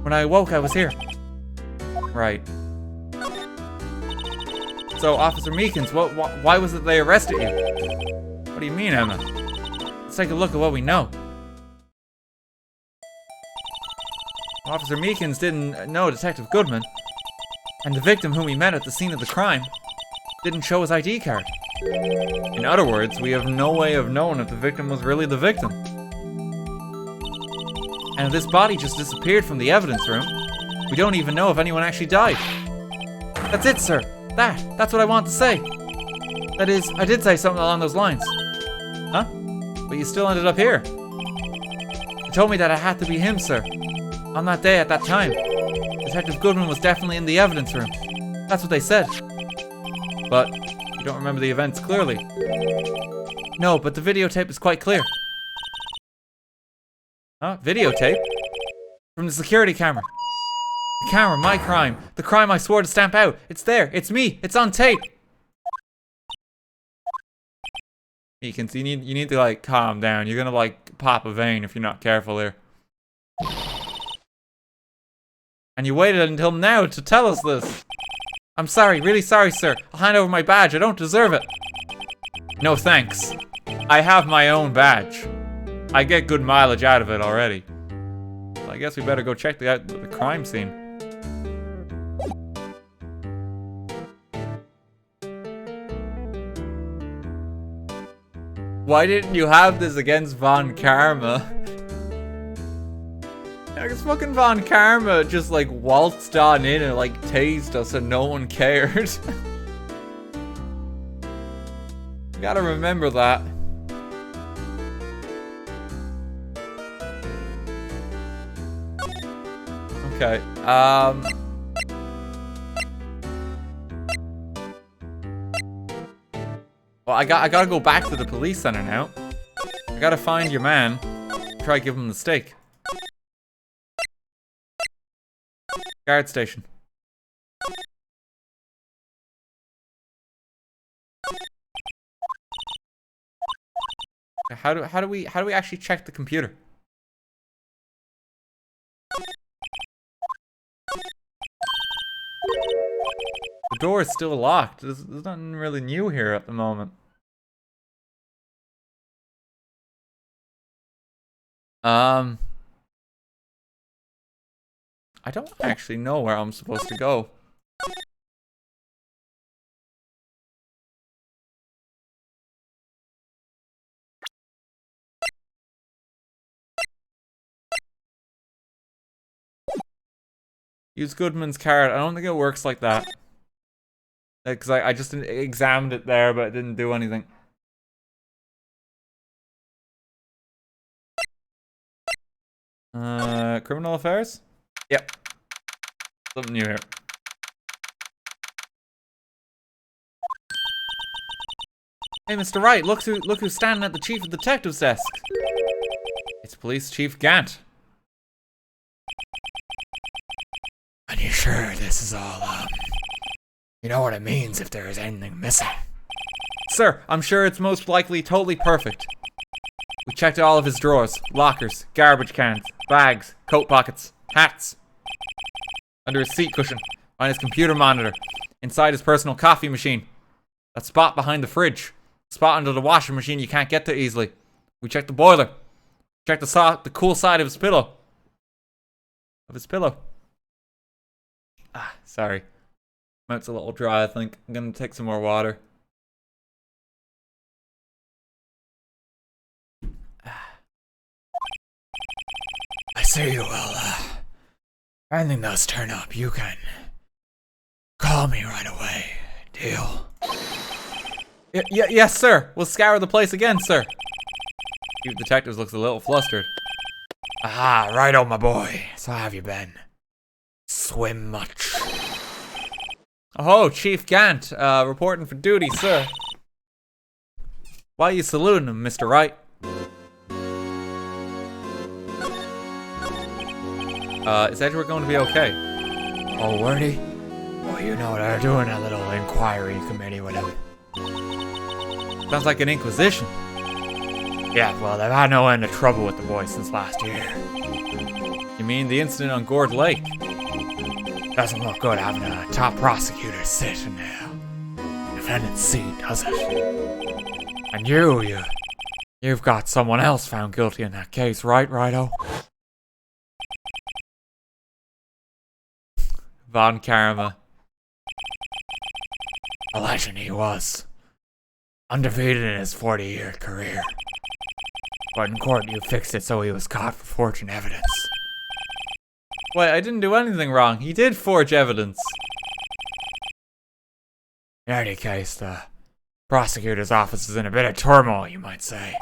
When I awoke, I was here. Right. So, Officer Meekins, why was it they arrested you? What do you mean, Emma? Let's take a look at what we know. Officer Meekins didn't know Detective Goodman, and the victim whom he met at the scene of the crime didn't show his ID card. In other words, we have no way of knowing if the victim was really the victim. And if this body just disappeared from the evidence room, we don't even know if anyone actually died. That's it, sir. That's what I want to say. That is, I did say something along those lines. Huh? But you still ended up here. They told me that it had to be him, sir. On that day, at that time. Detective Goodman was definitely in the evidence room. That's what they said. But you don't remember the events clearly. No, but the videotape is quite clear. Huh? Videotape? From the security camera. The camera, my crime. The crime I swore to stamp out. It's there. It's me. It's on tape. You need to like calm down. You're gonna like pop a vein if you're not careful here. And you waited until now to tell us this. I'm sorry, really sorry, sir. I'll hand over my badge. I don't deserve it. No thanks. I have my own badge. I get good mileage out of it already. So I guess we better go check the crime scene. Why didn't you have this against Von Karma? Because fucking Von Karma just like waltzed on in and like tased us and no one cared. Gotta remember that. Okay, well, I gotta go back to the police center now. I gotta find your man. Try to give him the steak. Guard station. How do we actually check the computer? The door is still locked. There's nothing really new here at the moment. I don't actually know where I'm supposed to go. Use Goodman's card. I don't think it works like that. Because I just examined it there, but it didn't do anything. Criminal affairs? Yep. Something new here. Hey, Mr. Wright, look who's standing at the chief of detective's desk. It's Police Chief Gant. Are you sure this is all, you know what it means if there is anything missing? Sir, I'm sure it's most likely totally perfect. We checked all of his drawers, lockers, garbage cans, bags, coat pockets, hats. Under his seat cushion, behind his computer monitor, inside his personal coffee machine. That spot behind the fridge. Spot under the washing machine you can't get to easily. We checked the boiler. Checked the cool side of his pillow. Ah, sorry. Mouth's a little dry, I think. I'm gonna take some more water. I see you will, if anything does turn up, you can call me right away. Deal? Yes, sir. We'll scour the place again, sir. Chief Detectives looks a little flustered. Aha, righto, my boy. So how have you been? Swim much? Oh, Chief Gant, reporting for duty, sir. Why are you saluting him, Mr. Wright? Is Edgeworth going to be okay? Oh, Wordy? Well, you know they're doing a little inquiry committee with him. Sounds like an inquisition. Yeah, well, they've had no end of trouble with the boy since last year. You mean the incident on Gourd Lake? Doesn't look good having a top prosecutor sit in the defendant's seat, does it? And you've got someone else found guilty in that case, right, Righto? Von Karma. A legend he was. Undefeated in his 40-year career. But in court, you fixed it so he was caught for forging evidence. Wait, I didn't do anything wrong. He did forge evidence. In any case, the prosecutor's office is in a bit of turmoil, you might say.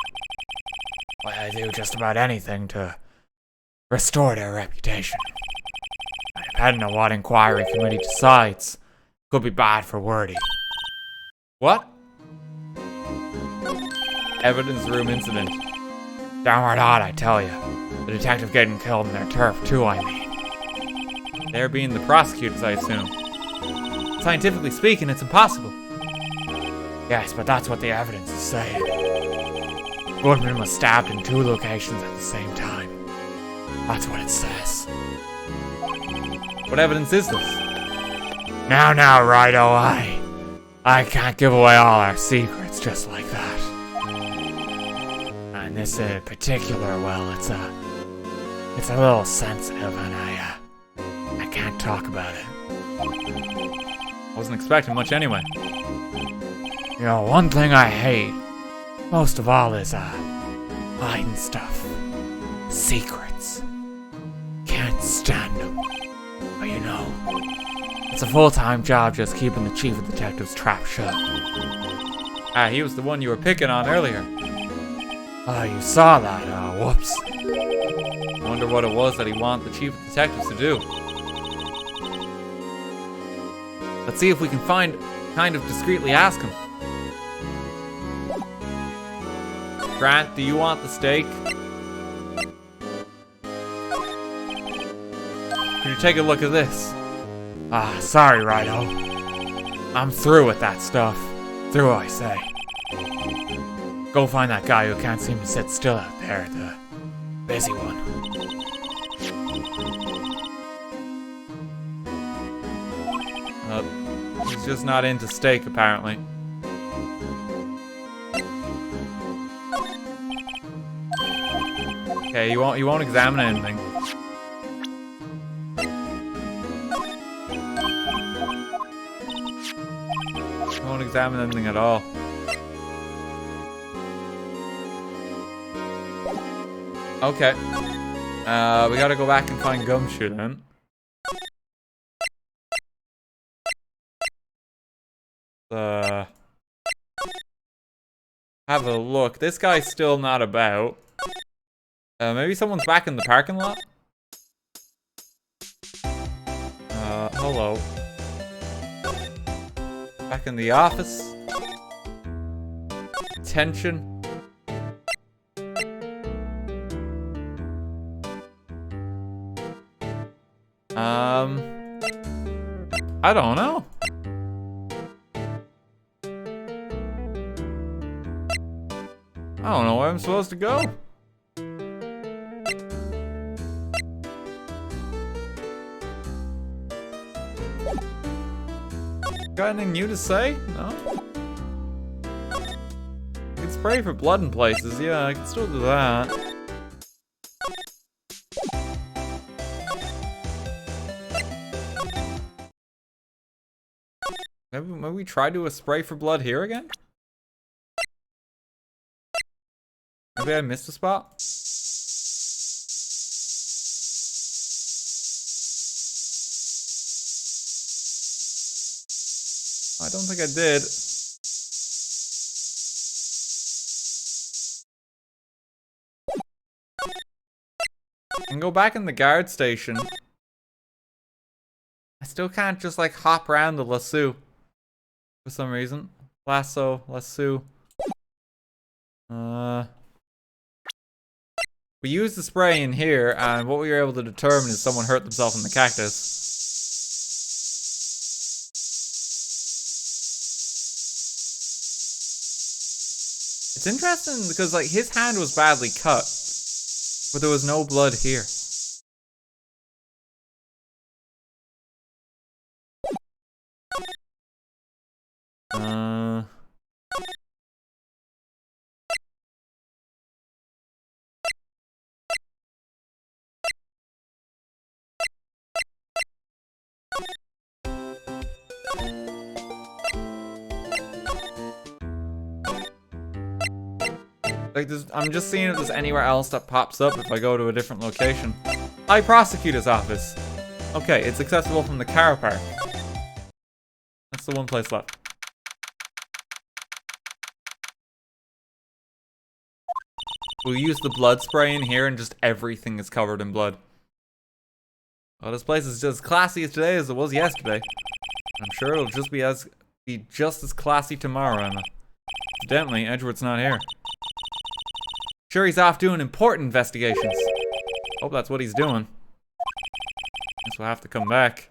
Well, they do just about anything to restore their reputation. And depending on what inquiry committee decides, could be bad for Wordy. What? Evidence room incident. Downright odd, I tell you. The detective getting killed in their turf, too, I mean. They're being the prosecutors, I assume. Scientifically speaking, it's impossible. Yes, but that's what the evidence is saying. Goodman was stabbed in 2 locations at the same time. That's what it says. What evidence is this? Now, Righto, I can't give away all our secrets just like that. And this in particular, well, it's a little sensitive, and I can't talk about it. I wasn't expecting much anyway. You know, one thing I hate most of all is hiding stuff. Secrets. Can't stand them. But you know, it's a full-time job just keeping the chief of detectives trap shut. Ah, he was the one you were picking on earlier. Oh, you saw that, whoops. I wonder what it was that he wanted the chief of detectives to do. Let's see if we can kind of discreetly ask him. Grant, do you want the steak? Could you take a look at this? Ah, sorry, Righto. I'm through with that stuff. Through, I say. Go find that guy who can't seem to sit still out there, the busy one. He's just not into steak, apparently. Okay, you won't examine anything. You won't examine anything at all. Okay. We gotta go back and find Gumshoe then. Have a look. This guy's still not about. Maybe someone's back in the parking lot? Hello. Back in the office. Attention. I don't know. I don't know where I'm supposed to go. Got anything new to say? No? I can spray for blood in places. Yeah, I can still do that. Maybe we try to do a spray for blood here again? Maybe I missed a spot? I don't think I did. I can go back in the guard station. I still can't just like hop around the lasso. For some reason. Lasso. We used the spray in here, and what we were able to determine is someone hurt themselves in the cactus. It's interesting because like his hand was badly cut, but there was no blood here. Like, I'm just seeing if there's anywhere else that pops up if I go to a different location. High Prosecutor's Office. Okay, it's accessible from the car park. That's the one place left. We'll use the blood spray in here and just everything is covered in blood. Well, this place is just as classy as today as it was yesterday. I'm sure it'll just be just as classy tomorrow, Emma. Evidently, Edgeworth's not here. Sure, he's off doing important investigations. Hope that's what he's doing. Guess we'll have to come back.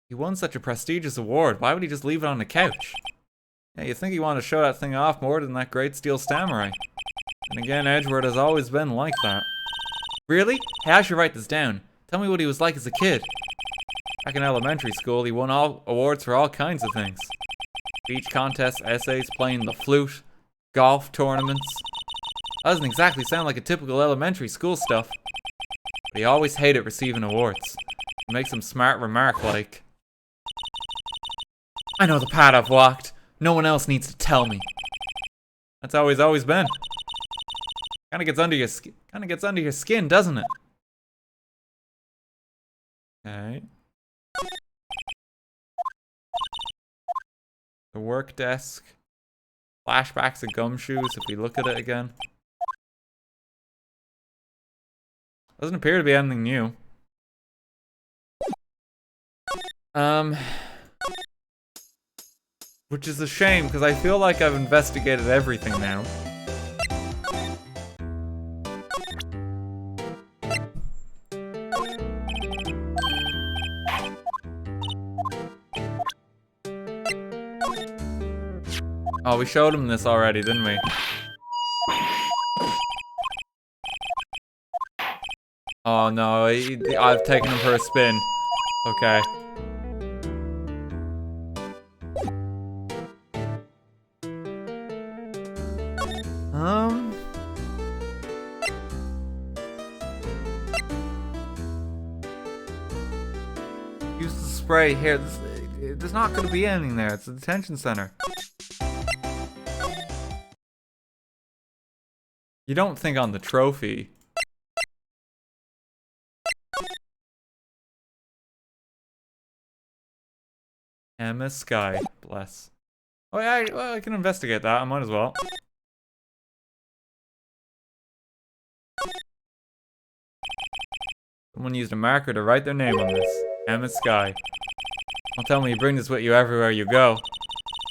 He won such a prestigious award. Why would he just leave it on the couch? Yeah, you'd think he wanted to show that thing off more than that great steel samurai. And again, Edgeworth has always been like that. Really? Hey, I should write this down. Tell me what he was like as a kid. Back in elementary school, he won all awards for all kinds of things. Speech contests, essays, playing the flute, golf tournaments. That doesn't exactly sound like a typical elementary school stuff. But he always hated receiving awards. It makes some smart remark like, I know the path I've walked. No one else needs to tell me. That's how he's always been. Kinda gets under your skin, doesn't it? Okay. The work desk. Flashbacks of gumshoes if we look at it again. Doesn't appear to be anything new. Which is a shame, because I feel like I've investigated everything now. Oh, we showed him this already, didn't we? Oh no, I've taken him for a spin. Okay. Use the spray here. There's not going to be anything there. It's a detention center. You don't think on the trophy. Emma Skye. Bless. Oh yeah, well, I can investigate that. I might as well. Someone used a marker to write their name on this. Emma Skye. Don't tell me you bring this with you everywhere you go.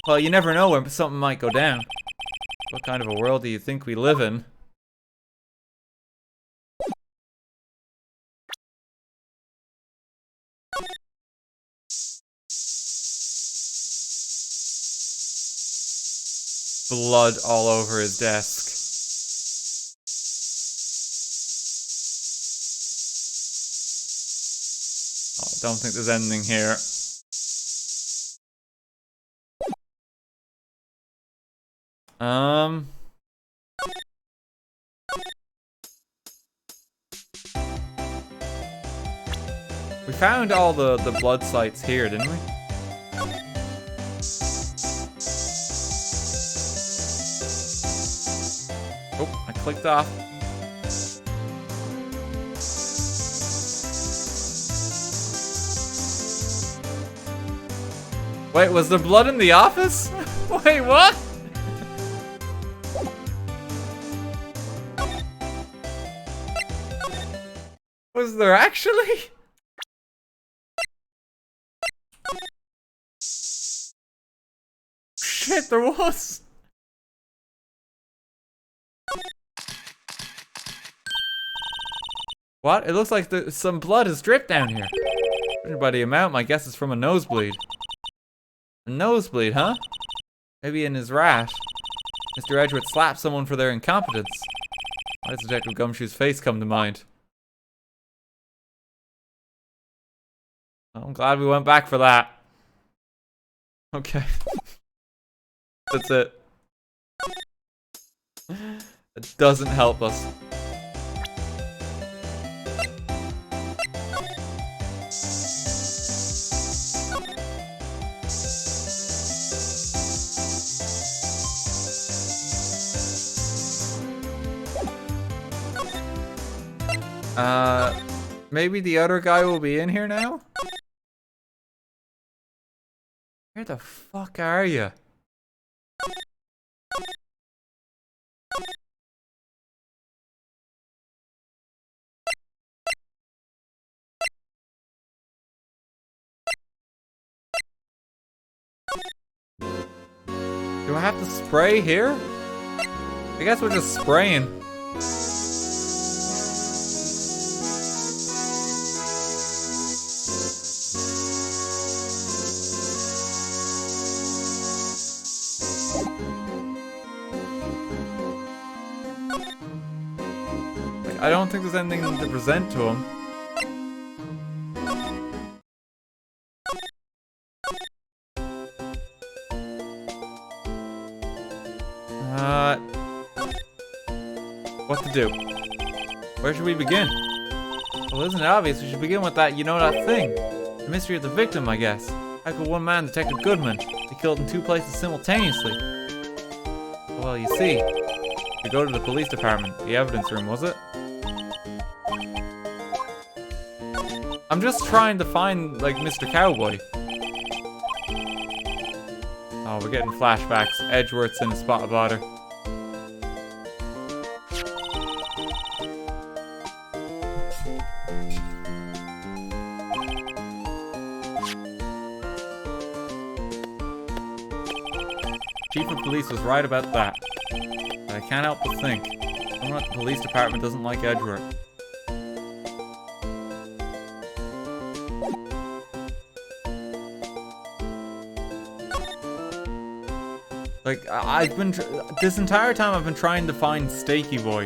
Well, you never know when something might go down. What kind of a world do you think we live in? Blood all over his desk. Oh, don't think there's anything here. We found all the blood sites here, didn't we? Oh, I clicked off. Wait, was there blood in the office? Wait, what? Was there actually? Shit, there was. What? It looks like some blood has dripped down here. Judging by the amount, my guess is from a nosebleed. A nosebleed, huh? Maybe in his rash. Mr. Edgeworth slapped someone for their incompetence. Why does Detective Gumshoe's face come to mind? I'm glad we went back for that. Okay. That's it. It doesn't help us. Maybe the other guy will be in here now? Where the fuck are you? Do I have to spray here? I guess we're just spraying. I don't think there's anything to present to him. What to do? Where should we begin? Well, isn't it obvious? We should begin with that, that thing. The mystery of the victim, I guess. How could one man, Detective Goodman, be killed in two places simultaneously? Well, you see, to go to the police department, the evidence room, was it? I'm just trying to find, like, Mr. Cowboy. Oh, we're getting flashbacks. Edgeworth's in a spot of bother. Chief of Police was right about that. But I can't help but think. Someone at the police department doesn't like Edgeworth. Like, I've been this entire time I've been trying to find Stakey Boy,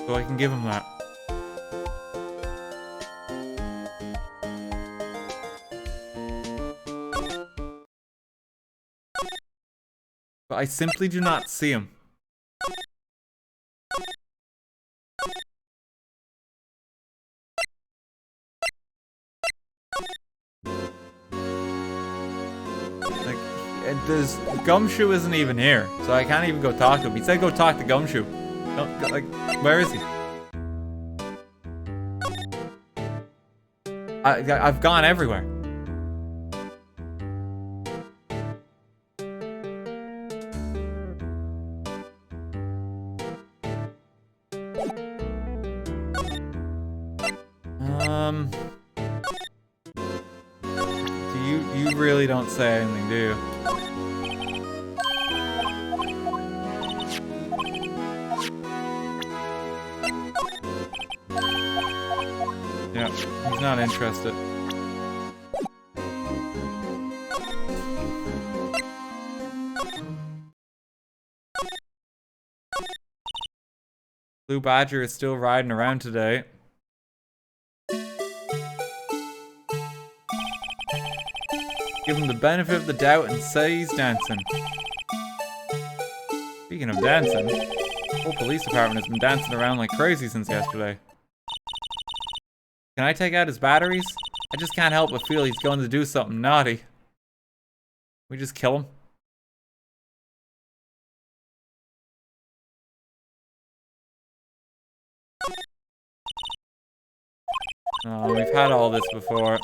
so I can give him that. But I simply do not see him. There's Gumshoe isn't even here, so I can't even go talk to him. He said go talk to Gumshoe. Like, where is he? I've gone everywhere. You really don't say anything, do you? Yeah, he's not interested. Blue Badger is still riding around today. Give him the benefit of the doubt and say he's dancing. Speaking of dancing, the whole police department has been dancing around like crazy since yesterday. Can I take out his batteries? I just can't help but feel he's going to do something naughty. We just kill him? Oh, we've had all this before.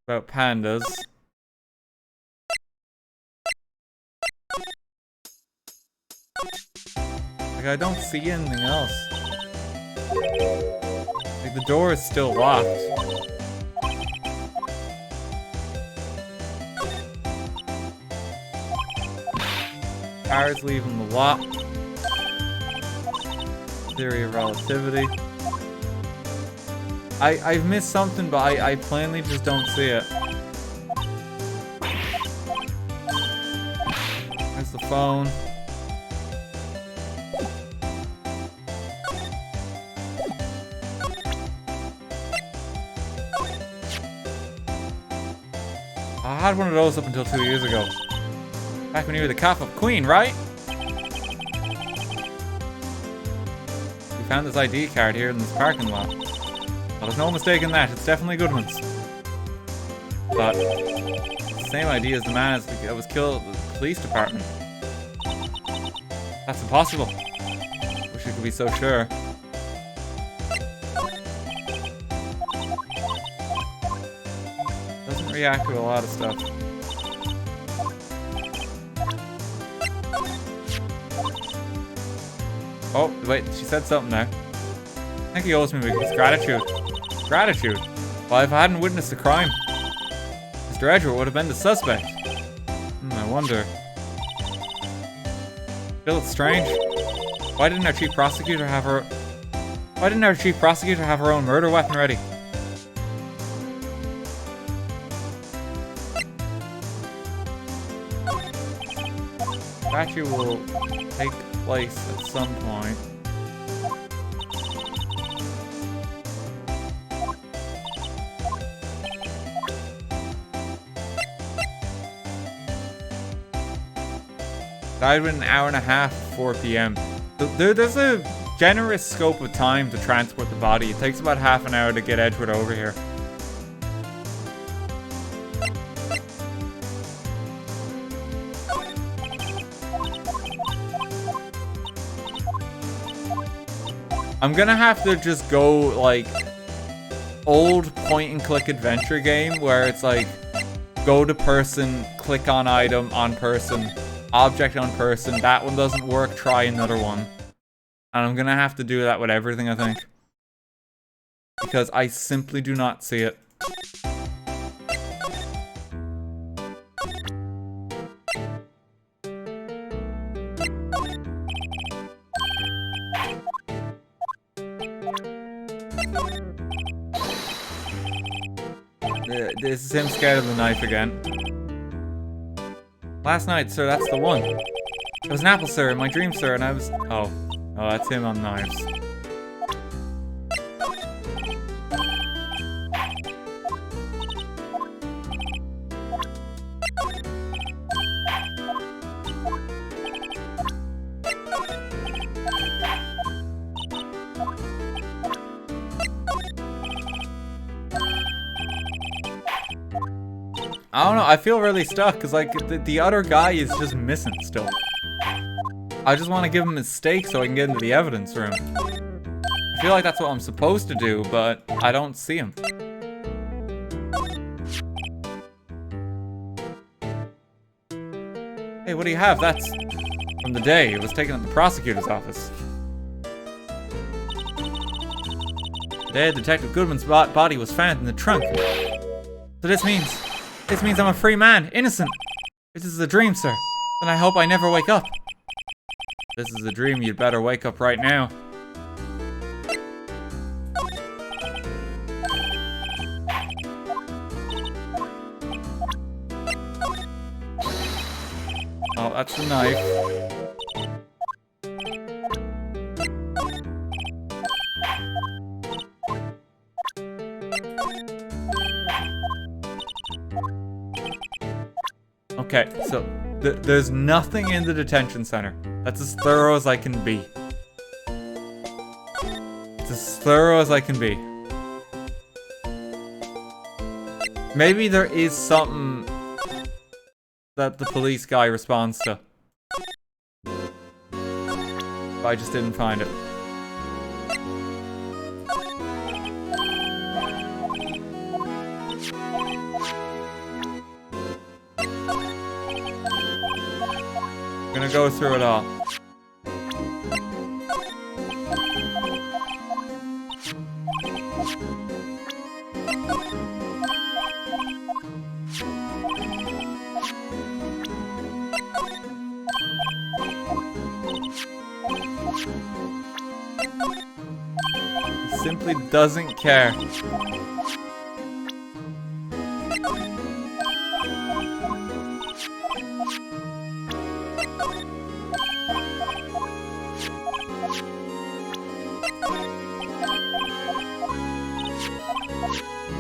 About pandas. Like, I don't see anything else. Like, the door is still locked. Car's leaving the lot. Theory of relativity. I've missed something, but I plainly just don't see it. There's the phone. I had one of those up until 2 years ago. Back when you were the Cap of Queen, right? We found this ID card here in this parking lot. Well, there's no mistake in that. It's definitely Goodman's. But it's the same idea as the man that was killed at the police department. That's impossible. Wish I could be so sure. Doesn't react to a lot of stuff. Oh, wait, she said something there. I think he owes me his gratitude. Gratitude? Well, if I hadn't witnessed the crime, Mr. Edgeworth would have been the suspect. I wonder. Feel it's strange. Why didn't our chief prosecutor have her... Why didn't our chief prosecutor have her own murder weapon ready? Statue will take place at some point. Died within an hour and a half, 4 p.m. There's a generous scope of time to transport the body. It takes about half an hour to get Edgeworth over here. I'm gonna have to just go like old point and click adventure game where it's like go to person, click on item on person, object on person. That one doesn't work, try another one. And I'm gonna have to do that with everything, I think. Because I simply do not see it. This is him scared of the knife again. Last night, sir, that's the one. It was an apple, sir, in my dream, sir, and I was... Oh, that's him on knives. I don't know, I feel really stuck because like the other guy is just missing still. I just want to give him his steak so I can get into the evidence room. I feel like that's what I'm supposed to do, but I don't see him. Hey, what do you have? That's from the day. It was taken at the prosecutor's office. Today, Detective Goodman's body was found in the trunk. So this means I'm a free man, innocent. This is a dream, sir. Then I hope I never wake up. This is a dream, you'd better wake up right now. Oh, that's the knife. Okay, so there's nothing in the detention center. That's as thorough as I can be. It's as thorough as I can be. Maybe there is something that the police guy responds to. But I just didn't find it. I'm gonna go through it all. He simply doesn't care.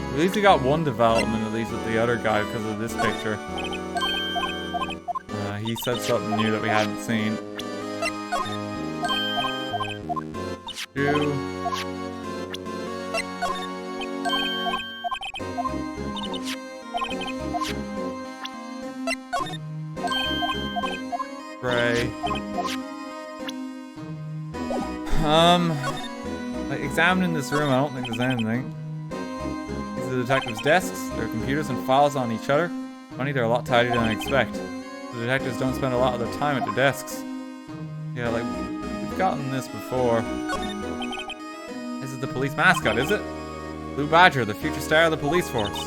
At least he got one development, at least with the other guy, because of this picture. He said something new that we hadn't seen. 2. Gray. Like, examining this room, I don't think there's anything. These are the detectives' desks. There are computers and files on each other. Funny, they're a lot tidier than I expect. The detectives don't spend a lot of their time at their desks. Yeah, like, we've gotten this before. This is the police mascot, is it? Blue Badger, the future star of the police force.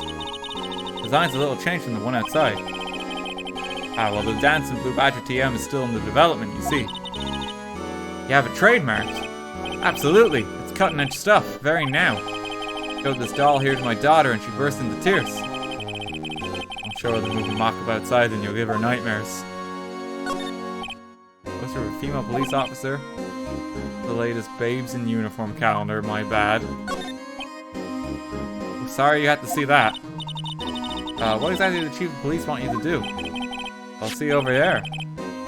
Design's a little changed from the one outside. Ah, well, the dance in Blue Badger TM is still in the development, you see. You have it trademarked? Absolutely. It's cutting-edge stuff, very now. Showed this doll here to my daughter and she burst into tears. Don't show her the moving mock-up outside and you'll give her nightmares. Poster of a female police officer. The latest Babes in Uniform calendar, my bad. I'm sorry you had to see that. What exactly did the chief of police want you to do? I'll see you over there.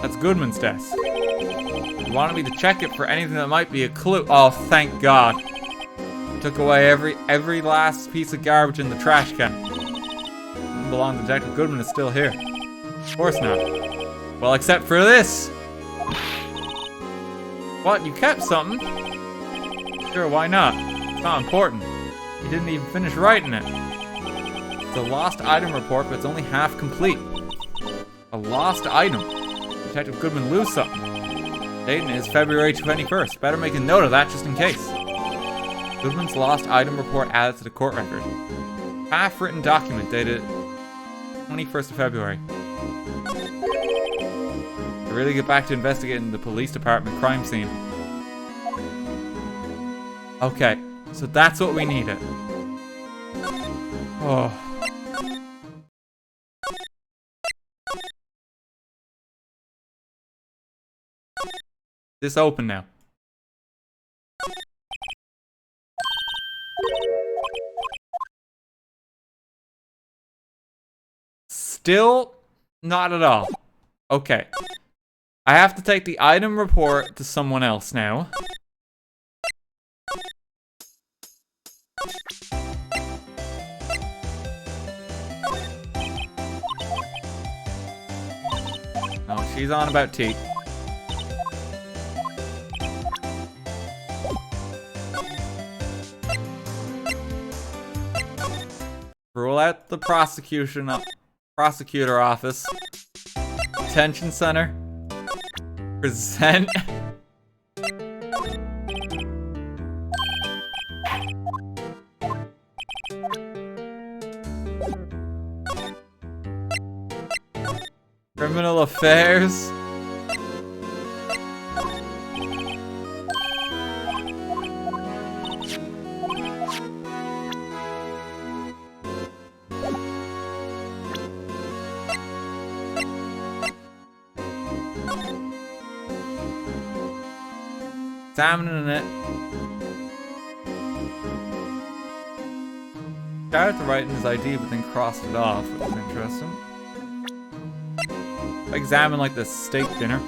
That's Goodman's desk. He wanted me to check it for anything that might be a clue. Oh, thank God. Took away every last piece of garbage in the trash can. Didn't belong to Detective Goodman is still here. Of course not. Well, except for this. What? You kept something? Sure, why not? It's not important. You didn't even finish writing it. It's a lost item report, but it's only half complete. A lost item. Detective Goodman lose something. Date is February 21st. Better make a note of that just in case. Goodman's lost item report added to the court record. Half-written document dated 21st of February. To really get back to investigating the police department crime scene. Okay, so that's what we needed. Oh. This open now. Still not at all. Okay. I have to take the item report to someone else now. Oh, she's on about tea. Rule out the prosecutor office. Detention center. Present. criminal affairs. Examining it. Started to write in his ID, but then crossed it off, which is interesting. Examine like the steak dinner.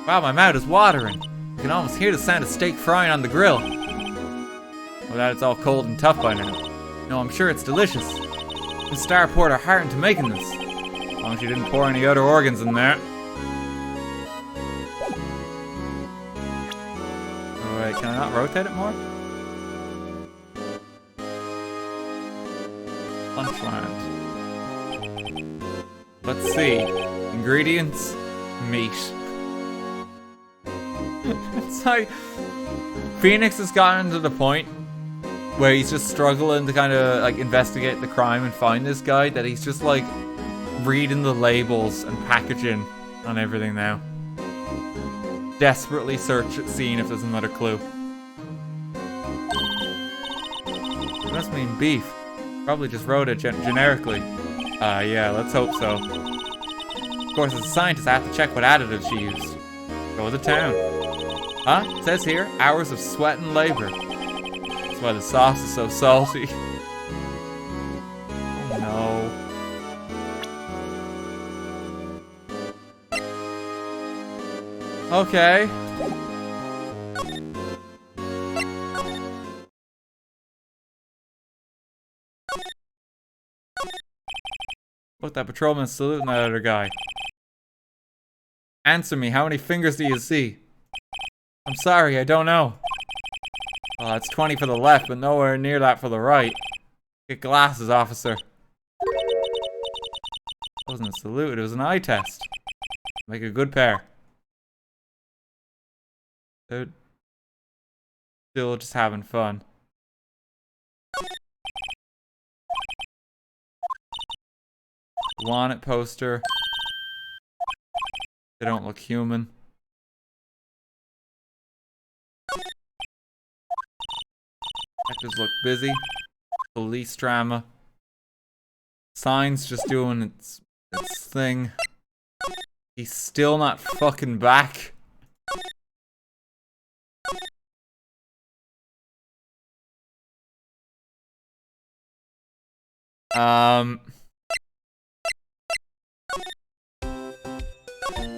Wow, my mouth is watering. You can almost hear the sound of steak frying on the grill. Well, that it's all cold and tough by now. No, I'm sure it's delicious. Miss Star poured her heart into making this. As long as she didn't pour any other organs in there. Alright, can I not rotate it more? Lunchland. Let's see. Ingredients. Meat. It's like Phoenix has gotten to the point where he's just struggling to kind of like investigate the crime and find this guy, that he's just like reading the labels and packaging on everything now. Desperately seeing if there's another clue. It must mean beef. Probably just wrote it generically. Yeah, let's hope so. Of course, as a scientist, I have to check what additives she used. Go to town. Huh? It says here, hours of sweat and labor. That's why the sauce is so salty. Oh no. Okay. Look, that patrolman's saluting that other guy. Answer me, how many fingers do you see? I'm sorry, I don't know. Oh, it's 20 for the left, but nowhere near that for the right. Get glasses, officer. It wasn't a salute, it was an eye test. Make a good pair. They're still just having fun. Want it poster. They don't look human. Actors look busy. Police drama. Sign's just doing its thing. He's still not fucking back.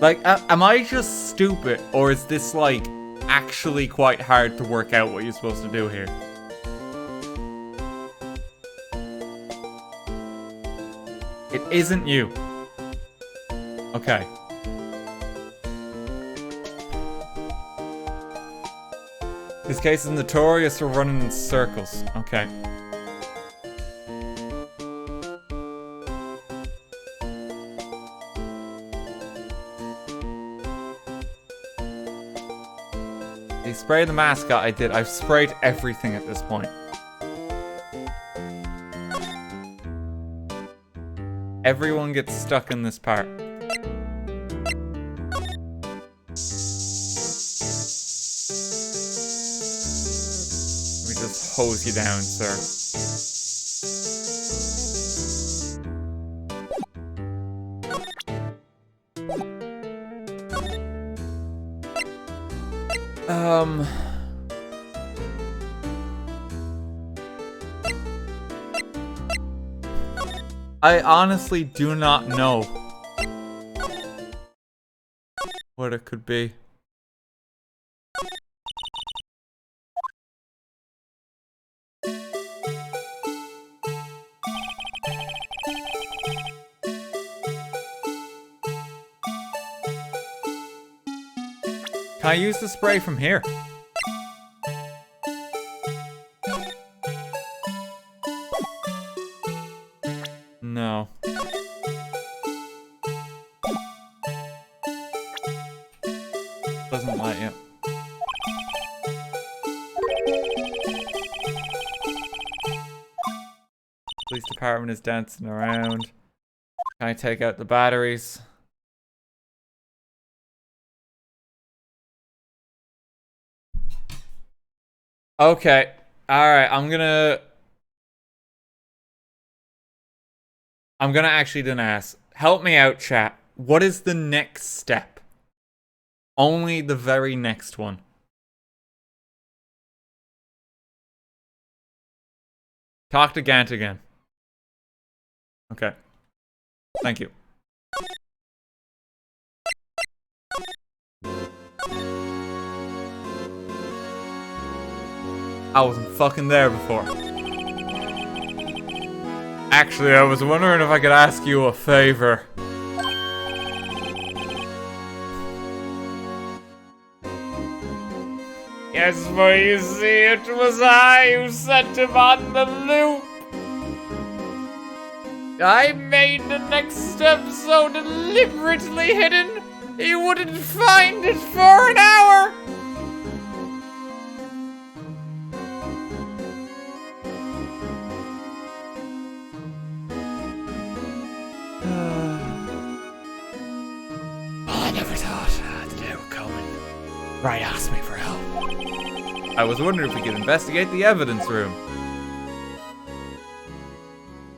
Like, am I just stupid, or is this, like, actually quite hard to work out what you're supposed to do here? It isn't you. Okay. This case is notorious for running in circles. Okay. You spray the mascot, I did. I've sprayed everything at this point. Everyone gets stuck in this part. Let me just hose you down, sir. I honestly do not know what it could be. Can I use the spray from here? No. Doesn't let you. Please apartment is dancing around. Can I take out the batteries? Okay. Alright, I'm gonna actually then ask. Help me out, chat. What is the next step? Only the very next one. Talk to Gant again. Okay. Thank you. I wasn't fucking there before. Actually, I was wondering if I could ask you a favor. Yes, for you see, it was I who sent him on the loop. I made the next step so deliberately hidden, he wouldn't find it for an hour. I never thought the day would come and Wright asked me for help. I was wondering if we could investigate the evidence room.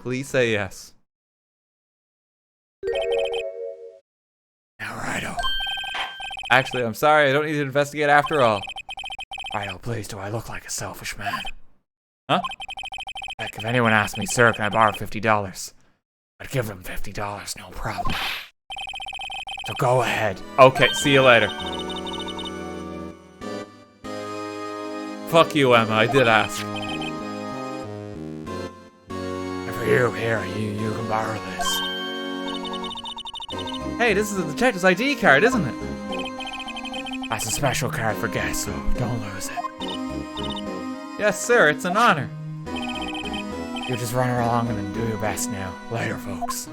Please say yes. Now, Righto. Actually, I'm sorry, I don't need to investigate after all. Righto, please, do I look like a selfish man? Huh? Like, if anyone asked me, sir, can I borrow $50? I'd give them $50, no problem. So go ahead. Okay, see you later. Fuck you, Emma, I did ask. And for you, here, you can borrow this. Hey, this is a detective's ID card, isn't it? That's a special card for guests, so don't lose it. Yes, sir, it's an honor. You just run along and do your best now. Later, folks.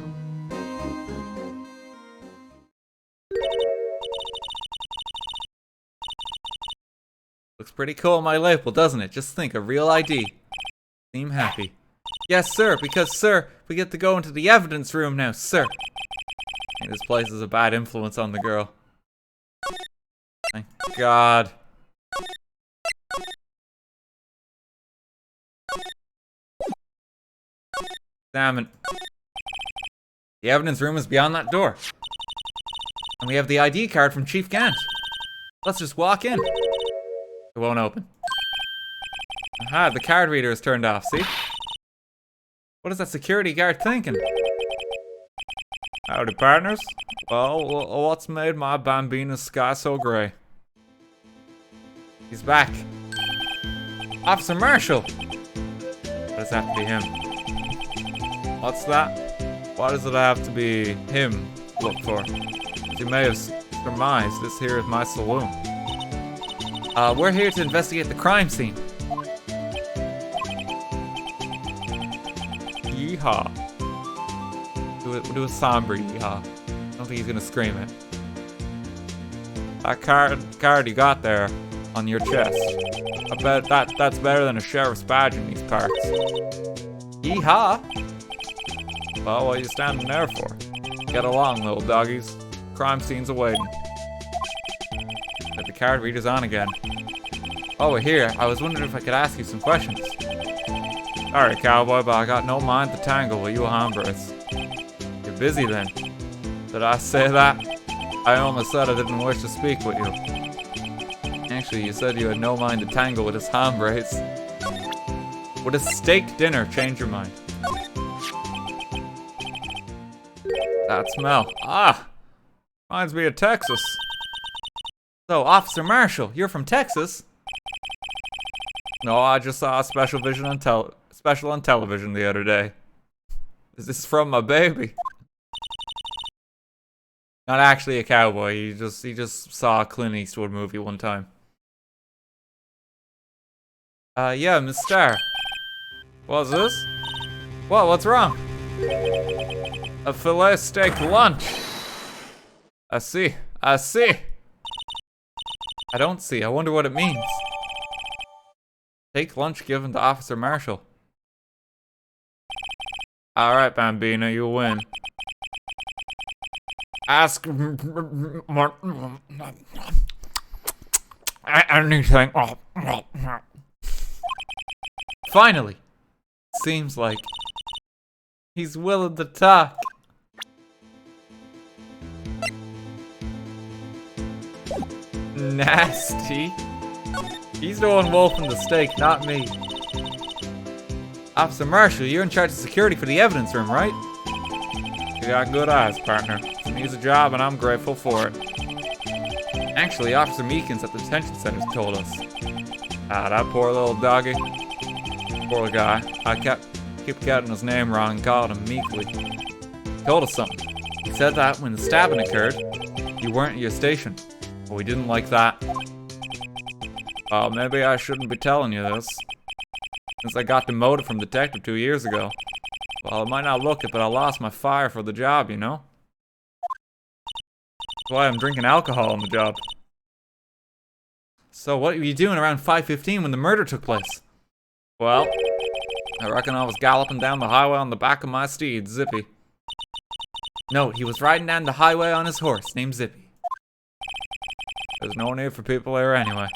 Looks pretty cool on my label, doesn't it? Just think, a real ID. Seem happy. Yes, sir, because, sir, we get to go into the evidence room now, sir. I think this place is a bad influence on the girl. Thank God. Damn it. The evidence room is beyond that door. And we have the ID card from Chief Gant. Let's just walk in. It won't open. Aha, the card reader is turned off, see? What is that security guard thinking? Howdy, partners. Well, what's made my bambina Skye so grey? He's back. Officer Marshall! Why does it have to be him? What's that? Why does it have to be him look for? As you may have surmised, this here is my saloon. We're here to investigate the crime scene. Yeehaw. We'll do a somber yeehaw. I don't think he's gonna scream it. That card you got there on your chest. I bet that's better than a sheriff's badge in these parts. Yeehaw! Well, what are you standing there for? Get along, little doggies. Crime scene's awaiting. But the card reader's on again. Oh, we're here. I was wondering if I could ask you some questions. Sorry, cowboy, but I got no mind to tangle with you hombres. You're busy then. Did I say that? I almost said I didn't wish to speak with you. Actually, you said you had no mind to tangle with us hombres. Would a steak dinner change your mind? That smell. Ah! Reminds me of Texas. So, Officer Marshall, you're from Texas? No, I just saw a special on television the other day. Is this from my baby? Not actually a cowboy. He just saw a Clint Eastwood movie one time. Yeah, Miss Starr. What's this? What? What's wrong? A filet steak lunch. I see. I see. I don't see. I wonder what it means. Take lunch given to Officer Marshall. Alright, Bambina, you win. Ask anything. Finally! Seems like he's willing to talk. Nasty. He's the one wolfing the steak, not me. Officer Marshall, you're in charge of security for the evidence room, right? You got good eyes, partner. It's an easy job, and I'm grateful for it. Actually, Officer Meekins at the detention center told us. Ah, that poor little doggy. Poor guy. I keep getting his name wrong and called him Meekly. He told us something. He said that when the stabbing occurred, you weren't at your station. But we didn't like that. Well, maybe I shouldn't be telling you this. Since I got demoted from detective 2 years ago. Well, it might not look it, but I lost my fire for the job, you know? That's why I'm drinking alcohol on the job. So what were you doing around 5:15 when the murder took place? Well, I reckon I was galloping down the highway on the back of my steed, Zippy. No, he was riding down the highway on his horse, named Zippy. There's no need for people here anyway.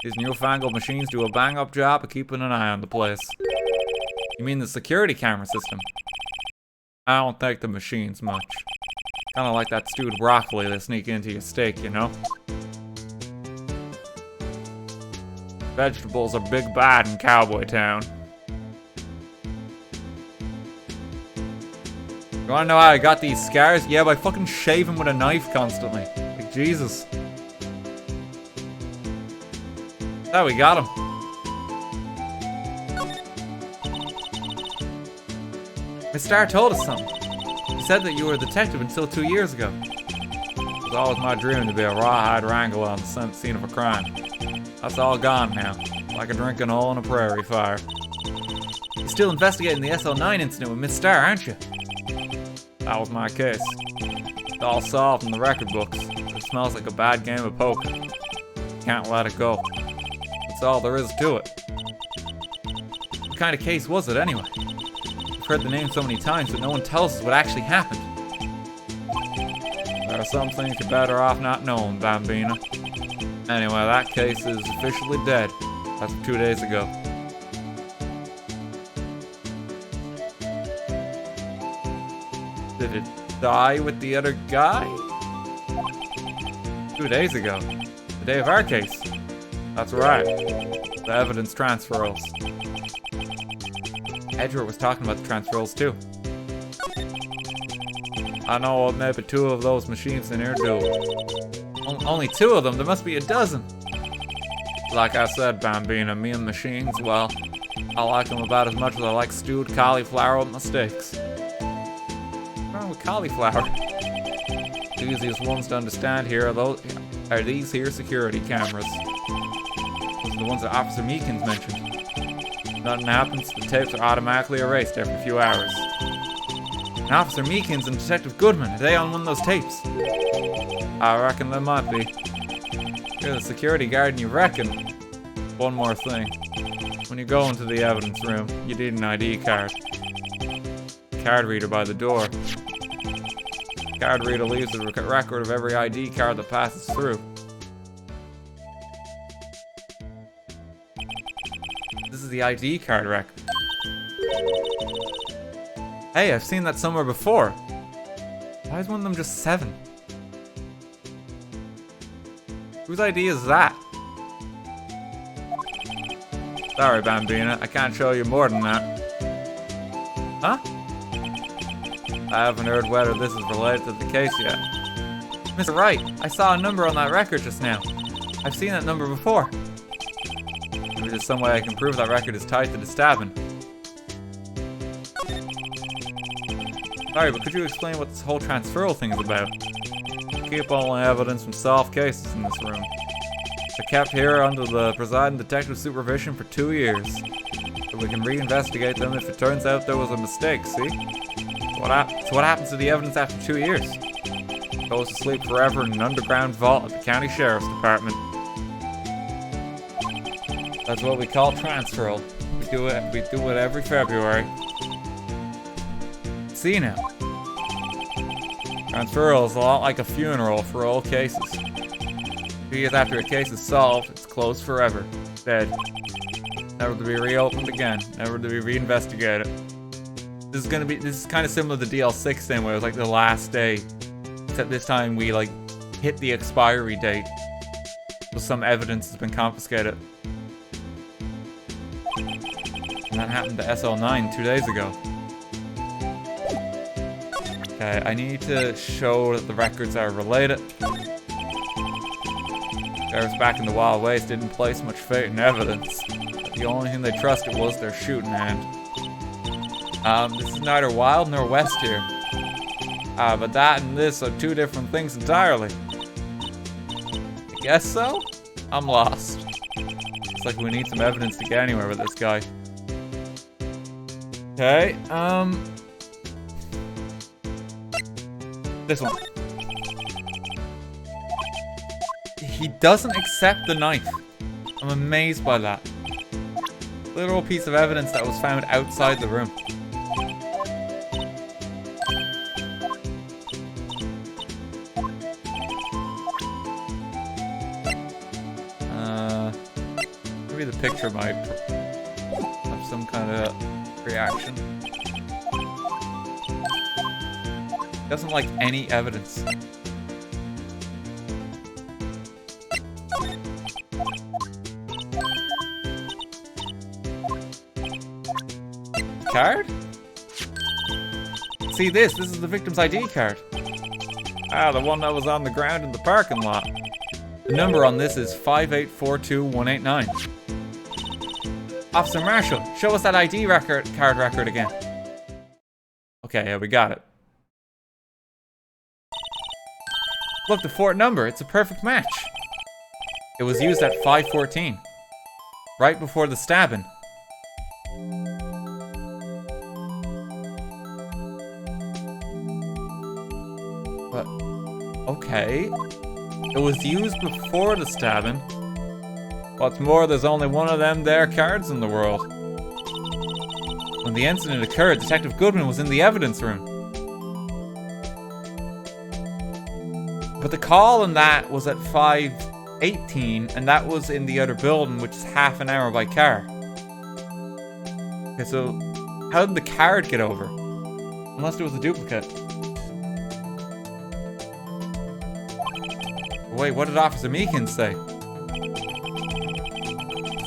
These newfangled machines do a bang-up job of keeping an eye on the place. You mean the security camera system? I don't think the machines much. Kinda like that stewed broccoli that sneak into your steak, you know? Vegetables are big bad in Cowboy Town. You wanna know how I got these scars? Yeah, by fucking shaving with a knife constantly. Like, Jesus. Oh, we got him. Miss Starr told us something. He said that you were a detective until 2 years ago. It was always my dream to be a rawhide wrangler on the scene of a crime. That's all gone now, like a drinking hole in a prairie fire. You're still investigating the SL9 incident with Miss Starr, aren't you? That was my case. It's all solved in the record books. It smells like a bad game of poker. Can't let it go. That's all there is to it. What kind of case was it anyway? We've heard the name so many times, but no one tells us what actually happened. There are some things you're better off not knowing, Bambina. Anyway, that case is officially dead. That's 2 days ago. Did it die with the other guy? 2 days ago. The day of our case. That's right. The evidence transfers. Edgeworth was talking about the transfers too. I know what maybe 2 of those machines in here do. Only 2 of them? There must be a dozen. Like I said, Bambina, me and machines, well, I like them about as much as I like stewed cauliflower with my steaks. What's wrong with cauliflower? The easiest ones to understand here are these here security cameras. Those are the ones that Officer Meekins mentioned. Nothing happens, the tapes are automatically erased every few hours. And Officer Meekins and Detective Goodman, are they on one of those tapes? I reckon they might be. You're the security guard and you reckon. One more thing. When you go into the evidence room, you need an ID card. Card reader by the door. Card reader leaves a record of every ID card that passes through. This is the ID card record. Hey, I've seen that somewhere before. Why is one of them just 7? Whose ID is that? Sorry, Bambina, I can't show you more than that. Huh? I haven't heard whether this is related to the case yet. Mr. Wright, I saw a number on that record just now. I've seen that number before. Maybe there's some way I can prove that record is tied to the stabbing. Sorry, but could you explain what this whole transferal thing is about? Keep only evidence from solved cases in this room. They're kept here under the presiding detective's supervision for 2 years. So we can reinvestigate them if it turns out there was a mistake, see? So what happens to the evidence after 2 years? It goes to sleep forever in an underground vault at the county sheriff's department. That's what we call transferal. We do it every February. see now. Transferal is a lot like a funeral for all cases. 2 years after a case is solved, it's closed forever. Dead. Never to be reopened again. Never to be reinvestigated. This is kind of similar to DL6 thing, where it was like the last day. Except this time we like hit the expiry date. So some evidence has been confiscated. And that happened to SL9 2 days ago. Okay, I need to show that the records are related. Sheriffs back in the Wild Waste didn't place much faith in evidence. The only thing they trusted was their shooting hand. This is neither wild nor west here. But that and this are two different things entirely. I guess so? I'm lost. Looks like we need some evidence to get anywhere with this guy. Okay, this one. He doesn't accept the knife. I'm amazed by that. Literal piece of evidence that was found outside the room. Maybe the picture might have some kind of reaction. Doesn't like any evidence. Card? See this is the victim's ID card. Ah, the one that was on the ground in the parking lot. The number on this is 5842189. Officer Marshall, show us that ID card record again. Okay, yeah, we got it. Look, the fort number, it's a perfect match. It was used at 5:14, right before the stabbing. But, okay. It was used before the stabbing. What's more, there's only one of them there cards in the world. When the incident occurred, Detective Goodman was in the evidence room. But the call on that was at 5:18, and that was in the other building, which is half an hour by car. Okay, so how did the card get over? Unless it was a duplicate. Wait, what did Officer Meekins say?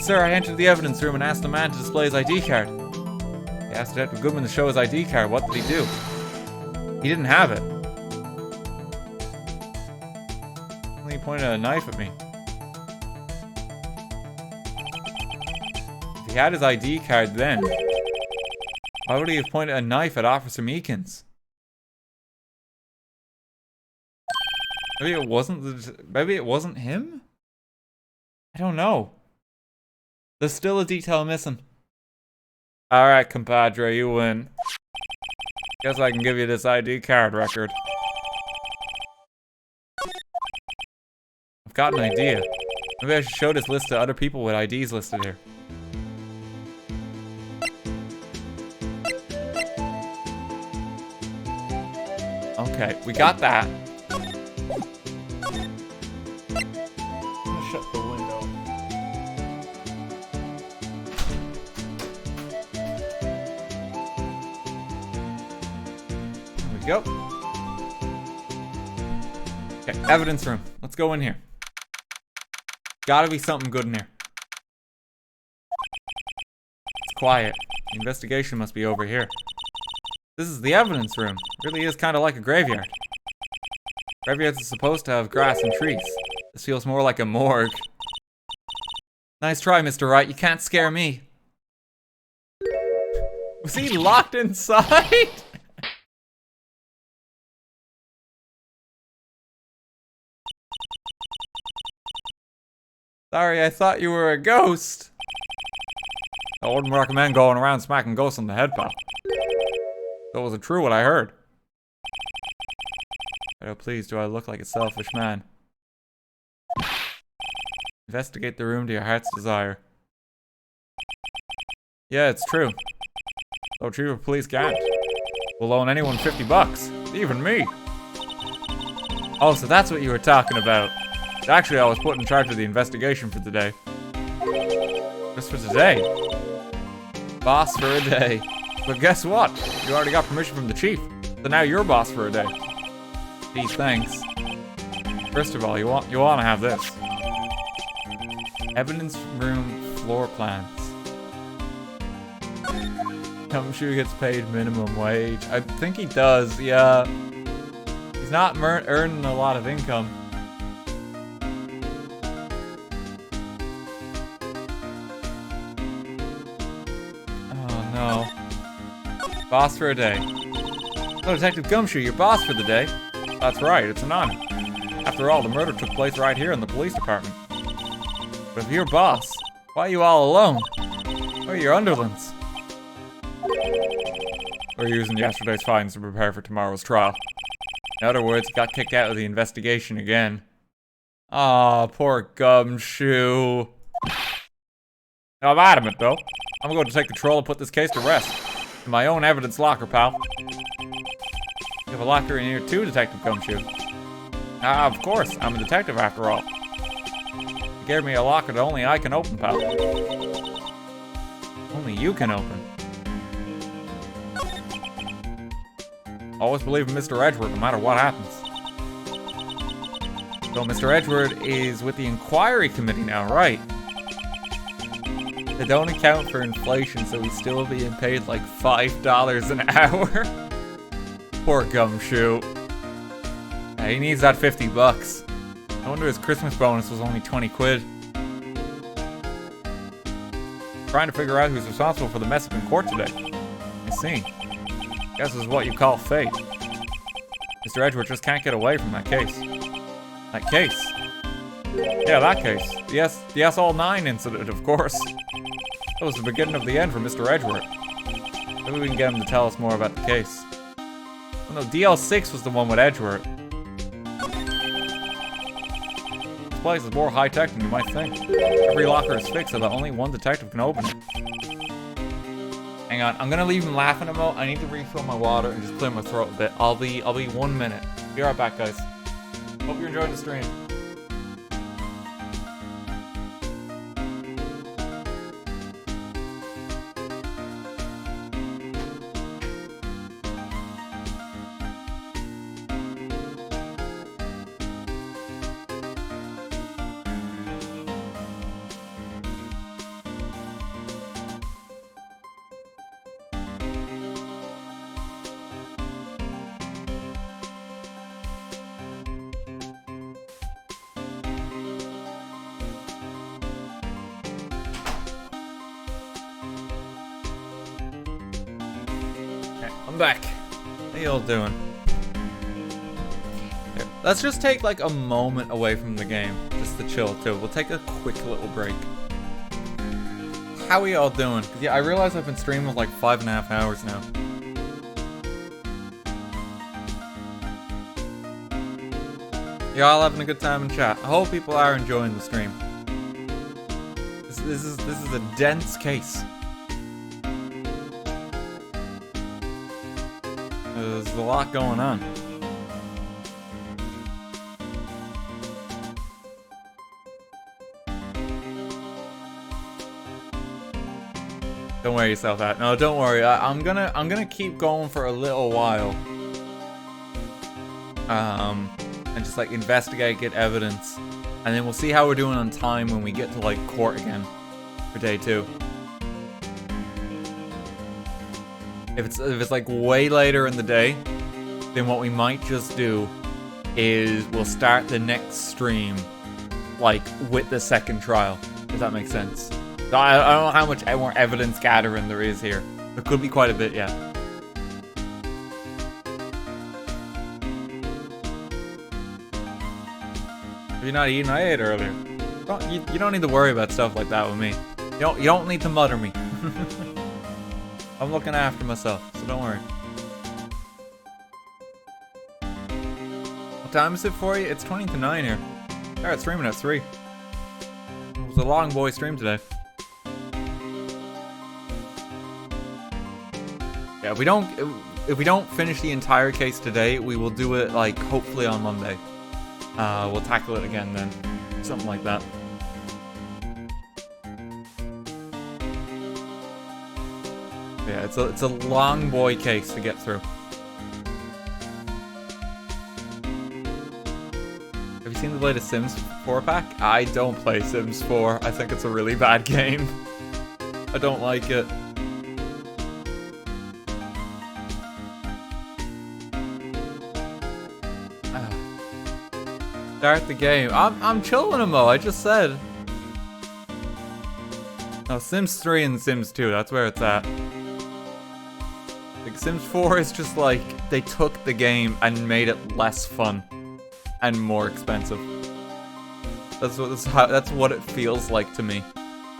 Sir, I entered the evidence room and asked the man to display his ID card. He asked Detective Goodman to show his ID card. What did he do? He didn't have it. He pointed a knife at me. If he had his ID card then, why would he have pointed a knife at Officer Meekins? Maybe it wasn't him? I don't know. There's still a detail missing. Alright, compadre, you win. Guess I can give you this ID card record. I've got an idea. Maybe I should show this list to other people with IDs listed here. Okay, we got that. I'm gonna shut the window. There we go. Okay, evidence room. Let's go in here. Gotta be something good in here. It's quiet. The investigation must be over here. This is the evidence room. It really is kind of like a graveyard. Graveyards are supposed to have grass and trees. This feels more like a morgue. Nice try, Mr. Wright. You can't scare me. Was he locked inside? Sorry, I thought you were a ghost. I wouldn't recommend going around smacking ghosts on the head, pal. So was it true what I heard? Oh, please, do I look like a selfish man? Investigate the room to your heart's desire. Yeah, it's true. So true, police can't. We'll loan anyone 50 bucks. Even me. Oh, so that's what you were talking about. Actually, I was put in charge of the investigation for today. Just for today. Boss for a day. But guess what? You already got permission from the chief. So now you're boss for a day. Gee, thanks. First of all, you want to have this. Evidence room floor plans. Gumshoe gets paid minimum wage. I think he does, yeah. He's not earning a lot of income. Oh no. Boss for a day. Oh, Detective Gumshoe, you're boss for the day. That's right, it's an honor. After all, the murder took place right here in the police department. But if you're boss, why are you all alone? Where are your underlings? We're using yesterday's finds to prepare for tomorrow's trial. In other words, he got kicked out of the investigation again. Aw, poor Gumshoe. Now, I'm adamant, though. I'm going to take control and put this case to rest. In my own evidence locker, pal. You have a locker in here too, Detective Gumshoe. Ah, of course. I'm a detective after all. You gave me a locker that only I can open, pal. Only you can open. Always believe in Mr. Edgeworth, no matter what happens. So Mr. Edgeworth is with the inquiry committee now, right? They don't account for inflation, so he's still being paid like $5 an hour. Poor Gumshoe. Yeah, he needs that 50 bucks. I wonder his Christmas bonus was only 20 quid. Trying to figure out who's responsible for the mess up in court today. I see. Guess this is what you call fate. Mr. Edgeworth just can't get away from that case. That case? Yeah, that case. The S-all-9 incident, of course. That was the beginning of the end for Mr. Edgeworth. Maybe we can get him to tell us more about the case. Oh no, DL6 was the one with Edgeworth. This place is more high-tech than you might think. Every locker is fixed so that only one detective can open it. Hang on, I'm gonna leave him laughing a moment. I need to refill my water and just clear my throat a bit. I'll be 1 minute. Be right back, guys. Hope you're enjoying the stream. I'm back. How y'all doing? Here, let's just take like a moment away from the game, just to chill too. We'll take a quick little break. How are y'all doing? 'Cause yeah, I realize I've been streaming like 5.5 hours now. Y'all having a good time in chat. I hope people are enjoying the stream. This is a dense case. There's a lot going on. Don't wear yourself out. No, don't worry. I'm gonna keep going for a little while. And just like investigate, get evidence, and then we'll see how we're doing on time when we get to like court again for day 2. If it's like way later in the day, then what we might just do is we'll start the next stream like with the second trial. Does that make sense? So I don't know how much more evidence gathering there is here. There could be quite a bit, yeah. If you're not eating, I ate earlier. You don't need to worry about stuff like that with me. You don't need to mutter me. I'm looking after myself, so don't worry. What time is it for you? It's 20 to 9 here. Alright, streaming at 3. It was a long boy stream today. Yeah, we don't... if we don't finish the entire case today, we will do it like hopefully on Monday. We'll tackle it again then, something like that. Yeah, it's a long boy case to get through. Have you seen the latest Sims 4 pack? I don't play Sims 4. I think it's a really bad game. I don't like it. Start the game. I'm chilling him though, I just said. No, Sims 3 and Sims 2, that's where it's at. Like, Sims 4 is just like, they took the game and made it less fun and more expensive. That's what it feels like to me.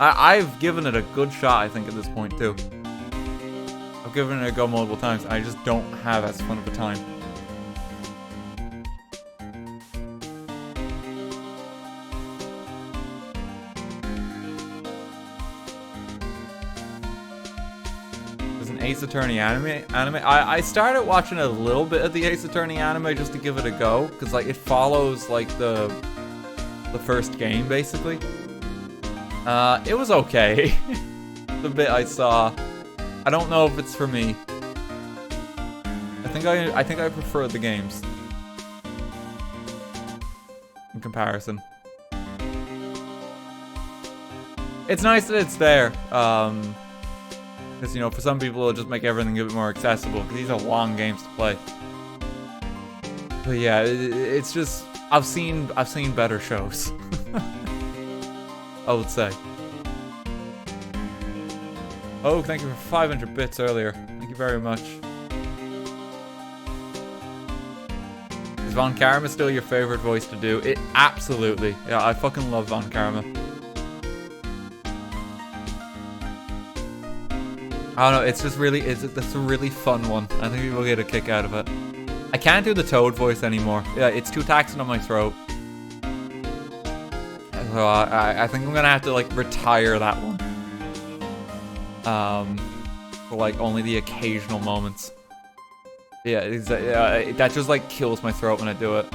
I've given it a good shot, I think, at this point too. I've given it a go multiple times, and I just don't have as fun of a time. Ace Attorney anime. I started watching a little bit of the Ace Attorney anime just to give it a go, because like it follows like the first game basically. It was okay. The bit I saw, I don't know if it's for me. I think I prefer the games in comparison. It's nice that it's there. Because, you know, for some people, it'll just make everything a bit more accessible, because these are long games to play. But yeah, it's just, I've seen better shows. I would say. Oh, thank you for 500 bits earlier. Thank you very much. Is Von Karma still your favorite voice to do? It absolutely. Yeah, I fucking love Von Karma. I don't know, it's just really, that's a really fun one. I think people get a kick out of it. I can't do the Toad voice anymore. Yeah, it's too taxing on my throat. So I think I'm gonna have to like retire that one. For like only the occasional moments. Yeah, that just like kills my throat when I do it.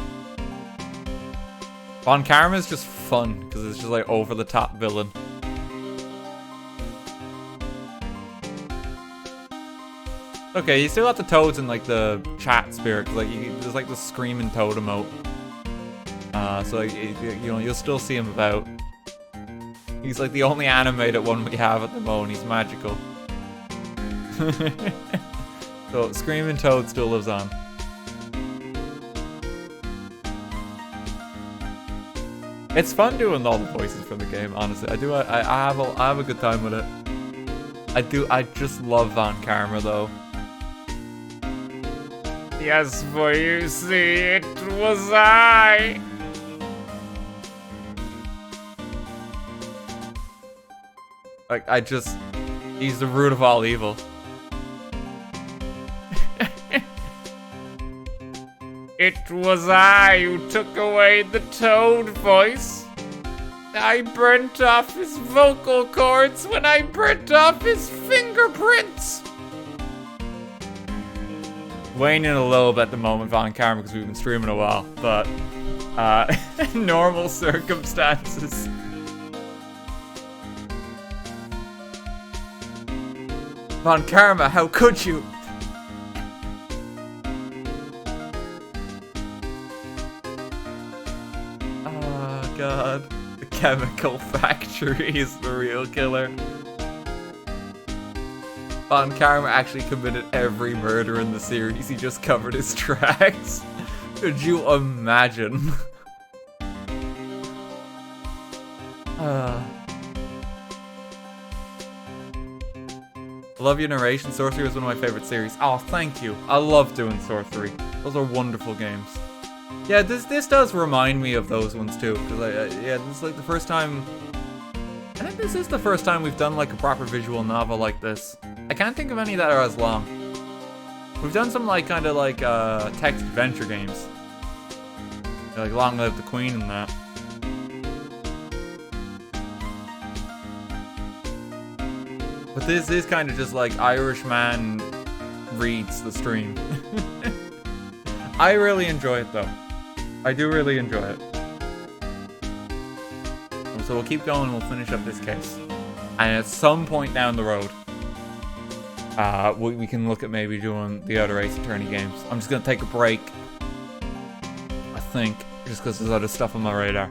Von Karma is just fun, because it's just like over the top villain. Okay, you still got the toads in like the chat spirit, like there's like the screaming toad emote. So like, you know, you'll still see him about. He's like the only animated one we have at the moment. He's magical. So screaming toad still lives on. It's fun doing all the voices for the game. Honestly, I have a good time with it. I just love Von Karma though. Yes, for you see, it was I. Like, he's the root of all evil. It was I who took away the Toad voice. I burnt off his vocal cords when I burnt off his fingerprints. Waning a little bit at the moment, Von Karma, because we've been streaming a while, but normal circumstances. Von Karma, how could you? Oh god, the chemical factory is the real killer. Von Karma actually committed every murder in the series. He just covered his tracks. Could you imagine? I love your narration. Sorcery is one of my favorite series. Oh, thank you. I love doing Sorcery. Those are wonderful games. Yeah, this does remind me of those ones too. Because yeah, this is like the first time. I think this is the first time we've done like a proper visual novel like this. I can't think of any that are as long. We've done some like kind of like text adventure games. Like Long Live the Queen and that. But this is kind of just like Irish man reads the stream. I really enjoy it, though. I do really enjoy it. So we'll keep going and we'll finish up this case. And at some point down the road, we can look at maybe doing the other Ace Attorney games. I'm just going to take a break, I think, just because there's other stuff on my radar.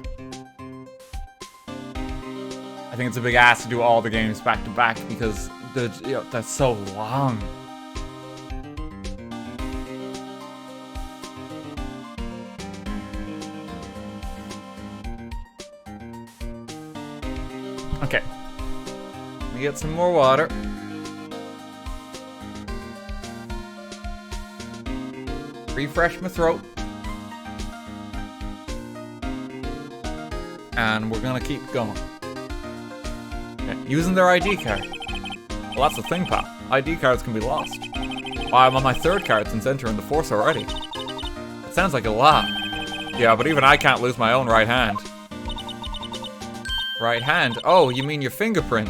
I think it's a big ass to do all the games back to back because that's so long. Okay. Let me get some more water. Refresh my throat. And we're gonna keep going. Okay. Using their ID card. Well, that's the thing, pal. ID cards can be lost. Oh, I'm on my third card since entering the force already. It sounds like a lot. Yeah, but even I can't lose my own right hand. Right hand? Oh, you mean your fingerprint?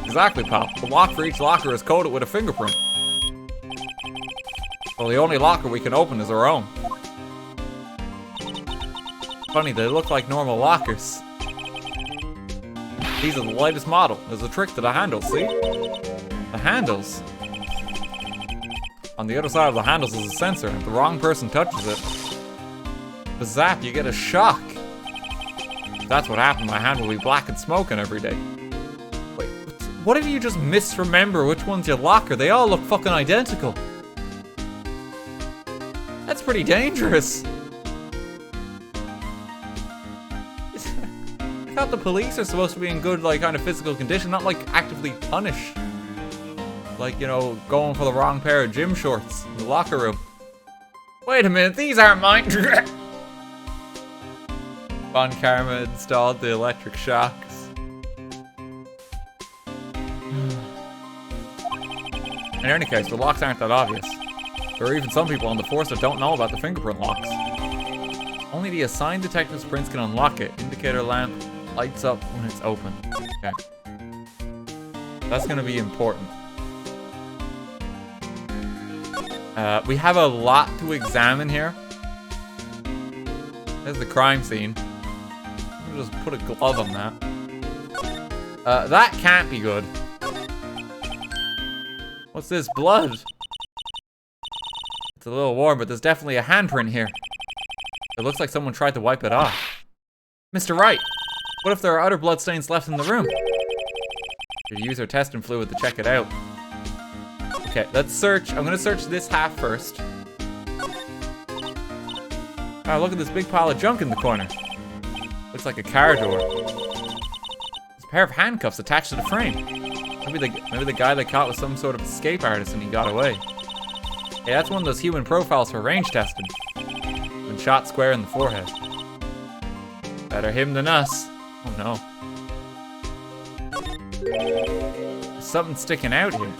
Exactly, pal. The lock for each locker is coded with a fingerprint. Well, the only locker we can open is our own. Funny, they look like normal lockers. These are the latest model. There's a trick to the handles, see? The handles? On the other side of the handles is a sensor. If the wrong person touches it, the zap, you get a shock. If that's what happened, my hand will be black and smoking every day. Wait, what if you just misremember which one's your locker? They all look fucking identical. That's pretty dangerous. I thought the police are supposed to be in good, like, kind of physical condition, not, like, actively punish. Like, you know, going for the wrong pair of gym shorts in the locker room. Wait a minute, these aren't mine. Von Karma installed the electric shocks. In any case, the locks aren't that obvious. There are even some people on the force that don't know about the fingerprint locks. Only the assigned detective's prints can unlock it. Indicator lamp lights up when it's open. Okay. That's gonna be important. We have a lot to examine here. There's the crime scene. I'll just put a glove on that. That can't be good. What's this? Blood. It's a little warm, but there's definitely a handprint here. It looks like someone tried to wipe it off. Mr. Wright, what if there are other bloodstains left in the room? Should use our testing fluid to check it out. Okay, let's search. I'm gonna search this half first. Oh, look at this big pile of junk in the corner. Looks like a car door. There's a pair of handcuffs attached to the frame. Maybe the guy they caught was some sort of escape artist and he got away. Hey, that's one of those human profiles for range testing. Been shot square in the forehead. Better him than us. Oh no. There's something sticking out here.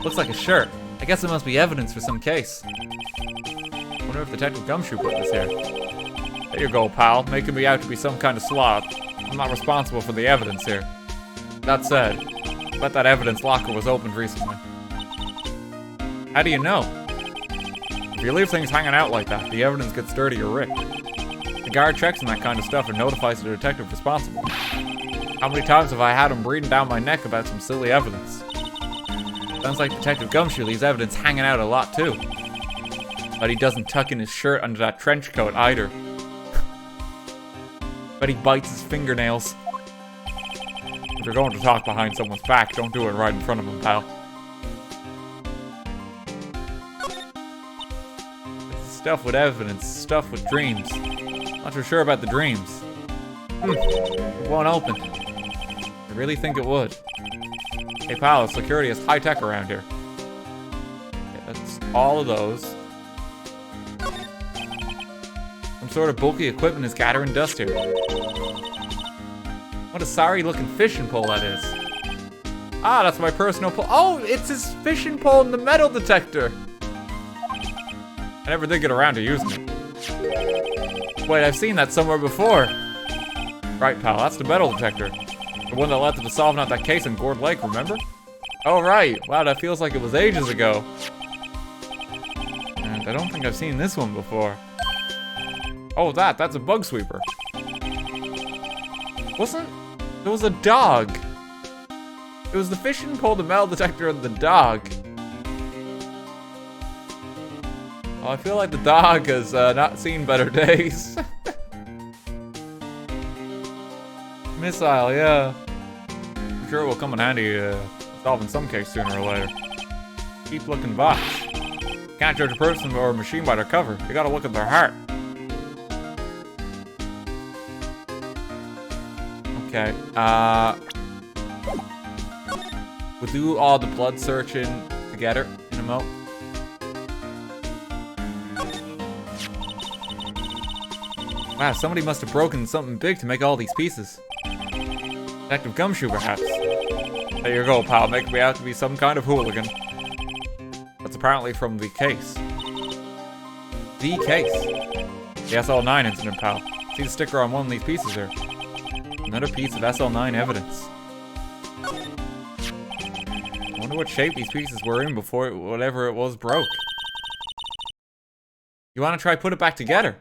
Looks like a shirt. I guess it must be evidence for some case. Wonder if Detective Gumshoe put this here. There you go, pal. Making me out to be some kind of slob. I'm not responsible for the evidence here. That said, I bet that evidence locker was opened recently. How do you know? If you leave things hanging out like that, the evidence gets dirty or ripped. The guard checks on that kind of stuff and notifies the detective responsible. How many times have I had him breathing down my neck about some silly evidence? Sounds like Detective Gumshoe leaves evidence hanging out a lot too. But he doesn't tuck in his shirt under that trench coat either. But he bites his fingernails. If you're going to talk behind someone's back, don't do it right in front of them, pal. Stuff with evidence, stuff with dreams. Not too sure about the dreams. It won't open. I really think it would. Hey pal, security is high tech around here. Okay, that's all of those. Some sort of bulky equipment is gathering dust here. What a sorry looking fishing pole that is. Ah, that's my personal pole. Oh, it's his fishing pole in the metal detector. I never did get around to using it. Wait, I've seen that somewhere before. Right, pal, that's the metal detector. The one that led to the solving of that case in Gourd Lake, remember? Oh, right. Wow, that feels like it was ages ago. And I don't think I've seen this one before. Oh, that's a bug sweeper. There was a dog. It was the fishing pole, the metal detector, and the dog. Oh, I feel like the dog has not seen better days. Missile, yeah. I'm sure it will come in handy solving some case sooner or later. Keep looking back. Can't judge a person or a machine by their cover. You gotta look at their heart. Okay, we'll do all the blood searching together in a mo. Wow, somebody must have broken something big to make all these pieces. Detective Gumshoe, perhaps. There you go, pal, making me out to be some kind of hooligan. That's apparently from the case. The case. The SL9 incident, pal. See the sticker on one of these pieces here. Another piece of SL9 evidence. I wonder what shape these pieces were in before whatever it was broke. You want to try put it back together?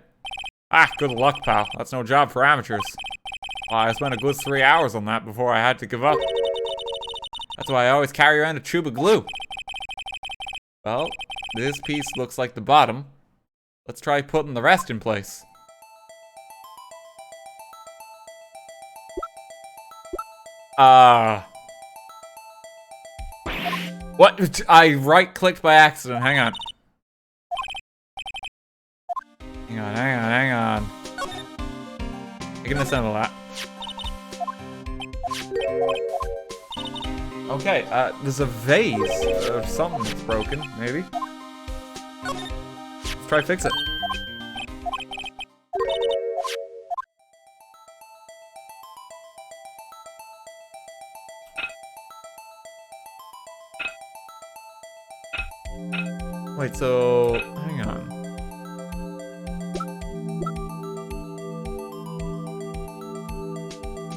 Ah, good luck, pal. That's no job for amateurs. I spent a good 3 hours on that before I had to give up. That's why I always carry around a tube of glue. Well, this piece looks like the bottom. Let's try putting the rest in place. What? I right-clicked by accident. Hang on. Hang on. I can assemble that. Okay, there's a vase or something that's broken, maybe. Let's try fix it. Wait, so hang on.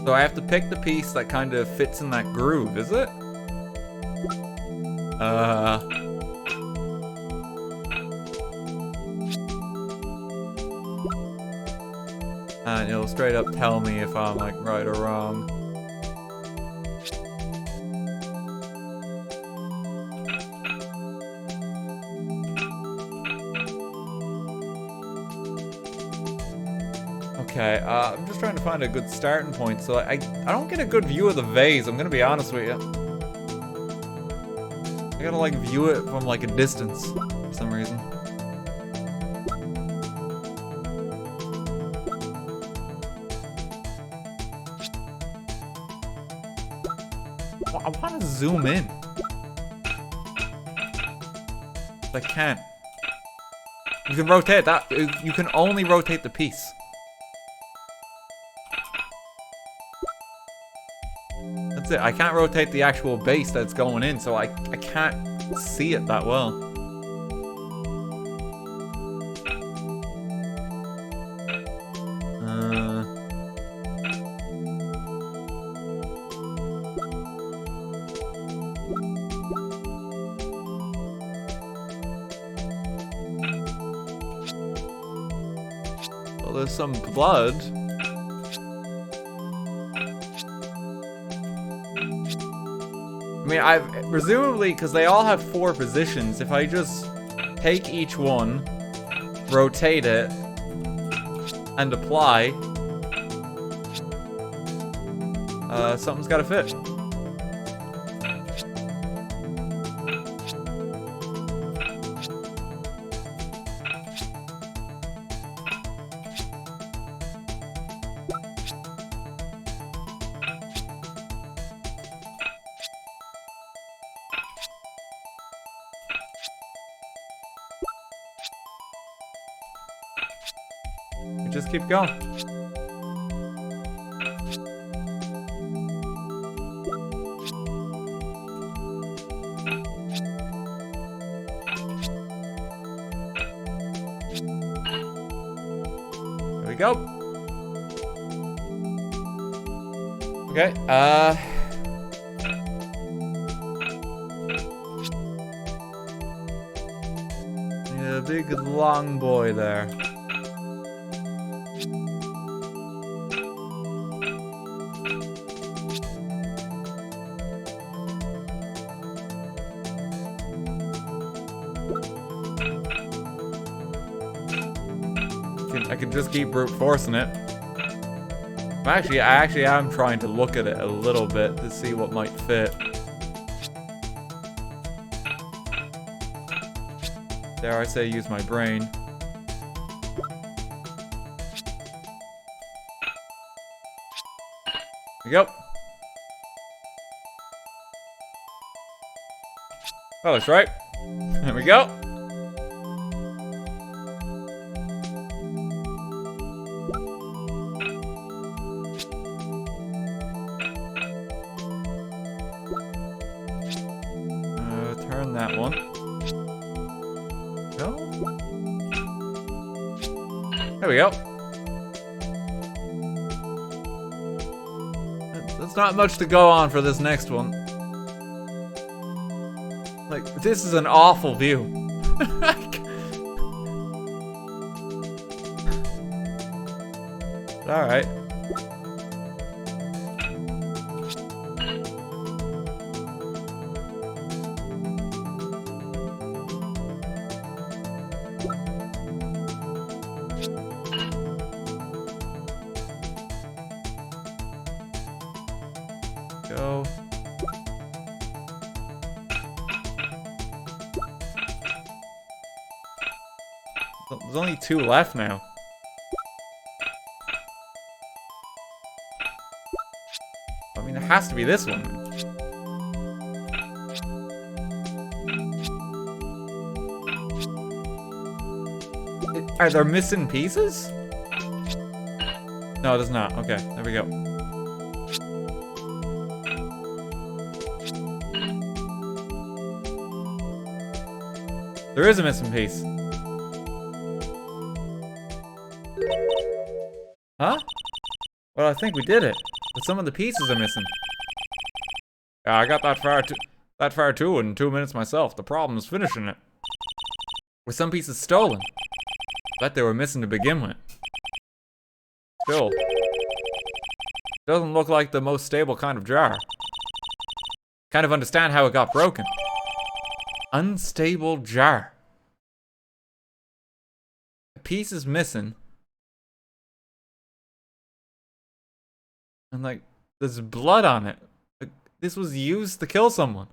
So I have to pick the piece that kind of fits in that groove, is it? And it'll straight up tell me if I'm like right or wrong. Okay, I'm just trying to find a good starting point, so I don't get a good view of the vase, I'm gonna be honest with you. I gotta like view it from like a distance for some reason. I want to zoom in. But I can't. You can rotate that. You can only rotate the piece. That's it. I can't rotate the actual base that's going in, so I can't see it that well. Well, there's some blood. I mean, I've presumably, because they all have 4 positions, if I just take each one, rotate it, and apply, something's gotta fit. Just keep going. There we go. Okay, Yeah, big long boy there. I can just keep brute forcing it. I actually am trying to look at it a little bit to see what might fit. Dare I say use my brain. Here we go. Oh, that's right. There we go. Turn that one. No? There we go. That's not much to go on for this next one. Like, this is an awful view. Alright. Go. There's only 2 left now. I mean, it has to be this one. Are there missing pieces? No, it is not. Okay, there we go. There is a missing piece. Huh? Well, I think we did it, but some of the pieces are missing. Yeah, I got that far too in 2 minutes myself. The problem is finishing it. Were some pieces stolen? Bet they were missing to begin with. Still, doesn't look like the most stable kind of jar. Kind of understand how it got broken. Unstable jar. A piece is missing. And like, there's blood on it. Like, this was used to kill someone.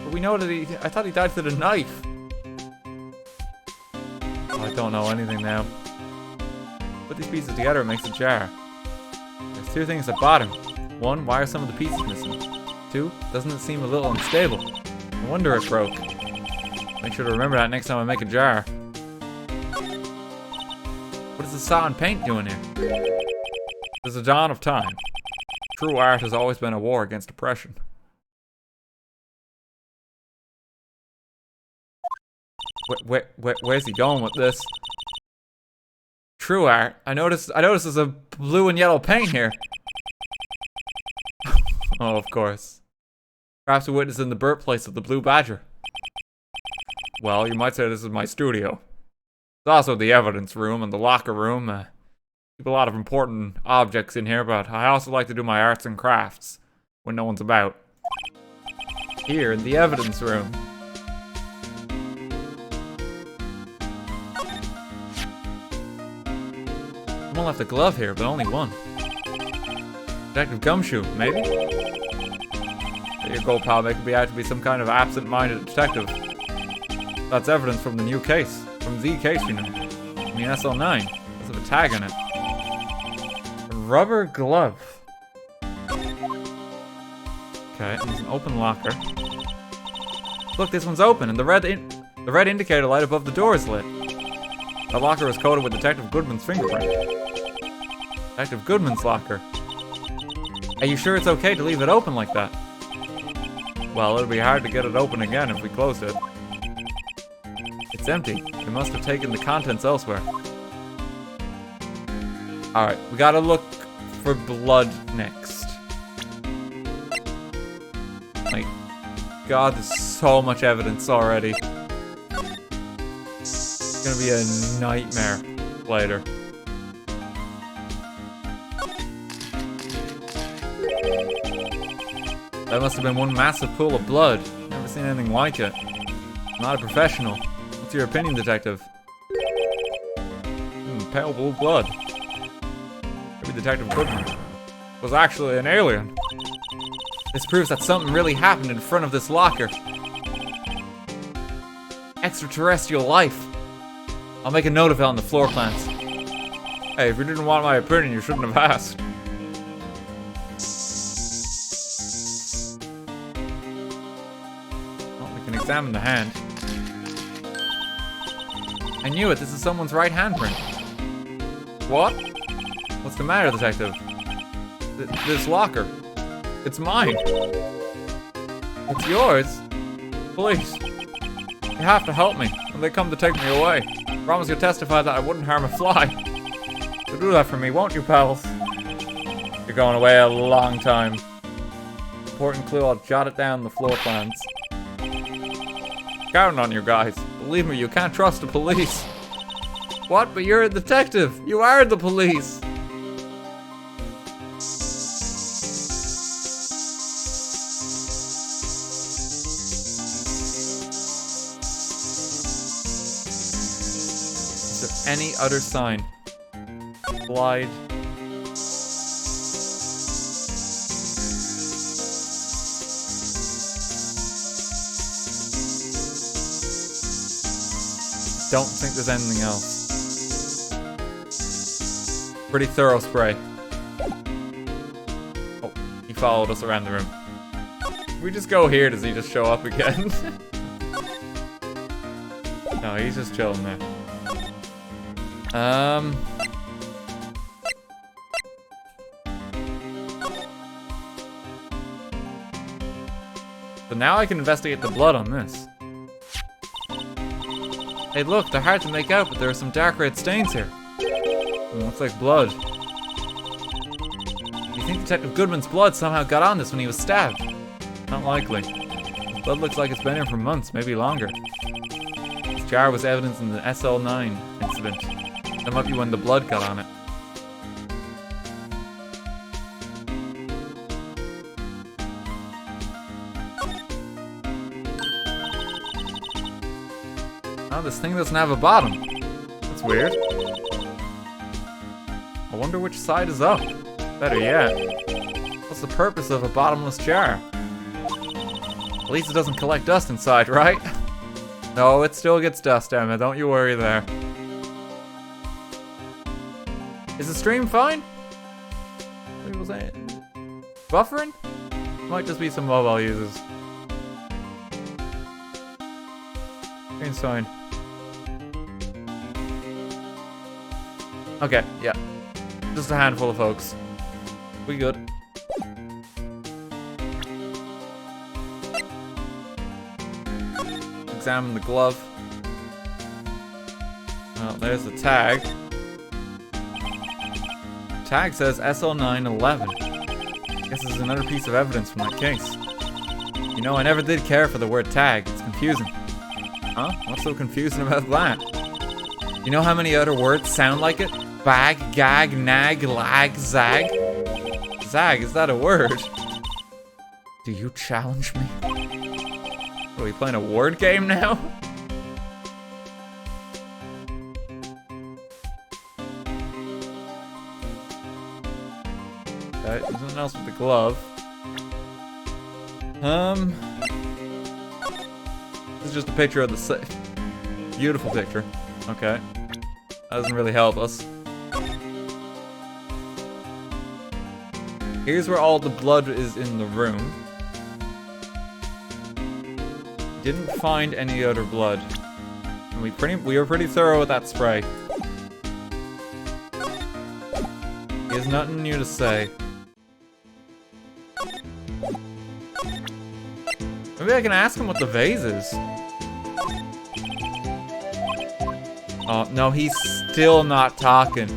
But we know that I thought he died with a knife. Oh, I don't know anything now. Put these pieces together, it makes a jar. There's 2 things at bottom. 1, why are some of the pieces missing? 2, doesn't it seem a little unstable? No wonder it broke. Make sure to remember that next time I make a jar. What is the saw and paint doing here? There's a dawn of time. True art has always been a war against oppression. Where's he going with this? True art. I noticed there's a blue and yellow paint here. Oh, of course. Perhaps we're witnessing the birthplace of the Blue Badger. Well, you might say this is my studio. It's also the evidence room and the locker room. Keep a lot of important objects in here, but I also like to do my arts and crafts when no one's about. Here in the evidence room. Someone left a glove here, but only one. Detective Gumshoe, maybe? There you go, pal. They could be out to be some kind of absent-minded detective. That's evidence from the new case. From the case, you know. I mean, SL9. There's a tag on it. A rubber glove. Okay, and there's an open locker. Look, this one's open, and the red indicator light above the door is lit. The locker is coated with Detective Goodman's fingerprint. Detective Goodman's locker. Are you sure it's okay to leave it open like that? Well, it'll be hard to get it open again if we close it. It's empty. They must have taken the contents elsewhere. Alright, we gotta look for blood next. god, there's so much evidence already. It's gonna be a nightmare later. That must have been one massive pool of blood. Never seen anything like it. Not a professional. What's your opinion, detective? Pale blue blood. Maybe Detective Goodman was actually an alien. This proves that something really happened in front of this locker. Extraterrestrial life. I'll make a note of it on the floor plans. Hey, if you didn't want my opinion, you shouldn't have asked. Well, we can examine the hand. I knew it, this is someone's right handprint. What? What's the matter, detective? This locker. It's mine. It's yours? Please. You have to help me when they come to take me away. Promise you'll testify that I wouldn't harm a fly. You'll do that for me, won't you, pals? You're going away a long time. Important clue, I'll jot it down in the floor plans. Counting on you guys. Believe me, you can't trust the police. What? But you're a detective. You are the police. Is there any other sign? Slide. Don't think there's anything else. Pretty thorough spray. Oh, he followed us around the room. If we just go here, does he just show up again? No, he's just chilling there. So now I can investigate the blood on this. Hey look, they're hard to make out, but there are some dark red stains here. Looks like blood. You think Detective Goodman's blood somehow got on this when he was stabbed? Not likely. His blood looks like it's been here for months, maybe longer. This jar was evidence in the SL9 incident. That might be when the blood got on it. Oh, this thing doesn't have a bottom. That's weird. I wonder which side is up. Better yet, what's the purpose of a bottomless jar? At least it doesn't collect dust inside, right? No, it still gets dust, Emma. Don't you worry there. Is the stream fine? What was that? Buffering? Might just be some mobile users. Screen's fine. Okay, yeah. Just a handful of folks. We good. Examine the glove. Oh, there's the tag. Tag says SL911. Guess this is another piece of evidence from that case. You know, I never did care for the word tag. It's confusing. Huh? What's so confusing about that? You know how many other words sound like it? Bag, gag, nag, lag, zag. Zag, is that a word? Do you challenge me? Are we playing a word game now? Okay, there's nothing else with the glove. This is just a picture of the safe. Beautiful picture. Okay. That doesn't really help us. Here's where all the blood is in the room. Didn't find any other blood. And we were pretty thorough with that spray. He has nothing new to say. Maybe I can ask him what the vase is. Oh, no, he's still not talking.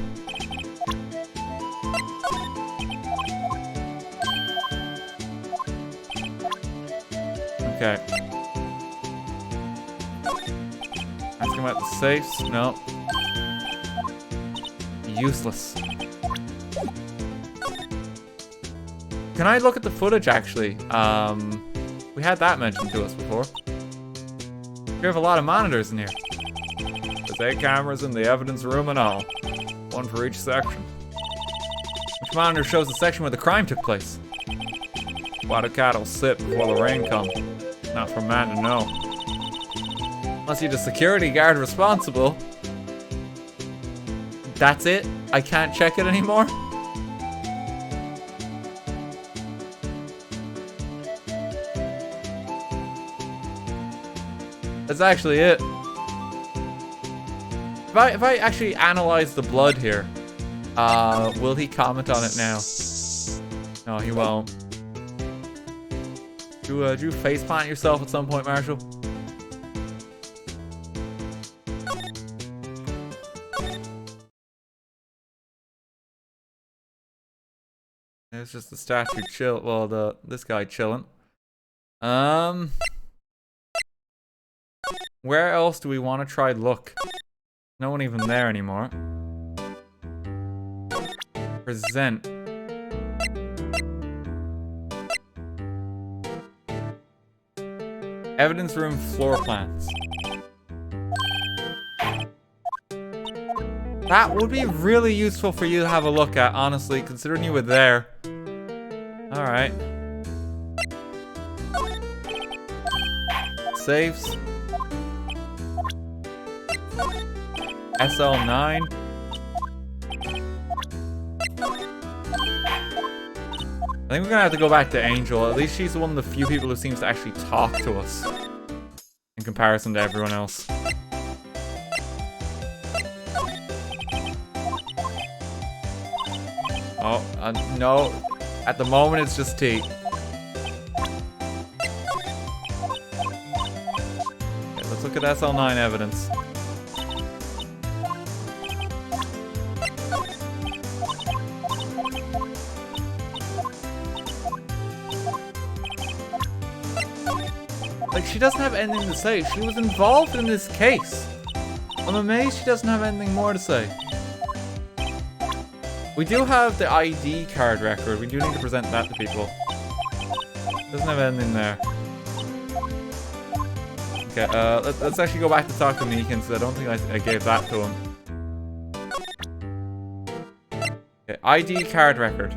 Okay. Asking about the safes. No. Useless. Can I look at the footage, actually? We had that mentioned to us before. We have a lot of monitors in here. There's 8 cameras in the evidence room and all. 1 for each section. Which monitor shows the section where the crime took place? Why do cattle sit before the rain comes? Not for man to know. Unless you're the security guard responsible. That's it? I can't check it anymore? That's actually it. If I actually analyze the blood here, will he comment on it now? No, he won't. Do you faceplant yourself at some point, Marshall? It's just the statue chill. Well, this guy chilling. Where else do we want to try look? No one even there anymore. Present. Evidence room floor plans. That would be really useful for you to have a look at, honestly, considering you were there. Alright. Saves. SL9. I think we're gonna have to go back to Angel. At least she's one of the few people who seems to actually talk to us in comparison to everyone else. Oh, no. At the moment, it's just T. Okay, let's look at SL9 evidence. Like, she doesn't have anything to say. She was involved in this case. I'm amazed she doesn't have anything more to say. We do have the ID card record. We do need to present that to people. Doesn't have anything there. Okay, let's actually go back to talk to Meekins, because I don't think I gave that to him. Okay, ID card record.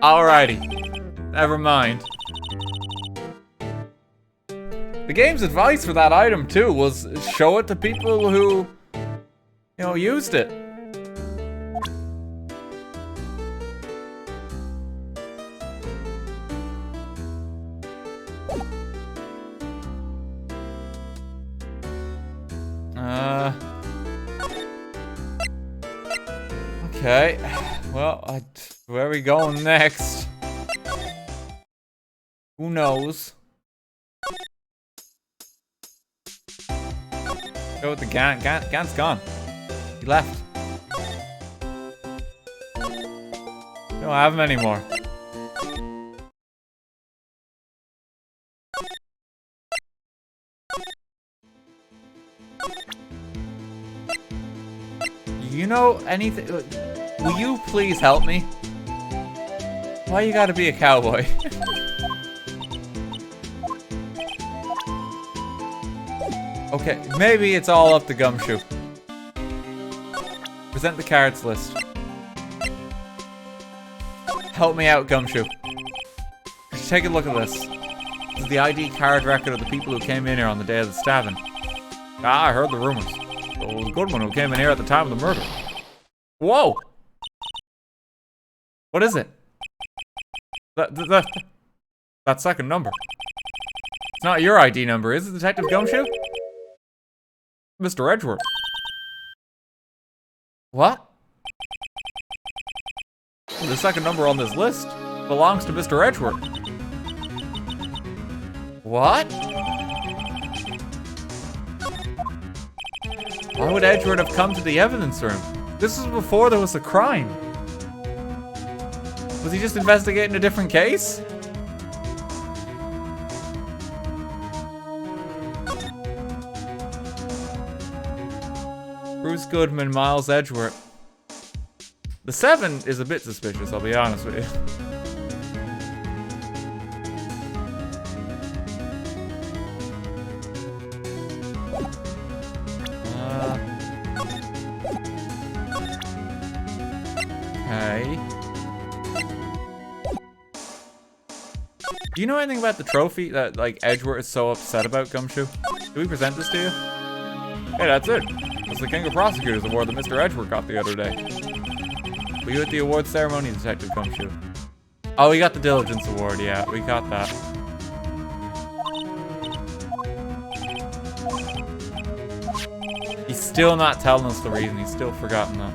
Alrighty. Never mind. The game's advice for that item, too, was show it to people who, you know, used it. Okay. Well, where are we going next? Who knows? Go with the Gant. Gant's gone. He left. Don't have him anymore. You know anything? Will you please help me? Why you gotta be a cowboy? Okay, maybe it's all up to Gumshoe. Present the cards list. Help me out, Gumshoe. Just take a look at this. This is the ID card record of the people who came in here on the day of the stabbing. Ah, I heard the rumors. It was a good one who came in here at the time of the murder. Whoa! What is it? That second number. It's not your ID number, is it, Detective Gumshoe? Mr. Edgeworth. What? The second number on this list belongs to Mr. Edgeworth. What? Why would Edgeworth have come to the evidence room? This was before there was a crime. Was he just investigating a different case? Bruce Goodman, Miles Edgeworth. The 7 is a bit suspicious, I'll be honest with you. Okay. Do you know anything about the trophy that, like, Edgeworth is so upset about, Gumshoe? Did we present this to you? Hey, that's it. It's the King of Prosecutors award that Mr. Edgeworth got the other day. Were you at the award ceremony, Detective Gumshoe? Oh, we got the Diligence Award, yeah, we got that. He's still not telling us the reason, he's still forgotten that.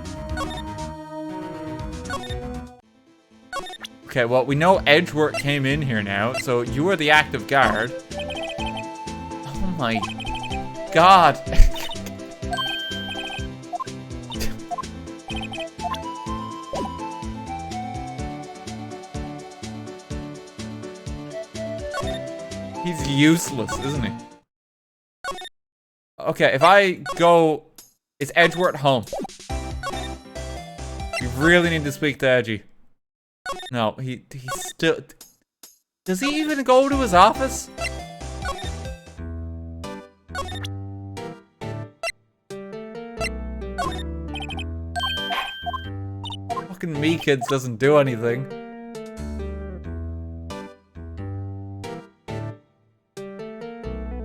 Okay, well, we know Edgeworth came in here now, so you were the active guard. Oh my god. He's useless, isn't he? Okay, if I go... Is Edgeworth home? You really need to speak to Edgy. No, he's still... Does he even go to his office? Fucking Me Kids doesn't do anything.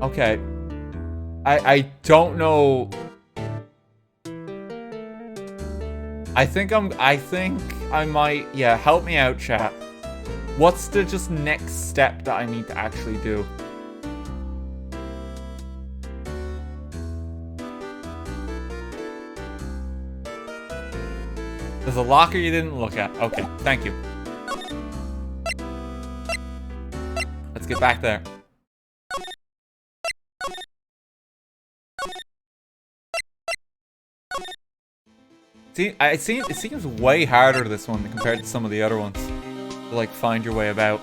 Okay. I don't know. I think I might, yeah, help me out, chat. What's the just next step that I need to actually do? There's a locker you didn't look at. Okay, thank you. Let's get back there. See, it seems way harder, this one, compared to some of the other ones. To, like, find your way about.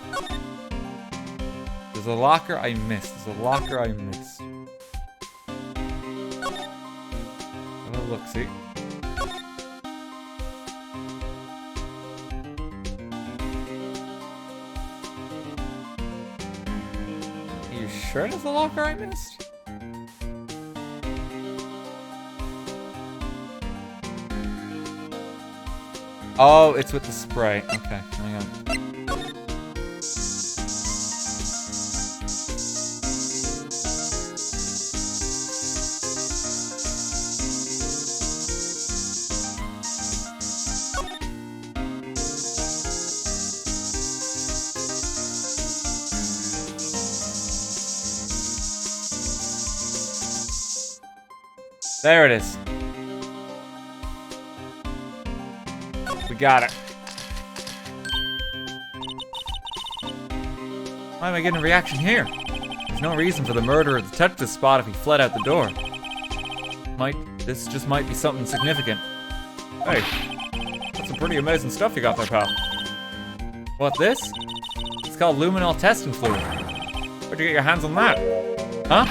There's a locker I missed. There's a locker I missed. Have a look, see? Are you sure there's a locker I missed? Oh, it's with the spray. Okay, hang on. There it is. We got it. Why am I getting a reaction here? There's no reason for the murderer to touch this spot if he fled out the door. This just might be something significant. Hey, that's some pretty amazing stuff you got there, pal. What, this? It's called luminol testing fluid. Where'd you get your hands on that? Huh?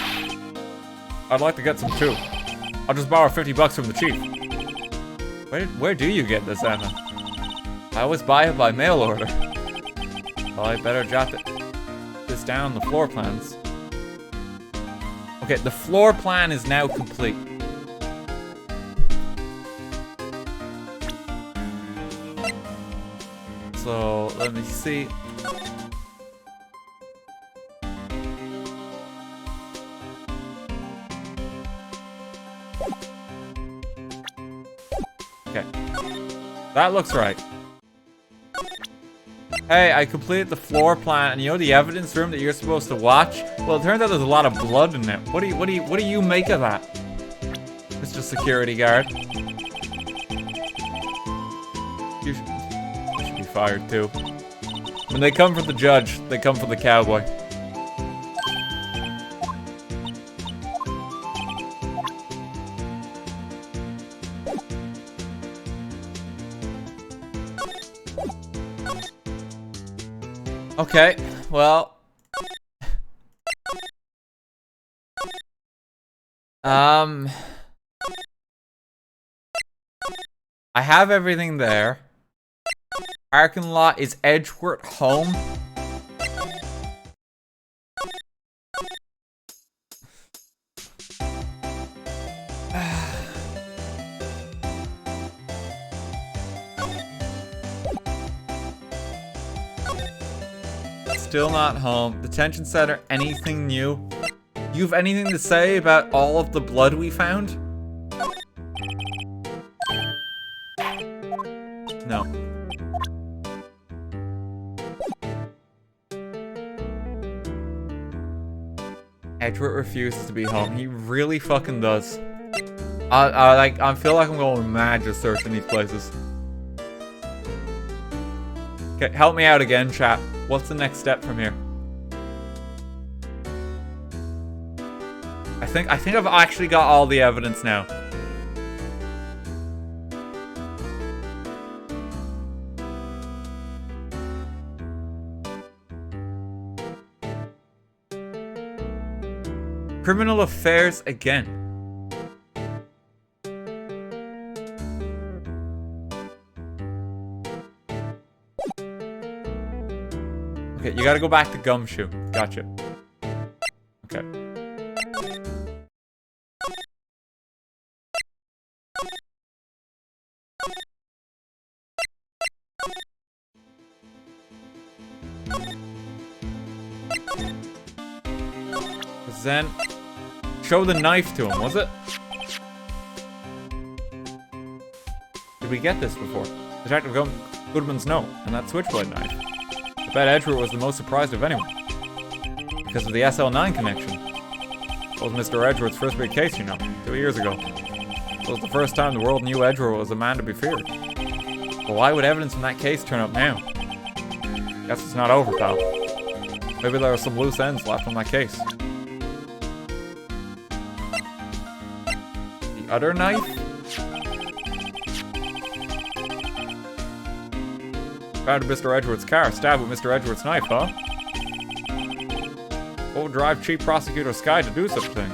I'd like to get some too. I'll just borrow 50 bucks from the chief. Where do you get this, Anna? I always buy it by mail order. Well, I better jot this down on the floor plans. Okay, the floor plan is now complete. So, let me see. Okay. That looks right. Hey, I completed the floor plan, and you know the evidence room that you're supposed to watch? Well, it turns out there's a lot of blood in it. What do you make of that, Mr. Security Guard? You should be fired too. When they come for the judge, they come for the cowboy. Okay, well. I have everything there. Parking lot, is Edgeworth home? Still not home. Detention center, anything new? You have anything to say about all of the blood we found? No. Edgeworth refuses to be home. He really fucking does. I feel like I'm going mad just searching these places. Okay, help me out again, chat. What's the next step from here? I think I've actually got all the evidence now. Criminal affairs again. Okay, you gotta go back to Gumshoe. Gotcha. Okay. Then show the knife to him, was it? Did we get this before? Detective Goodman's note and that switchblade knife. I bet Edgeworth was the most surprised of anyone. Because of the SL9 connection. It was Mr. Edgeworth's first big case, you know, 2 years ago. It was the first time the world knew Edgeworth was a man to be feared. But why would evidence from that case turn up now? Guess it's not over, pal. Maybe there are some loose ends left on that case. The other knife? Found Mr. Edgeworth's car, stabbed with Mr. Edgeworth's knife, huh? What would drive Chief Prosecutor Skye to do such a thing?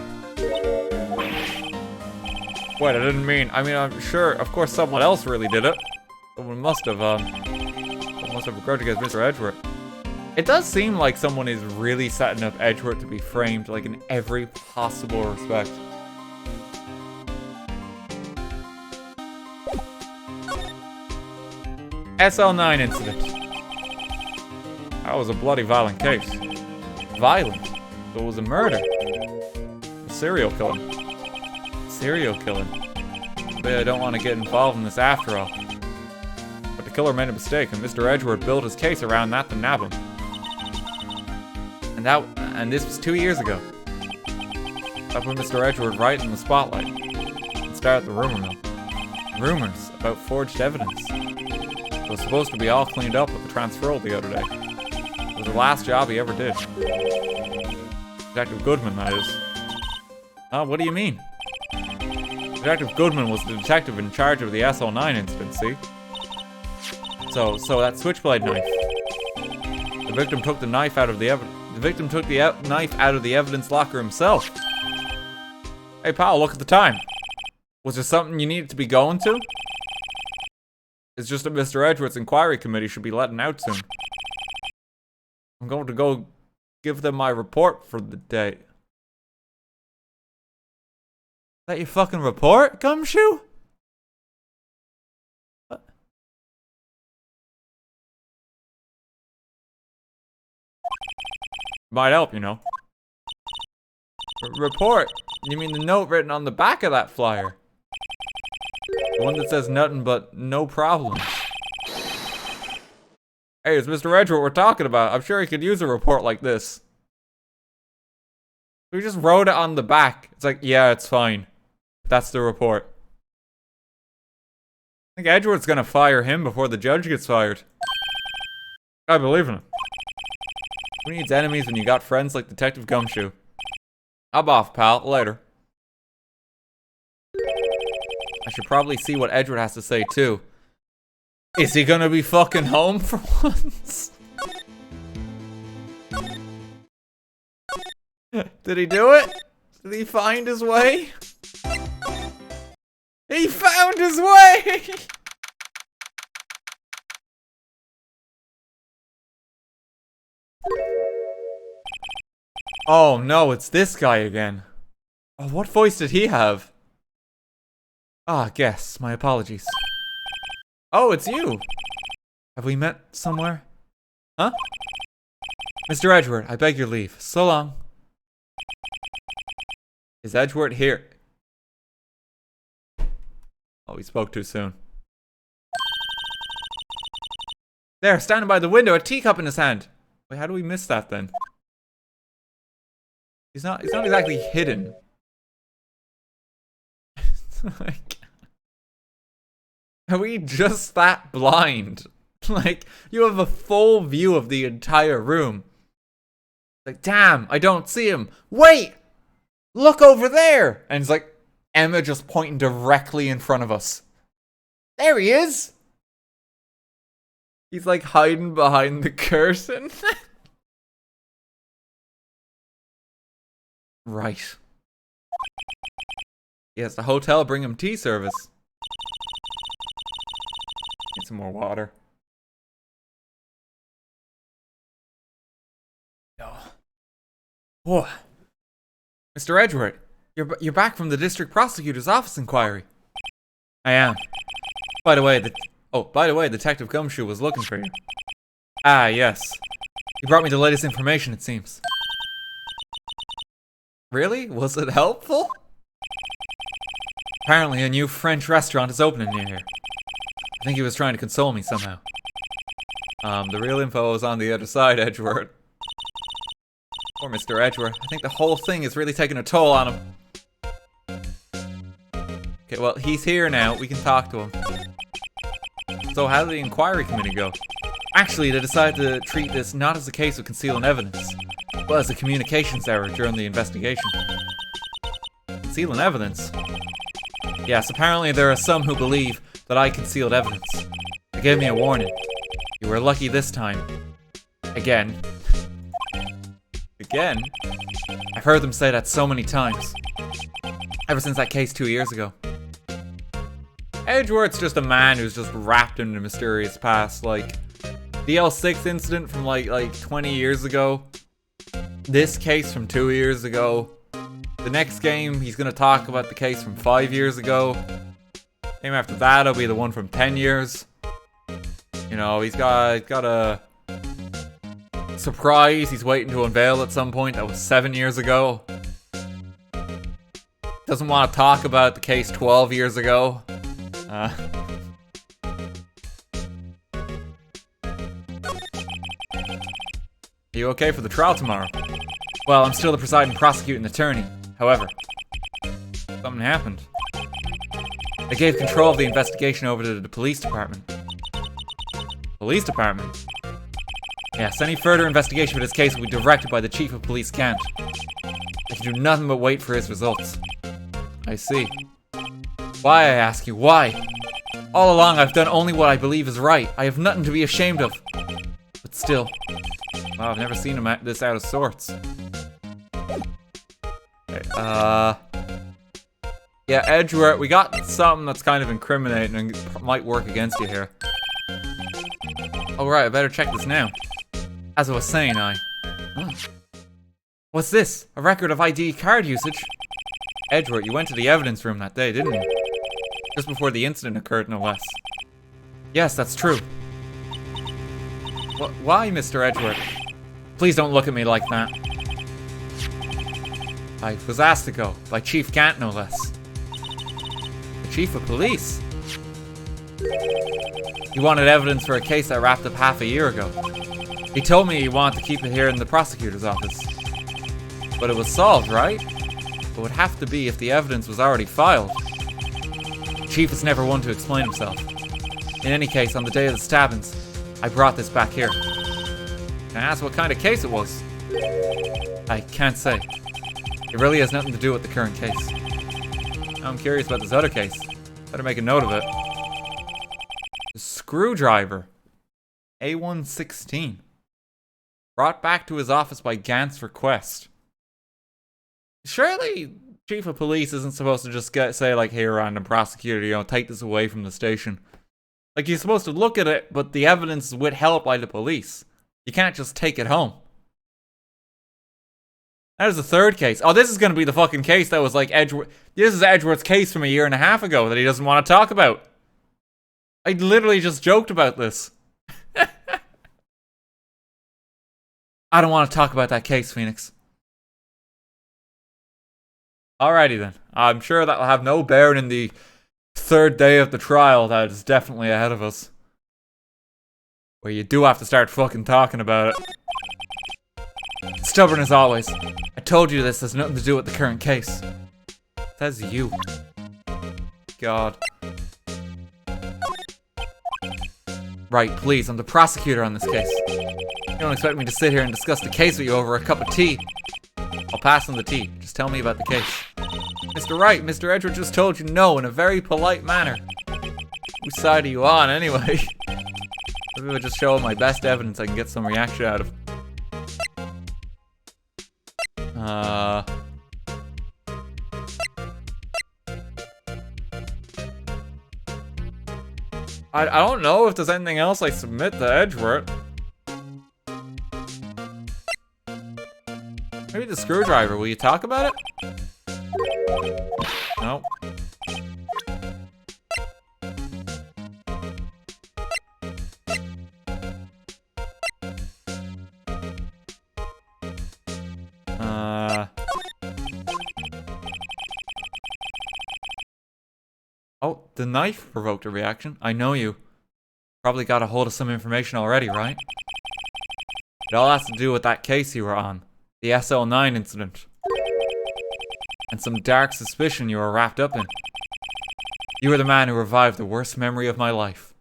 Wait, I didn't mean, I'm sure, of course someone else really did it. Someone must have a grudge against Mr. Edgeworth. It does seem like someone is really setting up Edgeworth to be framed, like, in every possible respect. SL9 incident. That was a bloody violent case. Violent? It was a murder. A serial killing. Serial killing. But I don't want to get involved in this after all. But the killer made a mistake, and Mr. Edgeworth built his case around that to nab him. And this was 2 years ago. That put Mr. Edgeworth right in the spotlight. And started the rumor mill. Rumors about forged evidence. It was supposed to be all cleaned up with the transferal the other day. It was the last job he ever did. Detective Goodman, that is. What do you mean? Detective Goodman was the detective in charge of the SL9 incident, see? So that switchblade knife. The victim took the knife out of the evidence. The victim took the knife out of the evidence locker himself. Hey pal, look at the time. Was there something you needed to be going to? It's just that Mr. Edgeworth's inquiry committee should be letting out soon. I'm going to go give them my report for the day. Is that your fucking report, Gumshoe? What? Might help, you know. Report? You mean the note written on the back of that flyer? The one that says nothing but no problem. Hey, it's Mr. Edgeworth we're talking about. I'm sure he could use a report like this. We just wrote it on the back. It's like, yeah, it's fine. That's the report. I think Edgeworth's gonna fire him before the judge gets fired. I believe in him. Who needs enemies when you got friends like Detective Gumshoe? I'm off, pal. Later. I should probably see what Edgeworth has to say, too. Is he gonna be fucking home for once? Did he do it? Did he find his way? He found his way! Oh no, it's this guy again. Oh, what voice did he have? Ah, guess. My apologies. Oh, it's you. Have we met somewhere? Huh? Mr. Edgeworth, I beg your leave. So long. Is Edgeworth here? Oh, he spoke too soon. There, standing by the window, a teacup in his hand. Wait, how do we miss that then? He's not exactly hidden. Like, are we just that blind? Like, you have a full view of the entire room. Like, damn, I don't see him. Wait! Look over there! And it's like, Emma just pointing directly in front of us. There he is! He's like hiding behind the curtain. Right. Yes, the hotel bring him tea service. Need some more water. Oh. Mr. Edgeworth, you're back from the district prosecutor's office inquiry. I am. By the way, Detective Gumshoe was looking for you. Ah, yes. He brought me the latest information, it seems. Really? Was it helpful? Apparently, a new French restaurant is opening near here. I think he was trying to console me somehow. The real info is on the other side, Edgeworth. Poor Mr. Edgeworth. I think the whole thing is really taking a toll on him. Okay, well, he's here now. We can talk to him. So how did the inquiry committee go? Actually, they decided to treat this not as a case of concealing evidence, but as a communications error during the investigation. Concealing evidence? Yes, apparently there are some who believe that I concealed evidence. They gave me a warning. You were lucky this time. Again. Again? I've heard them say that so many times. Ever since that case 2 years ago. Edgeworth's just a man who's just wrapped in a mysterious past, like the L6 incident from like 20 years ago. This case from 2 years ago. The next game, he's gonna talk about the case from 5 years ago. Game after that, will be the one from 10 years. You know, he's got a surprise he's waiting to unveil at some point that was 7 years ago. Doesn't want to talk about the case 12 years ago. Are you okay for the trial tomorrow? Well, I'm still the presiding prosecuting attorney. However, something happened. They gave control of the investigation over to the police department. Police department? Yes, any further investigation for this case will be directed by the chief of police, Kent. I can do nothing but wait for his results. I see. Why, I ask you, why? All along, I've done only what I believe is right. I have nothing to be ashamed of. But still, wow, I've never seen him this out of sorts. Okay, yeah, Edgeworth, we got something that's kind of incriminating and might work against you here. Alright, I better check this now. As I was saying, What's this? A record of ID card usage? Edgeworth, you went to the evidence room that day, didn't you? Just before the incident occurred, no less. Yes, that's true. Why, Mr. Edgeworth? Please don't look at me like that. I was asked to go, by Chief Gant, no less. The Chief of Police? He wanted evidence for a case that wrapped up half a year ago. He told me he wanted to keep it here in the prosecutor's office. But it was solved, right? It would have to be if the evidence was already filed. The Chief is never one to explain himself. In any case, on the day of the stabbings, I brought this back here. Can I ask what kind of case it was? I can't say. It really has nothing to do with the current case. Now I'm curious about this other case. Better make a note of it. The screwdriver. A116. Brought back to his office by Gant's request. Surely, chief of police isn't supposed to just say like, "Hey, random prosecutor, take this away from the station." Like, you're supposed to look at it, but the evidence is withheld by the police. You can't just take it home. That is the third case. Oh, this is going to be the fucking case that was like Edgeworth. This is Edgeworth's case from a year and a half ago that he doesn't want to talk about. I literally just joked about this. I don't want to talk about that case, Phoenix. Alrighty then. I'm sure that will have no bearing in the third day of the trial that is definitely ahead of us. Where you do have to start fucking talking about it. Stubborn as always. I told you this has nothing to do with the current case. Says you. God. Right, please, I'm the prosecutor on this case. You don't expect me to sit here and discuss the case with you over a cup of tea. I'll pass on the tea. Just tell me about the case. Mr. Wright, Mr. Edgeworth just told you no in a very polite manner. Whose side are you on, anyway? Maybe I'll just show him my best evidence I can get some reaction out of. I don't know if there's anything else I submit to Edgeworth. Maybe the screwdriver. Will you talk about it? Nope. Oh, the knife provoked a reaction. I know you. Probably got a hold of some information already, right? It all has to do with that case you were on. The SL9 incident. And some dark suspicion you were wrapped up in. You were the man who revived the worst memory of my life.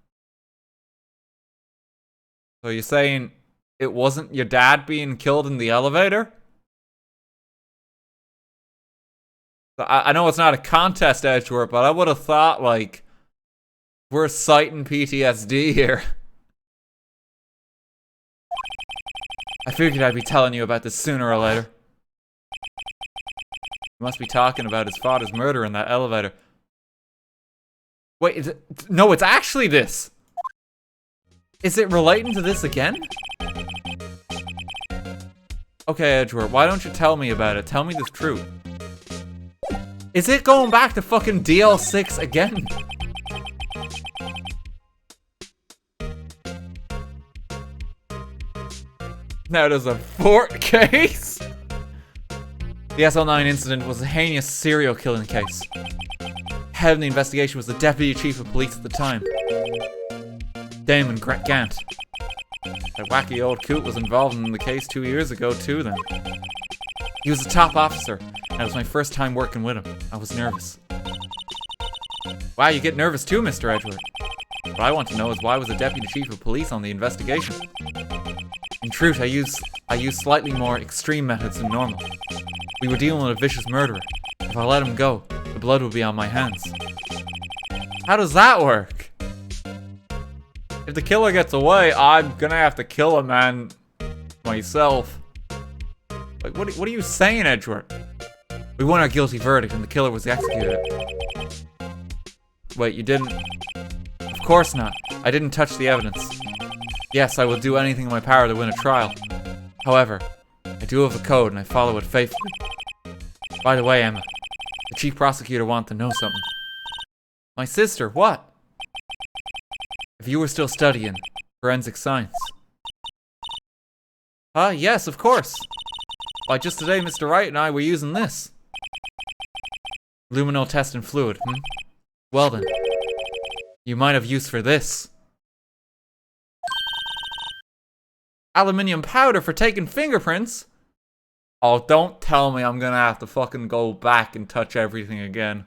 So you're saying it wasn't your dad being killed in the elevator? I know it's not a contest, Edgeworth, but I would have thought, like, we're citing PTSD here. I figured I'd be telling you about this sooner or later. You must be talking about his father's murder in that elevator. Wait, no, it's actually this. Is it relating to this again? Okay, Edgeworth, why don't you tell me about it? Tell me the truth. Is it going back to fucking DL6 again? Now there's a fourth case? The SL9 incident was a heinous serial killing case. Head of the investigation was the deputy chief of police at the time, Damon Gant. That wacky old coot was involved in the case 2 years ago too then. He was a top officer, and it was my first time working with him. I was nervous. Wow, you get nervous too, Mr. Edgeworth. What I want to know is why was the deputy chief of police on the investigation? In truth, I used slightly more extreme methods than normal. We were dealing with a vicious murderer. If I let him go, the blood would be on my hands. How does that work? If the killer gets away, I'm gonna have to kill a man myself. Like, what are you saying, Edgeworth? We won our guilty verdict and the killer was executed. Wait, you didn't? Of course not. I didn't touch the evidence. Yes, I will do anything in my power to win a trial. However, I do have a code and I follow it faithfully. By the way, Emma, the chief prosecutor wants to know something. My sister, what? If you were still studying forensic science. Yes, of course. Why, just today, Mr. Wright and I were using this. Luminol test and fluid, Well then, you might have use for this. Aluminium powder for taking fingerprints? Oh, don't tell me I'm gonna have to fucking go back and touch everything again.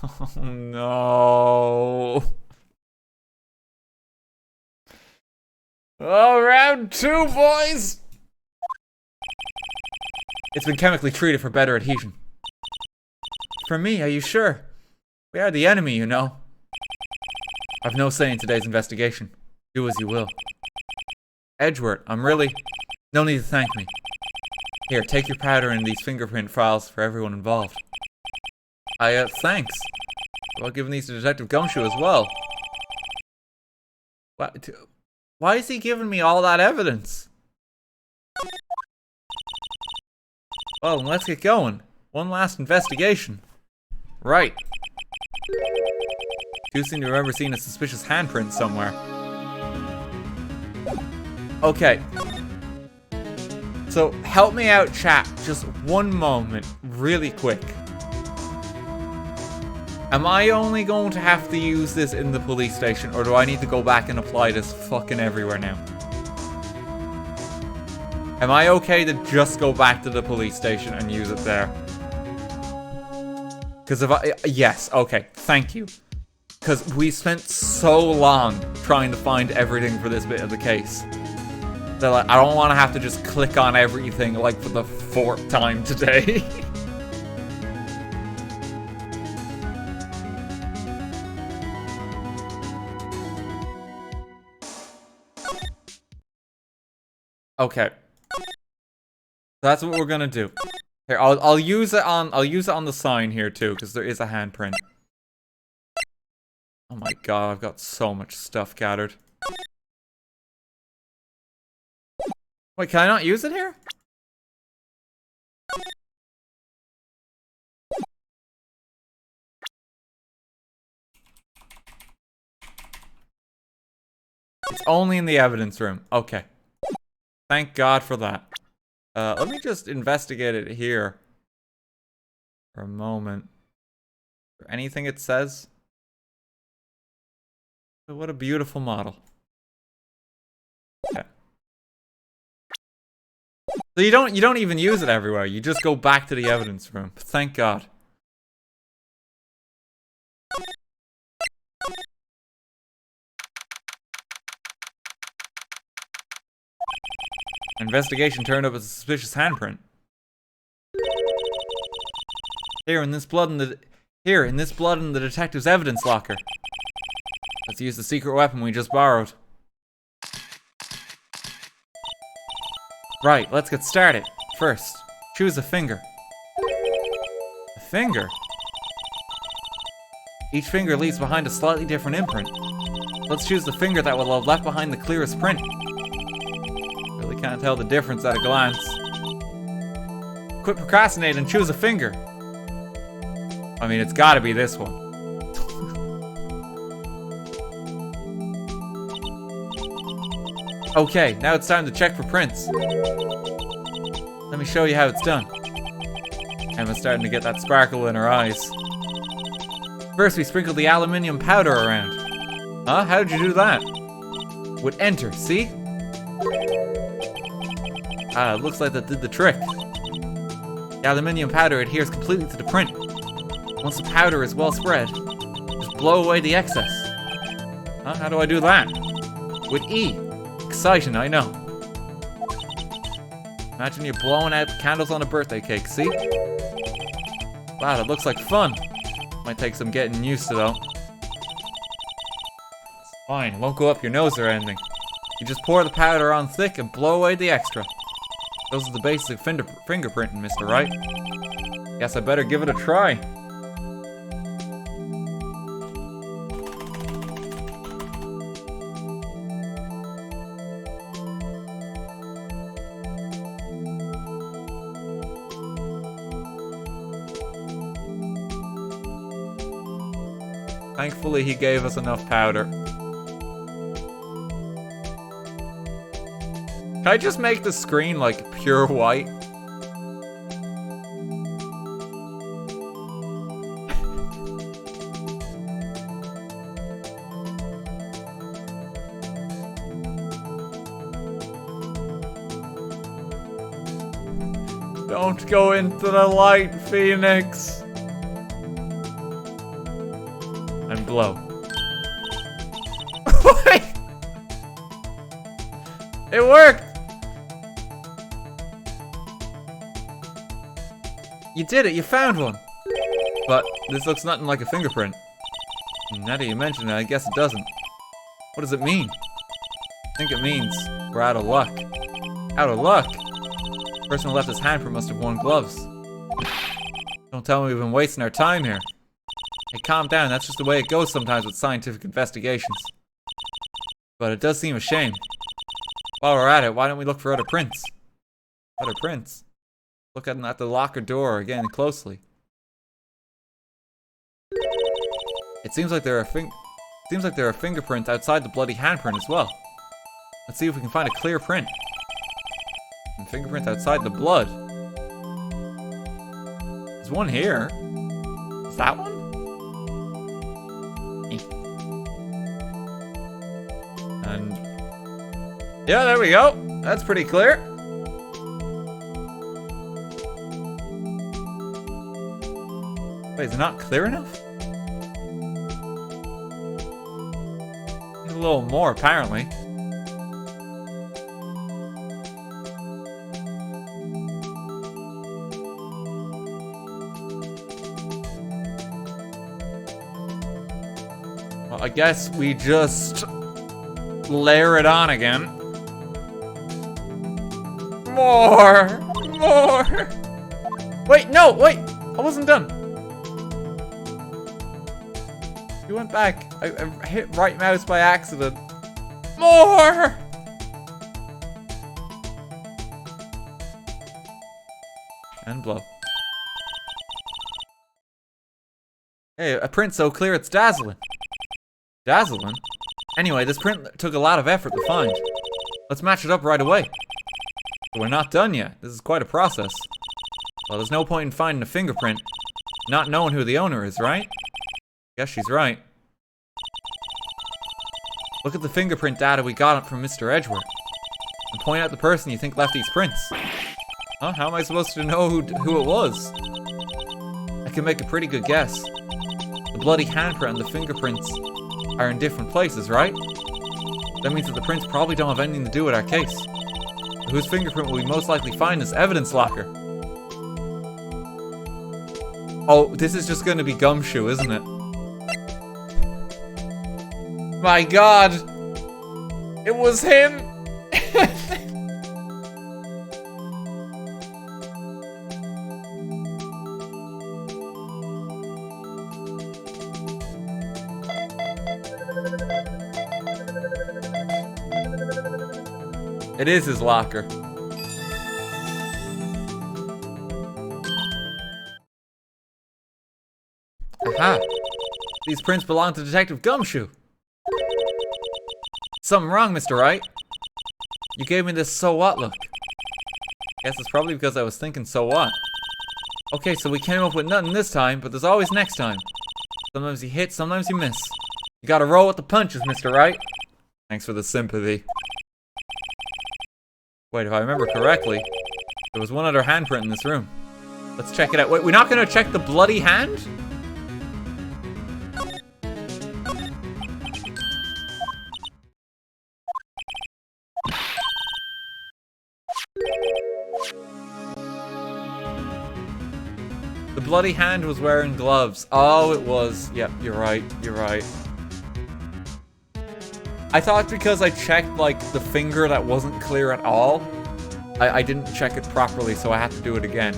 Oh no. Oh, round 2, boys! It's been chemically treated for better adhesion. For me, are you sure? We are the enemy, you know. I've no say in today's investigation. Do as you will. Edgeworth, I'm really... No need to thank me. Here, take your powder and these fingerprint files for everyone involved. Thanks. Well, giving these to Detective Gumshoe as well. What? Why is he giving me all that evidence? Well, then let's get going. One last investigation. Right. You seem to remember seeing a suspicious handprint somewhere. Okay. So, help me out, chat. Just one moment. Really quick. Am I only going to have to use this in the police station, or do I need to go back and apply this fucking everywhere now? Am I okay to just go back to the police station and use it there? Because if I... Yes, okay. Thank you. Because we spent so long trying to find everything for this bit of the case. That, like, I don't want to have to just click on everything, like, for the 4th time today. Okay. That's what we're gonna do. Here, I'll use it on the sign here too, because there is a handprint. Oh my god, I've got so much stuff gathered. Wait, can I not use it here? It's only in the evidence room. Okay. Thank God for that. Let me just investigate it here for a moment. Is there anything it says? What a beautiful model. Okay. So you don't even use it everywhere. You just go back to the evidence room. Thank God. Investigation turned up a suspicious handprint. Here in this blood in the detective's evidence locker. Let's use the secret weapon we just borrowed. Right, let's get started. First, choose a finger. A finger? Each finger leaves behind a slightly different imprint. Let's choose the finger that will have left behind the clearest print. Really can't tell the difference at a glance. Quit procrastinating and choose a finger. I mean, it's gotta be this one. Okay, now it's time to check for prints. Let me show you how it's done. Emma's starting to get that sparkle in her eyes. First, we sprinkle the aluminium powder around. Huh? How did you do that? With enter, see? Ah, it looks like that did the trick. The aluminium powder adheres completely to the print. Once the powder is well spread, just blow away the excess. Huh? How do I do that? With E. Exciting, I know. Imagine you're blowing out the candles on a birthday cake, see? Wow, that looks like fun. Might take some getting used to, though. It's fine, it won't go up your nose or anything. You just pour the powder on thick and blow away the extra. Those are the basic fingerprinting, Mr. Wright. Guess I better give it a try. Thankfully, he gave us enough powder. Can I just make the screen, like, pure white? Don't go into the light, Phoenix. And blow. Wait! It worked! You did it, you found one! But this looks nothing like a fingerprint. Now that you mention it, I guess it doesn't. What does it mean? I think it means we're out of luck. Out of luck. The person who left his handprint must have worn gloves. Don't tell me we've been wasting our time here. Hey, calm down. That's just the way it goes sometimes with scientific investigations. But it does seem a shame. While we're at it, why don't we look for other prints? Other prints? Look at the locker door again closely. It seems like there are fingerprints outside the bloody handprint as well. Let's see if we can find a clear print. And fingerprints outside the blood. There's one here. Is that one? And yeah, there we go. That's pretty clear. Wait, is it not clear enough? Need a little more, apparently. Well, I guess we just layer it on again. More! More! Wait, no, wait! I wasn't done. You went back. I hit right mouse by accident. More! And blow. Hey, a print so clear it's dazzling. Dazzling? Anyway, this print took a lot of effort to find. Let's match it up right away. But we're not done yet. This is quite a process. Well, there's no point in finding a fingerprint, not knowing who the owner is, right? Guess she's right. Look at the fingerprint data we got from Mr. Edgeworth. And point out the person you think left these prints. Huh? How am I supposed to know who it was? I can make a pretty good guess. The bloody handprint and the fingerprints are in different places, right? That means that the prints probably don't have anything to do with our case. Whose fingerprint will we most likely find in this evidence locker? Oh, this is just gonna be Gumshoe, isn't it? My god! It was him! It is his locker. Aha! These prints belong to Detective Gumshoe. Something wrong, Mr. Wright. You gave me this so what look. Guess it's probably because I was thinking so what. Okay, so we came up with nothing this time, but there's always next time. Sometimes you hit, sometimes you miss. You gotta roll with the punches, Mr. Wright. Thanks for the sympathy. Wait, if I remember correctly, there was one other handprint in this room. Let's check it out. Wait, we're not gonna check the bloody hand? The bloody hand was wearing gloves. Oh, it was. Yep, you're right. You're right. I thought because I checked, like, the finger that wasn't clear at all, I didn't check it properly, so I had to do it again.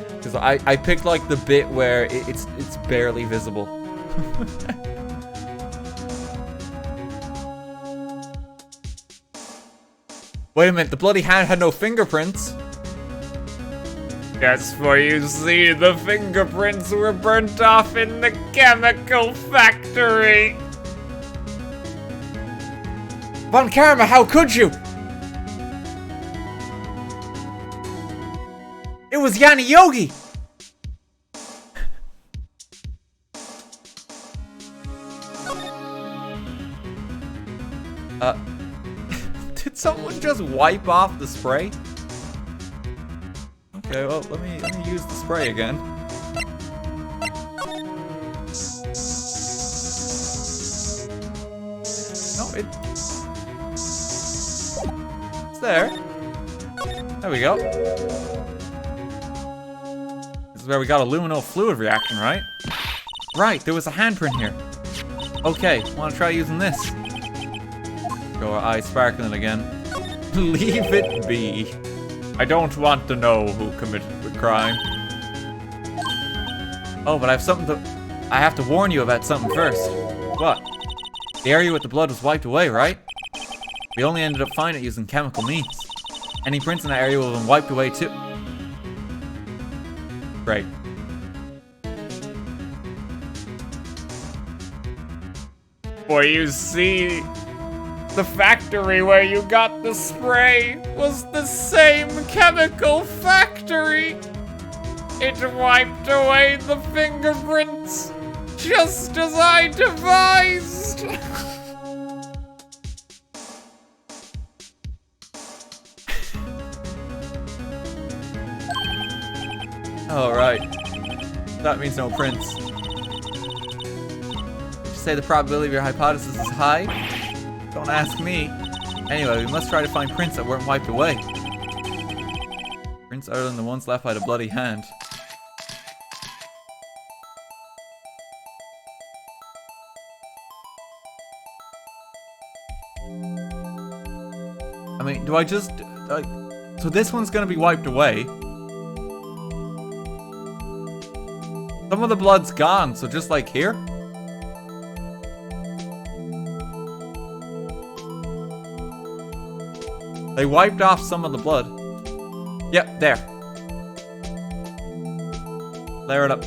Because I picked, like, the bit where it's barely visible. Wait a minute, the bloody hand had no fingerprints. Yes, for you see, the fingerprints were burnt off in the chemical factory. Von Karma, how could you? It was Yanni Yogi. Did someone just wipe off the spray? Okay, well, let me use the spray again. No, it's there. There we go. This is where we got a luminol fluid reaction, right? Right, there was a handprint here. Okay, wanna try using this? Go our eyes sparkling again. Leave it be. I don't want to know who committed the crime. Oh, but I have to warn you about something first. What? The area with the blood was wiped away, right? We only ended up finding it using chemical means. Any prints in that area will have been wiped away too. Great. Well, you see, the factory where you got the spray was the same chemical factory. It wiped away the fingerprints, just as I devised. All right. That means no prints. You say the probability of your hypothesis is high? Don't ask me. Anyway, we must try to find prints that weren't wiped away. Prints other than the ones left by the bloody hand. I mean, do I just... so this one's gonna be wiped away. Some of the blood's gone, so just like here? They wiped off some of the blood. Yep, there. Layer it up.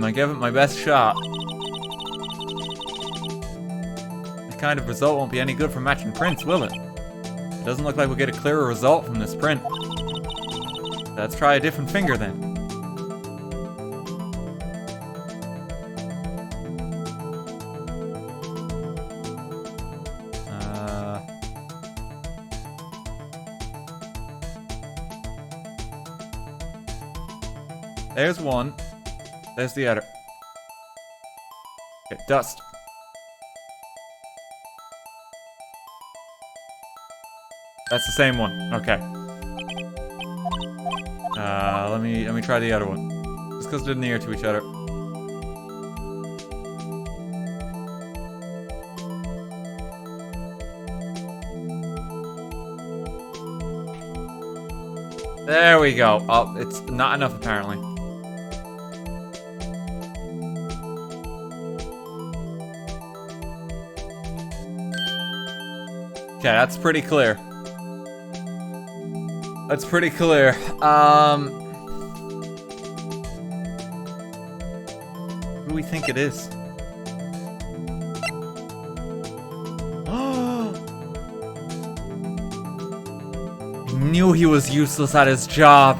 I gave it my best shot. This kind of result won't be any good for matching prints, will it? It doesn't look like we'll get a clearer result from this print. Let's try a different finger then. There's one. There's the other. Okay, dust. That's the same one. Okay. Let me try the other one. Just because they're near to each other. There we go. Oh, it's not enough apparently. Okay, that's pretty clear. That's pretty clear. Who do we think it is? He knew he was useless at his job.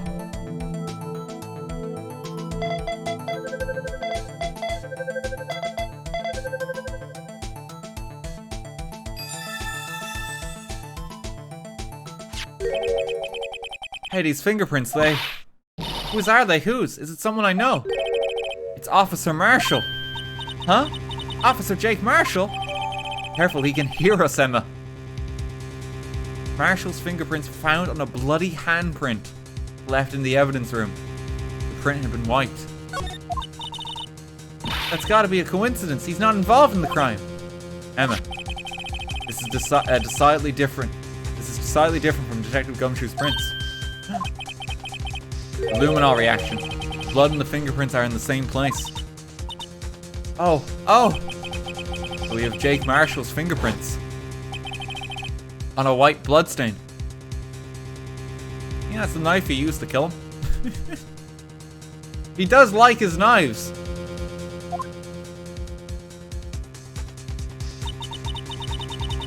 Hey, these fingerprints, whose are they? Whose? Is it someone I know? It's Officer Marshall. Huh? Officer Jake Marshall? Careful, he can hear us, Emma. Marshall's fingerprints found on a bloody handprint left in the evidence room. The print had been wiped. That's gotta be a coincidence. He's not involved in the crime. Emma, this is decidedly different. This is decidedly different from Detective Gumshoe's prints. Luminol reaction. Blood and the fingerprints are in the same place. Oh. So we have Jake Marshall's fingerprints on a white bloodstain. Yeah, that's the knife he used to kill him. He does like his knives.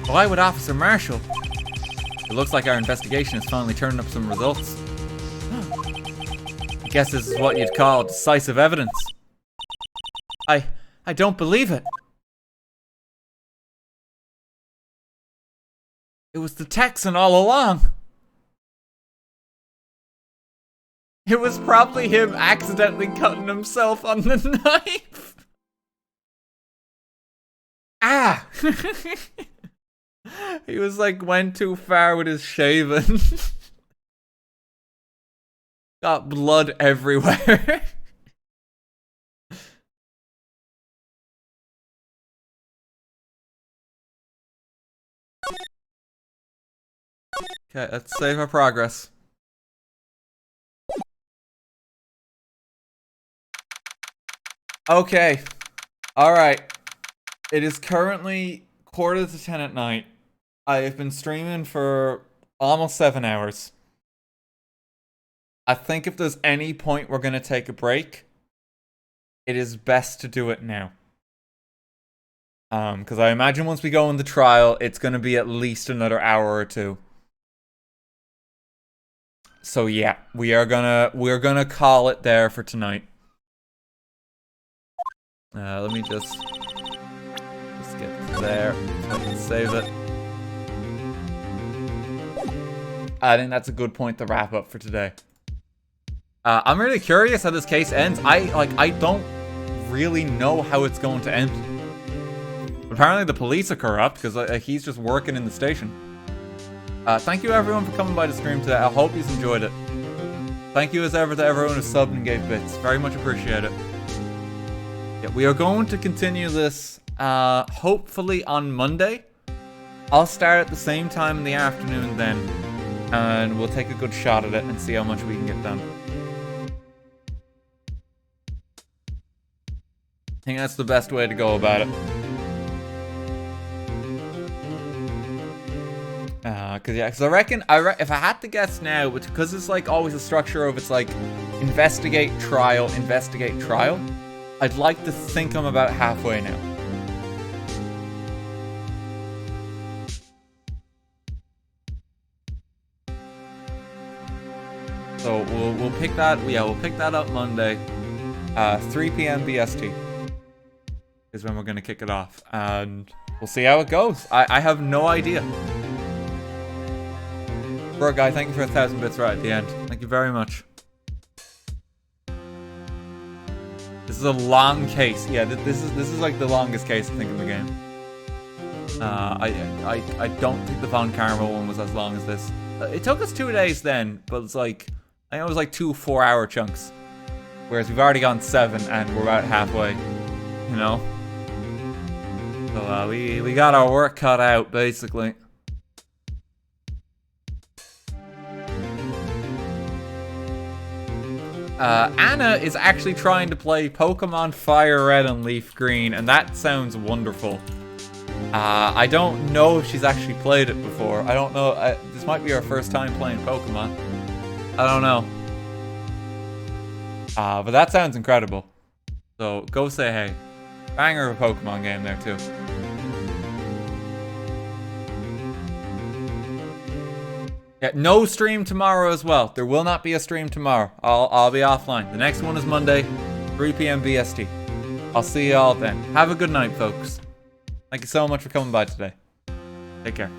Why would Officer Marshall? It looks like our investigation is finally turning up some results. I guess this is what you'd call decisive evidence. I don't believe it. It was the Texan all along. It was probably him accidentally cutting himself on the knife. Ah! He was like, went too far with his shaving. Got blood everywhere. Okay, let's save our progress. Okay. Alright. It is currently 10:45 at night. I have been streaming for almost 7 hours. I think if there's any point we're going to take a break, it is best to do it now. Because I imagine once we go in the trial, it's going to be at least another hour or two. So yeah, we're gonna call it there for tonight. Let me just get to there so I can save it. I think that's a good point to wrap up for today. I'm really curious how this case ends. I don't really know how it's going to end. Apparently the police are corrupt because he's just working in the station. Thank you everyone for coming by the stream today. I hope you enjoyed it. Thank you as ever to everyone who subbed and gave bits. Very much appreciate it. Yeah, we are going to continue this hopefully on Monday. I'll start at the same time in the afternoon then, and we'll take a good shot at it and see how much we can get done. I think that's the best way to go about it. Because I reckon, if I had to guess now, because it's like always a structure of it's like investigate, trial, I'd like to think I'm about halfway now. So we'll pick that. Yeah, we'll pick that up Monday, 3 p.m. BST is when we're gonna kick it off, and we'll see how it goes. I have no idea. Bro, guy, thank you for 1,000 bits right at the end. Thank you very much. This is a long case. Yeah, this is like the longest case I think in the game. I don't think the Von Karma one was as long as this. It took us 2 days then, but it's like I think it was like 2 4-hour chunks. Whereas we've already gone 7 and we're about halfway. You know. So we got our work cut out basically. Anna is actually trying to play Pokemon Fire Red and Leaf Green, and that sounds wonderful. I don't know if she's actually played it before. I don't know. This might be her first time playing Pokemon. I don't know. But that sounds incredible. So go say hey. Banger of a Pokemon game there too. Yeah, no stream tomorrow as well. There will not be a stream tomorrow. I'll be offline. The next one is Monday, 3 p.m. BST. I'll see you all then. Have a good night, folks. Thank you so much for coming by today. Take care.